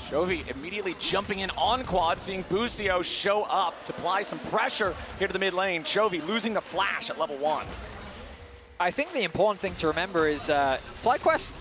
Chovy immediately jumping in on Quad, seeing Busio show up to apply some pressure here to the mid lane. Chovy losing the flash at level 1. I think the important thing to remember is FlyQuest.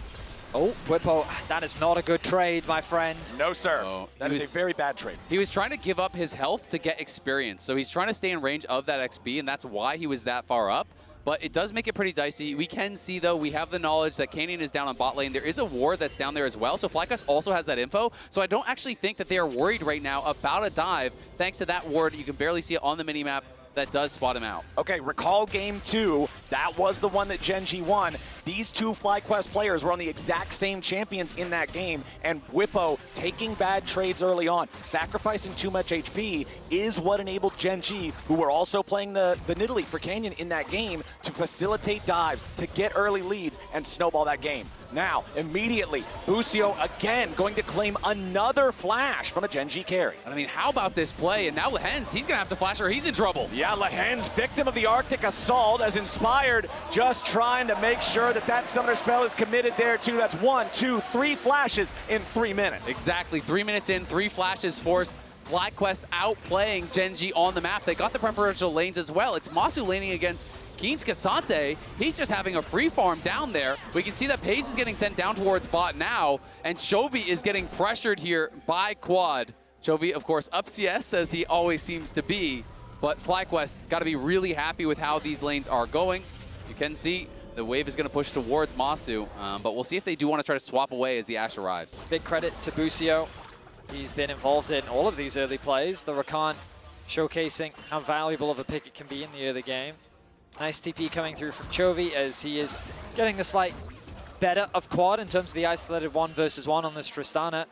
Oh, Whippo, that is not a good trade, my friend. No, sir. That is a very bad trade. He was trying to give up his health to get experience, so he's trying to stay in range of that XP, and that's why he was that far up. But it does make it pretty dicey. We can see, though, we have the knowledge that Canyon is down on bot lane. There is a ward that's down there as well, so FlyQuest also has that info. So I don't actually think that they are worried right now about a dive. Thanks to that ward, you can barely see it on the minimap. That does spot him out. Okay, recall game 2. That was the one that Gen G won. These two FlyQuest players were on the exact same champions in that game, and Whippo taking bad trades early on, sacrificing too much HP, is what enabled Gen G, who were also playing the Nidalee for Canyon in that game, to facilitate dives, to get early leads, and snowball that game. Now, immediately, Busio again going to claim another flash from a Gen G carry. I mean, how about this play? And now Lehens, he's going to have to flash or he's in trouble. Yeah, Lehens, victim of the Arctic Assault, as Inspired just trying to make sure that that summoner spell is committed there too. That's 1, 2, 3 flashes in 3 minutes. Exactly, 3 minutes in, 3 flashes forced. FlyQuest outplaying Gen G on the map. They got the preferential lanes as well. It's Masu laning against Keen's Cassante. He's just having a free farm down there. We can see that Pace is getting sent down towards bot now, and Chovy is getting pressured here by Quad. Chovy, of course, up CS as he always seems to be, but FlyQuest got to be really happy with how these lanes are going. You can see the wave is going to push towards Masu, but we'll see if they do want to try to swap away as the Ashe arrives. Big credit to Busio. He's been involved in all of these early plays. The Rakan showcasing how valuable of a pick it can be in the early game. Nice TP coming through from Chovy as he is getting the slight better of Quad in terms of the isolated 1 versus 1 on this Tristana.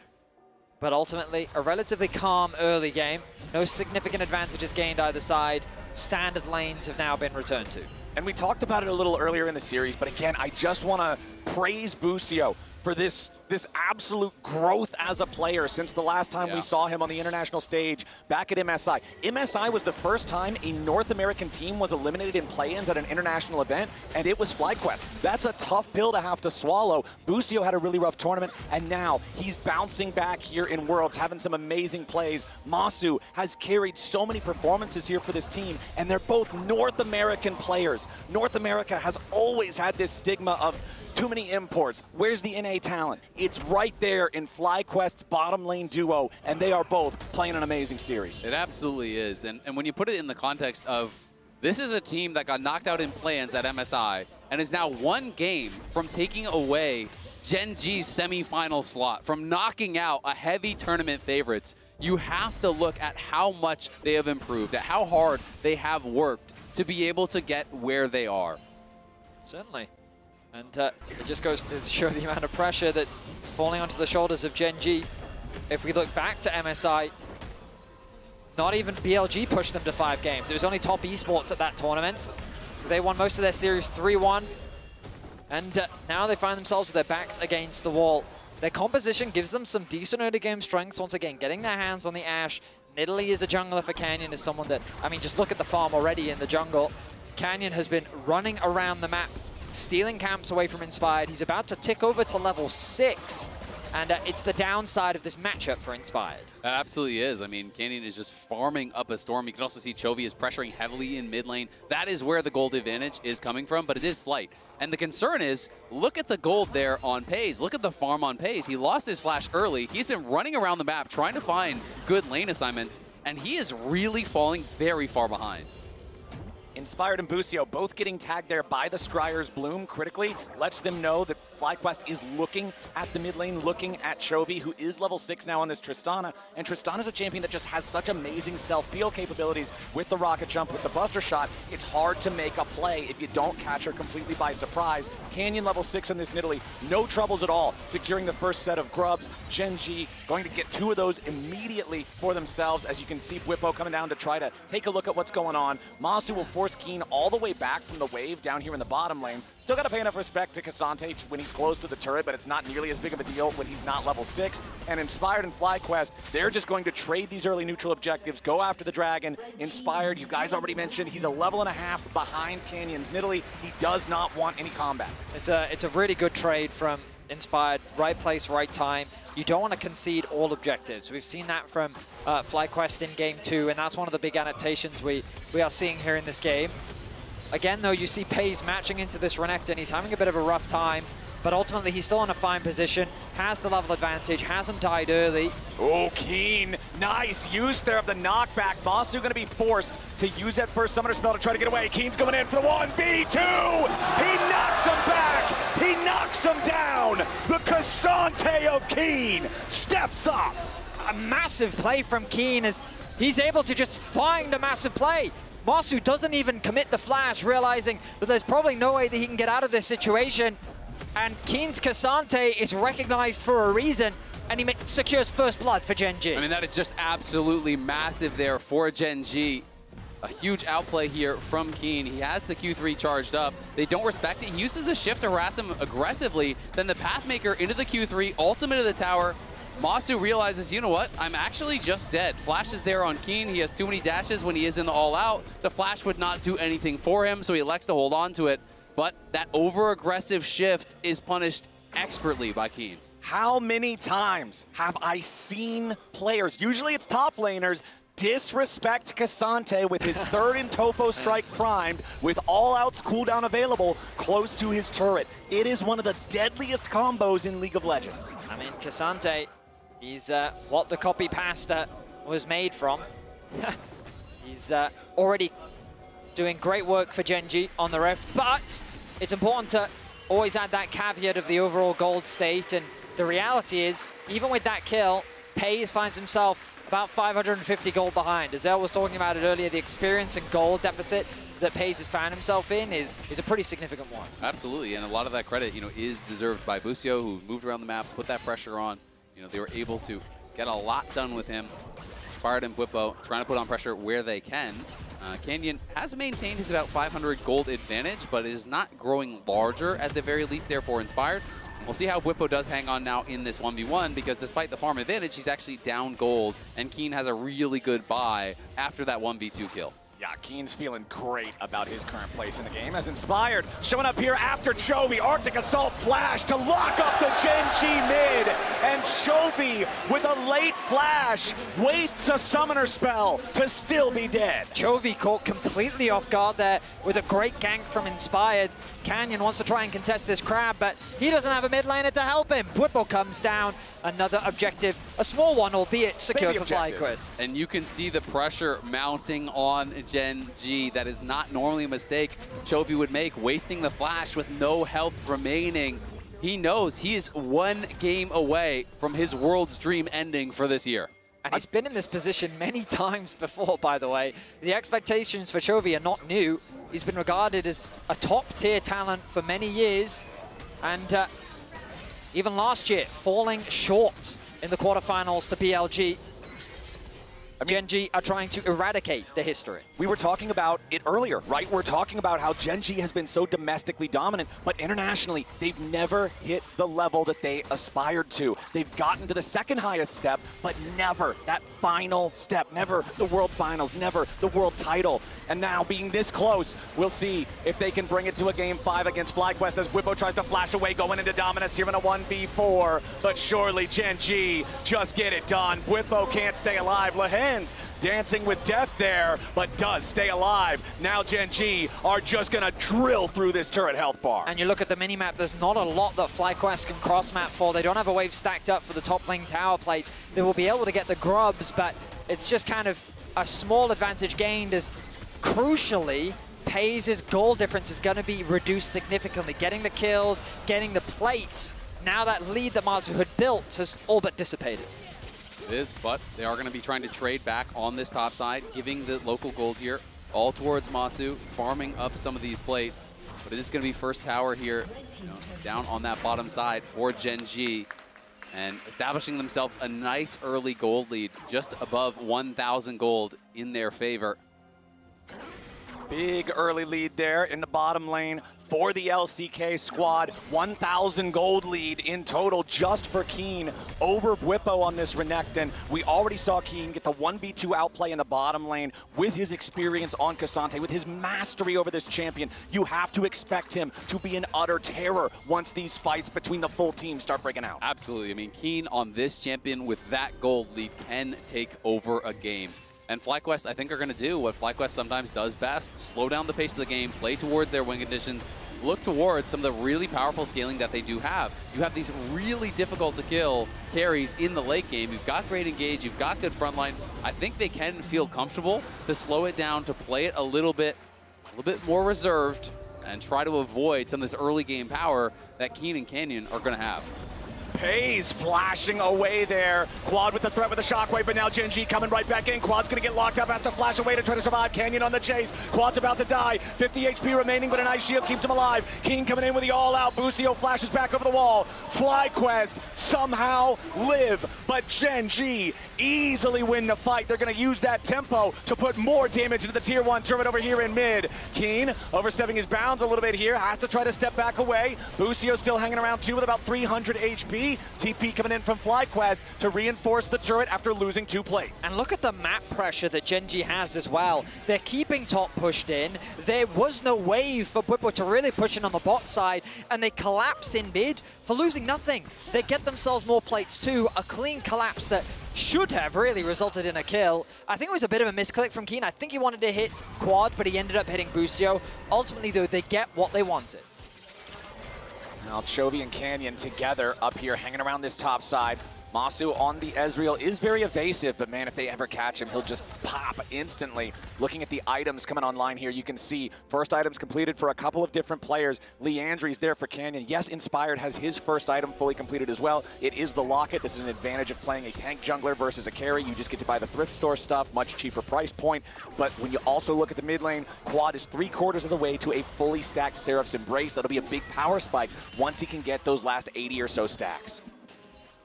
But ultimately, a relatively calm early game. No significant advantages gained either side. Standard lanes have now been returned to. And we talked about it a little earlier in the series, but again, I just want to praise Busio for this absolute growth as a player since the last time we saw him on the international stage back at MSI. MSI was the first time a North American team was eliminated in play-ins at an international event, and it was FlyQuest. That's a tough pill to have to swallow. Busio had a really rough tournament, and now he's bouncing back here in Worlds, having some amazing plays. Masu has carried so many performances here for this team, and they're both North American players. North America has always had this stigma of too many imports. Where's the NA talent? It's right there in FlyQuest's bottom lane duo, and they are both playing an amazing series. It absolutely is. And when you put it in the context of this is a team that got knocked out in play-ins at MSI and is now 1 game from taking away Gen G's semi-final slot, from knocking out a heavy tournament favorites, you have to look at how much they have improved, at how hard they have worked to be able to get where they are. Certainly. And it just goes to show the amount of pressure that's falling onto the shoulders of Gen G. If we look back to MSI, not even BLG pushed them to 5 games. It was only Top Esports at that tournament. They won most of their series 3-1. And now they find themselves with their backs against the wall. Their composition gives them some decent early game strengths. Once again, getting their hands on the Ashe. Nidalee is a jungler for Canyon, is someone that, I mean, just look at the farm already in the jungle. Canyon has been running around the map, stealing camps away from Inspired. He's about to tick over to level 6, and it's the downside of this matchup for Inspired. That absolutely is. I mean, Canyon is just farming up a storm. You can also see Chovy is pressuring heavily in mid lane. That is where the gold advantage is coming from, but it is slight. And the concern is, look at the gold there on Paze. Look at the farm on Paze. He lost his flash early. He's been running around the map trying to find good lane assignments, and he is really falling very far behind. Inspired and Busio both getting tagged there by the Scryer's Bloom critically lets them know that FlyQuest is looking at the mid lane, looking at Chovy, who is level 6 now on this Tristana. And Tristana's a champion that just has such amazing self-peel capabilities with the rocket jump, with the buster shot. It's hard to make a play if you don't catch her completely by surprise. Canyon level 6 on this Nidalee, no troubles at all securing the first set of grubs. Gen G going to get 2 of those immediately for themselves, as you can see Whippo coming down to try to take a look at what's going on. Masu will force Keen all the way back from the wave down here in the bottom lane. Still got to pay enough respect to Cassante when he's close to the turret, but it's not nearly as big of a deal when he's not level 6. And Inspired and FlyQuest, they're just going to trade these early neutral objectives, go after the dragon. Inspired, you guys already mentioned, he's a level and a half behind Canyon's Nidalee. He does not want any combat. It's a really good trade from Inspired. Right place, right time. You don't want to concede all objectives. We've seen that from FlyQuest in game 2, and that's one of the big annotations we are seeing here in this game. Again, though, you see Pays matching into this Renekton. He's having a bit of a rough time, but ultimately he's still in a fine position, has the level advantage, hasn't died early. Oh, Keen, nice use there of the knockback. Masu gonna be forced to use that first summoner spell to try to get away. Keen's coming in for the 1v2. He knocks him back. He knocks him down. The Cassante of Keen steps up. A massive play from Keen as he's able to just find a massive play. Masu doesn't even commit the flash, realizing that there's probably no way that he can get out of this situation. And Keen's Cassante is recognized for a reason, and he secures first blood for Gen G. I mean, that is just absolutely massive there for Gen G. A huge outplay here from Keen. He has the Q3 charged up. They don't respect it. He uses the shift to harass him aggressively. Then the Pathmaker into the Q3, ultimate of the tower. Masu realizes, you know what, I'm actually just dead. Flash is there on Keen. He has too many dashes when he is in the all-out. The flash would not do anything for him, so he elects to hold on to it. But that over-aggressive shift is punished expertly by Keen. How many times have I seen players, usually it's top laners, disrespect Cassante with his third in Tofo strike primed, with all outs cooldown available close to his turret. It is one of the deadliest combos in League of Legends. I mean, Cassante, he's what the copy pasta was made from. He's already doing great work for Gen G on the Rift, but it's important to always add that caveat of the overall gold state, and the reality is, even with that kill, Pays finds himself about 550 gold behind. As El was talking about it earlier, the experience and gold deficit that Pays has found himself in is a pretty significant one. Absolutely, and a lot of that credit, is deserved by Busio, who moved around the map, put that pressure on. They were able to get a lot done with him. Inspired and Bwipo trying to put on pressure where they can. Canyon has maintained his about 500 gold advantage, but is not growing larger at the very least, therefore Inspired. We'll see how Bwipo does hang on now in this 1v1, because despite the farm advantage, he's actually down gold, and Keen has a really good buy after that 1v2 kill. Yeah, Keen's feeling great about his current place in the game, as Inspired showing up here after Chovy. Arctic Assault flash to lock up the Gen G mid, and Chovy with a late flash wastes a summoner spell to still be dead. Chovy caught completely off guard there with a great gank from Inspired. Canyon wants to try and contest this crab, but he doesn't have a mid laner to help him. Bwipo comes down. Another objective, a small one, albeit secured for FlyQuest. And you can see the pressure mounting on Gen G. That is not normally a mistake Chovy would make, wasting the flash with no health remaining. He knows he is one game away from his World's Dream ending for this year. And he's been in this position many times before, by the way. The expectations for Chovy are not new. He's been regarded as a top-tier talent for many years. And even last year, falling short in the quarterfinals to BLG. Gen G are trying to eradicate the history. We were talking about it earlier, right? We're talking about how Gen G has been so domestically dominant, but internationally, they've never hit the level that they aspired to. They've gotten to the second highest step, but never that final step, never the world finals, never the world title. And now, being this close, we'll see if they can bring it to a game 5 against FlyQuest as Bwipo tries to flash away, going into Dominus here in a 1v4. But surely Gen G just get it done. Bwipo can't stay alive. Lehen's dancing with death there, but does stay alive. Now Gen G are just gonna drill through this turret health bar. And you look at the minimap, there's not a lot that FlyQuest can cross-map for. They don't have a wave stacked up for the top lane tower plate. They will be able to get the grubs, but it's just kind of a small advantage gained as, crucially, Pays' goal difference is going to be reduced significantly. Getting the kills, getting the plates, now that lead that Masu had built has all but dissipated. It is, but they are going to be trying to trade back on this top side, giving the local gold here all towards Masu, farming up some of these plates. But it is going to be first tower here, down on that bottom side for Gen G, and establishing themselves a nice early gold lead, just above 1,000 gold in their favor. Big early lead there in the bottom lane for the LCK squad. 1,000 gold lead in total just for Keen over Bwipo on this Renekton. We already saw Keen get the 1v2 outplay in the bottom lane with his experience on Cassante, with his mastery over this champion. You have to expect him to be an utter terror once these fights between the full team start breaking out. Absolutely. I mean, Keen on this champion with that gold lead can take over a game. And FlyQuest, I think, are going to do what FlyQuest sometimes does best, slow down the pace of the game, play towards their win conditions, look towards some of the really powerful scaling that they do have. You have these really difficult to kill carries in the late game. You've got great engage, you've got good frontline. I think they can feel comfortable to slow it down, to play it a little bit more reserved, and try to avoid some of this early game power that Keen and Canyon are going to have. Pays flashing away there. Quad with the threat with the shockwave, but now Gen G coming right back in. Quad's gonna get locked up, has to flash away to try to survive. Canyon on the chase. Quad's about to die. 50 HP remaining, but a nice shield keeps him alive. Keen coming in with the all-out. Busio flashes back over the wall. FlyQuest somehow live, but Gen G easily win the fight. They're gonna use that tempo to put more damage into the tier 1 turret over here in mid. Keen overstepping his bounds a little bit here, has to try to step back away. Busio still hanging around too with about 300 HP. TP coming in from FlyQuest to reinforce the turret after losing 2 plates. And look at the map pressure that Gen G has as well. They're keeping top pushed in. There was no wave for Bwipo to really push in on the bot side, and they collapse in mid for losing nothing. They get themselves more plates too. A clean collapse that should have really resulted in a kill. I think it was a bit of a misclick from Keen. I think he wanted to hit Quad, but he ended up hitting Busio. Ultimately, though, they get what they wanted. Now Chovy and Canyon together up here hanging around this top side. Masu on the Ezreal is very evasive, but man, if they ever catch him, he'll just pop instantly. Looking at the items coming online here, you can see first items completed for a couple of different players. Leandri's there for Canyon. Yes, Inspired has his first item fully completed as well. It is the Locket. This is an advantage of playing a tank jungler versus a carry. You just get to buy the thrift store stuff, much cheaper price point. But when you also look at the mid lane, Quad is 3/4 of the way to a fully stacked Seraph's Embrace. That'll be a big power spike once he can get those last 80 or so stacks.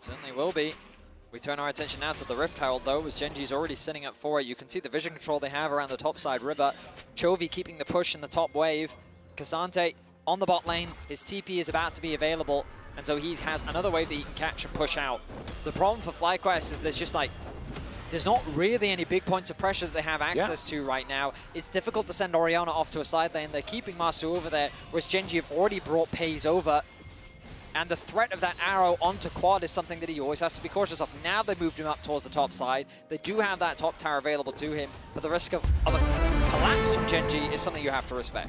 Certainly will be. We turn our attention now to the Rift Herald, though, as Gen G's already setting up for it. You can see the vision control they have around the top side river. Chovy keeping the push in the top wave. Cassante on the bot lane. His TP is about to be available, and so he has another wave that he can catch and push out. The problem for FlyQuest is there's not really any big points of pressure that they have access to right now. It's difficult to send Orianna off to a side lane. They're keeping Masu over there, whereas Gen G have already brought Pays over. And the threat of that arrow onto Quad is something that he always has to be cautious of. Now they moved him up towards the top side. They do have that top tower available to him, but the risk of a collapse from Gen G is something you have to respect.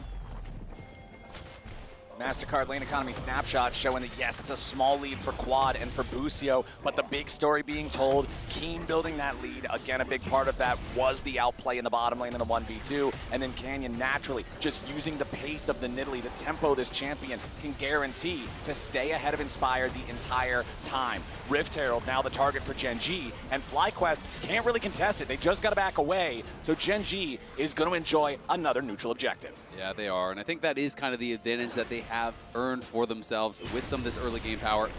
MasterCard lane economy snapshot showing that yes, it's a small lead for Quad and for Busio, but the big story being told, Keen building that lead. Again, a big part of that was the outplay in the bottom lane in the 1v2, and then Canyon naturally just using the pace of the Nidalee, the tempo this champion can guarantee to stay ahead of Inspired the entire time. Rift Herald now the target for Gen G, and FlyQuest can't really contest it. They just got to back away, so Gen G is going to enjoy another neutral objective. Yeah, they are, and I think that is kind of the advantage that they have earned for themselves with some of this early game power.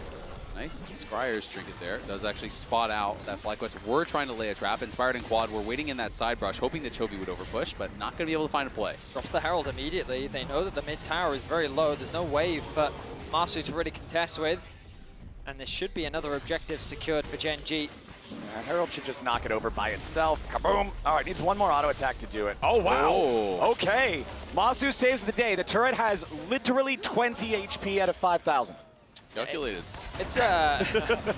Nice Scryer's trinket there. Does actually spot out that FlyQuest were trying to lay a trap. Inspired and Quad were waiting in that side brush, hoping that Chovy would overpush, but not going to be able to find a play. Drops the Herald immediately. They know that the mid tower is very low. There's no wave for Masu to really contest with. And there should be another objective secured for Gen G. Yeah, Herald should just knock it over by itself. Kaboom! All right, needs one more auto attack to do it. Oh, wow! Oh. Okay, Masu saves the day. The turret has literally 20 HP out of 5,000. Calculated. It's a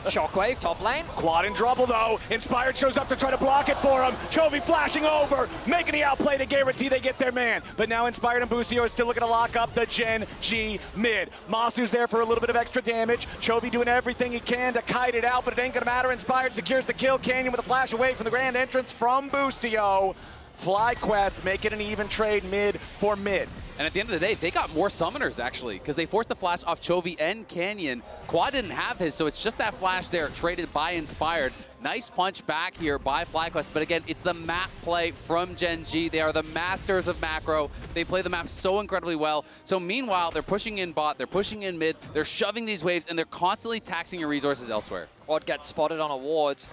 shockwave top lane. Quad in trouble though. Inspired shows up to try to block it for him. Chovy flashing over, making the outplay to guarantee they get their man. But now Inspired and Busio are still looking to lock up the Gen G mid. Masu's there for a little bit of extra damage. Chovy doing everything he can to kite it out, but it ain't gonna matter. Inspired secures the kill. Canyon with a flash away from the grand entrance from Busio. FlyQuest make it an even trade mid for mid. And at the end of the day, they got more summoners, actually, because they forced the flash off Chovy and Canyon. Quad didn't have his, so it's just that flash there, traded by Inspired. Nice punch back here by FlyQuest, but again, it's the map play from Gen G. They are the masters of macro. They play the map so incredibly well. So meanwhile, they're pushing in bot, they're pushing in mid, they're shoving these waves, and they're constantly taxing your resources elsewhere. Quad gets spotted on a ward.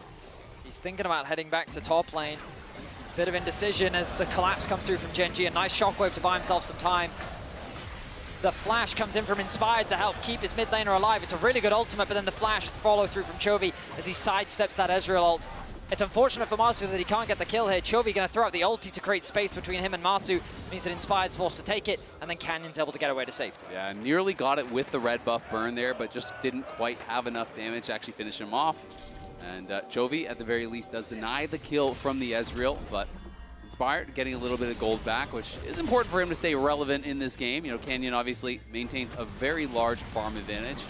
He's thinking about heading back to top lane. Bit of indecision as the collapse comes through from Gen G. A nice shockwave to buy himself some time. The flash comes in from Inspired to help keep his mid laner alive. It's a really good ultimate, but then the flash follow through from Chovy as he sidesteps that Ezreal ult. It's unfortunate for Masu that he can't get the kill here. Chovy going to throw out the ulti to create space between him and Masu. Means that Inspired's forced to take it, and then Canyon's able to get away to safety. Yeah, nearly got it with the red buff burn there, but just didn't quite have enough damage to actually finish him off. And Chovy, at the very least, does deny the kill from the Ezreal, but Inspired getting a little bit of gold back, which is important for him to stay relevant in this game. You know, Canyon obviously maintains a very large farm advantage.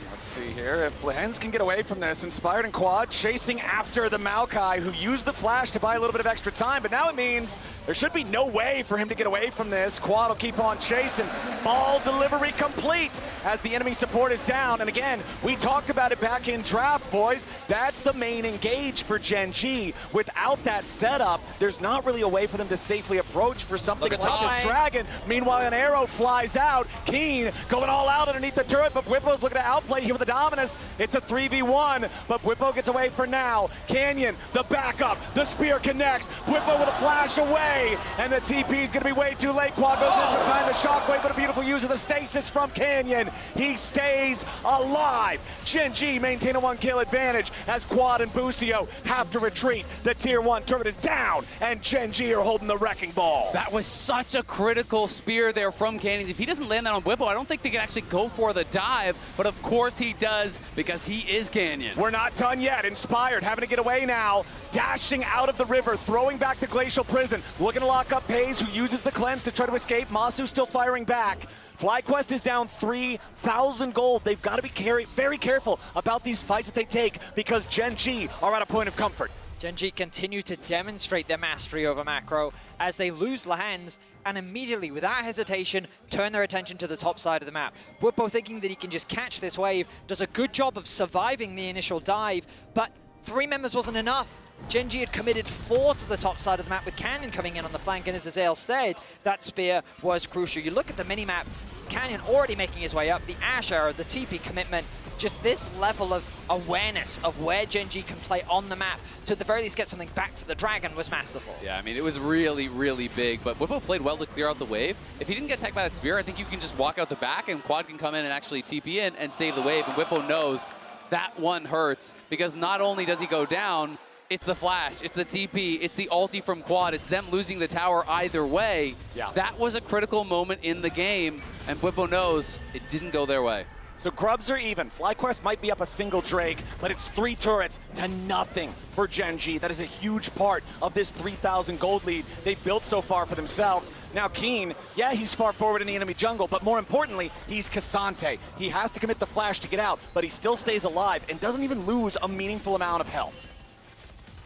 Let's see here if Lehens can get away from this. Inspired and Quad chasing after the Maokai, who used the flash to buy a little bit of extra time, but now it means there should be no way for him to get away from this. Quad will keep on chasing. Ball delivery complete as the enemy support is down. And again, we talked about it back in draft, boys. That's the main engage for Gen G. Without that setup, there's not really a way for them to safely approach for something like this Dragon. Meanwhile, an arrow flies out. Keen going all out underneath the turret, but Whippo's looking to outplay here with the Dominus. It's a 3v1, but Whippo gets away for now. Canyon, the backup, the spear connects. Whippo with a flash away, and the TP is going to be way too late. Quad goes in to find the shockwave, but a beautiful use of the stasis from Canyon. He stays alive. Gen G maintain a 1-kill advantage as Quad and Busio have to retreat. The tier 1 turret is down, and Gen G are holding the wrecking ball. That was such a critical spear there from Canyon. If he doesn't land that on Whippo, I don't think they can actually go for the dive, but of course he does, because he is Canyon. We're not done yet. Inspired having to get away now, dashing out of the river, throwing back the Glacial Prison, looking to lock up Pays, who uses the cleanse to try to escape. Masu still firing back. FlyQuest is down 3,000 gold. They've got to be very careful about these fights that they take, because Gen G are at a point of comfort. Gen G continue to demonstrate their mastery over macro as they lose Lehens and immediately, without hesitation, turn their attention to the top side of the map. Whippo, thinking that he can just catch this wave, does a good job of surviving the initial dive, but 3 members wasn't enough. Gen G had committed 4 to the top side of the map with Canyon coming in on the flank, and as Azael said, that spear was crucial. You look at the minimap, Canyon already making his way up, the Ash arrow, the TP commitment, just this level of awareness of where Gen G can play on the map to at the very least get something back for the Dragon was masterful. Yeah, I mean, it was really, really big, but Whippo played well to clear out the wave. If he didn't get attacked by that spear, I think you can just walk out the back and Quad can come in and actually TP in and save the wave, and Whippo knows that one hurts, because not only does he go down, it's the flash, it's the TP, it's the ulti from Quad, it's them losing the tower either way. Yeah. That was a critical moment in the game, and Whippo knows it didn't go their way. So grubs are even. FlyQuest might be up a single Drake, but it's 3 turrets to nothing for Gen G. That is a huge part of this 3,000 gold lead they've built so far for themselves. Now Keen, yeah, he's far forward in the enemy jungle, but more importantly, he's Cassante. He has to commit the flash to get out, but he still stays alive and doesn't even lose a meaningful amount of health.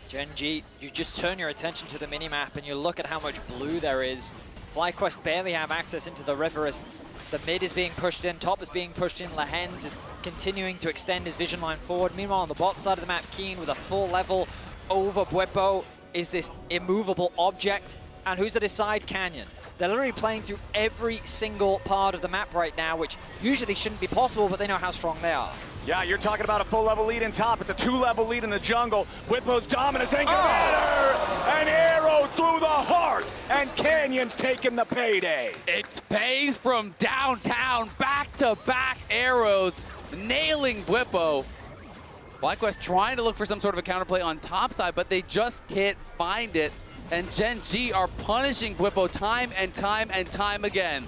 Gen G, you just turn your attention to the minimap and you look at how much blue there is. FlyQuest barely have access into the river as the mid is being pushed in, top is being pushed in. Lehens is continuing to extend his vision line forward. Meanwhile, on the bot side of the map, Keen with a full level over Whippo is this immovable object. And who's at his side? Canyon. They're literally playing through every single part of the map right now, which usually shouldn't be possible, but they know how strong they are. Yeah, you're talking about a full level lead in top. It's a 2-level lead in the jungle. Whippo's dominance ain't gonna matter. An arrow through the heart, and Canyon's taking the payday. It's Pays from downtown, back-to-back arrows, nailing Whippo. FlyQuest trying to look for some sort of a counterplay on top side, but they just can't find it. And Gen G are punishing Whippo time and time and time again.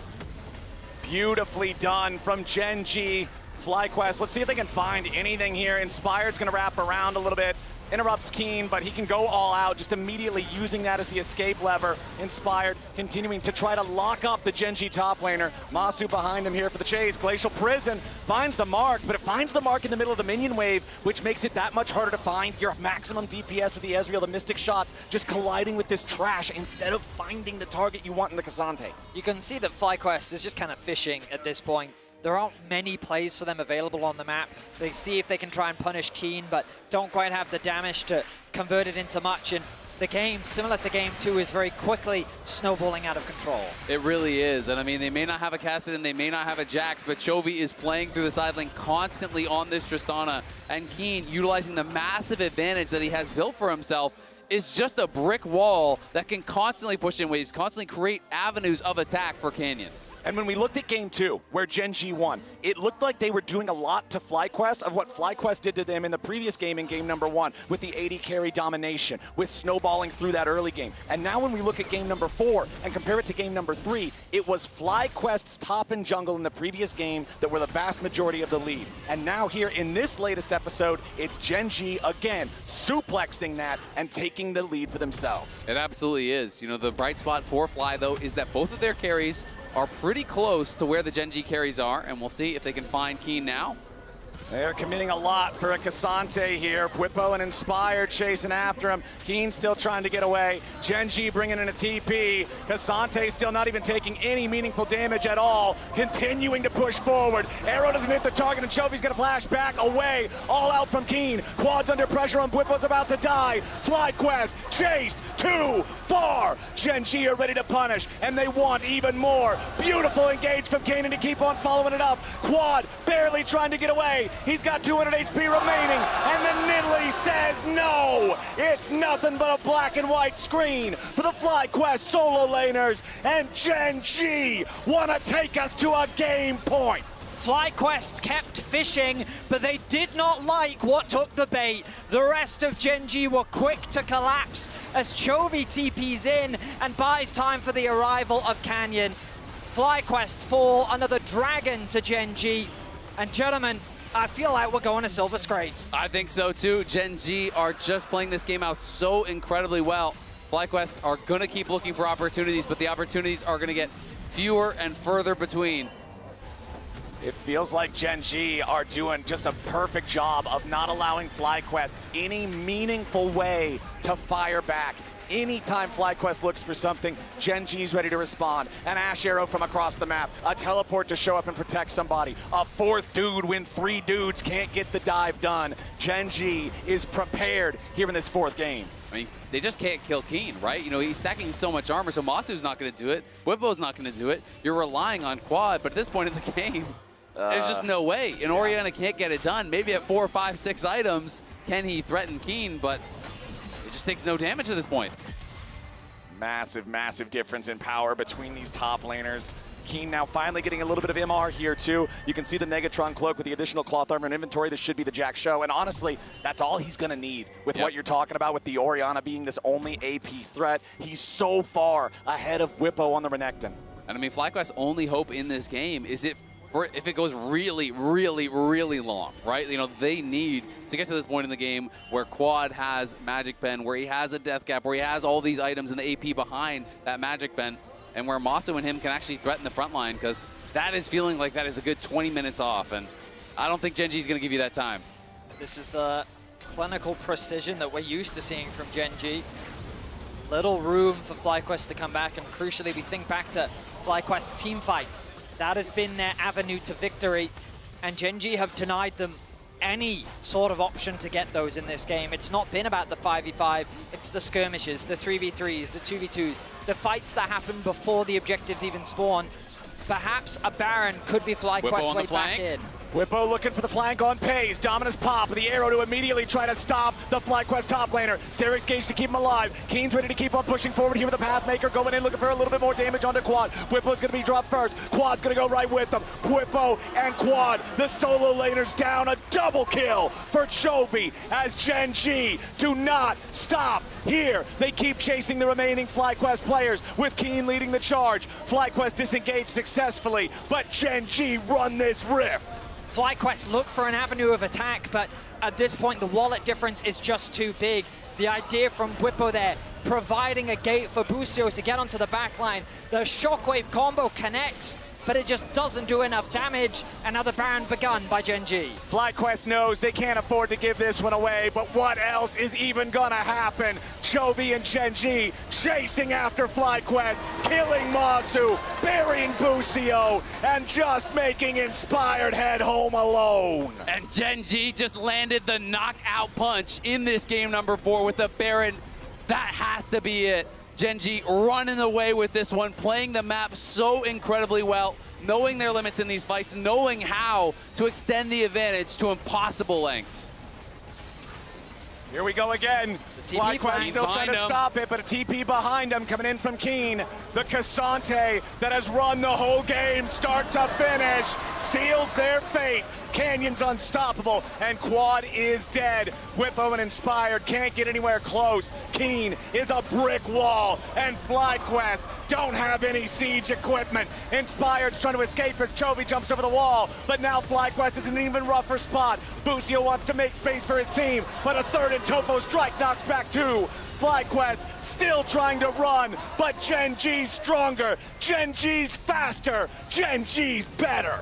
Beautifully done from Gen G. FlyQuest, let's see if they can find anything here. Inspired's gonna wrap around a little bit. Interrupts Keen, but he can go all out, just immediately using that as the escape lever. Inspired continuing to try to lock up the Gen G top laner. Masu behind him here for the chase. Glacial Prison finds the mark, but it finds the mark in the middle of the minion wave, which makes it that much harder to find your maximum DPS with the Ezreal, the Mystic shots, just colliding with this trash instead of finding the target you want in the Cassante. You can see that FlyQuest is just kind of fishing at this point. There aren't many plays for them available on the map. They see if they can try and punish Keen, but don't quite have the damage to convert it into much. And the game, similar to Game 2, is very quickly snowballing out of control. It really is. And I mean, they may not have a Kassadin, they may not have a Jax, but Chovy is playing through the side lane constantly on this Tristana. And Keen, utilizing the massive advantage that he has built for himself, is just a brick wall that can constantly push in waves, constantly create avenues of attack for Canyon. And when we looked at game 2, where Gen G won, it looked like they were doing a lot to FlyQuest of what FlyQuest did to them in the previous game in game number 1, with the 80 carry domination, with snowballing through that early game. And now when we look at game number 4 and compare it to game number 3, it was FlyQuest's top and jungle in the previous game that were the vast majority of the lead. And now here in this latest episode, it's Gen G again, suplexing that and taking the lead for themselves. It absolutely is. You know, the bright spot for Fly, though, is that both of their carries are pretty close to where the Gen G carries are, and we'll see if they can find Keen now. They're committing a lot for a Cassante here. Bwipo and Inspire chasing after him. Keen still trying to get away. Gen G bringing in a TP. Cassante still not even taking any meaningful damage at all. Continuing to push forward. Arrow doesn't hit the target, and Chovy's gonna flash back away. All out from Keen. Quad's under pressure, and Bwipo's about to die. FlyQuest chased too far. Gen G are ready to punish, and they want even more. Beautiful engage from Kanan to keep on following it up. Quad barely trying to get away. He's got 200 HP remaining, and then Nidalee says no. It's nothing but a black and white screen for the FlyQuest solo laners, and Gen G want to take us to a game point. FlyQuest kept fishing, but they did not like what took the bait. The rest of Gen G were quick to collapse as Chovy TPs in and buys time for the arrival of Canyon. FlyQuest fall, another dragon to Gen G. And gentlemen, I feel like we're going to Silver Scrapes. I think so too. Gen G are just playing this game out so incredibly well. FlyQuest are going to keep looking for opportunities, but the opportunities are going to get fewer and further between. It feels like Gen G are doing just a perfect job of not allowing FlyQuest any meaningful way to fire back. Anytime FlyQuest looks for something, Gen G's ready to respond. An Ash Arrow from across the map, a teleport to show up and protect somebody, a fourth dude when 3 dudes can't get the dive done. Gen G is prepared here in this 4th game. I mean, they just can't kill Keen, right? You know, he's stacking so much armor, so Masu's not going to do it. Bwipo's not going to do it. You're relying on Quad, but at this point in the game, there's just no way. And Orianna can't get it done. Maybe at 4, 5, 6 items can he threaten Keen, but it just takes no damage at this point. Massive, massive difference in power between these top laners. Keen now finally getting a little bit of MR here too. You can see the Negatron cloak with the additional cloth armor and inventory. This should be the Jack show. And honestly, that's all he's gonna need with what you're talking about with the Orianna being this only AP threat. He's so far ahead of Bwipo on the Renekton. And I mean, FlyQuest's only hope in this game is if it goes really, really, really long, right? You know, they need to get to this point in the game where Quad has Magic Pen, where he has a Death Cap, where he has all these items in the AP behind that Magic Pen, and where Masu and him can actually threaten the front line, because that is feeling like that is a good 20 minutes off, and I don't think Gen G is going to give you that time. This is the clinical precision that we're used to seeing from Gen G. Little room for FlyQuest to come back, and crucially, we think back to FlyQuest's team fights. That has been their avenue to victory, and Gen G have denied them any sort of option to get those in this game. It's not been about the 5v5, it's the skirmishes, the 3v3s, the 2v2s, the fights that happen before the objectives even spawn. Perhaps a Baron could be FlyQuest's way back in. Bwipo looking for the flank on Pays. Dominus pop with the arrow to immediately try to stop the FlyQuest top laner. Sterix Gage to keep him alive. Keen's ready to keep on pushing forward here with the Pathmaker going in looking for a little bit more damage onto Quad. Bwipo's going to be dropped first. Quad's going to go right with them. Bwipo and Quad, the solo laners down. A double kill for Chovy as Gen G do not stop here. They keep chasing the remaining FlyQuest players with Keen leading the charge. FlyQuest disengaged successfully, but Gen G run this rift. FlyQuest look for an avenue of attack, but at this point the wallet difference is just too big. The idea from Bwipo there, providing a gate for Busio to get onto the back line. The Shockwave combo connects, but it just doesn't do enough damage. Another Baron begun by Gen G. FlyQuest knows they can't afford to give this one away, but what else is even gonna happen? Chovy and Gen G chasing after FlyQuest, killing Masu, burying Busio, and just making Inspired head home alone. And Gen G just landed the knockout punch in this game number 4 with the Baron. That has to be it. Gen G running away with this one, playing the map so incredibly well, knowing their limits in these fights, knowing how to extend the advantage to impossible lengths. Here we go again. FlyQuest still trying to stop it, but a TP behind him coming in from Keen. The Cassante that has run the whole game, start to finish, seals their fate. Canyon's unstoppable, and Quad is dead. Whippo and Inspired can't get anywhere close. Keen is a brick wall, and FlyQuest don't have any siege equipment. Inspired's trying to escape as Chovy jumps over the wall, but now FlyQuest is in an even rougher spot. Busio wants to make space for his team, but a third and Topo strike knocks back two. FlyQuest still trying to run, but Gen G's stronger, Gen G's faster, Gen G's better.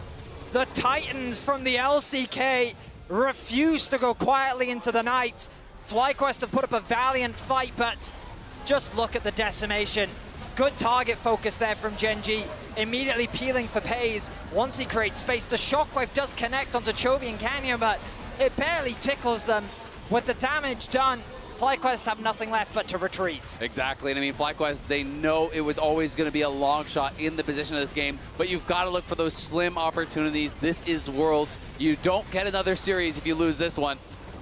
The Titans from the LCK refuse to go quietly into the night. FlyQuest have put up a valiant fight, but just look at the decimation. Good target focus there from Gen G, immediately peeling for Pays. Once he creates space, the Shockwave does connect onto Chovy and Canyon, but it barely tickles them. With the damage done, FlyQuest have nothing left but to retreat. Exactly, and I mean, FlyQuest, they know it was always going to be a long shot in the position of this game, but you've got to look for those slim opportunities. This is Worlds. You don't get another series if you lose this one.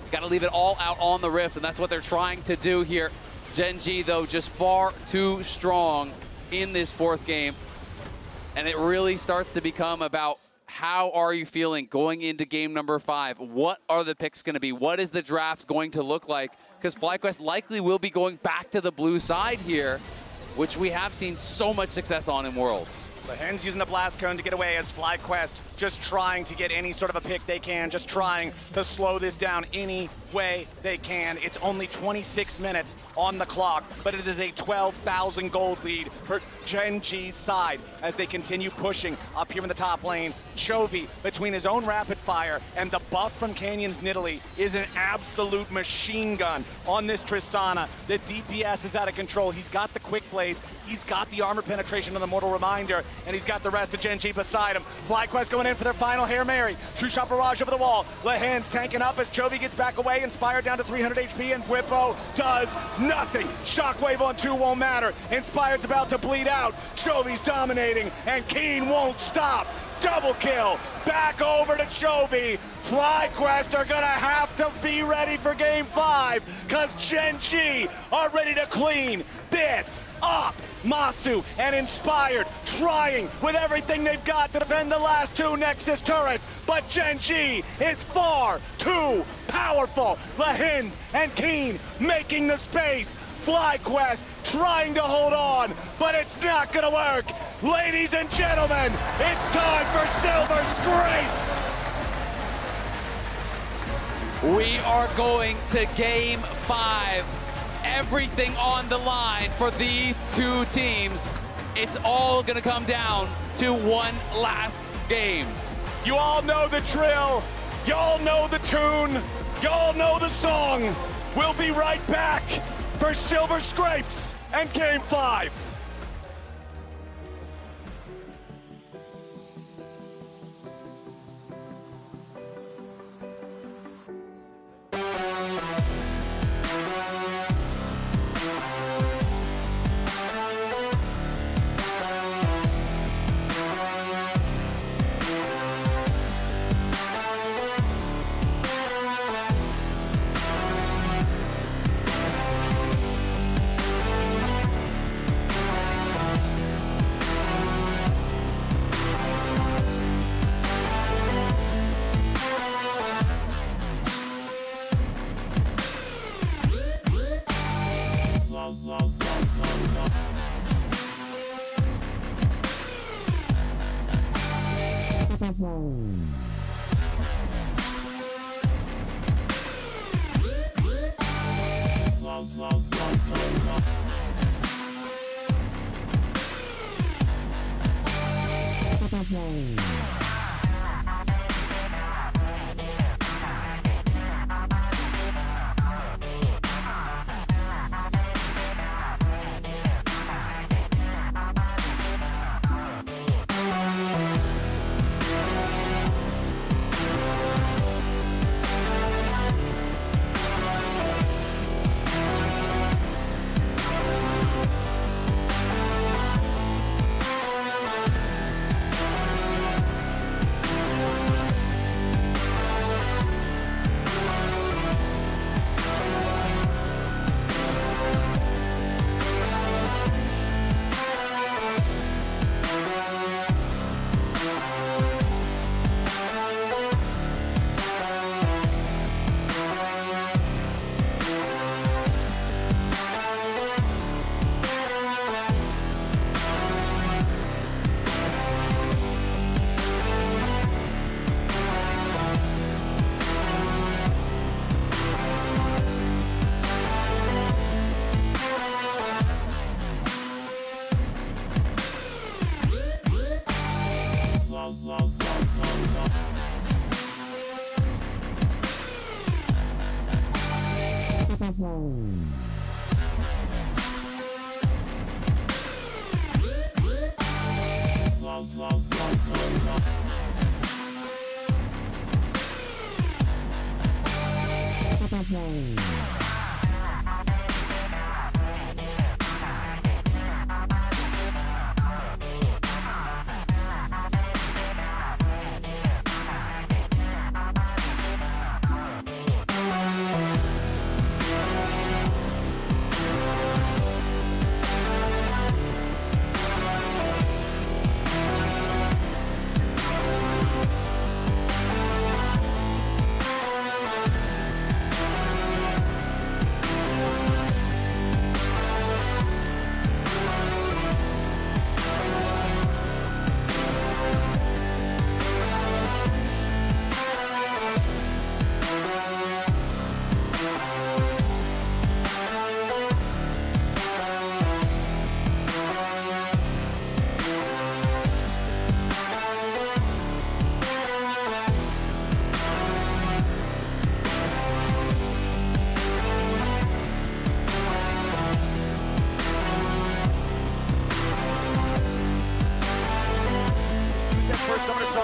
You got to leave it all out on the Rift, and that's what they're trying to do here. Gen G, though, just far too strong in this fourth game, and it really starts to become about how are you feeling going into game number 5? What are the picks going to be? What is the draft going to look like? Because FlyQuest likely will be going back to the blue side here, which we have seen so much success on in Worlds. The Hens using the blast cone to get away as FlyQuest just trying to get any sort of a pick they can, just trying to slow this down any way they can. It's only 26 minutes on the clock, but it is a 12,000 gold lead for Gen G's side as they continue pushing up here in the top lane. Chovy, between his own rapid fire and the buff from Canyon's Nidalee, is an absolute machine gun on this Tristana. The DPS is out of control. He's got the quick blades, he's got the armor penetration on the Mortal Reminder, and he's got the rest of Gen G beside him. FlyQuest going in for their final Hail Mary. True Shot Barrage over the wall. Lehen's tanking up as Chovy gets back away. Inspired down to 300 HP, and Whippo does nothing. Shockwave on 2 won't matter. Inspired's about to bleed out. Chovy's dominating, and Keen won't stop. Double kill. Back over to Chovy. FlyQuest are gonna have to be ready for game 5, because Gen G are ready to clean this up. Masu and Inspired trying with everything they've got to defend the last 2 Nexus turrets, but Gen G is far too powerful. Lehins and Keen making the space. FlyQuest trying to hold on, but it's not gonna work. Ladies and gentlemen, it's time for Silver Scrapes. We are going to game 5. Everything on the line for these 2 teams. It's all gonna come down to one last game. You all know the drill. Y'all know the tune. Y'all know the song. We'll be right back for Silver Scrapes and game 5.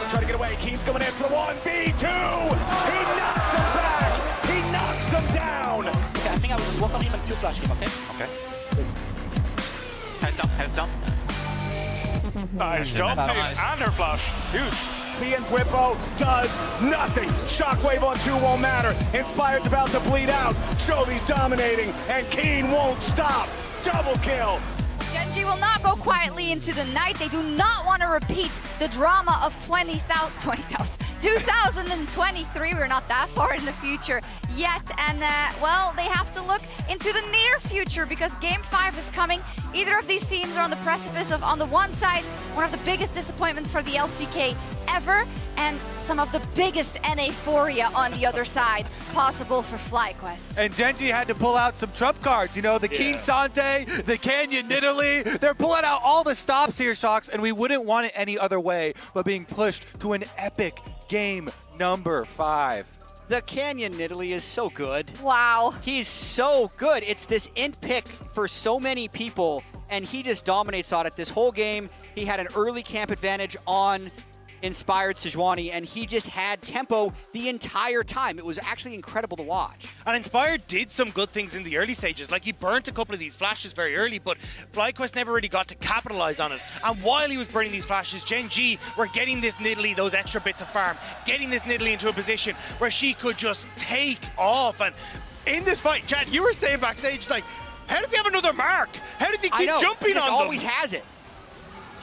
Try to get away. Keem's coming in for the 1v2. He knocks him back. He knocks him down. Okay, I think I will just work on him and Q flash him, okay? Okay. Heads down. Nice jump. And her flash. Huge. And Whippo does nothing. Shockwave on 2 won't matter. Inspired's about to bleed out. Chovy's dominating, and Keen won't stop. Double kill. Gen.G will not go quietly into the night. They do not want to repeat the drama of 2023. We're not that far in the future yet. And, well, they have to look into the near future because Game 5 is coming. Either of these teams are on the precipice of, on the one side, one of the biggest disappointments for the LCK ever, and some of the biggest NA-phoria on the other side possible for FlyQuest. And Gen.G had to pull out some trump cards, you know, the King Sante, the Canyon Nidalee. They're pulling out all the stops here, Shocks, and we wouldn't want it any other way but being pushed to an epic game number 5. The Canyon Nidalee is so good. Wow. He's so good. It's this int pick for so many people, and he just dominates on it this whole game. He had an early camp advantage on Inspired Sejuani, and he just had tempo the entire time. It was actually incredible to watch. And Inspired did some good things in the early stages. Like, he burnt a couple of these flashes very early, but FlyQuest never really got to capitalize on it. And while he was burning these flashes, Gen.G were getting this Nidalee, those extra bits of farm, getting this Nidalee into a position where she could just take off. And in this fight, Chad, you were saying backstage, like, how does he have another mark? How does he keep jumping on them? He always has it.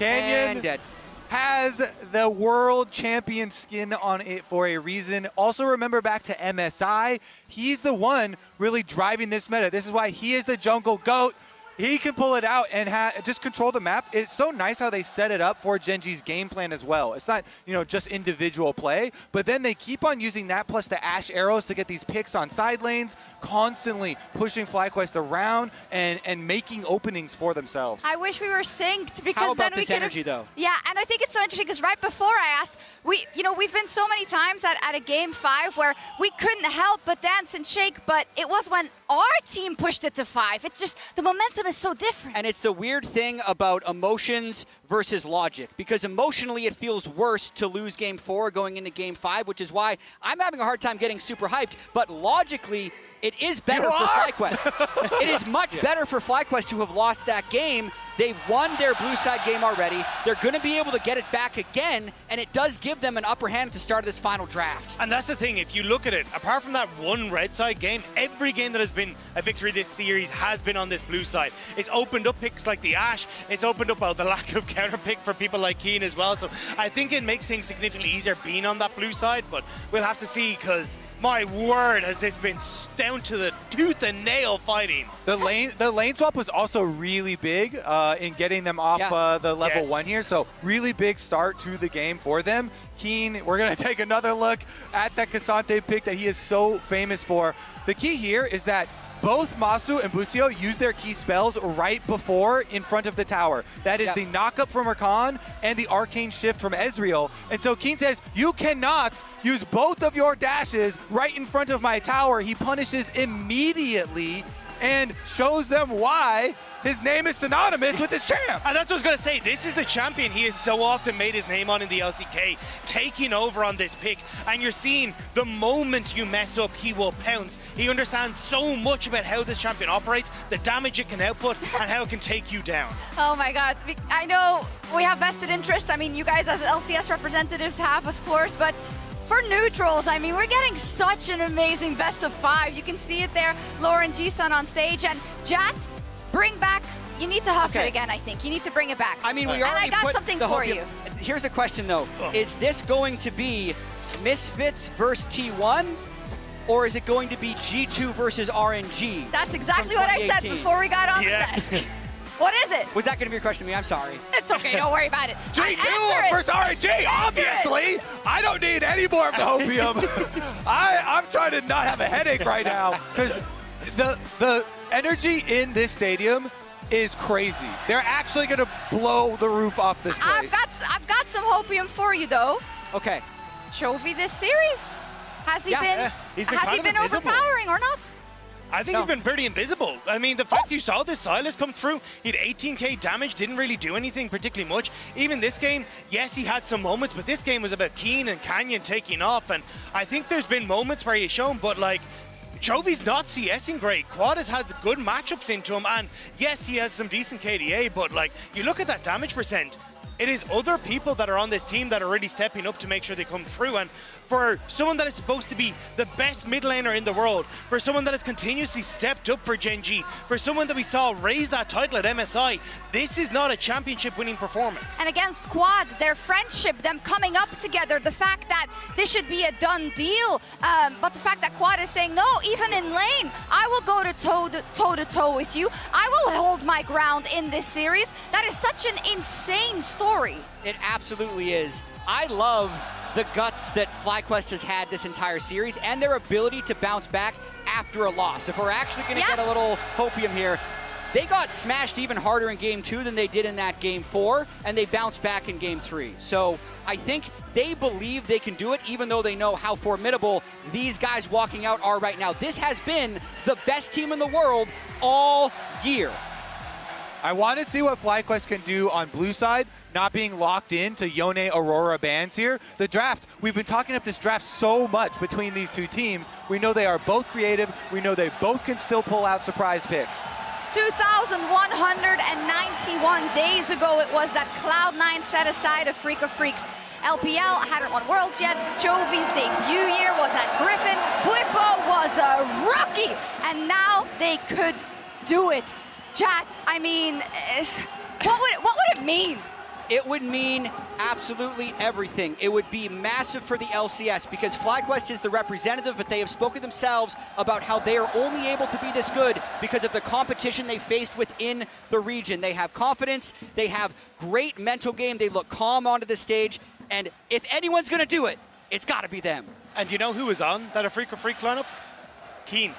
Canyon has the world champion skin on it for a reason. Also remember back to MSI, he's the one really driving this meta. This is why he is the jungle GOAT. He can pull it out and just control the map. It's so nice how they set it up for Gen.G's game plan as well. It's not, you know, just individual play, but then they keep on using that plus the Ashe arrows to get these picks on side lanes, constantly pushing FlyQuest around and making openings for themselves. I wish we were synced because how about then we this energy though? Yeah, and I think it's so interesting because right before I asked, we've been so many times at a Game 5 where we couldn't help but dance and shake, but it was when our team pushed it to 5. It's just, the momentum is so different. And it's the weird thing about emotions versus logic, because emotionally it feels worse to lose Game 4 going into Game 5, which is why I'm having a hard time getting super hyped, but logically, it is better for FlyQuest. It is much better for FlyQuest to have lost that game. They've won their blue side game already. They're going to be able to get it back again, and it does give them an upper hand at the start of this final draft. And that's the thing, if you look at it, apart from that one red side game, every game that has been a victory this series has been on this blue side. It's opened up picks like the Ashe. It's opened up the lack of counter pick for people like Keen as well. So I think it makes things significantly easier being on that blue side, but we'll have to see, because my word, has this been down to the tooth and nail fighting. The lane swap was also really big in getting them off the level 1 here. So really big start to the game for them. Keen, we're going to take another look at that Cassante pick that he is so famous for. The key here is that both Masu and Busio use their key spells right before in front of the tower. That is the knock-up from Rakan and the arcane shift from Ezreal. And so Keen says, you cannot use both of your dashes right in front of my tower. He punishes immediately and shows them why his name is synonymous with this champ. And that's what I was going to say. This is the champion he has so often made his name on in the LCK, taking over on this pick. And you're seeing the moment you mess up, he will pounce. He understands so much about how this champion operates, the damage it can output, and how it can take you down. Oh my God. I know we have vested interest. I mean, you guys as LCS representatives have, of course, but for neutrals, I mean, we're getting such an amazing best of 5. You can see it there, Lauren G-Sun on stage. And Jat, bring back, you need to huff it again, I think. You need to bring it back. I mean, we and already I got something for you. Here's a question, though. Is this going to be Misfits versus T1? Or is it going to be G2 versus RNG? That's exactly what I said before we got on the desk. What is it? Was that going to be your question to me? I'm sorry. It's okay, don't worry about it. G2 versus RNG, obviously. I don't need any more of the hopium. I'm trying to not have a headache right now because the energy in this stadium is crazy. They're actually going to blow the roof off this place. I've got some hopium for you though. Okay. Chovy this series. Has he been overpowering or not? I think he's been pretty invisible. I mean, the fact you saw this Silas come through, he had 18k damage, didn't really do anything particularly much. Even this game, yes, he had some moments, but this game was about Keen and Canyon taking off, and I think there's been moments where he's shown, but like, Chovy's not CSing great. Quad has had good matchups into him, and yes, he has some decent KDA, but like, you look at that damage percent, it is other people that are on this team that are really stepping up to make sure they come through. And for someone that is supposed to be the best mid laner in the world, for someone that has continuously stepped up for Gen G, for someone that we saw raise that title at MSI, this is not a championship winning performance. And against Quad, their friendship, them coming up together, the fact that this should be a done deal, but the fact that Quad is saying, no, even in lane, I will go toe-to-toe with you. I will hold my ground in this series. That is such an insane story. It absolutely is. I love the guts that FlyQuest has had this entire series and their ability to bounce back after a loss. If we're actually going to get a little hopium here, they got smashed even harder in Game 2 than they did in that Game 4, and they bounced back in Game 3. So I think they believe they can do it, even though they know how formidable these guys walking out are right now. This has been the best team in the world all year. I want to see what FlyQuest can do on blue side, not being locked into Yone Aurora bans here. The draft, we've been talking up this draft so much between these two teams. We know they are both creative. We know they both can still pull out surprise picks. 2,191 days ago it was that Cloud9 set aside a Freak of Freaks. LPL hadn't won Worlds yet. Chovy's debut year was at Griffin. Bwipo was a rookie. And now they could do it. Chat, I mean, what would it mean? It would mean absolutely everything. It would be massive for the LCS because FlyQuest is the representative, but they have spoken themselves about how they are only able to be this good because of the competition they faced within the region. They have confidence, they have great mental game, they look calm onto the stage, and if anyone's gonna do it, it's gotta be them. And do you know who is on that Freak of Freaks lineup? Keen.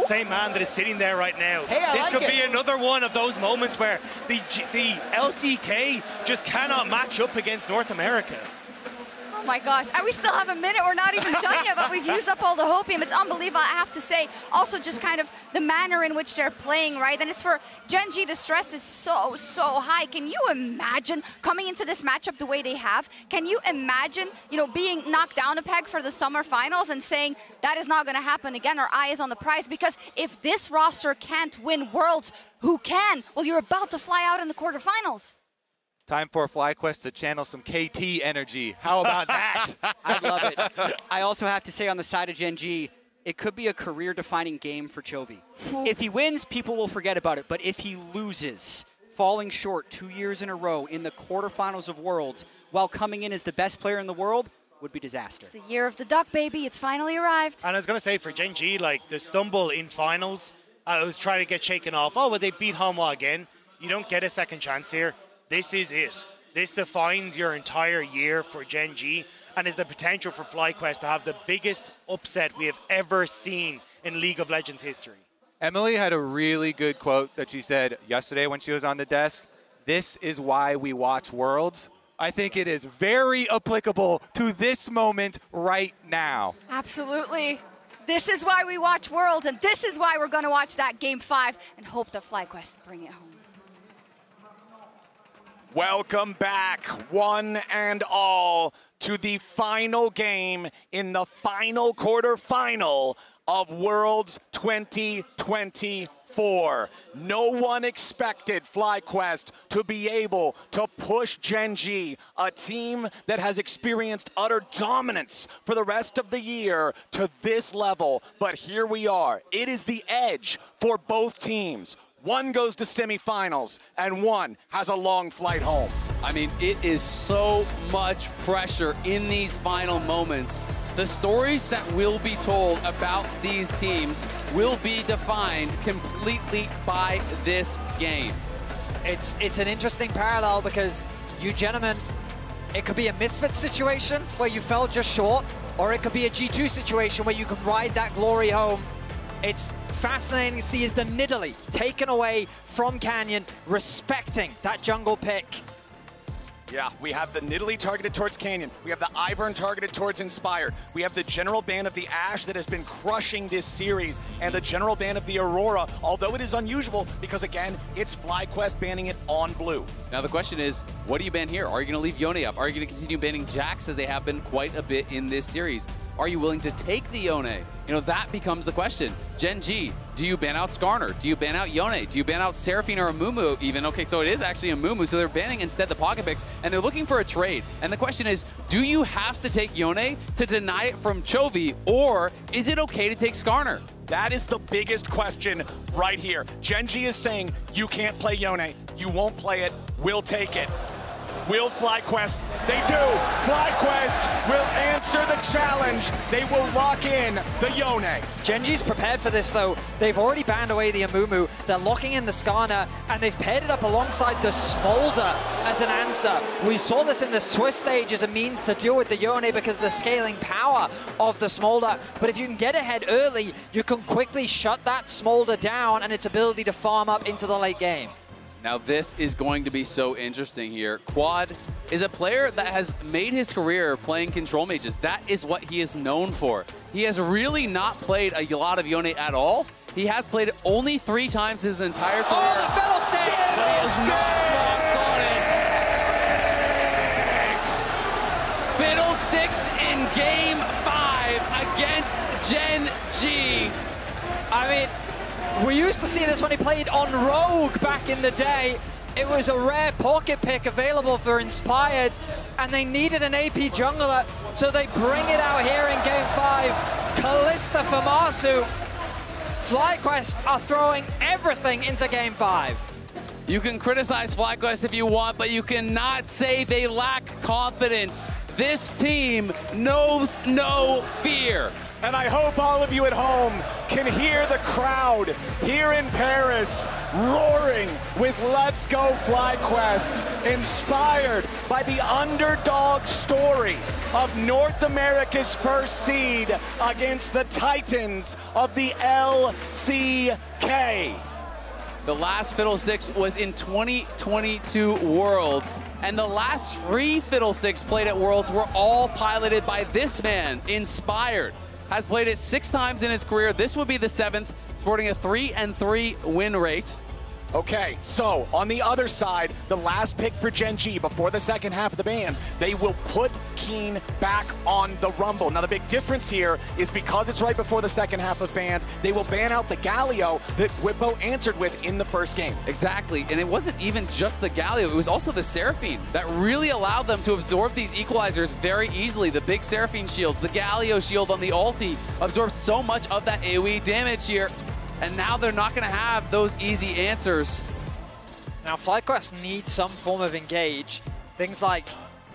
Same man that is sitting there right now. Hey, this could be another one of those moments where the LCK just cannot match up against North America. Oh my gosh, and we still have a minute. We're not even done yet, but we've used up all the hopium. It's unbelievable, I have to say. Also, just kind of the manner in which they're playing, right? And it's for Gen G, the stress is so high. Can you imagine coming into this matchup the way they have? Can you imagine, you know, being knocked down a peg for the summer finals and saying that is not going to happen again? Our eye is on the prize, because if this roster can't win Worlds, who can? Well, you're about to fly out in the quarterfinals. Time for FlyQuest to channel some KT energy. How about that? I love it. I also have to say on the side of Gen G, it could be a career-defining game for Chovy. If he wins, people will forget about it. But if he loses, falling short 2 years in a row in the quarterfinals of Worlds, while coming in as the best player in the world, would be disaster. It's the year of the duck, baby. It's finally arrived. And I was going to say, for Gen G, like, the stumble in finals, I was trying to get shaken off. Oh, well, they beat Hanwha again. You don't get a second chance here. This is it. This defines your entire year for Gen G and is the potential for FlyQuest to have the biggest upset we have ever seen in League of Legends history. Emily had a really good quote that she said yesterday when she was on the desk. This is why we watch Worlds. I think it is very applicable to this moment right now. Absolutely. This is why we watch Worlds, and this is why we're going to watch that Game 5 and hope that FlyQuest bring it home. Welcome back, one and all, to the final game in the final quarterfinal of Worlds 2024. No one expected FlyQuest to be able to push Gen G, a team that has experienced utter dominance for the rest of the year, to this level. But here we are. It is the edge for both teams. One goes to semifinals, and one has a long flight home. I mean, it is so much pressure in these final moments. The stories that will be told about these teams will be defined completely by this game. It's an interesting parallel because you gentlemen, it could be a misfit situation where you fell just short, or it could be a G2 situation where you can ride that glory home. It's fascinating to see is the Nidalee taken away from Canyon, respecting that jungle pick. Yeah, we have the Nidalee targeted towards Canyon. We have the Ivern targeted towards Inspired. We have the general ban of the Ashe that has been crushing this series, and the general ban of the Aurora, although it is unusual because, again, it's FlyQuest banning it on blue. Now the question is, what do you ban here? Are you going to leave Yone up? Are you going to continue banning Jax, as they have been quite a bit in this series? Are you willing to take the Yone? You know, that becomes the question. Gen G, do you ban out Skarner? Do you ban out Yone? Do you ban out Seraphine or Amumu even? Okay, so it is actually Amumu, so they're banning instead the pocket picks, and they're looking for a trade. And the question is, do you have to take Yone to deny it from Chovy, or is it okay to take Skarner? That is the biggest question right here. Gen G is saying, you can't play Yone, you won't play it, we'll take it. Will FlyQuest? They do. FlyQuest will answer the challenge. They will lock in the Yone. Gen G's prepared for this though. They've already banned away the Amumu. They're locking in the Skarner, and they've paired it up alongside the Smolder as an answer. We saw this in the Swiss stage as a means to deal with the Yone because of the scaling power of the Smolder. But if you can get ahead early, you can quickly shut that Smolder down and its ability to farm up into the late game. Now this is going to be so interesting here. Quad is a player that has made his career playing control mages. That is what he is known for. He has really not played a lot of Yone at all. He has played it only 3 times his entire career. Oh, the Fiddlesticks! But he has not lost on it. Fiddlesticks in Game 5 against Gen G. I mean, we used to see this when he played on Rogue back in the day. It was a rare pocket pick available for Inspired, and they needed an AP jungler, so they bring it out here in Game 5. Kalista for Marsu. FlyQuest are throwing everything into Game 5. You can criticize FlyQuest if you want, but you cannot say they lack confidence. This team knows no fear. And I hope all of you at home can hear the crowd here in Paris roaring with Let's Go FlyQuest, inspired by the underdog story of North America's first seed against the Titans of the LCK. The last Fiddlesticks was in 2022 Worlds, and the last 3 Fiddlesticks played at Worlds were all piloted by this man, Inspired. Has played it 6 times in his career. This would be the 7th, sporting a 3-3 win rate. Okay, so on the other side, the last pick for Gen G before the second half of the bans, they will put Keen back on the Rumble. Now the big difference here is because it's right before the second half of bans, they will ban out the Galio that Whippo answered with in the first game. Exactly, and it wasn't even just the Galio, it was also the Seraphine that really allowed them to absorb these equalizers very easily. The big Seraphine shields, the Galio shield on the ulti absorbs so much of that AoE damage here. And now they're not going to have those easy answers. Now FlyQuest need some form of engage. Things like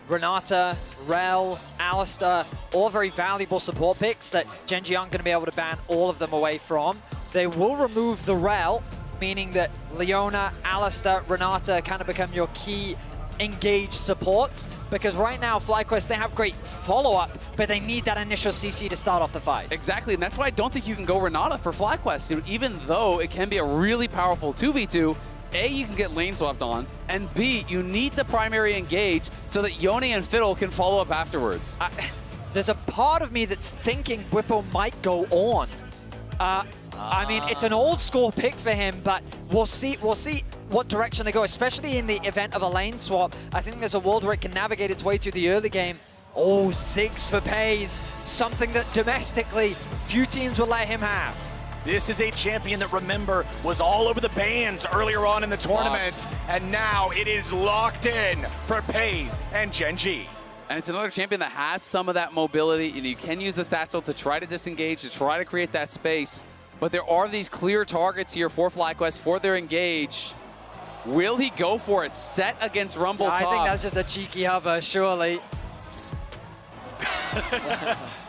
Renata, Rel, Alistair, all very valuable support picks that Gen G aren't going to be able to ban all of them away from. They will remove the Rel, meaning that Leona, Alistair, Renata kind of become your key engage support, because right now FlyQuest, they have great follow-up, but they need that initial CC to start off the fight. Exactly, and that's why I don't think you can go Renata for FlyQuest. You know, even though it can be a really powerful 2v2, A, you can get lane swapped on, and B, you need the primary engage so that Yone and Fiddle can follow up afterwards. There's a part of me that's thinking Whippo might go on. I mean, it's an old school pick for him, but we'll see what direction they go, especially in the event of a lane swap. I think there's a world where it can navigate its way through the early game. Oh, 6 for Pays, something that domestically few teams will let him have. This is a champion that, remember, was all over the bans earlier on in the tournament, and now it is locked in for Pays and Gen.G. And it's another champion that has some of that mobility. You know, you can use the satchel to try to disengage, to try to create that space. But there are these clear targets here for FlyQuest for their engage. Will he go for it? Set against Rumble top. I think that's just a cheeky hover, surely.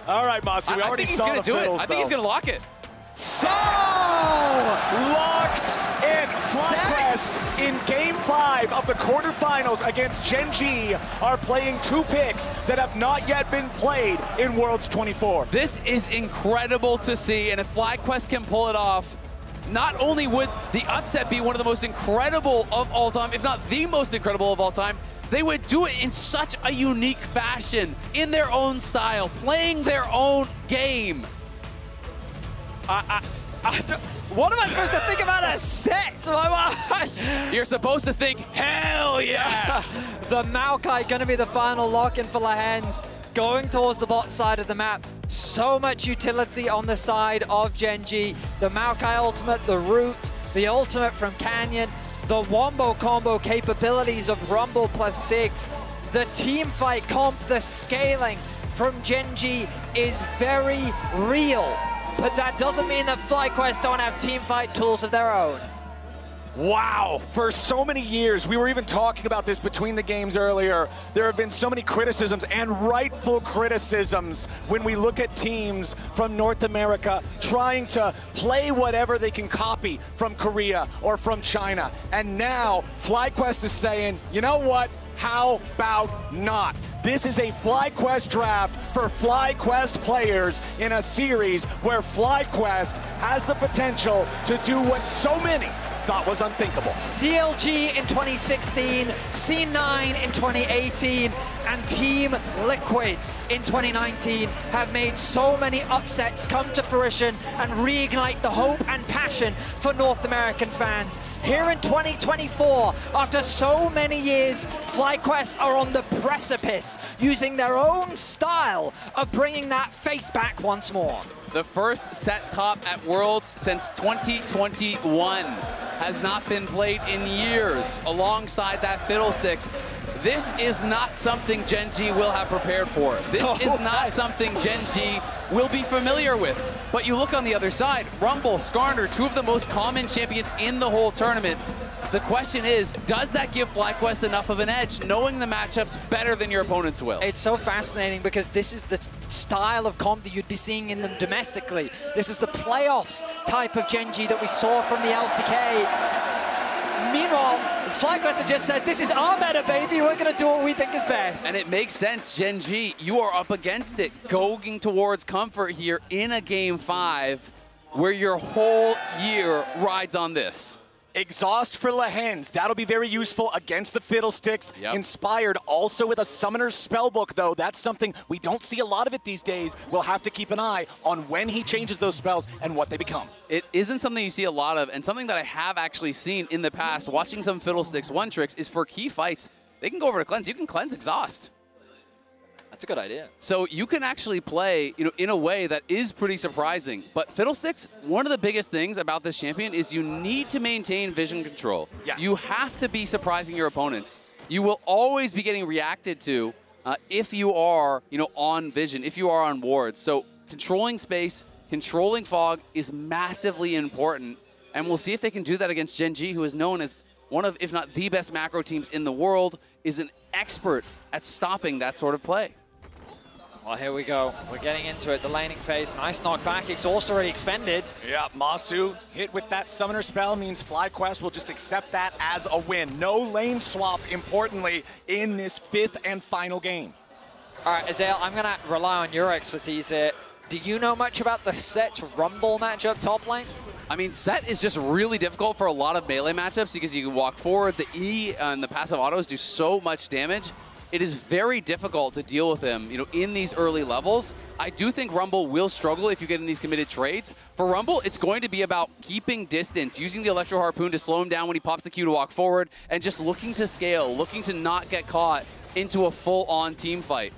All right, Masu, we already saw the fiddles, I think he's going to lock it. So locked in. FlyQuest in Game 5 of the quarterfinals against Gen.G are playing 2 picks that have not yet been played in Worlds 24. This is incredible to see, and if FlyQuest can pull it off, not only would the upset be one of the most incredible of all time, if not the most incredible of all time, they would do it in such a unique fashion, in their own style, playing their own game. What am I supposed to think about a set? You're supposed to think, hell yeah! The Maokai gonna be the final lock-in for Lahens, going towards the bot side of the map. So much utility on the side of Gen.G. The Maokai ultimate, the root, the ultimate from Canyon, the wombo combo capabilities of Rumble +6, the team fight comp, the scaling from Gen.G is very real. But that doesn't mean that FlyQuest don't have teamfight tools of their own. Wow, for so many years, we were even talking about this between the games earlier, there have been so many criticisms, and rightful criticisms, when we look at teams from North America trying to play whatever they can copy from Korea or from China. And now, FlyQuest is saying, you know what? How about not? This is a FlyQuest draft for FlyQuest players in a series where FlyQuest has the potential to do what so many thought was unthinkable. CLG in 2016, C9 in 2018, and Team Liquid in 2019 have made so many upsets come to fruition and reignite the hope and passion for North American fans. Here in 2024, after so many years, FlyQuest are on the precipice, using their own style of bringing that faith back once more. The first set top at Worlds since 2021 has not been played in years alongside that Fiddlesticks. This is not something Gen.G will have prepared for. This is not something Gen.G will be familiar with. But you look on the other side, Rumble, Skarner, 2 of the most common champions in the whole tournament. The question is, does that give FlyQuest enough of an edge, knowing the matchups better than your opponents will? It's so fascinating because this is the style of comp that you'd be seeing in them domestically. This is the playoffs type of Gen.G that we saw from the LCK. Meanwhile, FlyQuest have just said, this is our meta, baby. We're going to do what we think is best. And it makes sense, Gen.G, you are up against it, going towards comfort here in a Game 5 where your whole year rides on this. Exhaust for Lahens. That'll be very useful against the Fiddlesticks. Yep. Inspired also with a Summoner's Spellbook, though. That's something we don't see a lot of it these days. We'll have to keep an eye on when he changes those spells and what they become. It isn't something you see a lot of, and something that I have actually seen in the past, watching some Fiddlesticks one tricks, is for key fights, they can go over to cleanse. You can cleanse Exhaust. That's a good idea. So you can actually play, in a way that is pretty surprising. But Fiddlesticks, one of the biggest things about this champion is you need to maintain vision control. Yes. You have to be surprising your opponents. You will always be getting reacted to if you are, on vision, if you are on wards. So controlling space, controlling fog is massively important. And we'll see if they can do that against Gen.G, who is known as one of, if not the best macro teams in the world, is an expert at stopping that sort of play. Well, here we go. We're getting into it. The laning phase. Nice knockback. Exhaust already expended. Yeah, Masu hit with that summoner spell means FlyQuest will just accept that as a win. No lane swap, importantly, in this 5th and final game. All right, Azael, I'm going to rely on your expertise here. Do you know much about the Sept Rumble matchup top lane? I mean, Sept is just really difficult for a lot of melee matchups because you can walk forward. The E and the passive autos do so much damage. It is very difficult to deal with him, in these early levels. I do think Rumble will struggle if you get in these committed trades. For Rumble, it's going to be about keeping distance, using the Electro Harpoon to slow him down when he pops the Q to walk forward, and just looking to scale, looking to not get caught into a full-on team fight.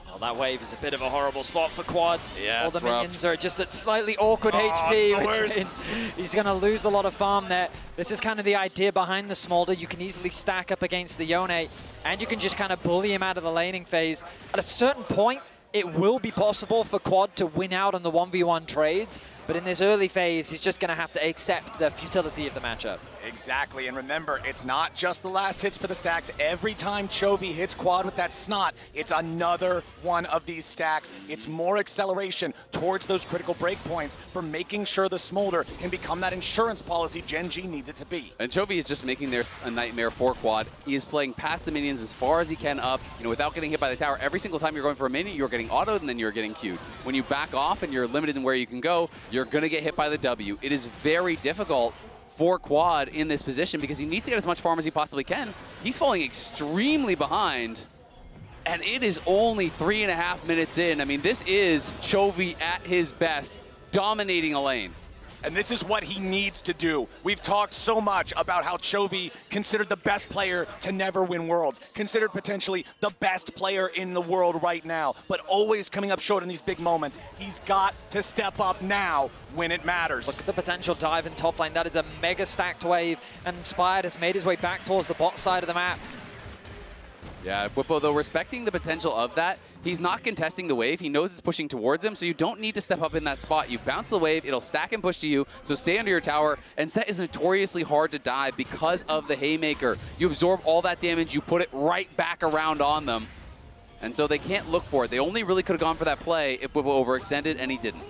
Well, that wave is a bit of a horrible spot for Quads. Yeah, all the minions are just at slightly awkward HP, which means he's going to lose a lot of farm there. This is kind of the idea behind the Smolder. You can easily stack up against the Yone, and you can just kind of bully him out of the laning phase. At a certain point, it will be possible for Quad to win out on the 1v1 trades, but in this early phase, he's just going to have to accept the futility of the matchup. Exactly, and remember, it's not just the last hits for the stacks. Every time Chovy hits Quad with that snot, it's another one of these stacks. It's more acceleration towards those critical breakpoints for making sure the Smolder can become that insurance policy Gen G needs it to be. And Chovy is just making this a nightmare for Quad. He is playing past the minions as far as he can up, without getting hit by the tower. Every single time you're going for a minion, you're getting autoed and then you're getting queued. When you back off and you're limited in where you can go, you're going to get hit by the W. It is very difficult for Quad in this position because he needs to get as much farm as he possibly can. He's falling extremely behind, and it is only 3.5 minutes in. I mean, this is Chovy at his best, dominating a lane. And this is what he needs to do. We've talked so much about how Chovy considered the best player to never win Worlds, considered potentially the best player in the world right now, but always coming up short in these big moments. He's got to step up now when it matters. Look at the potential dive in top lane. That is a mega stacked wave, and Inspired has made his way back towards the bot side of the map. Yeah, Bwipo, though, respecting the potential of that, he's not contesting the wave. He knows it's pushing towards him, so you don't need to step up in that spot. You bounce the wave, it'll stack and push to you, so stay under your tower. And Sept is notoriously hard to dive because of the Haymaker. You absorb all that damage, you put it right back around on them. And so they can't look for it. They only really could have gone for that play if Bwipo overextended, and he didn't.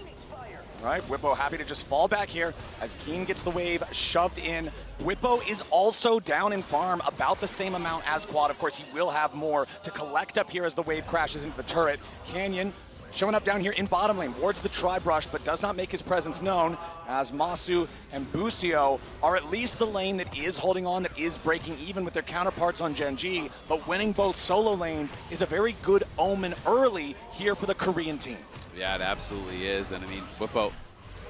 All right, Bwipo happy to just fall back here as Keen gets the wave shoved in. Bwipo is also down in farm about the same amount as Quad. Of course, he will have more to collect up here as the wave crashes into the turret. Canyon showing up down here in bottom lane, wards the Tri-Brush, but does not make his presence known as Masu and Busio are at least the lane that is holding on, that is breaking even with their counterparts on Gen G, but winning both solo lanes is a very good omen early here for the Korean team. Yeah, it absolutely is. And I mean, Bwipo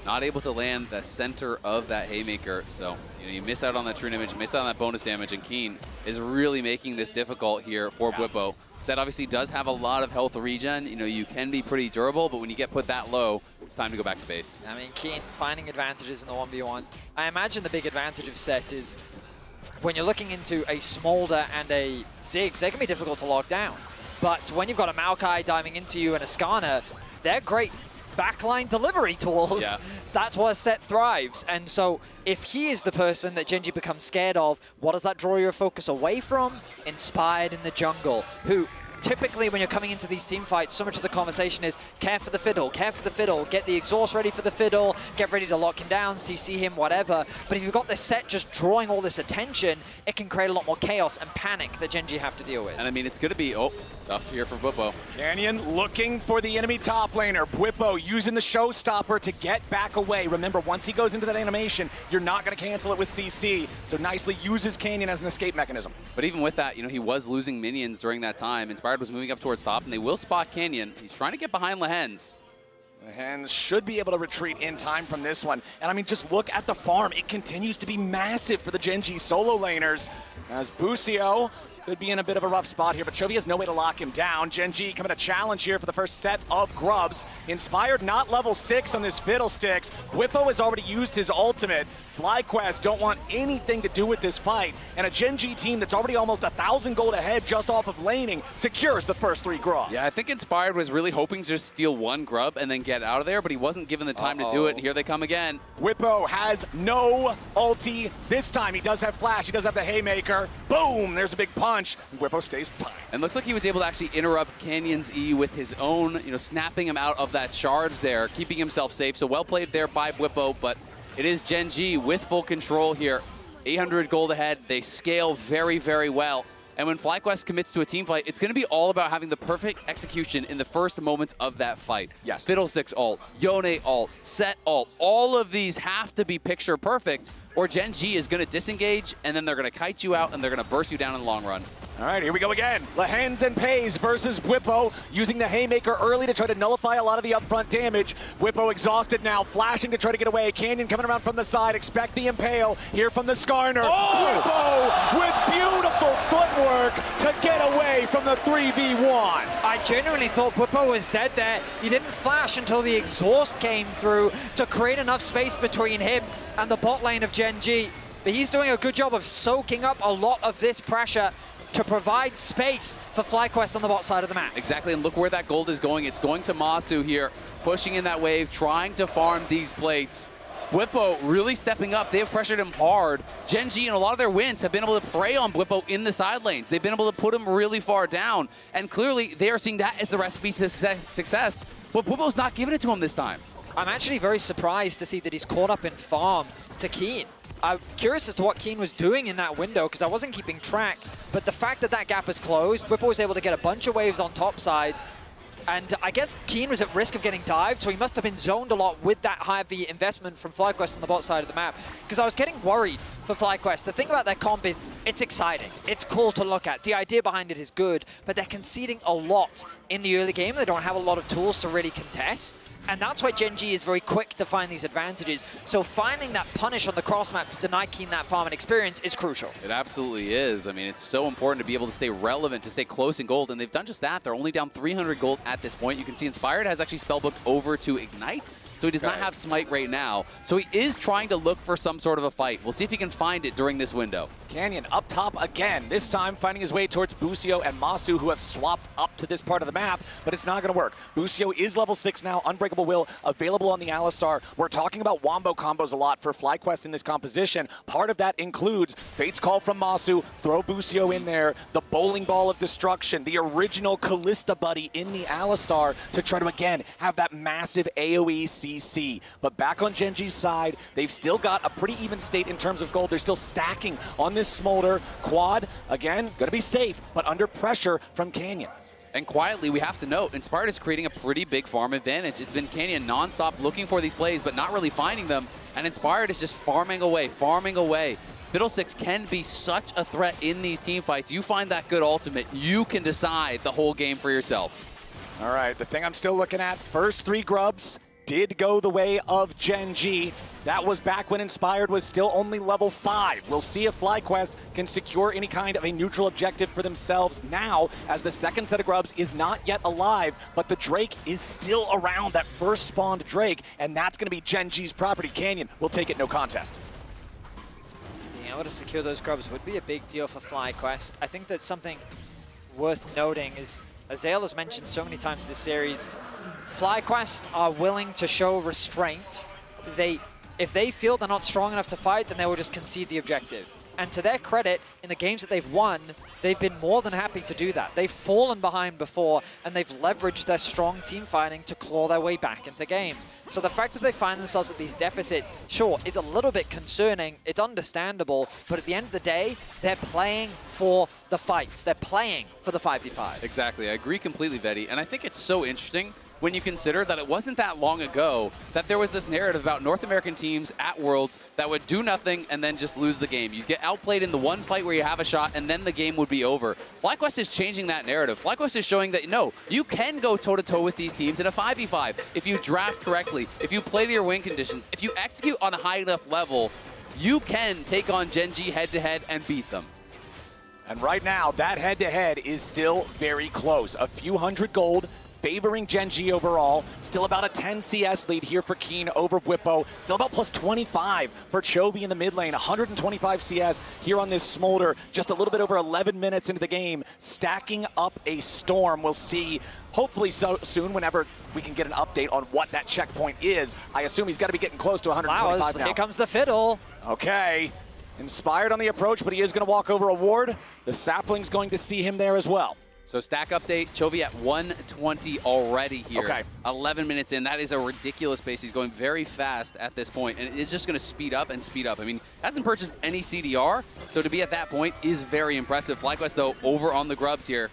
not able to land the center of that Haymaker. So, you miss out on that True Image, you miss out on that bonus damage, and Keen is really making this difficult here for Bwipo. Sept obviously does have a lot of health regen. You can be pretty durable, but when you get put that low, it's time to go back to base. I mean, Keen finding advantages in the 1v1. I imagine the big advantage of Sept is when you're looking into a Smolder and a Ziggs, they can be difficult to lock down. But when you've got a Maokai diving into you and a Skarner, they're great backline delivery tools. Yeah. So that's where Sept thrives. And so if he is the person that Gen G becomes scared of, what does that draw your focus away from? Inspired in the jungle, who typically when you're coming into these team fights, so much of the conversation is care for the fiddle, get the exhaust ready for the fiddle, get ready to lock him down, CC him, whatever. But if you've got this Sept just drawing all this attention, it can create a lot more chaos and panic that Gen G have to deal with. And I mean, it's going to be, tough here for Bwipo. Canyon looking for the enemy top laner. Bwipo using the showstopper to get back away. Remember, once he goes into that animation, you're not going to cancel it with CC. So nicely uses Canyon as an escape mechanism. But even with that, he was losing minions during that time. Inspired was moving up towards top, and they will spot Canyon. He's trying to get behind Lehens. Lehens should be able to retreat in time from this one. And I mean, just look at the farm. It continues to be massive for the Gen G solo laners as Busio could be in a bit of a rough spot here, but Chovy has no way to lock him down. Gen G coming to challenge here for the first set of grubs. Inspired not level 6 on this Fiddlesticks. Bwipo has already used his ultimate. FlyQuest don't want anything to do with this fight, and a Gen G team that's already almost 1,000 gold ahead just off of laning secures the first 3 grubs. Yeah, I think Inspired was really hoping to just steal 1 grub and then get out of there, but he wasn't given the time to do it, and here they come again. Bwipo has no ulti this time. He does have flash, he does have the Haymaker. Boom, there's a big punish. punch. Whippo stays fine. And looks like he was able to actually interrupt Canyon's E with his own, snapping him out of that charge there, keeping himself safe. So well played there by Whippo, but it is Gen G with full control here. 800 gold ahead. They scale very, very well. And when FlyQuest commits to a team fight, it's going to be all about having the perfect execution in the first moments of that fight. Yes. Fiddlesticks ult, Yone ult, Sept ult, all of these have to be picture perfect, or Gen G is going to disengage, and then they're going to kite you out, and they're going to burst you down in the long run. All right, here we go again. Lehens and Pays versus Whippo, using the Haymaker early to try to nullify a lot of the upfront damage. Whippo exhausted now, flashing to try to get away. Canyon coming around from the side, expect the Impale here from the Skarner. Whippo with beautiful footwork to get away from the 3v1. I genuinely thought Whippo was dead there. He didn't flash until the exhaust came through to create enough space between him and the bot lane of Gen G. But he's doing a good job of soaking up a lot of this pressure to provide space for FlyQuest on the bot side of the map. Exactly, and look where that gold is going. It's going to Masu here, pushing in that wave, trying to farm these plates. Whippo really stepping up. They have pressured him hard. Gen G and a lot of their wins have been able to prey on Whippo in the side lanes. They've been able to put him really far down, and clearly they are seeing that as the recipe to success, but Whippo's not giving it to him this time. I'm actually very surprised to see that he's caught up in farm to Keen. I'm curious as to what Keen was doing in that window because I wasn't keeping track, but the fact that that gap is closed, Whippo was able to get a bunch of waves on top side, and I guess Keen was at risk of getting dived, so he must have been zoned a lot with that heavy investment from FlyQuest on the bot side of the map, because I was getting worried for FlyQuest. The thing about their comp is it's exciting, it's cool to look at, the idea behind it is good, but they're conceding a lot in the early game. They don't have a lot of tools to really contest. And that's why Gen G is very quick to find these advantages. So finding that punish on the cross map to deny Keen that farm and experience is crucial. It absolutely is. I mean, it's so important to be able to stay relevant, to stay close in gold, and they've done just that. They're only down 300 gold at this point. You can see Inspired has actually spellbooked over to Ignite, so he does not have Smite right now. So he is trying to look for some sort of a fight. We'll see if he can find it during this window. Canyon up top again, this time finding his way towards Busio and Masu, who have swapped up to this part of the map, but it's not going to work. Busio is level 6 now, Unbreakable Will available on the Alistar. We're talking about wombo combos a lot for FlyQuest in this composition. Part of that includes Fate's Call from Masu, throw Busio in there, the Bowling Ball of Destruction, the original Callista buddy in the Alistar to try to, again, have that massive AoE CC. But back on Gen G's side, they've still got a pretty even state in terms of gold. They're still stacking on this Smolder. Quad, again, going to be safe, but under pressure from Canyon. And quietly, we have to note, Inspired is creating a pretty big farm advantage. It's been Canyon nonstop looking for these plays, but not really finding them. And Inspired is just farming away, farming away. Fiddlesticks can be such a threat in these team fights. You find that good ultimate, you can decide the whole game for yourself. All right, the thing I'm still looking at, first 3 grubs did go the way of Gen G. That was back when Inspired was still only level 5. We'll see if FlyQuest can secure any kind of a neutral objective for themselves now, as the second set of grubs is not yet alive, but the Drake is still around, that first spawned Drake, and that's going to be Gen G's property. Canyon will take it no contest. Being able to secure those grubs would be a big deal for FlyQuest. I think that something worth noting is, as Azale has mentioned so many times this series, FlyQuest are willing to show restraint. If they feel they're not strong enough to fight, then they will just concede the objective. And to their credit, in the games that they've won, they've been more than happy to do that. They've fallen behind before, and they've leveraged their strong team fighting to claw their way back into games. So the fact that they find themselves at these deficits, sure, is a little bit concerning. It's understandable, but at the end of the day, they're playing for the fights. They're playing for the 5v5. Exactly, I agree completely, Vetty. And I think it's so interesting when you consider that it wasn't that long ago that there was this narrative about North American teams at Worlds that would do nothing and then just lose the game. You'd get outplayed in the one fight where you have a shot and then the game would be over. FlyQuest is changing that narrative. FlyQuest is showing that, no, you can go toe-to-toe with these teams in a 5v5 if you draft correctly, if you play to your win conditions, if you execute on a high enough level, you can take on Gen G head-to-head and beat them. And right now, that head-to-head is still very close. A few hundred gold, favoring Gen G overall. Still about a 10 CS lead here for Keen over Whippo. Still about plus 25 for Chovy in the mid lane. 125 CS here on this Smolder. Just a little bit over 11 minutes into the game. Stacking up a storm. We'll see hopefully so soon whenever we can get an update on what that checkpoint is. I assume he's got to be getting close to 125 now. Here comes the fiddle. Okay. Inspired on the approach, but he is going to walk over a ward. The Sapling's going to see him there as well. So stack update, Chovy at 120 already here. Okay. 11 minutes in, that is a ridiculous pace. He's going very fast at this point, and it is just going to speed up and speed up. I mean, hasn't purchased any CDR, so to be at that point is very impressive. FlyQuest, though, over on the grubs here.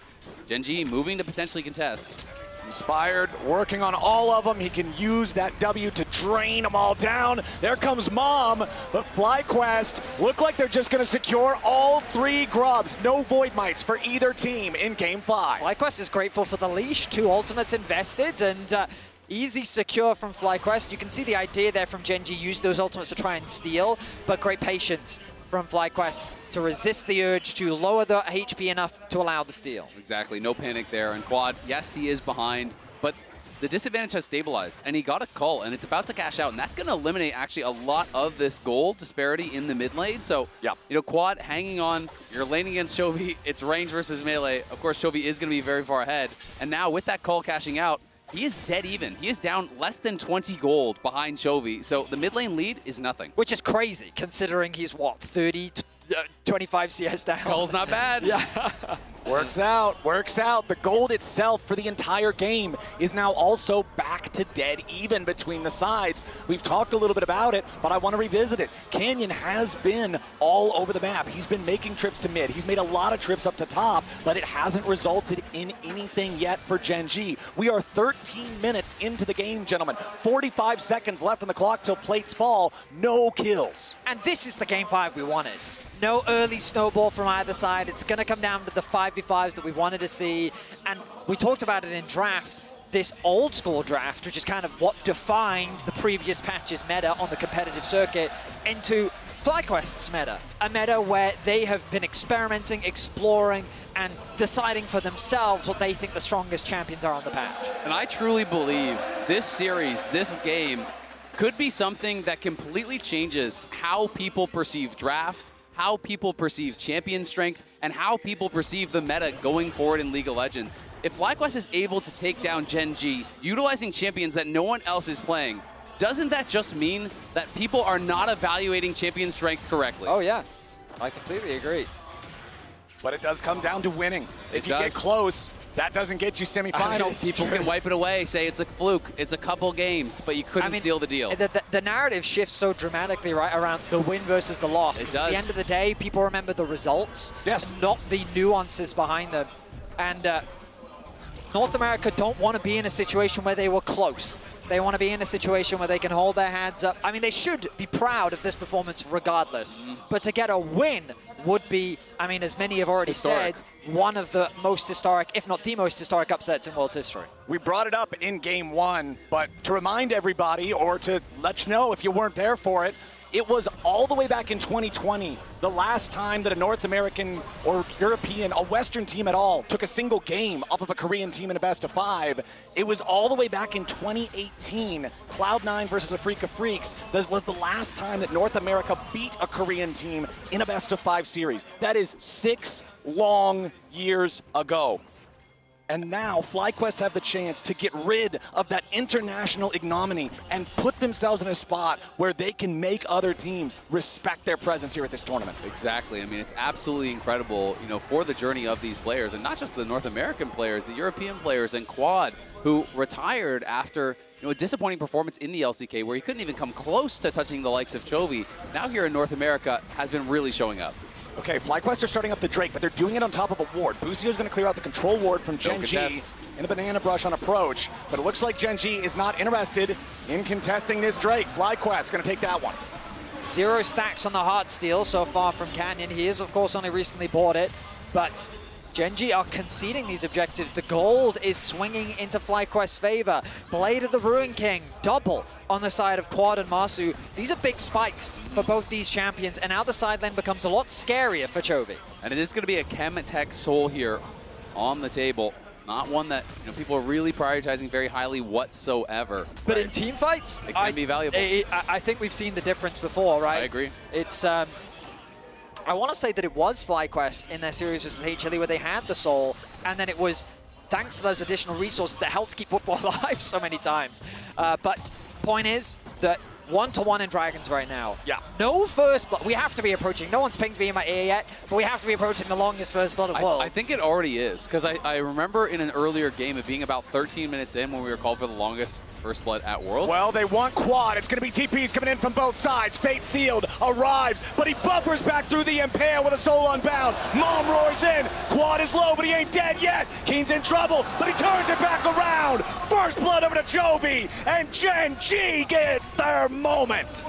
Gen.G moving to potentially contest. Inspired, working on all of them. He can use that W to drain them all down. There comes Mom, but FlyQuest look like they're just going to secure all 3 grubs. No Void Mites for either team in Game 5. FlyQuest is grateful for the leash. 2 ultimates invested, and easy secure from FlyQuest. You can see the idea there from Gen.G. Use those ultimates to try and steal, but great patience from FlyQuest to resist the urge to lower the HP enough to allow the steal. Exactly, no panic there. And Quad, yes, he is behind, but the disadvantage has stabilized, and he got a call, and it's about to cash out, and that's going to eliminate actually a lot of this gold disparity in the mid lane. So, you know, Quad hanging on, you're laning against Chovy, it's range versus melee. Of course, Chovy is going to be very far ahead, and now with that call cashing out, he is dead even. He is down less than 20 gold behind Chovy, so the mid lane lead is nothing. Which is crazy, considering he's, what, 30, 25 CS down? Call's not bad. Yeah. Works out, works out. The gold itself for the entire game is now also back to dead even between the sides. We've talked a little bit about it, but I want to revisit it. Canyon has been all over the map. He's been making trips to mid. He's made a lot of trips up to top, but it hasn't resulted in anything yet for Gen.G. We are 13 minutes into the game, gentlemen. 45 seconds left on the clock till plates fall. No kills. And this is the Game 5 we wanted. No early snowball from either side. It's going to come down to the 5v5s that we wanted to see. And we talked about it in draft, this old school draft, which is kind of what defined the previous patch's meta on the competitive circuit, into FlyQuest's meta. A meta where they have been experimenting, exploring, and deciding for themselves what they think the strongest champions are on the patch. And I truly believe this series, this game, could be something that completely changes how people perceive draft, how people perceive champion strength, and how people perceive the meta going forward in League of Legends. If FlyQuest is able to take down Gen.G, utilizing champions that no one else is playing, doesn't that just mean that people are not evaluating champion strength correctly? Oh yeah, I completely agree. But it does come down to winning. If you get close, that doesn't get you semifinals. People can wipe it away, say it's a fluke, it's a couple games, but you couldn't seal the deal. The narrative shifts so dramatically right around the win versus the loss. It does. At the end of the day, people remember the results, not the nuances behind them. And North America don't want to be in a situation where they were close. They want to be in a situation where they can hold their hands up. I mean, they should be proud of this performance regardless. But to get a win would be, I mean, as many have already said, one of the most historic, if not the most historic upsets in world's history. We brought it up in Game 1, but to remind everybody, or to let you know if you weren't there for it, it was all the way back in 2020, the last time that a North American or European, a Western team at all, took a single game off of a Korean team in a best of 5. It was all the way back in 2018, Cloud9 versus Afrika Freaks. That was the last time that North America beat a Korean team in a best of 5 series. That is 6 long years ago. And now FlyQuest have the chance to get rid of that international ignominy and put themselves in a spot where they can make other teams respect their presence here at this tournament. Exactly. I mean, it's absolutely incredible, you know, for the journey of these players, and not just the North American players, the European players, and Quad, who retired after, you know, a disappointing performance in the LCK where he couldn't even come close to touching the likes of Chovy. Now here in North America has been really showing up. Okay, FlyQuest are starting up the Drake, but they're doing it on top of a ward. Busio's going to clear out the control ward from Gen.G in the banana brush on approach, but it looks like Gen.G is not interested in contesting this Drake. FlyQuest going to take that one. 0 stacks on the heart steal so far from Canyon. He is, of course, only recently bought it, but Gen.G are conceding these objectives. The gold is swinging into FlyQuest's favor. Blade of the Ruin King, double on the side of Quad and Masu. These are big spikes for both these champions, and now the side lane becomes a lot scarier for Chovy. And it is going to be a Chem-Tech Soul here on the table. Not one that, you know, people are really prioritizing very highly whatsoever. But in team fights, it can be valuable. I think we've seen the difference before, right? I agree. It's I want to say that it was FlyQuest in their series versus HLE where they had the soul, and then it was thanks to those additional resources that helped keep football alive so many times. But point is that 1-to-1 in Dragons right now. Yeah. No first blood. We have to be approaching. No one's pinged me in my ear yet, but we have to be approaching the longest first blood of Worlds. I think it already is, because I remember in an earlier game it being about 13 minutes in when we were called for the longest first blood at Worlds. Well, they want quad. It's going to be TPs coming in from both sides. Fate Sealed arrives, but he buffers back through the Impale with a soul unbound. Mom roars in. Quad is low, but he ain't dead yet. Keen's in trouble, but he turns it back around. First blood over to Chovy, and Gen G get their moment.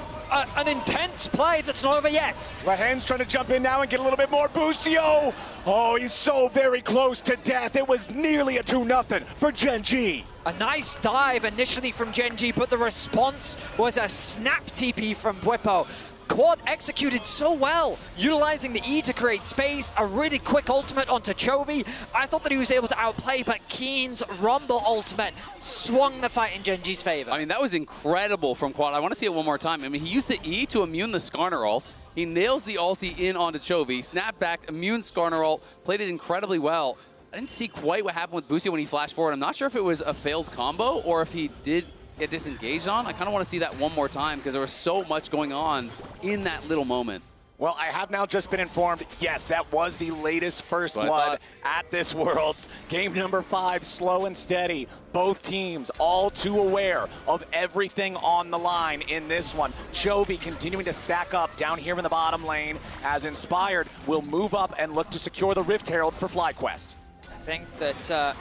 An intense play that's not over yet. Lahen's trying to jump in now and get a little bit more. Busio. Oh, he's so very close to death. It was nearly a 2-0 for Gen G. A nice dive initially from Gen G, but the response was a snap TP from Bwipo. Quad executed so well, utilizing the E to create space, a really quick ultimate onto Chovy. I thought that he was able to outplay, but Keen's Rumble ultimate swung the fight in Gen G's favor. I mean, that was incredible from Quad. I want to see it one more time. I mean, he used the E to immune the Skarner ult. He nails the ulti in onto Chovy, snap back, immune Skarner ult, played it incredibly well. I didn't see quite what happened with Busio when he flashed forward. I'm not sure if it was a failed combo or if he did get disengaged on. I kind of want to see that one more time because there was so much going on in that little moment. Well, I have now just been informed, yes, that was the latest first blood at this Worlds. Game number 5, slow and steady. Both teams all too aware of everything on the line in this one. Chovy continuing to stack up down here in the bottom lane as Inspired will move up and look to secure the Rift Herald for FlyQuest. I think that,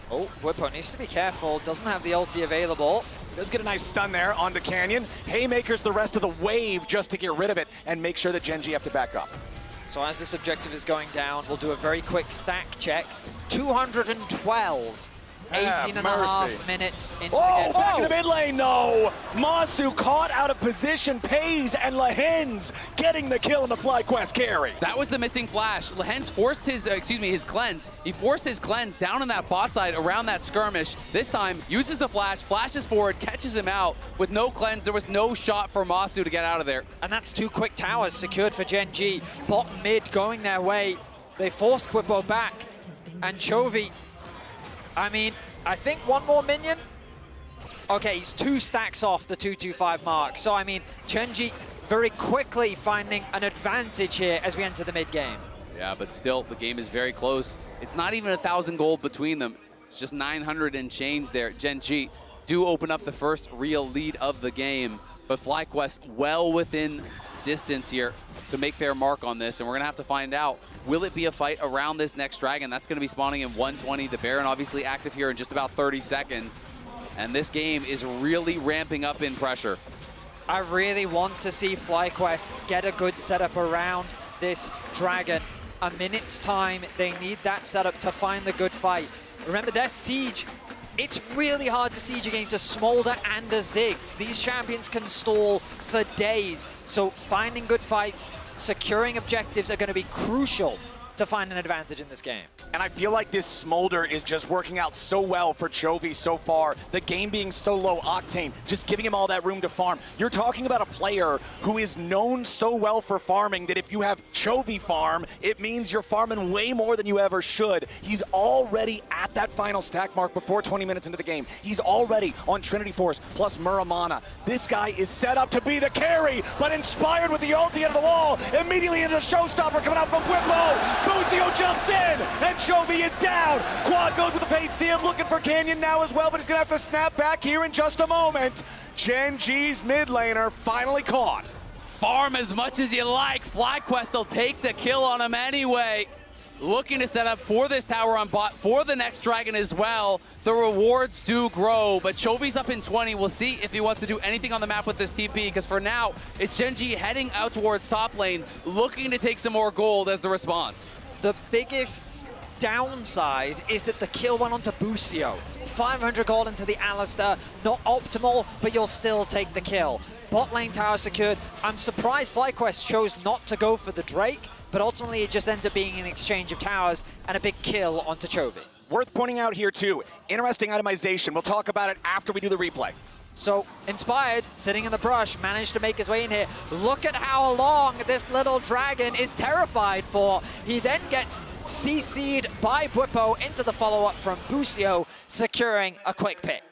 Bwipo needs to be careful, doesn't have the ulti available. Does get a nice stun there onto Canyon. Haymakers the rest of the wave just to get rid of it and make sure that Gen G have to back up. So as this objective is going down, we'll do a very quick stack check. 212. 18.5 minutes into the game. Back in the mid lane, though. Masu caught out of position, pays, and Lahen's getting the kill in the FlyQuest carry. That was the missing flash. Lahen's forced his, his cleanse. He forced his cleanse down in that bot side around that skirmish. This time, uses the flash, flashes forward, catches him out. With no cleanse, there was no shot for Masu to get out of there. And that's 2 quick towers secured for Gen G. Bot mid going their way. They forced Bwipo back. And Chovy, I mean, I think one more minion. Okay, he's 2 stacks off the 225 mark. So, I mean, Gen G very quickly finding an advantage here as we enter the mid game. Yeah, but still, the game is very close. It's not even 1,000 gold between them. It's just 900 and change there. Gen G do open up the first real lead of the game, but FlyQuest well within distance here to make their mark on this, and we're gonna have to find out, will it be a fight around this next dragon? That's gonna be spawning in 120. The Baron obviously active here in just about 30 seconds, and this game is really ramping up in pressure. I really want to see FlyQuest get a good setup around this dragon. A minute's time, they need that setup to find the good fight. Remember, their siege, it's really hard to siege against a Smolder and a Ziggs. These champions can stall for days. So finding good fights, securing objectives are going to be crucial to find an advantage in this game. And I feel like this Smolder is just working out so well for Chovy so far. The game being so low octane, just giving him all that room to farm. You're talking about a player who is known so well for farming that if you have Chovy farm, it means you're farming way more than you ever should. He's already at that final stack mark before 20 minutes into the game. He's already on Trinity Force plus Muramana. This guy is set up to be the carry, but Inspired with the ulti out of the wall, immediately into the showstopper coming out from Bwipo. Busio jumps in, and Chovy is down. Quad goes with the Fate Sealed, looking for Canyon now as well, but he's gonna have to snap back here in just a moment. Gen G's mid laner finally caught. Farm as much as you like. FlyQuest will take the kill on him anyway. Looking to set up for this tower on bot for the next dragon as well. The rewards do grow, but Chovy's up in 20. We'll see if he wants to do anything on the map with this TP, because for now, it's Gen G heading out towards top lane, looking to take some more gold as the response. The biggest downside is that the kill went onto Busio. 500 gold into the Alistair, not optimal, but you'll still take the kill. Bot lane tower secured. I'm surprised FlyQuest chose not to go for the Drake, but ultimately it just ends up being an exchange of towers and a big kill onto Chovy. Worth pointing out here too, interesting itemization. We'll talk about it after we do the replay. So, Inspired, sitting in the brush, managed to make his way in here. Look at how long this little dragon is terrified for. He then gets CC'd by Bwipo into the follow-up from Busio, securing a quick pick.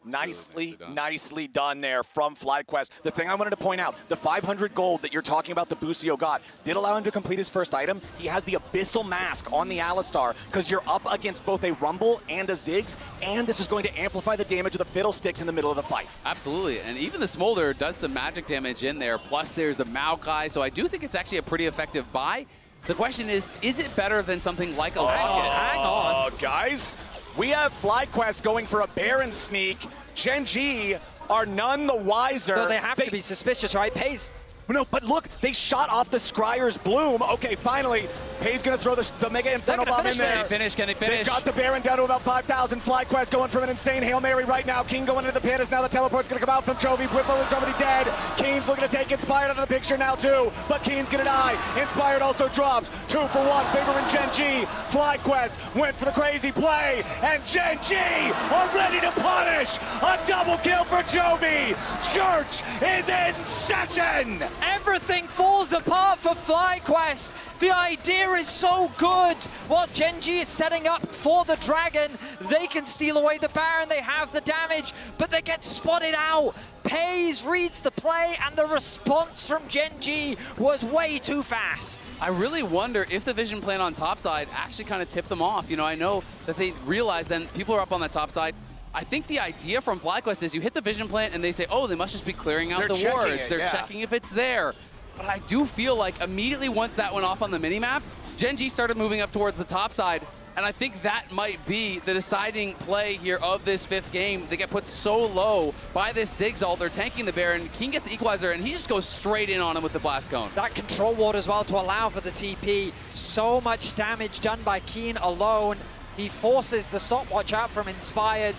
Nicely done there from FlyQuest. The thing I wanted to point out, the 500 gold that you're talking about that Busio got did allow him to complete his first item. He has the Abyssal Mask on the Alistar because you're up against both a Rumble and a Ziggs, and this is going to amplify the damage of the Fiddlesticks in the middle of the fight. Absolutely, and even the Smolder does some magic damage in there, plus there's the Maokai, so I do think it's actually a pretty effective buy. The question is it better than something like a Locket? Hang on. Guys, we have FlyQuest going for a Baron sneak. Gen.G are none the wiser. No, they have to be suspicious, right? Pays. No, but look, they shot off the Scryer's Bloom. Okay, finally, Pay's gonna throw the Mega Inferno Bomb in there. Can they finish? They've got the Baron down to about 5,000. FlyQuest going from an insane Hail Mary right now. King going into the pit as now the teleport's gonna come out from Chovy. Bwipo is already dead. Keen's looking to take Inspired out of the picture now too, but Keen's gonna die. Inspired also drops. 2 for 1, favoring Gen.G. FlyQuest went for the crazy play, and Gen.G are ready to punish. A double kill for Chovy. Church is in session. Everything falls apart for FlyQuest. The idea is so good. What Gen.G is setting up for the Dragon, they can steal away the Baron, they have the damage, but they get spotted out. Pays reads the play, and the response from Gen.G was way too fast. I really wonder if the vision plan on top side actually kind of tipped them off. You know, I know that they realized then people are up on the top side. I think the idea from FlyQuest is you hit the vision plant and they say, oh, they must just be clearing out the wards. They're checking if it's there. But I do feel like immediately once that went off on the minimap, Gen.G started moving up towards the top side. And I think that might be the deciding play here of this 5th game. They get put so low by this Ziggs ult. They're tanking the Baron. King gets the Equalizer, and he just goes straight in on him with the Blast Cone. That control ward as well to allow for the TP. So much damage done by Keen alone. He forces the stopwatch out from Inspired,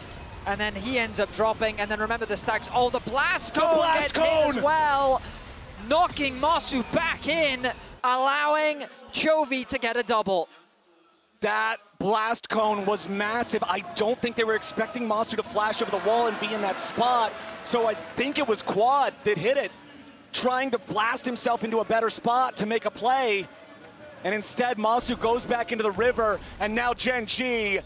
and then he ends up dropping. And then remember the stacks. Oh, the Blast Cone gets hit as well, knocking Masu back in, allowing Chovy to get a double. That Blast Cone was massive. I don't think they were expecting Masu to flash over the wall and be in that spot. So I think it was Quad that hit it, trying to blast himself into a better spot to make a play. And instead, Masu goes back into the river, and now Gen.G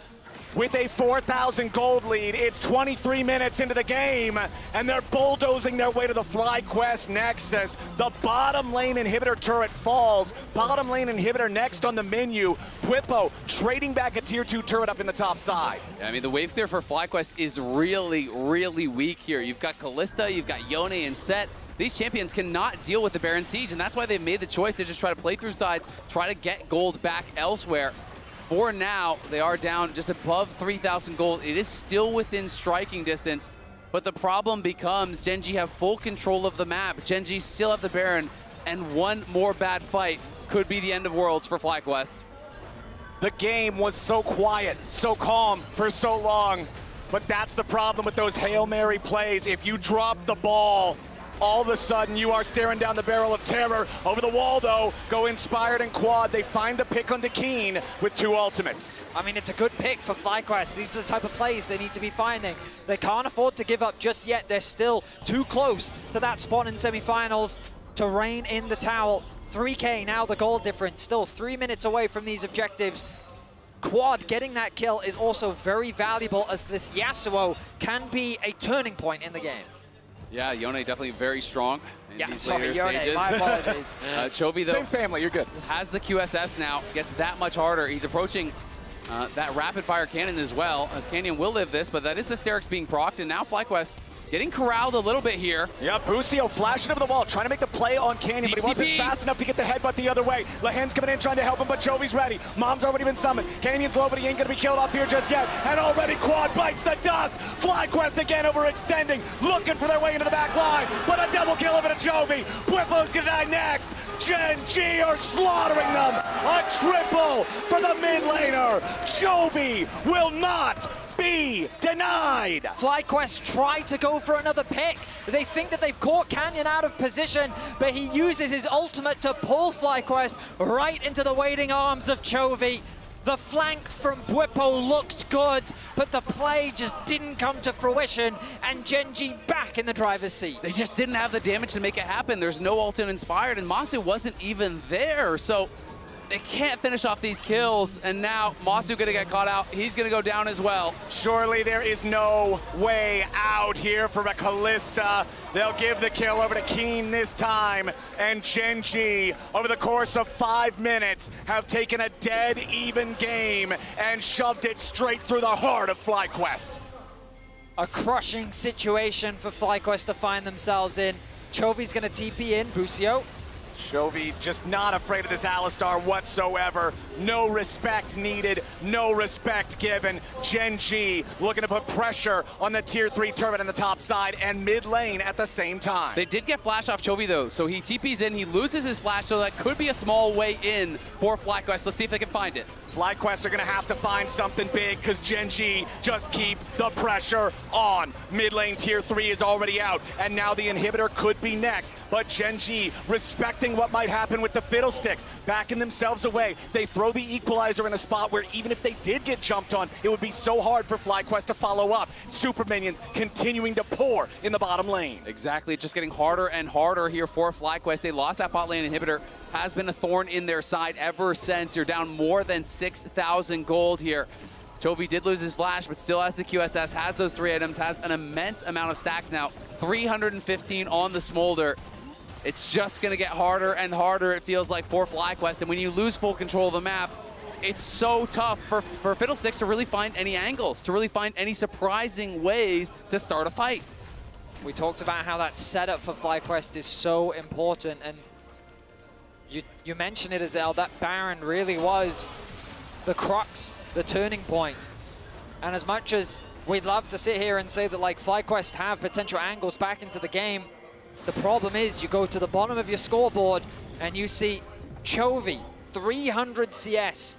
with a 4,000 gold lead. It's 23 minutes into the game, and they're bulldozing their way to the FlyQuest Nexus. The bottom lane inhibitor turret falls. Bottom lane inhibitor next on the menu. Bwipo trading back a tier 2 turret up in the top side. Yeah, I mean, the wave clear for FlyQuest is really, really weak here. You've got Kalista, you've got Yone and Sept. These champions cannot deal with the Baron Siege, and that's why they've made the choice to just try to play through sides, try to get gold back elsewhere. For now, they are down just above 3,000 gold. It is still within striking distance, but the problem becomes Gen.G have full control of the map. Gen.G still have the Baron, and one more bad fight could be the end of Worlds for FlyQuest. The game was so quiet, so calm for so long, but that's the problem with those Hail Mary plays. If you drop the ball, all of a sudden you are staring down the barrel of terror. Over the wall though, go Inspired and Quad. They find the pick onto Keen with 2 ultimates. I mean, it's a good pick for FlyQuest. These are the type of plays they need to be finding. They can't afford to give up just yet. They're still too close to that spot in semifinals to rein in the towel. 3K now the goal difference, still 3 minutes away from these objectives. Quad getting that kill is also very valuable, as this Yasuo can be a turning point in the game. Yeah, Yone definitely very strong in these later Yone, stages. my apologies. Chovy, though, same family, you're good. Has the QSS now, gets that much harder. He's approaching that rapid fire cannon as well, as Canyon will live this, but that is the Sterix being procced, and now FlyQuest getting corralled a little bit here. Yeah, Busio flashing over the wall, trying to make the play on Canyon, but he wasn't fast enough to get the headbutt the other way. Lahen's coming in, trying to help him, but Chovy's ready. Mom's already been summoned. Canyon's low, but he ain't gonna be killed off here just yet. And already Quad bites the dust. FlyQuest again overextending, looking for their way into the back line, but a double kill of it to Chovy. Bwipo's gonna die next. Gen.G are slaughtering them. A triple for the mid laner. Chovy will not be denied. FlyQuest try to go for another pick. They think that they've caught Canyon out of position, but he uses his ultimate to pull FlyQuest right into the waiting arms of Chovy. The flank from Bwipo looked good, but the play just didn't come to fruition, and Gen.G back in the driver's seat. They just didn't have the damage to make it happen. There's no ult Inspired, and Masu wasn't even there. So They can't finish off these kills, and now Masu gonna get caught out. He's gonna go down as well. Surely there is no way out here for a Kalista. They'll give the kill over to Keen this time, and Gen.G, over the course of 5 minutes, have taken a dead even game and shoved it straight through the heart of FlyQuest. A crushing situation for FlyQuest to find themselves in. Chovy's gonna TP in, Busio. Chovy just not afraid of this Alistar whatsoever. No respect needed, no respect given. Gen.G looking to put pressure on the tier 3 turret on the top side and mid lane at the same time. They did get flash off Chovy though, so he TPs in, he loses his flash, so that could be a small way in for FlyQuest. Let's see if they can find it. FlyQuest are gonna have to find something big because Gen.G just keep the pressure on. Mid lane tier 3 is already out, and now the inhibitor could be next. But Gen.G respecting what might happen with the Fiddlesticks, backing themselves away. They throw the equalizer in a spot where even if they did get jumped on, it would be so hard for FlyQuest to follow up. Super minions continuing to pour in the bottom lane. Exactly, just getting harder and harder here for FlyQuest. They lost that bot lane inhibitor, has been a thorn in their side ever since. You're down more than 6,000 gold here. Chovy did lose his flash, but still has the QSS, has those 3 items, has an immense amount of stacks now. 315 on the Smolder. It's just gonna get harder and harder, it feels like, for FlyQuest. And when you lose full control of the map, it's so tough for Fiddlesticks to really find any angles, to really find any surprising ways to start a fight. We talked about how that setup for FlyQuest is so important, and you mentioned it, Azel, that Baron really was the crux, the turning point. And as much as we'd love to sit here and say that like FlyQuest have potential angles back into the game, the problem is you go to the bottom of your scoreboard and you see Chovy, 300 CS,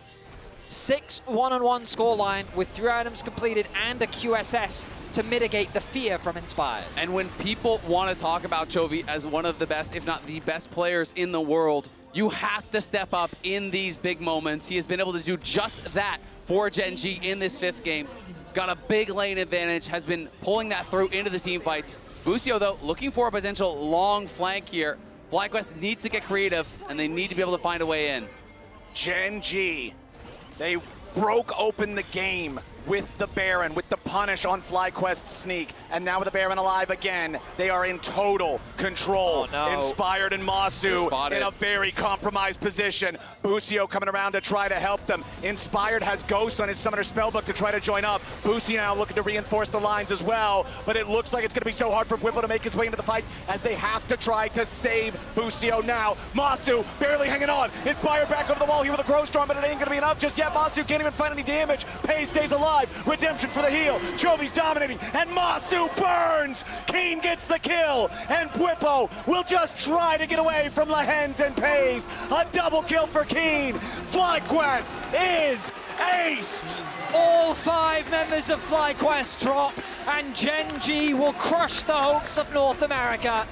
6 one-on-one scoreline with 3 items completed and a QSS to mitigate the fear from Inspired. And when people want to talk about Chovy as one of the best, if not the best players in the world, you have to step up in these big moments. He has been able to do just that for Gen.G in this 5th game. Got a big lane advantage, has been pulling that through into the team fights. Busio, though, looking for a potential long flank here. FlyQuest needs to get creative, and they need to be able to find a way in. Gen.G, they broke open the game with the Baron, with the punish on FlyQuest's sneak, and now with the Baron alive again, they are in total control. Oh, no. Inspired and Masu in a very compromised position. Busio coming around to try to help them. Inspired has Ghost on his Summoner Spellbook to try to join up. Busio now looking to reinforce the lines as well, but it looks like it's going to be so hard for Whipple to make his way into the fight as they have to try to save Busio now. Masu barely hanging on. Inspired back over the wall here with a Crow Storm, but it ain't going to be enough just yet. Masu can't even find any damage. Pei stays alive. Redemption for the heal. Chovy's dominating, and Masu burns. Keen gets the kill, and Bwipo will just try to get away from Lehens and Pays. A double kill for Keen. FlyQuest is aced. All 5 members of FlyQuest drop, and Gen.G will crush the hopes of North America.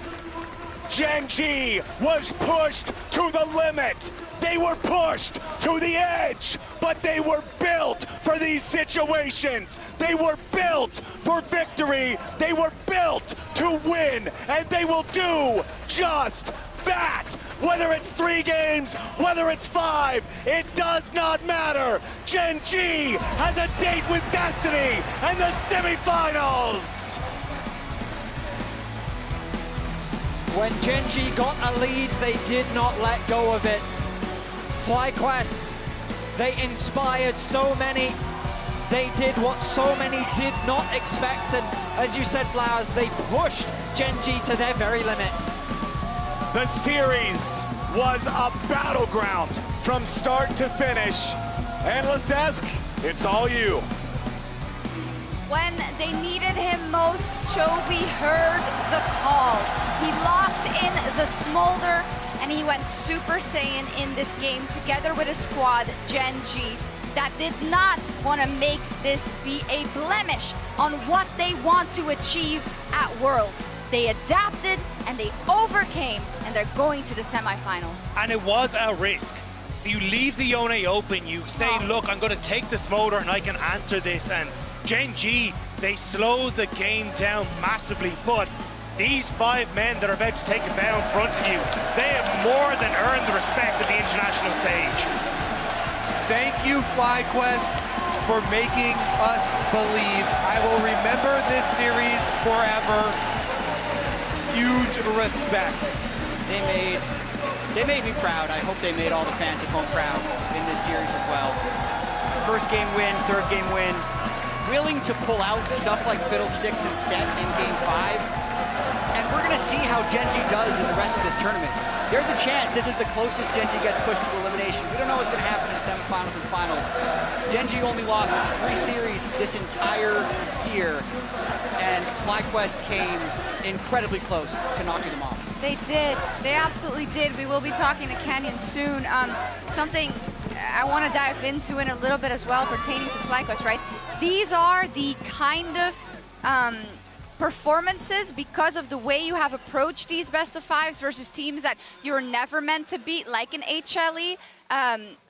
Gen.G was pushed to the limit. They were pushed to the edge, but they were built for these situations. They were built for victory. They were built to win, and they will do just that. Whether it's 3 games, whether it's 5, it does not matter. Gen.G has a date with destiny and the semifinals. When Gen.G got a lead, they did not let go of it. FlyQuest, they inspired so many. They did what so many did not expect, and as you said, Flowers, they pushed Gen.G to their very limit. The series was a battleground from start to finish. Analyst desk, it's all you. When they needed him most, Chovy heard the call. He locked in the Smolder, and he went Super Saiyan in this game together with his squad, Gen.G, that did not want to make this be a blemish on what they want to achieve at Worlds. They adapted and they overcame, and they're going to the semifinals. And it was a risk. You leave the Yone open, you say, look, I'm going to take the Smolder and I can answer this, and Gen.G, they slowed the game down massively, but these 5 men that are about to take it down in front of you, they have more than earned the respect of the international stage. Thank you, FlyQuest, for making us believe. I will remember this series forever. Huge respect. They made me proud. I hope they made all the fans at home proud in this series as well. First game win, third game win. Willing to pull out stuff like Fiddlesticks and Sept in game 5. And we're going to see how Gen G does in the rest of this tournament. There's a chance this is the closest Gen G gets pushed to elimination. We don't know what's going to happen in the semifinals and finals. Gen G only lost 3 series this entire year, and FlyQuest came incredibly close to knocking them off. They did. They absolutely did. We will be talking to Canyon soon. Something I want to dive into in a little bit as well pertaining to FlyQuest, right? These are the kind of performances because of the way you have approached these best of 5s versus teams that you're never meant to beat, like an HLE,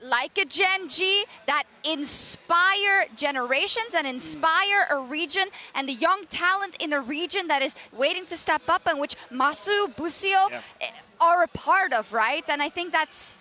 like a Gen G, that inspire generations and inspire a region and the young talent in the region that is waiting to step up and which Masu, Busio are a part of, right? And I think that's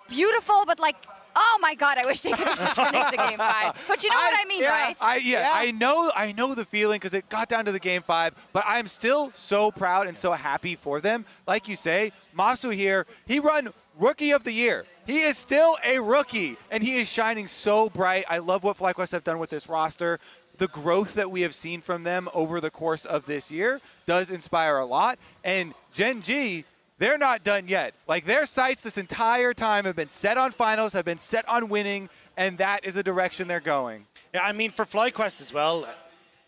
beautiful, but like, oh my God, I wish they could have just finished the game 5. But you know what I mean, right? I know the feeling because it got down to the game 5, but I'm still so proud and so happy for them. Like you say, Masu here, he run Rookie of the Year. He is still a rookie, and he is shining so bright. I love what FlyQuest have done with this roster. The growth that we have seen from them over the course of this year does inspire a lot. And Gen G, they're not done yet. Like, their sights this entire time have been set on finals, have been set on winning, and that is the direction they're going. Yeah, I mean, for FlyQuest as well,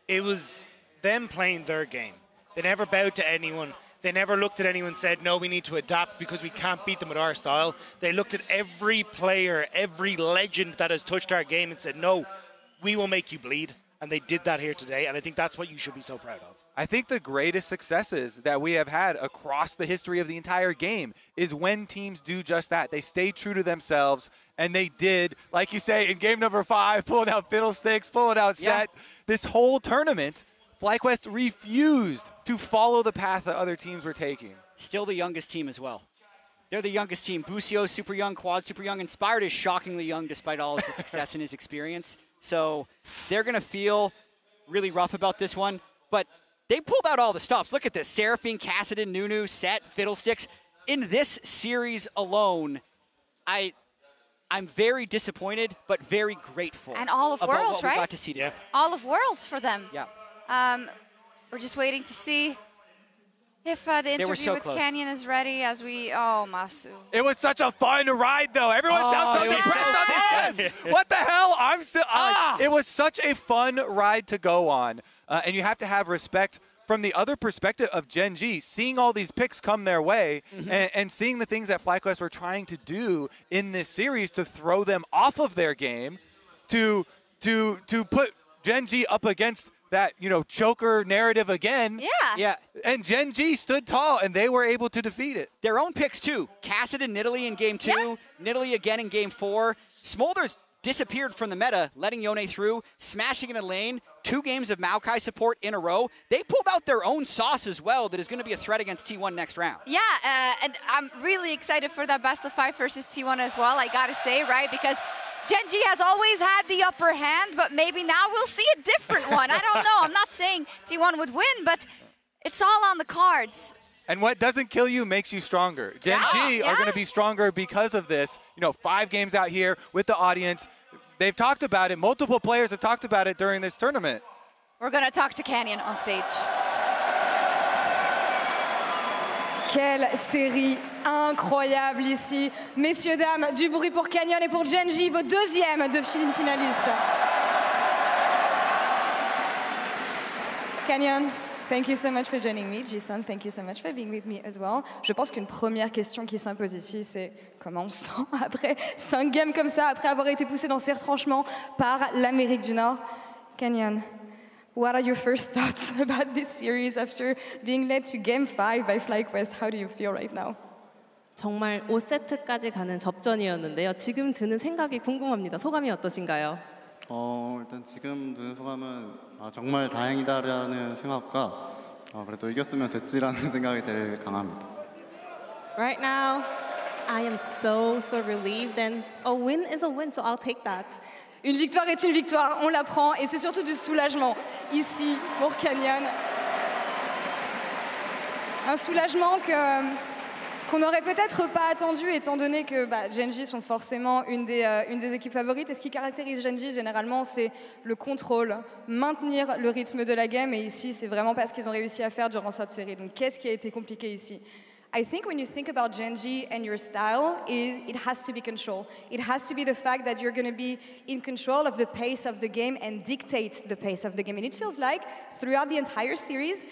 it was them playing their game. They never bowed to anyone. They never looked at anyone and said, no, we need to adapt because we can't beat them with our style. They looked at every player, every legend that has touched our game and said, no, we will make you bleed. And they did that here today, and I think that's what you should be so proud of. I think the greatest successes that we have had across the history of the entire game is when teams do just that. They stay true to themselves, and they did, like you say, in game number 5, pulling out Fiddlesticks, pulling out Sept. This whole tournament, FlyQuest refused to follow the path that other teams were taking. Still the youngest team as well. They're the youngest team. Busio, super young. Quad, super young. Inspired is shockingly young despite all of his success and his experience. So they're going to feel really rough about this one, but they pulled out all the stops. Look at this. Seraphine, Kassadin, Nunu, Sept, Fiddlesticks. In this series alone, I'm very disappointed, but very grateful. And all of about Worlds, what we right? got to see today. All of Worlds for them. Yeah. We're just waiting to see if the interview with Canyon is ready as we, oh, Masu. It was such a fun ride, though. Everyone sounds so depressed on this. What the hell? I'm still, it was such a fun ride to go on. And you have to have respect from the other perspective of Gen G, seeing all these picks come their way and seeing the things that FlyQuest were trying to do in this series to throw them off of their game, to put Gen G up against that, you know, choker narrative again. Yeah. And Gen G stood tall, and they were able to defeat it. Their own picks, too. Kassadin, Nidalee in game 2, Nidalee again in game 4. Smolder's disappeared from the meta, letting Yone through, smashing in a lane, 2 games of Maokai support in a row. They pulled out their own sauce as well that is going to be a threat against T1 next round. Yeah, and I'm really excited for that best of 5 versus T1 as well, I gotta say, right? Because Gen G has always had the upper hand, but maybe now we'll see a different one. I don't know. I'm not saying T1 would win, but it's all on the cards. And what doesn't kill you makes you stronger. Gen G are going to be stronger because of this. You know, 5 games out here with the audience. They've talked about it. Multiple players have talked about it during this tournament. We're going to talk to Canyon on stage. Quelle série incroyable ici. Messieurs, dames, du bruit pour Canyon et pour Gen G, vos deuxièmes de finalistes. Canyon, thank you so much for joining me. Jason, thank you so much for being with me as well. Je pense qu'une première question qui s'impose ici, c'est comment on se sent après 5 games comme ça, après avoir été poussé dans ces retranchements par l'Amérique du Nord. Canyon, what are your first thoughts about this series after being led to game 5 by FlyQuest? How do you feel right now? 정말 5세트까지 가는 접전이었는데요. 지금 드는 생각이 궁금합니다. 소감이 어떠신가요? 일단 지금 드는 소감은 정말 다행이다라는 생각과 그래도 이겼으면 됐지라는 생각이 제일 강합니다. Right now, I am so relieved, and a win is a win, so I'll take that. Une victoire est une victoire, on la prend, et c'est surtout du soulagement ici pour Canyon. Un soulagement qu'on n'aurait peut-être pas attendu, étant donné que Gen.G sont forcément une des équipes favorites. Et ce qui caractérise Gen.G généralement, c'est le contrôle, maintenir le rythme de la game. Et ici, c'est vraiment pas ce qu'ils ont réussi à faire durant cette série. Donc, qu'est-ce qui a été compliqué ici? I think when you think about Gen.G and your style, it has to be control. It has to be the fact that you're going to be in control of the pace of the game and dictate the pace of the game. And it feels like throughout the entire series,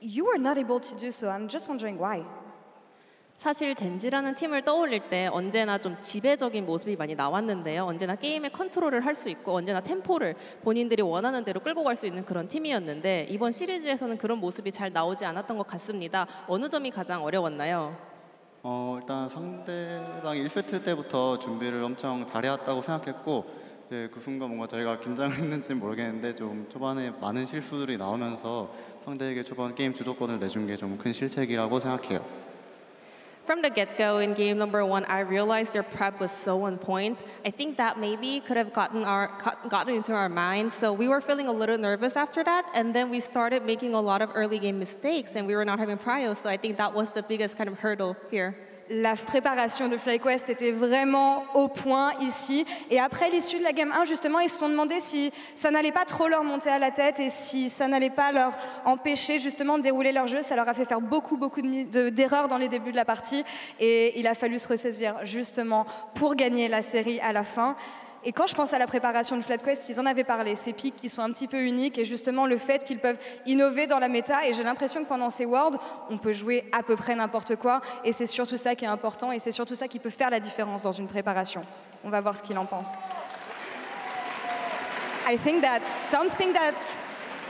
you were not able to do so. I'm just wondering why. 사실 젠지라는 팀을 떠올릴 때 언제나 좀 지배적인 모습이 많이 나왔는데요. 언제나 게임의 컨트롤을 할 수 있고 언제나 템포를 본인들이 원하는 대로 끌고 갈 수 있는 그런 팀이었는데 이번 시리즈에서는 그런 모습이 잘 나오지 않았던 것 같습니다. 어느 점이 가장 어려웠나요? 일단 상대방이 1세트 때부터 준비를 엄청 잘해왔다고 생각했고 이제 그 순간 뭔가 저희가 긴장을 했는지는 모르겠는데 좀 초반에 많은 실수들이 나오면서 상대에게 초반 게임 주도권을 내준 게 좀 큰 실책이라고 생각해요. From the get-go in game number 1, I realized their prep was so on point. I think that maybe could have gotten into our minds. So we were feeling a little nervous after that, and then we started making a lot of early game mistakes, and we were not having prio. So I think that was the biggest kind of hurdle here. La préparation de FlyQuest était vraiment au point ici. Et après l'issue de la Game 1, justement, ils se sont demandé si ça n'allait pas trop leur monter à la tête et si ça n'allait pas leur empêcher justement de dérouler leur jeu. Ça leur a fait faire beaucoup d'erreurs dans les débuts de la partie. Et il a fallu se ressaisir justement pour gagner la série à la fin. Et quand je pense à la préparation de FlyQuest, ils en avaient parlé, ces pics qui sont un petit peu uniques et justement le fait qu'ils peuvent innover dans la méta. Et j'ai l'impression que pendant ces Worlds, on peut jouer à peu près n'importe quoi. Et c'est surtout ça qui est important et c'est surtout ça qui peut faire la différence dans une préparation. On va voir ce qu'il en pense. I think that something that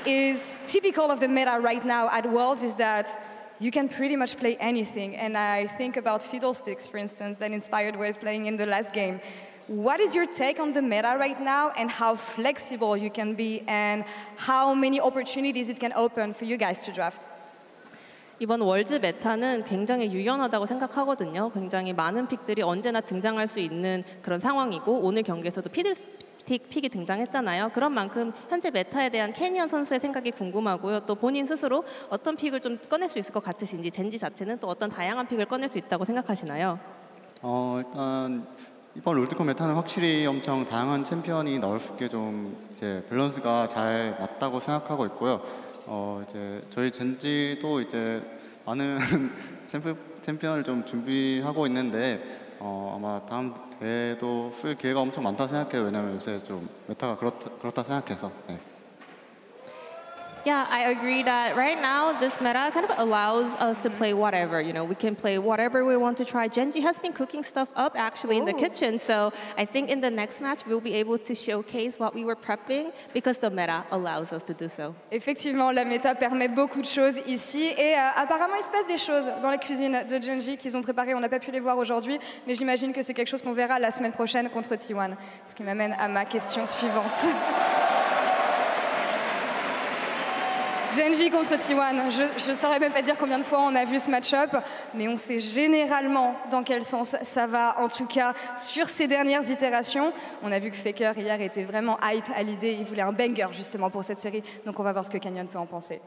is typical of the meta right now at Worlds is that you can pretty much play anything. And I think about Fiddlesticks, for instance, that inspired Wes playing in the last game. What is your take on the meta right now and how flexible you can be and how many opportunities it can open for you guys to draft? 이번 월즈 메타는 굉장히 유연하다고 생각하거든요. 굉장히 많은 픽들이 언제나 등장할 수 있는 그런 상황이고 오늘 경기에서도 피들스틱 픽이 등장했잖아요. 그런 만큼 현재 메타에 대한 캐니언 선수의 생각이 궁금하고요. 또 본인 스스로 어떤 픽을 좀 꺼낼 수 있을 것 같으신지 젠지 자체는 또 어떤 다양한 픽을 꺼낼 수 있다고 생각하시나요? 일단 이번 롤드컵 메타는 확실히 엄청 다양한 챔피언이 나올 수 있게 좀 이제 밸런스가 잘 맞다고 생각하고 있고요. 이제 저희 젠지도 이제 많은 챔피언을 좀 준비하고 있는데 아마 다음 대회도 쓸 기회가 엄청 많다 생각해요. 왜냐면 요새 좀 메타가 그렇다 생각해서. 네. Yeah, I agree that right now this meta kind of allows us to play whatever. You know, we can play whatever we want to try. Gen.G has been cooking stuff up actually in the kitchen, so I think in the next match we'll be able to showcase what we were prepping because the meta allows us to do so. Effectivement, la méta permet beaucoup de choses ici et apparemment il se passe des choses dans la cuisine de Gen.G qu'ils ont préparées. On n'a pas pu les voir aujourd'hui, mais j'imagine que c'est quelque chose qu'on verra la semaine prochaine contre T1. Ce qui m'amène à ma question suivante. Gen.G contre T1, je ne saurais même pas dire combien de fois on a vu ce match-up, mais on sait généralement dans quel sens ça va, en tout cas sur ces dernières itérations. On a vu que Faker hier était vraiment hype à l'idée, il voulait un banger justement pour cette série, donc on va voir ce que Canyon peut en penser.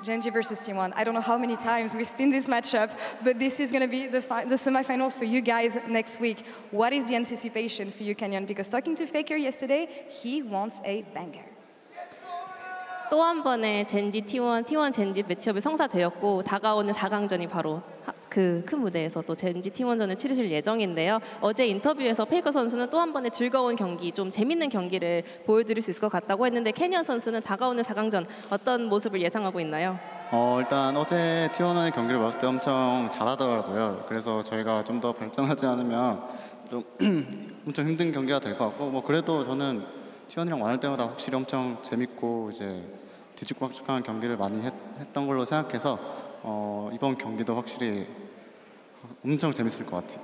Gen.G versus T1, I don't know how many times we've seen this matchup, but this is going to be the semifinals for you guys next week. What is the anticipation for you, Canyon? Because talking to Faker yesterday, he wants a banger. 또 한 번의 젠지 T1 젠지 매치업이 성사되었고 다가오는 4강전이 바로 그 큰 무대에서 또 젠지 T1전을 치르실 예정인데요. 어제 인터뷰에서 페이커 선수는 또 한 번의 즐거운 경기, 좀 재밌는 경기를 보여드릴 수 있을 것 같다고 했는데 캐니언 선수는 다가오는 4강전 어떤 모습을 예상하고 있나요? 일단 어제 T1의 경기를 봤을 때 엄청 잘하더라고요. 그래서 저희가 좀 더 발전하지 않으면 좀 엄청 힘든 경기가 될 것 같고 뭐 그래도 저는 T1이랑 만날 때마다 확실히 엄청 재밌고 이제 뒤죽박죽한 경기를 많이 했던 걸로 생각해서 이번 경기도 확실히 엄청 재밌을 것 같아요.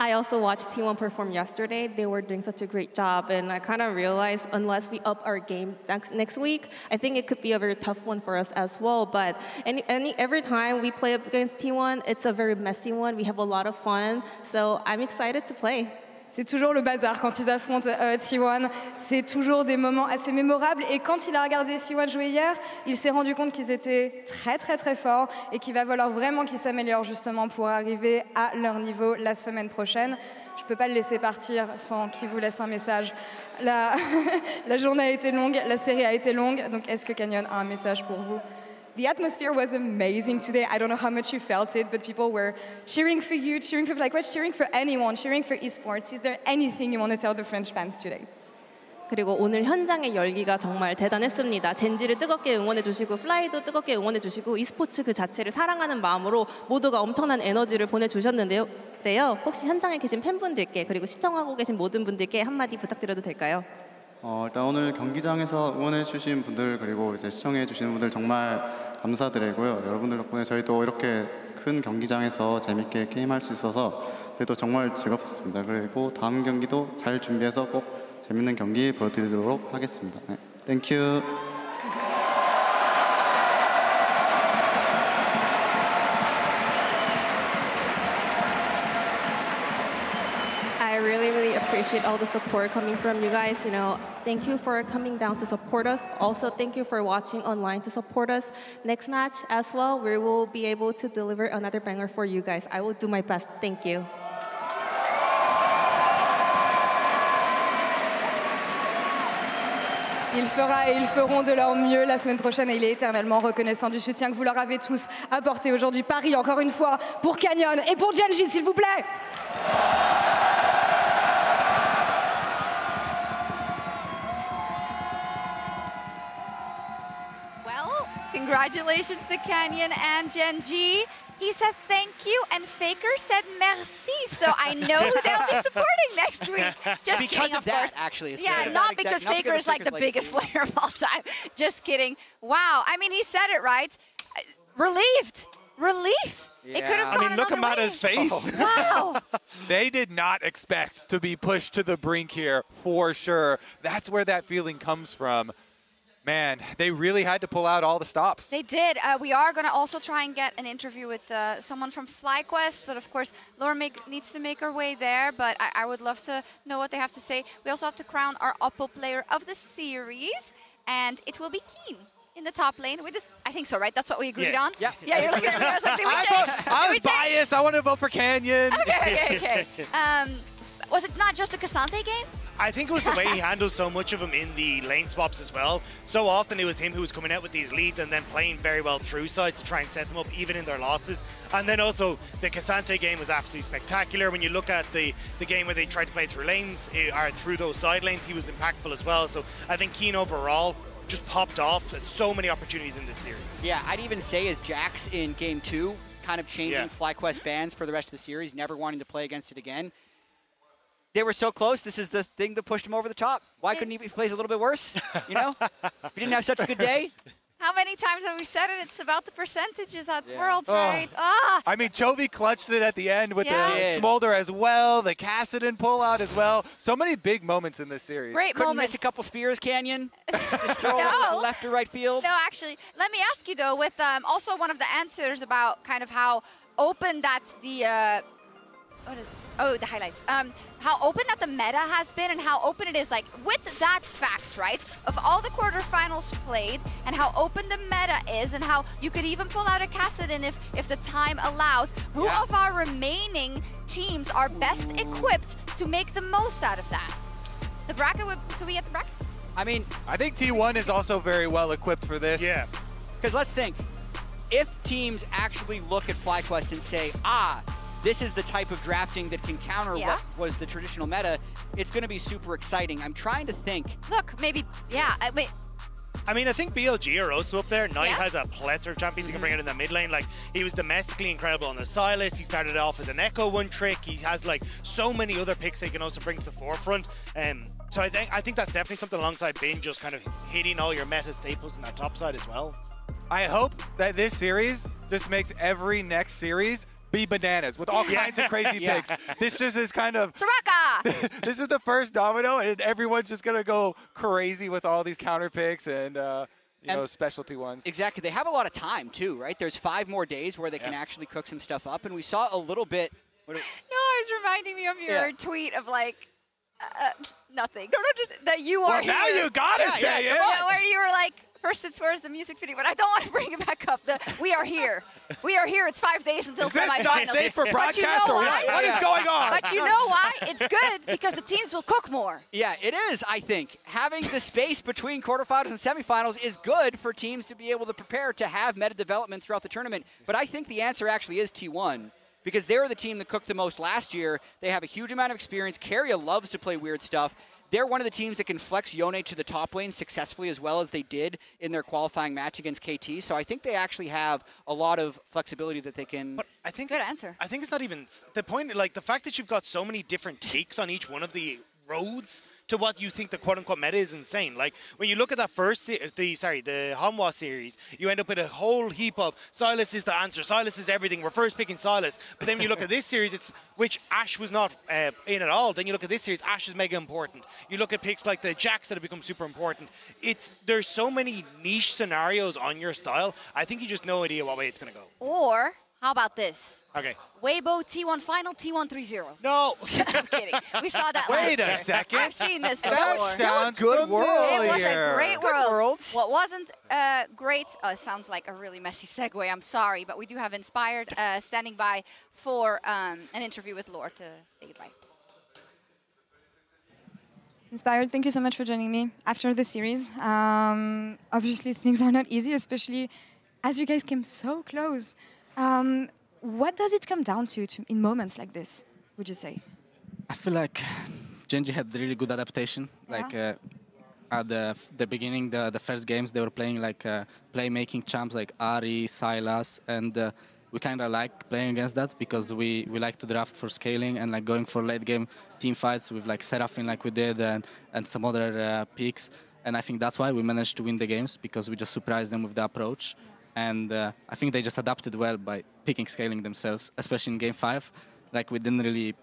I also watched T1 perform yesterday. They were doing such a great job, and I kind of realized unless we up our game next week, I think it could be a very tough one for us as well. But every time we play up against T1, it's a very messy one. We have a lot of fun, so I'm excited to play. C'est toujours le bazar quand ils affrontent T1. C'est toujours des moments assez mémorables. Et quand il a regardé T1 jouer hier, il s'est rendu compte qu'ils étaient très très très forts et qu'il va falloir vraiment qu'ils s'améliorent justement pour arriver à leur niveau la semaine prochaine. Je ne peux pas le laisser partir sans qu'il vous laisse un message. La journée a été longue, la série a été longue. Donc est-ce que Canyon a un message pour vous? The atmosphere was amazing today. I don't know how much you felt it, but people were cheering for you, cheering for FlyQuest, cheering for anyone, cheering for esports. Is there anything you want to tell the French fans today? 그리고 오늘 현장의 열기가 정말 대단했습니다. 젠지를 뜨겁게 응원해주시고 플라이도 뜨겁게 응원해주시고 e스포츠 그 자체를 사랑하는 마음으로 모두가 엄청난 에너지를 보내주셨는데요. 혹시 현장에 계신 팬분들께 그리고 시청하고 계신 모든 분들께 한마디 부탁드려도 될까요? 일단 오늘 경기장에서 응원해주신 분들 그리고 이제 시청해주시는 분들 정말 감사드리고요. 여러분들 덕분에 저희도 이렇게 큰 경기장에서 재밌게 게임할 수 있어서 저희도 정말 즐겁습니다. 그리고 다음 경기도 잘 준비해서 꼭 재밌는 경기 보여드리도록 하겠습니다. 네. 땡큐. I really appreciate all the support coming from you guys. You know, thank you for coming down to support us. Also, thank you for watching online to support us. Next match as well, we will be able to deliver another banger for you guys. I will do my best. Thank you. Il fera et ils feront de leur mieux la semaine prochaine et il est éternellement reconnaissant du soutien que vous leur avez tous apporté aujourd'hui. Paris, encore une fois, pour Canyon et pour Genji, s'il vous plaît. Congratulations to Canyon and Genji. He said thank you, and Faker said merci. So I know who they'll be supporting next week. Just because kidding, of that, actually. Yeah, not because Faker is like the biggest player of all time. Just kidding. Wow. I mean, he said it right. Relieved. Relief. Yeah. It could have I gone mean, look at another Mata's way. face. Wow. They did not expect to be pushed to the brink here, for sure. That's where that feeling comes from. Man, they really had to pull out all the stops. They did. We are going to also try and get an interview with someone from FlyQuest, but of course, Laura needs to make her way there, but I would love to know what they have to say. We also have to crown our Oppo player of the series, and it will be Keen in the top lane. I think so, right? That's what we agreed on? Yeah. Yeah, you're looking at me. I was like, I was biased. I wanted to vote for Canyon. Okay. Was it not just a Cassante game? I think it was the way he handled so much of them in the lane swaps as well. So often it was him who was coming out with these leads and then playing very well through sides to try and set them up even in their losses. And then also the Cassante game was absolutely spectacular. When you look at the game where they tried to play through lanes or through those side lanes, he was impactful as well. So I think Keen overall just popped off. Had so many opportunities in this series. Yeah, I'd even say as Jax in game 2, kind of changing FlyQuest bans for the rest of the series, never wanting to play against it again. They were so close. This is the thing that pushed him over the top. Why couldn't he play a little bit worse? You know? He didn't have such a good day. How many times have we said it? It's about the percentages at Worlds, right? I mean, Chovy clutched it at the end with the Smolder as well, the Kassadin pullout as well. So many big moments in this series. Great Couldn't moments. miss a couple spears, Canyon. Just throw it left or right field. No, actually, let me ask you though, with also one of the answers about kind of how open that the the highlights. How open that the meta has been and how open it is, like, with that fact, right, of all the quarterfinals played and how open the meta is and how you could even pull out a Kassadin if the time allows, who of our remaining teams are best equipped to make the most out of that? The bracket, could we get the bracket? I mean, I think T1 is also very well equipped for this. Yeah. Because let's think, if teams actually look at FlyQuest and say, this is the type of drafting that can counter what was the traditional meta, it's going to be super exciting. I'm trying to think. Look, maybe, I mean, I think BLG are also up there. Knight has a plethora of champions he can bring out in the mid lane. Like, he was domestically incredible on the Silas. He started off as an Echo one trick. He has, like, so many other picks they can also bring to the forefront. So I think that's definitely something alongside Bin, just kind of hitting all your meta staples in that top side as well. I hope that this series just makes every next series be bananas with all kinds of crazy picks. This just is kind of... Soraka! This is the first domino, and everyone's just going to go crazy with all these counter picks and, you know, specialty ones. Exactly. They have a lot of time, too, right? There's 5 more days where they can actually cook some stuff up, and we saw a little bit... No, it was reminding me of your tweet of, like, nothing. That you are here. Well, now you gotta say it. Yeah, where you were like, first it's where's the music video, but I don't want to bring it back up. We are here. We are here. It's 5 days until semifinals. Is this not safe for broadcast or what? What is going on? But you know why? It's good because the teams will cook more. Yeah, it is, I think. Having the space between quarterfinals and semifinals is good for teams to be able to prepare to have meta development throughout the tournament. But I think the answer actually is T1. Because they were the team that cooked the most last year. They have a huge amount of experience. Keria loves to play weird stuff. They're one of the teams that can flex Yone to the top lane successfully as well as they did in their qualifying match against KT. So I think they actually have a lot of flexibility that they can... But I think good answer. I think it's not even the point. Like, the fact that you've got so many different takes on each one of the roads to what you think the quote-unquote meta is insane. Like, when you look at that first, the Hanwha series, you end up with a whole heap of Sylas is the answer, Sylas is everything, we're first picking Sylas. But then when you look at this series, it's which Ashe was not in at all. Then you look at this series, Ashe is mega important. You look at picks like the Jax that have become super important. There's so many niche scenarios on your style, I think you just no idea what way it's going to go. Or, how about this? Okay. Weibo T1 final, T1 3-0. No. I'm kidding. We saw that last year. Wait a second. I've seen this before. That sounds good world. It was a great Good world. What wasn't great, sounds like a really messy segue, I'm sorry, but we do have Inspired standing by for an interview with Lore to say goodbye. Inspired, thank you so much for joining me after the series. Obviously, things are not easy, especially as you guys came so close. What does it come down to in moments like this, would you say? I feel like Gen.G had really good adaptation. Like at the beginning, the first games, they were playing like playmaking champs like Ahri, Sylas, and we kind of like playing against that because we like to draft for scaling and like going for late game team fights with like Seraphine like we did and some other picks. And I think that's why we managed to win the games, because we just surprised them with the approach. And I think they just adapted well by picking scaling themselves, especially in Game 5. Like, we didn't really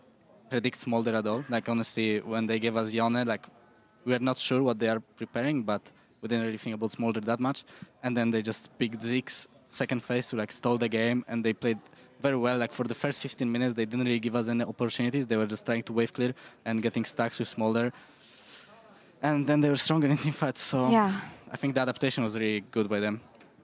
predict Smolder at all. Like, honestly, when they gave us Yone, like, we are not sure what they are preparing, but we didn't really think about Smolder that much. And then they just picked Ziggs second phase to, like, stall the game, and they played very well. Like, for the first 15 minutes, they didn't really give us any opportunities. They were just trying to wave clear and getting stacks with Smolder. And then they were stronger in team fights, so I think the adaptation was really good by them.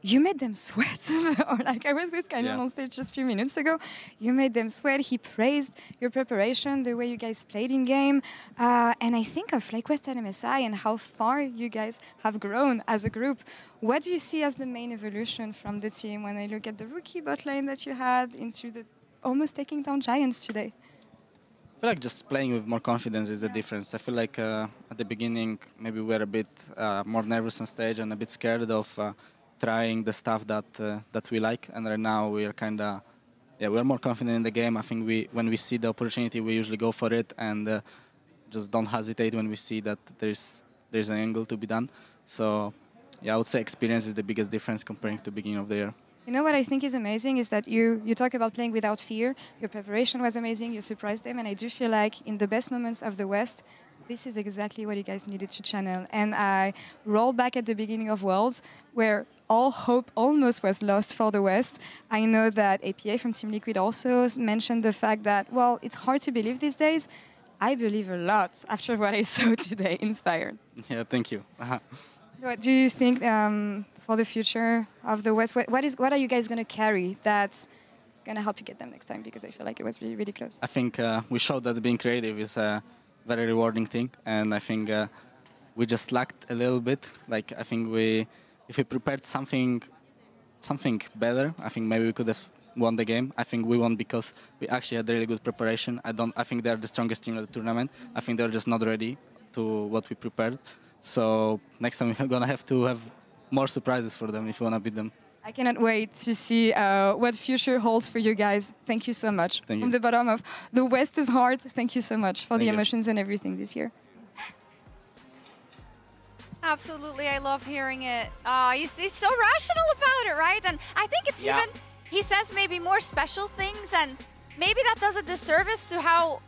You made them sweat. Or like I was with Canyon on stage just a few minutes ago. You made them sweat. He praised your preparation, the way you guys played in game. And I think of FlyQuest and MSI and how far you guys have grown as a group. What do you see as the main evolution from the team when I look at the rookie bot lane that you had into the almost taking down Giants today? I feel like just playing with more confidence is the difference. I feel like at the beginning, maybe we were a bit more nervous on stage and a bit scared of trying the stuff that we like, and right now we are kind of, we're more confident in the game. I think when we see the opportunity, we usually go for it and just don't hesitate when we see that there's an angle to be done. So, I would say experience is the biggest difference comparing to the beginning of the year. You know what I think is amazing is that you talk about playing without fear. Your preparation was amazing. You surprised them, and I do feel like in the best moments of the West, this is exactly what you guys needed to channel. And I rolled back at the beginning of Worlds, where all hope almost was lost for the West. I know that APA from Team Liquid also mentioned the fact that, well, it's hard to believe these days. I believe a lot after what I saw today, Inspired. Yeah, thank you. What do you think for the future of the West? What are you guys going to carry that's going to help you get them next time? Because I feel like it was really, really close. I think we showed that being creative is a very rewarding thing, and I think we just lacked a little bit. Like, I think if we prepared something better, I think maybe we could have won the game. I think we won because we actually had really good preparation. I think they're the strongest team of the tournament. I think they're just not ready to what we prepared. So next time we're gonna have to have more surprises for them if we wanna beat them. I cannot wait to see what future holds for you guys. Thank you so much. From the bottom of the West's heart, thank you so much for the emotions and everything this year. Absolutely, I love hearing it. He's so rational about it, right? And I think it's even he says maybe more special things, and maybe that does a disservice to how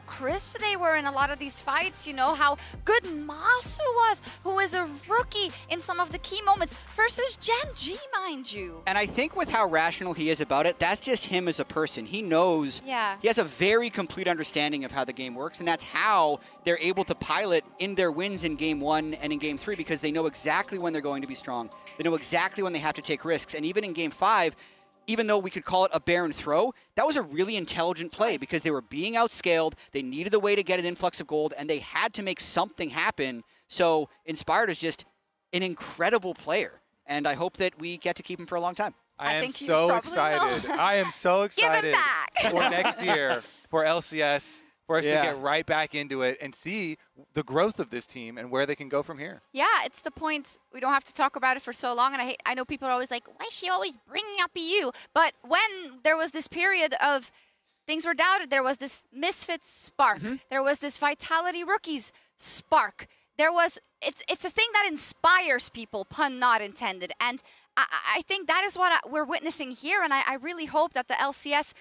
crisp they were in a lot of these fights, you know, how good Masu was, who is a rookie in some of the key moments, versus Gen G, mind you. And I think with how rational he is about it, that's just him as a person. He knows, he has a very complete understanding of how the game works, and that's how they're able to pilot in their wins in Game 1 and in Game 3, because they know exactly when they're going to be strong. They know exactly when they have to take risks. And even in Game 5, even though we could call it a barren throw, that was a really intelligent play because they were being outscaled, they needed a way to get an influx of gold, and they had to make something happen. So Inspired is just an incredible player, and I hope that we get to keep him for a long time. I am so excited. I am so excited for next year for LCS, for us to get right back into it and see the growth of this team and where they can go from here. Yeah, it's the point. We don't have to talk about it for so long, and I know people are always like, why is she always bringing up EU? But when there was this period of things were doubted, there was this Misfits spark. There was this Vitality Rookies spark. There was, it's a thing that inspires people, pun not intended. And I think that is what we're witnessing here, and I really hope that the LCS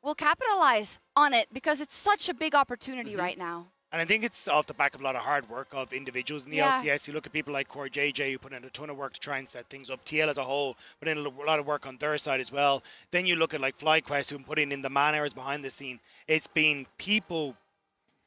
will capitalize on it, because it's such a big opportunity right now. And I think it's off the back of a lot of hard work of individuals in the LCS. You look at people like Core JJ, who put in a ton of work to try and set things up. TL as a whole put in a lot of work on their side as well. Then you look at like FlyQuest, who put in the man hours behind the scene. It's been people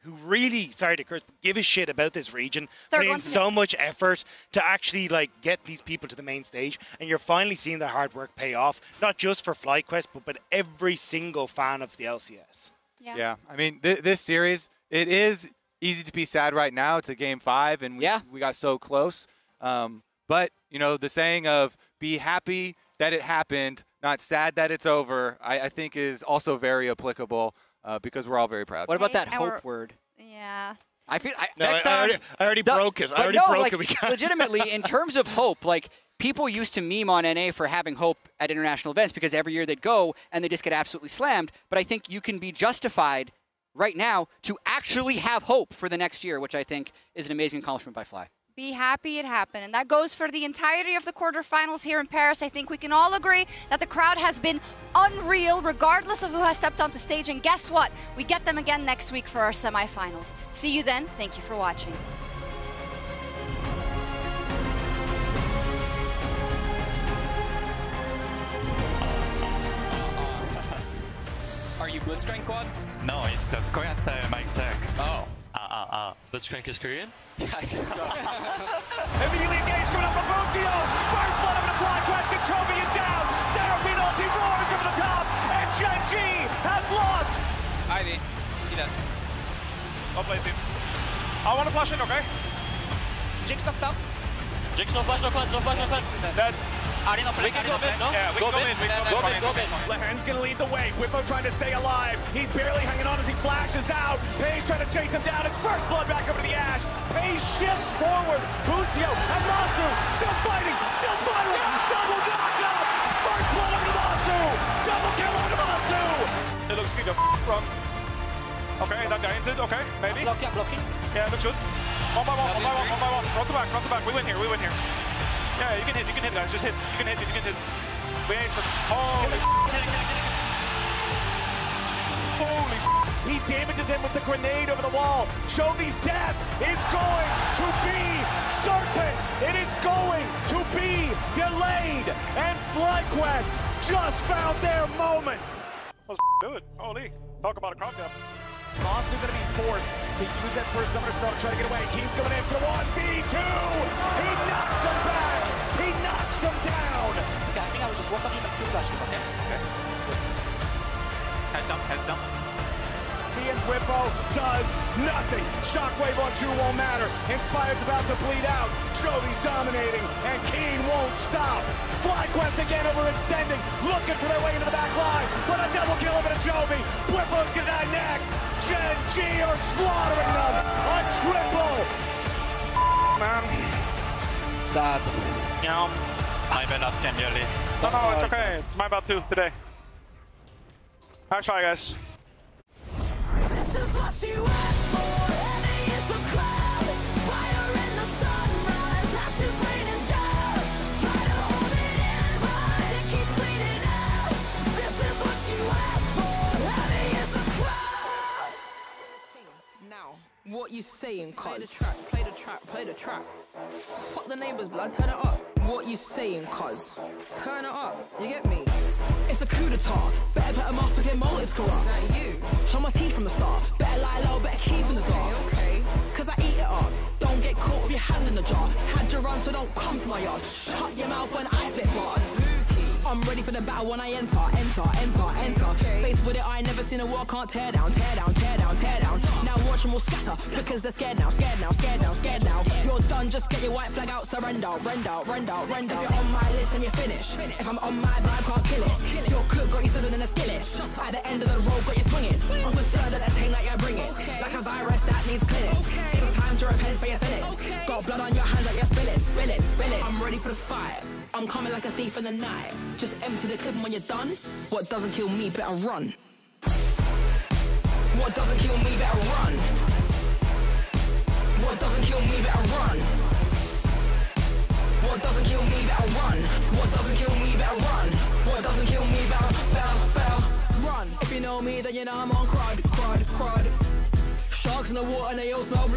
who really, sorry to curse, but give a shit about this region, put in so much effort to actually like get these people to the main stage, and you're finally seeing that hard work pay off, not just for FlyQuest, but every single fan of the LCS. Yeah, I mean, this series, it is easy to be sad right now. It's a Game 5, and we got so close. But, you know, the saying of be happy that it happened, not sad that it's over, I think is also very applicable. Because we're all very proud. What about that hope word? Yeah. I feel I already broke it. I already broke it. Legitimately, in terms of hope, like people used to meme on NA for having hope at international events because every year they'd go and they just get absolutely slammed. But I think you can be justified right now to actually have hope for the next year, which I think is an amazing accomplishment by Fly. Be happy it happened. And that goes for the entirety of the quarterfinals here in Paris. I think we can all agree that the crowd has been unreal, regardless of who has stepped onto stage. And guess what? We get them again next week for our semifinals. See you then. Thank you for watching. Are you Blitzcrank Quad? No, it's just Korean style mic check. Oh. Blitzcrank is Korean? Immediately engaged, coming up from Bokio. First blood of the FlyQuest, and Trophy is down. Darabin ulti roars over the top, and Gen G has lost. Ivy, he does. I'll play team. I want to flash in, okay? Jinx knocked up. Jinx no flash, no clutch, no flash, no clutch. Dead. We can go mid, no? Yeah, we can go mid. Lehen's gonna lead the way. Whippo trying to stay alive. He's barely hanging on as he flashes out. Page trying to chase him down. It's first blood back over to the Ash. Page shifts forward. Busio and Masu still fighting, still fighting. Double knockout. First blood over to Masu. Double kill over to Masu. It looks good from. Okay, that guy injured. Okay, maybe. Blocking. Yeah, looks good. One by one. Front to back. We win here. Yeah, you can hit, guys. Just hit. You can hit. We aced them. Holy He damages him with the grenade over the wall. Chovy's death is going to be certain. It is going to be delayed. And FlyQuest just found their moment. Let's do it. Holy. Talk about a countdown. Monster's going to be forced to use that first summoner spell to try to get away. Keeps going in for the 1v2. He knocks him back. He knocks him down. Okay, I think I will just walk on him and Q flash him, okay? Heads down. He and Whippo does nothing. Shockwave on 2 won't matter. Inspired's about to bleed out. Chovy's dominating, and Keen won't stop. FlyQuest again overextending, looking for their way into the back line. But a double kill over to Chovy. Whippo's gonna die next. Gen G are slaughtering them. A triple. Man. Sad. Yeah. My bad last game, nearly. No, it's okay. It's my bad too today. Nice try, guys. This is what you asked for. Enemy is the crowd. Fire in the sunrise. Ashes raining down. Try to hold it in, but it keeps bleeding out. you saying, cuz? Play the track, play the track, play the track. Fuck the neighbors, blood, turn it up. What you saying, cuz? Turn it up, you get me? It's a coup d'etat. Better put 'em up if your motives corrupt. Is that you? Show my teeth from the start. Better lie low, better keep in the dark. Okay. Cause I eat it up. Don't get caught with your hand in the jar. Had your run, so don't come to my yard. Shut your mouth when I spit bars. I'm ready for the battle when I enter. Faced with it, I ain't never seen a war, can't tear down. Now watch them all scatter, because they're scared now. You're done, just get your white flag out, surrender. If you're on my list and you're finished, if I'm on my vibe, can't kill it. Your cook got you sizzling in a skillet. At the end of the road, got you swinging. I'm concerned that that thing that you're bringing, like a virus that needs cleaning. It's time to repent for your sinning. Got blood on your hands that you're spilling. I'm ready for the fight. I'm coming like a thief in the night. Just empty the clip and when you're done, what doesn't kill me better run. What doesn't kill me better run. What doesn't kill me better run. What doesn't kill me better run. What doesn't kill me better run. What doesn't kill me better run. If you know me, then you know I'm on crud. Sharks in the water and they all smell blood.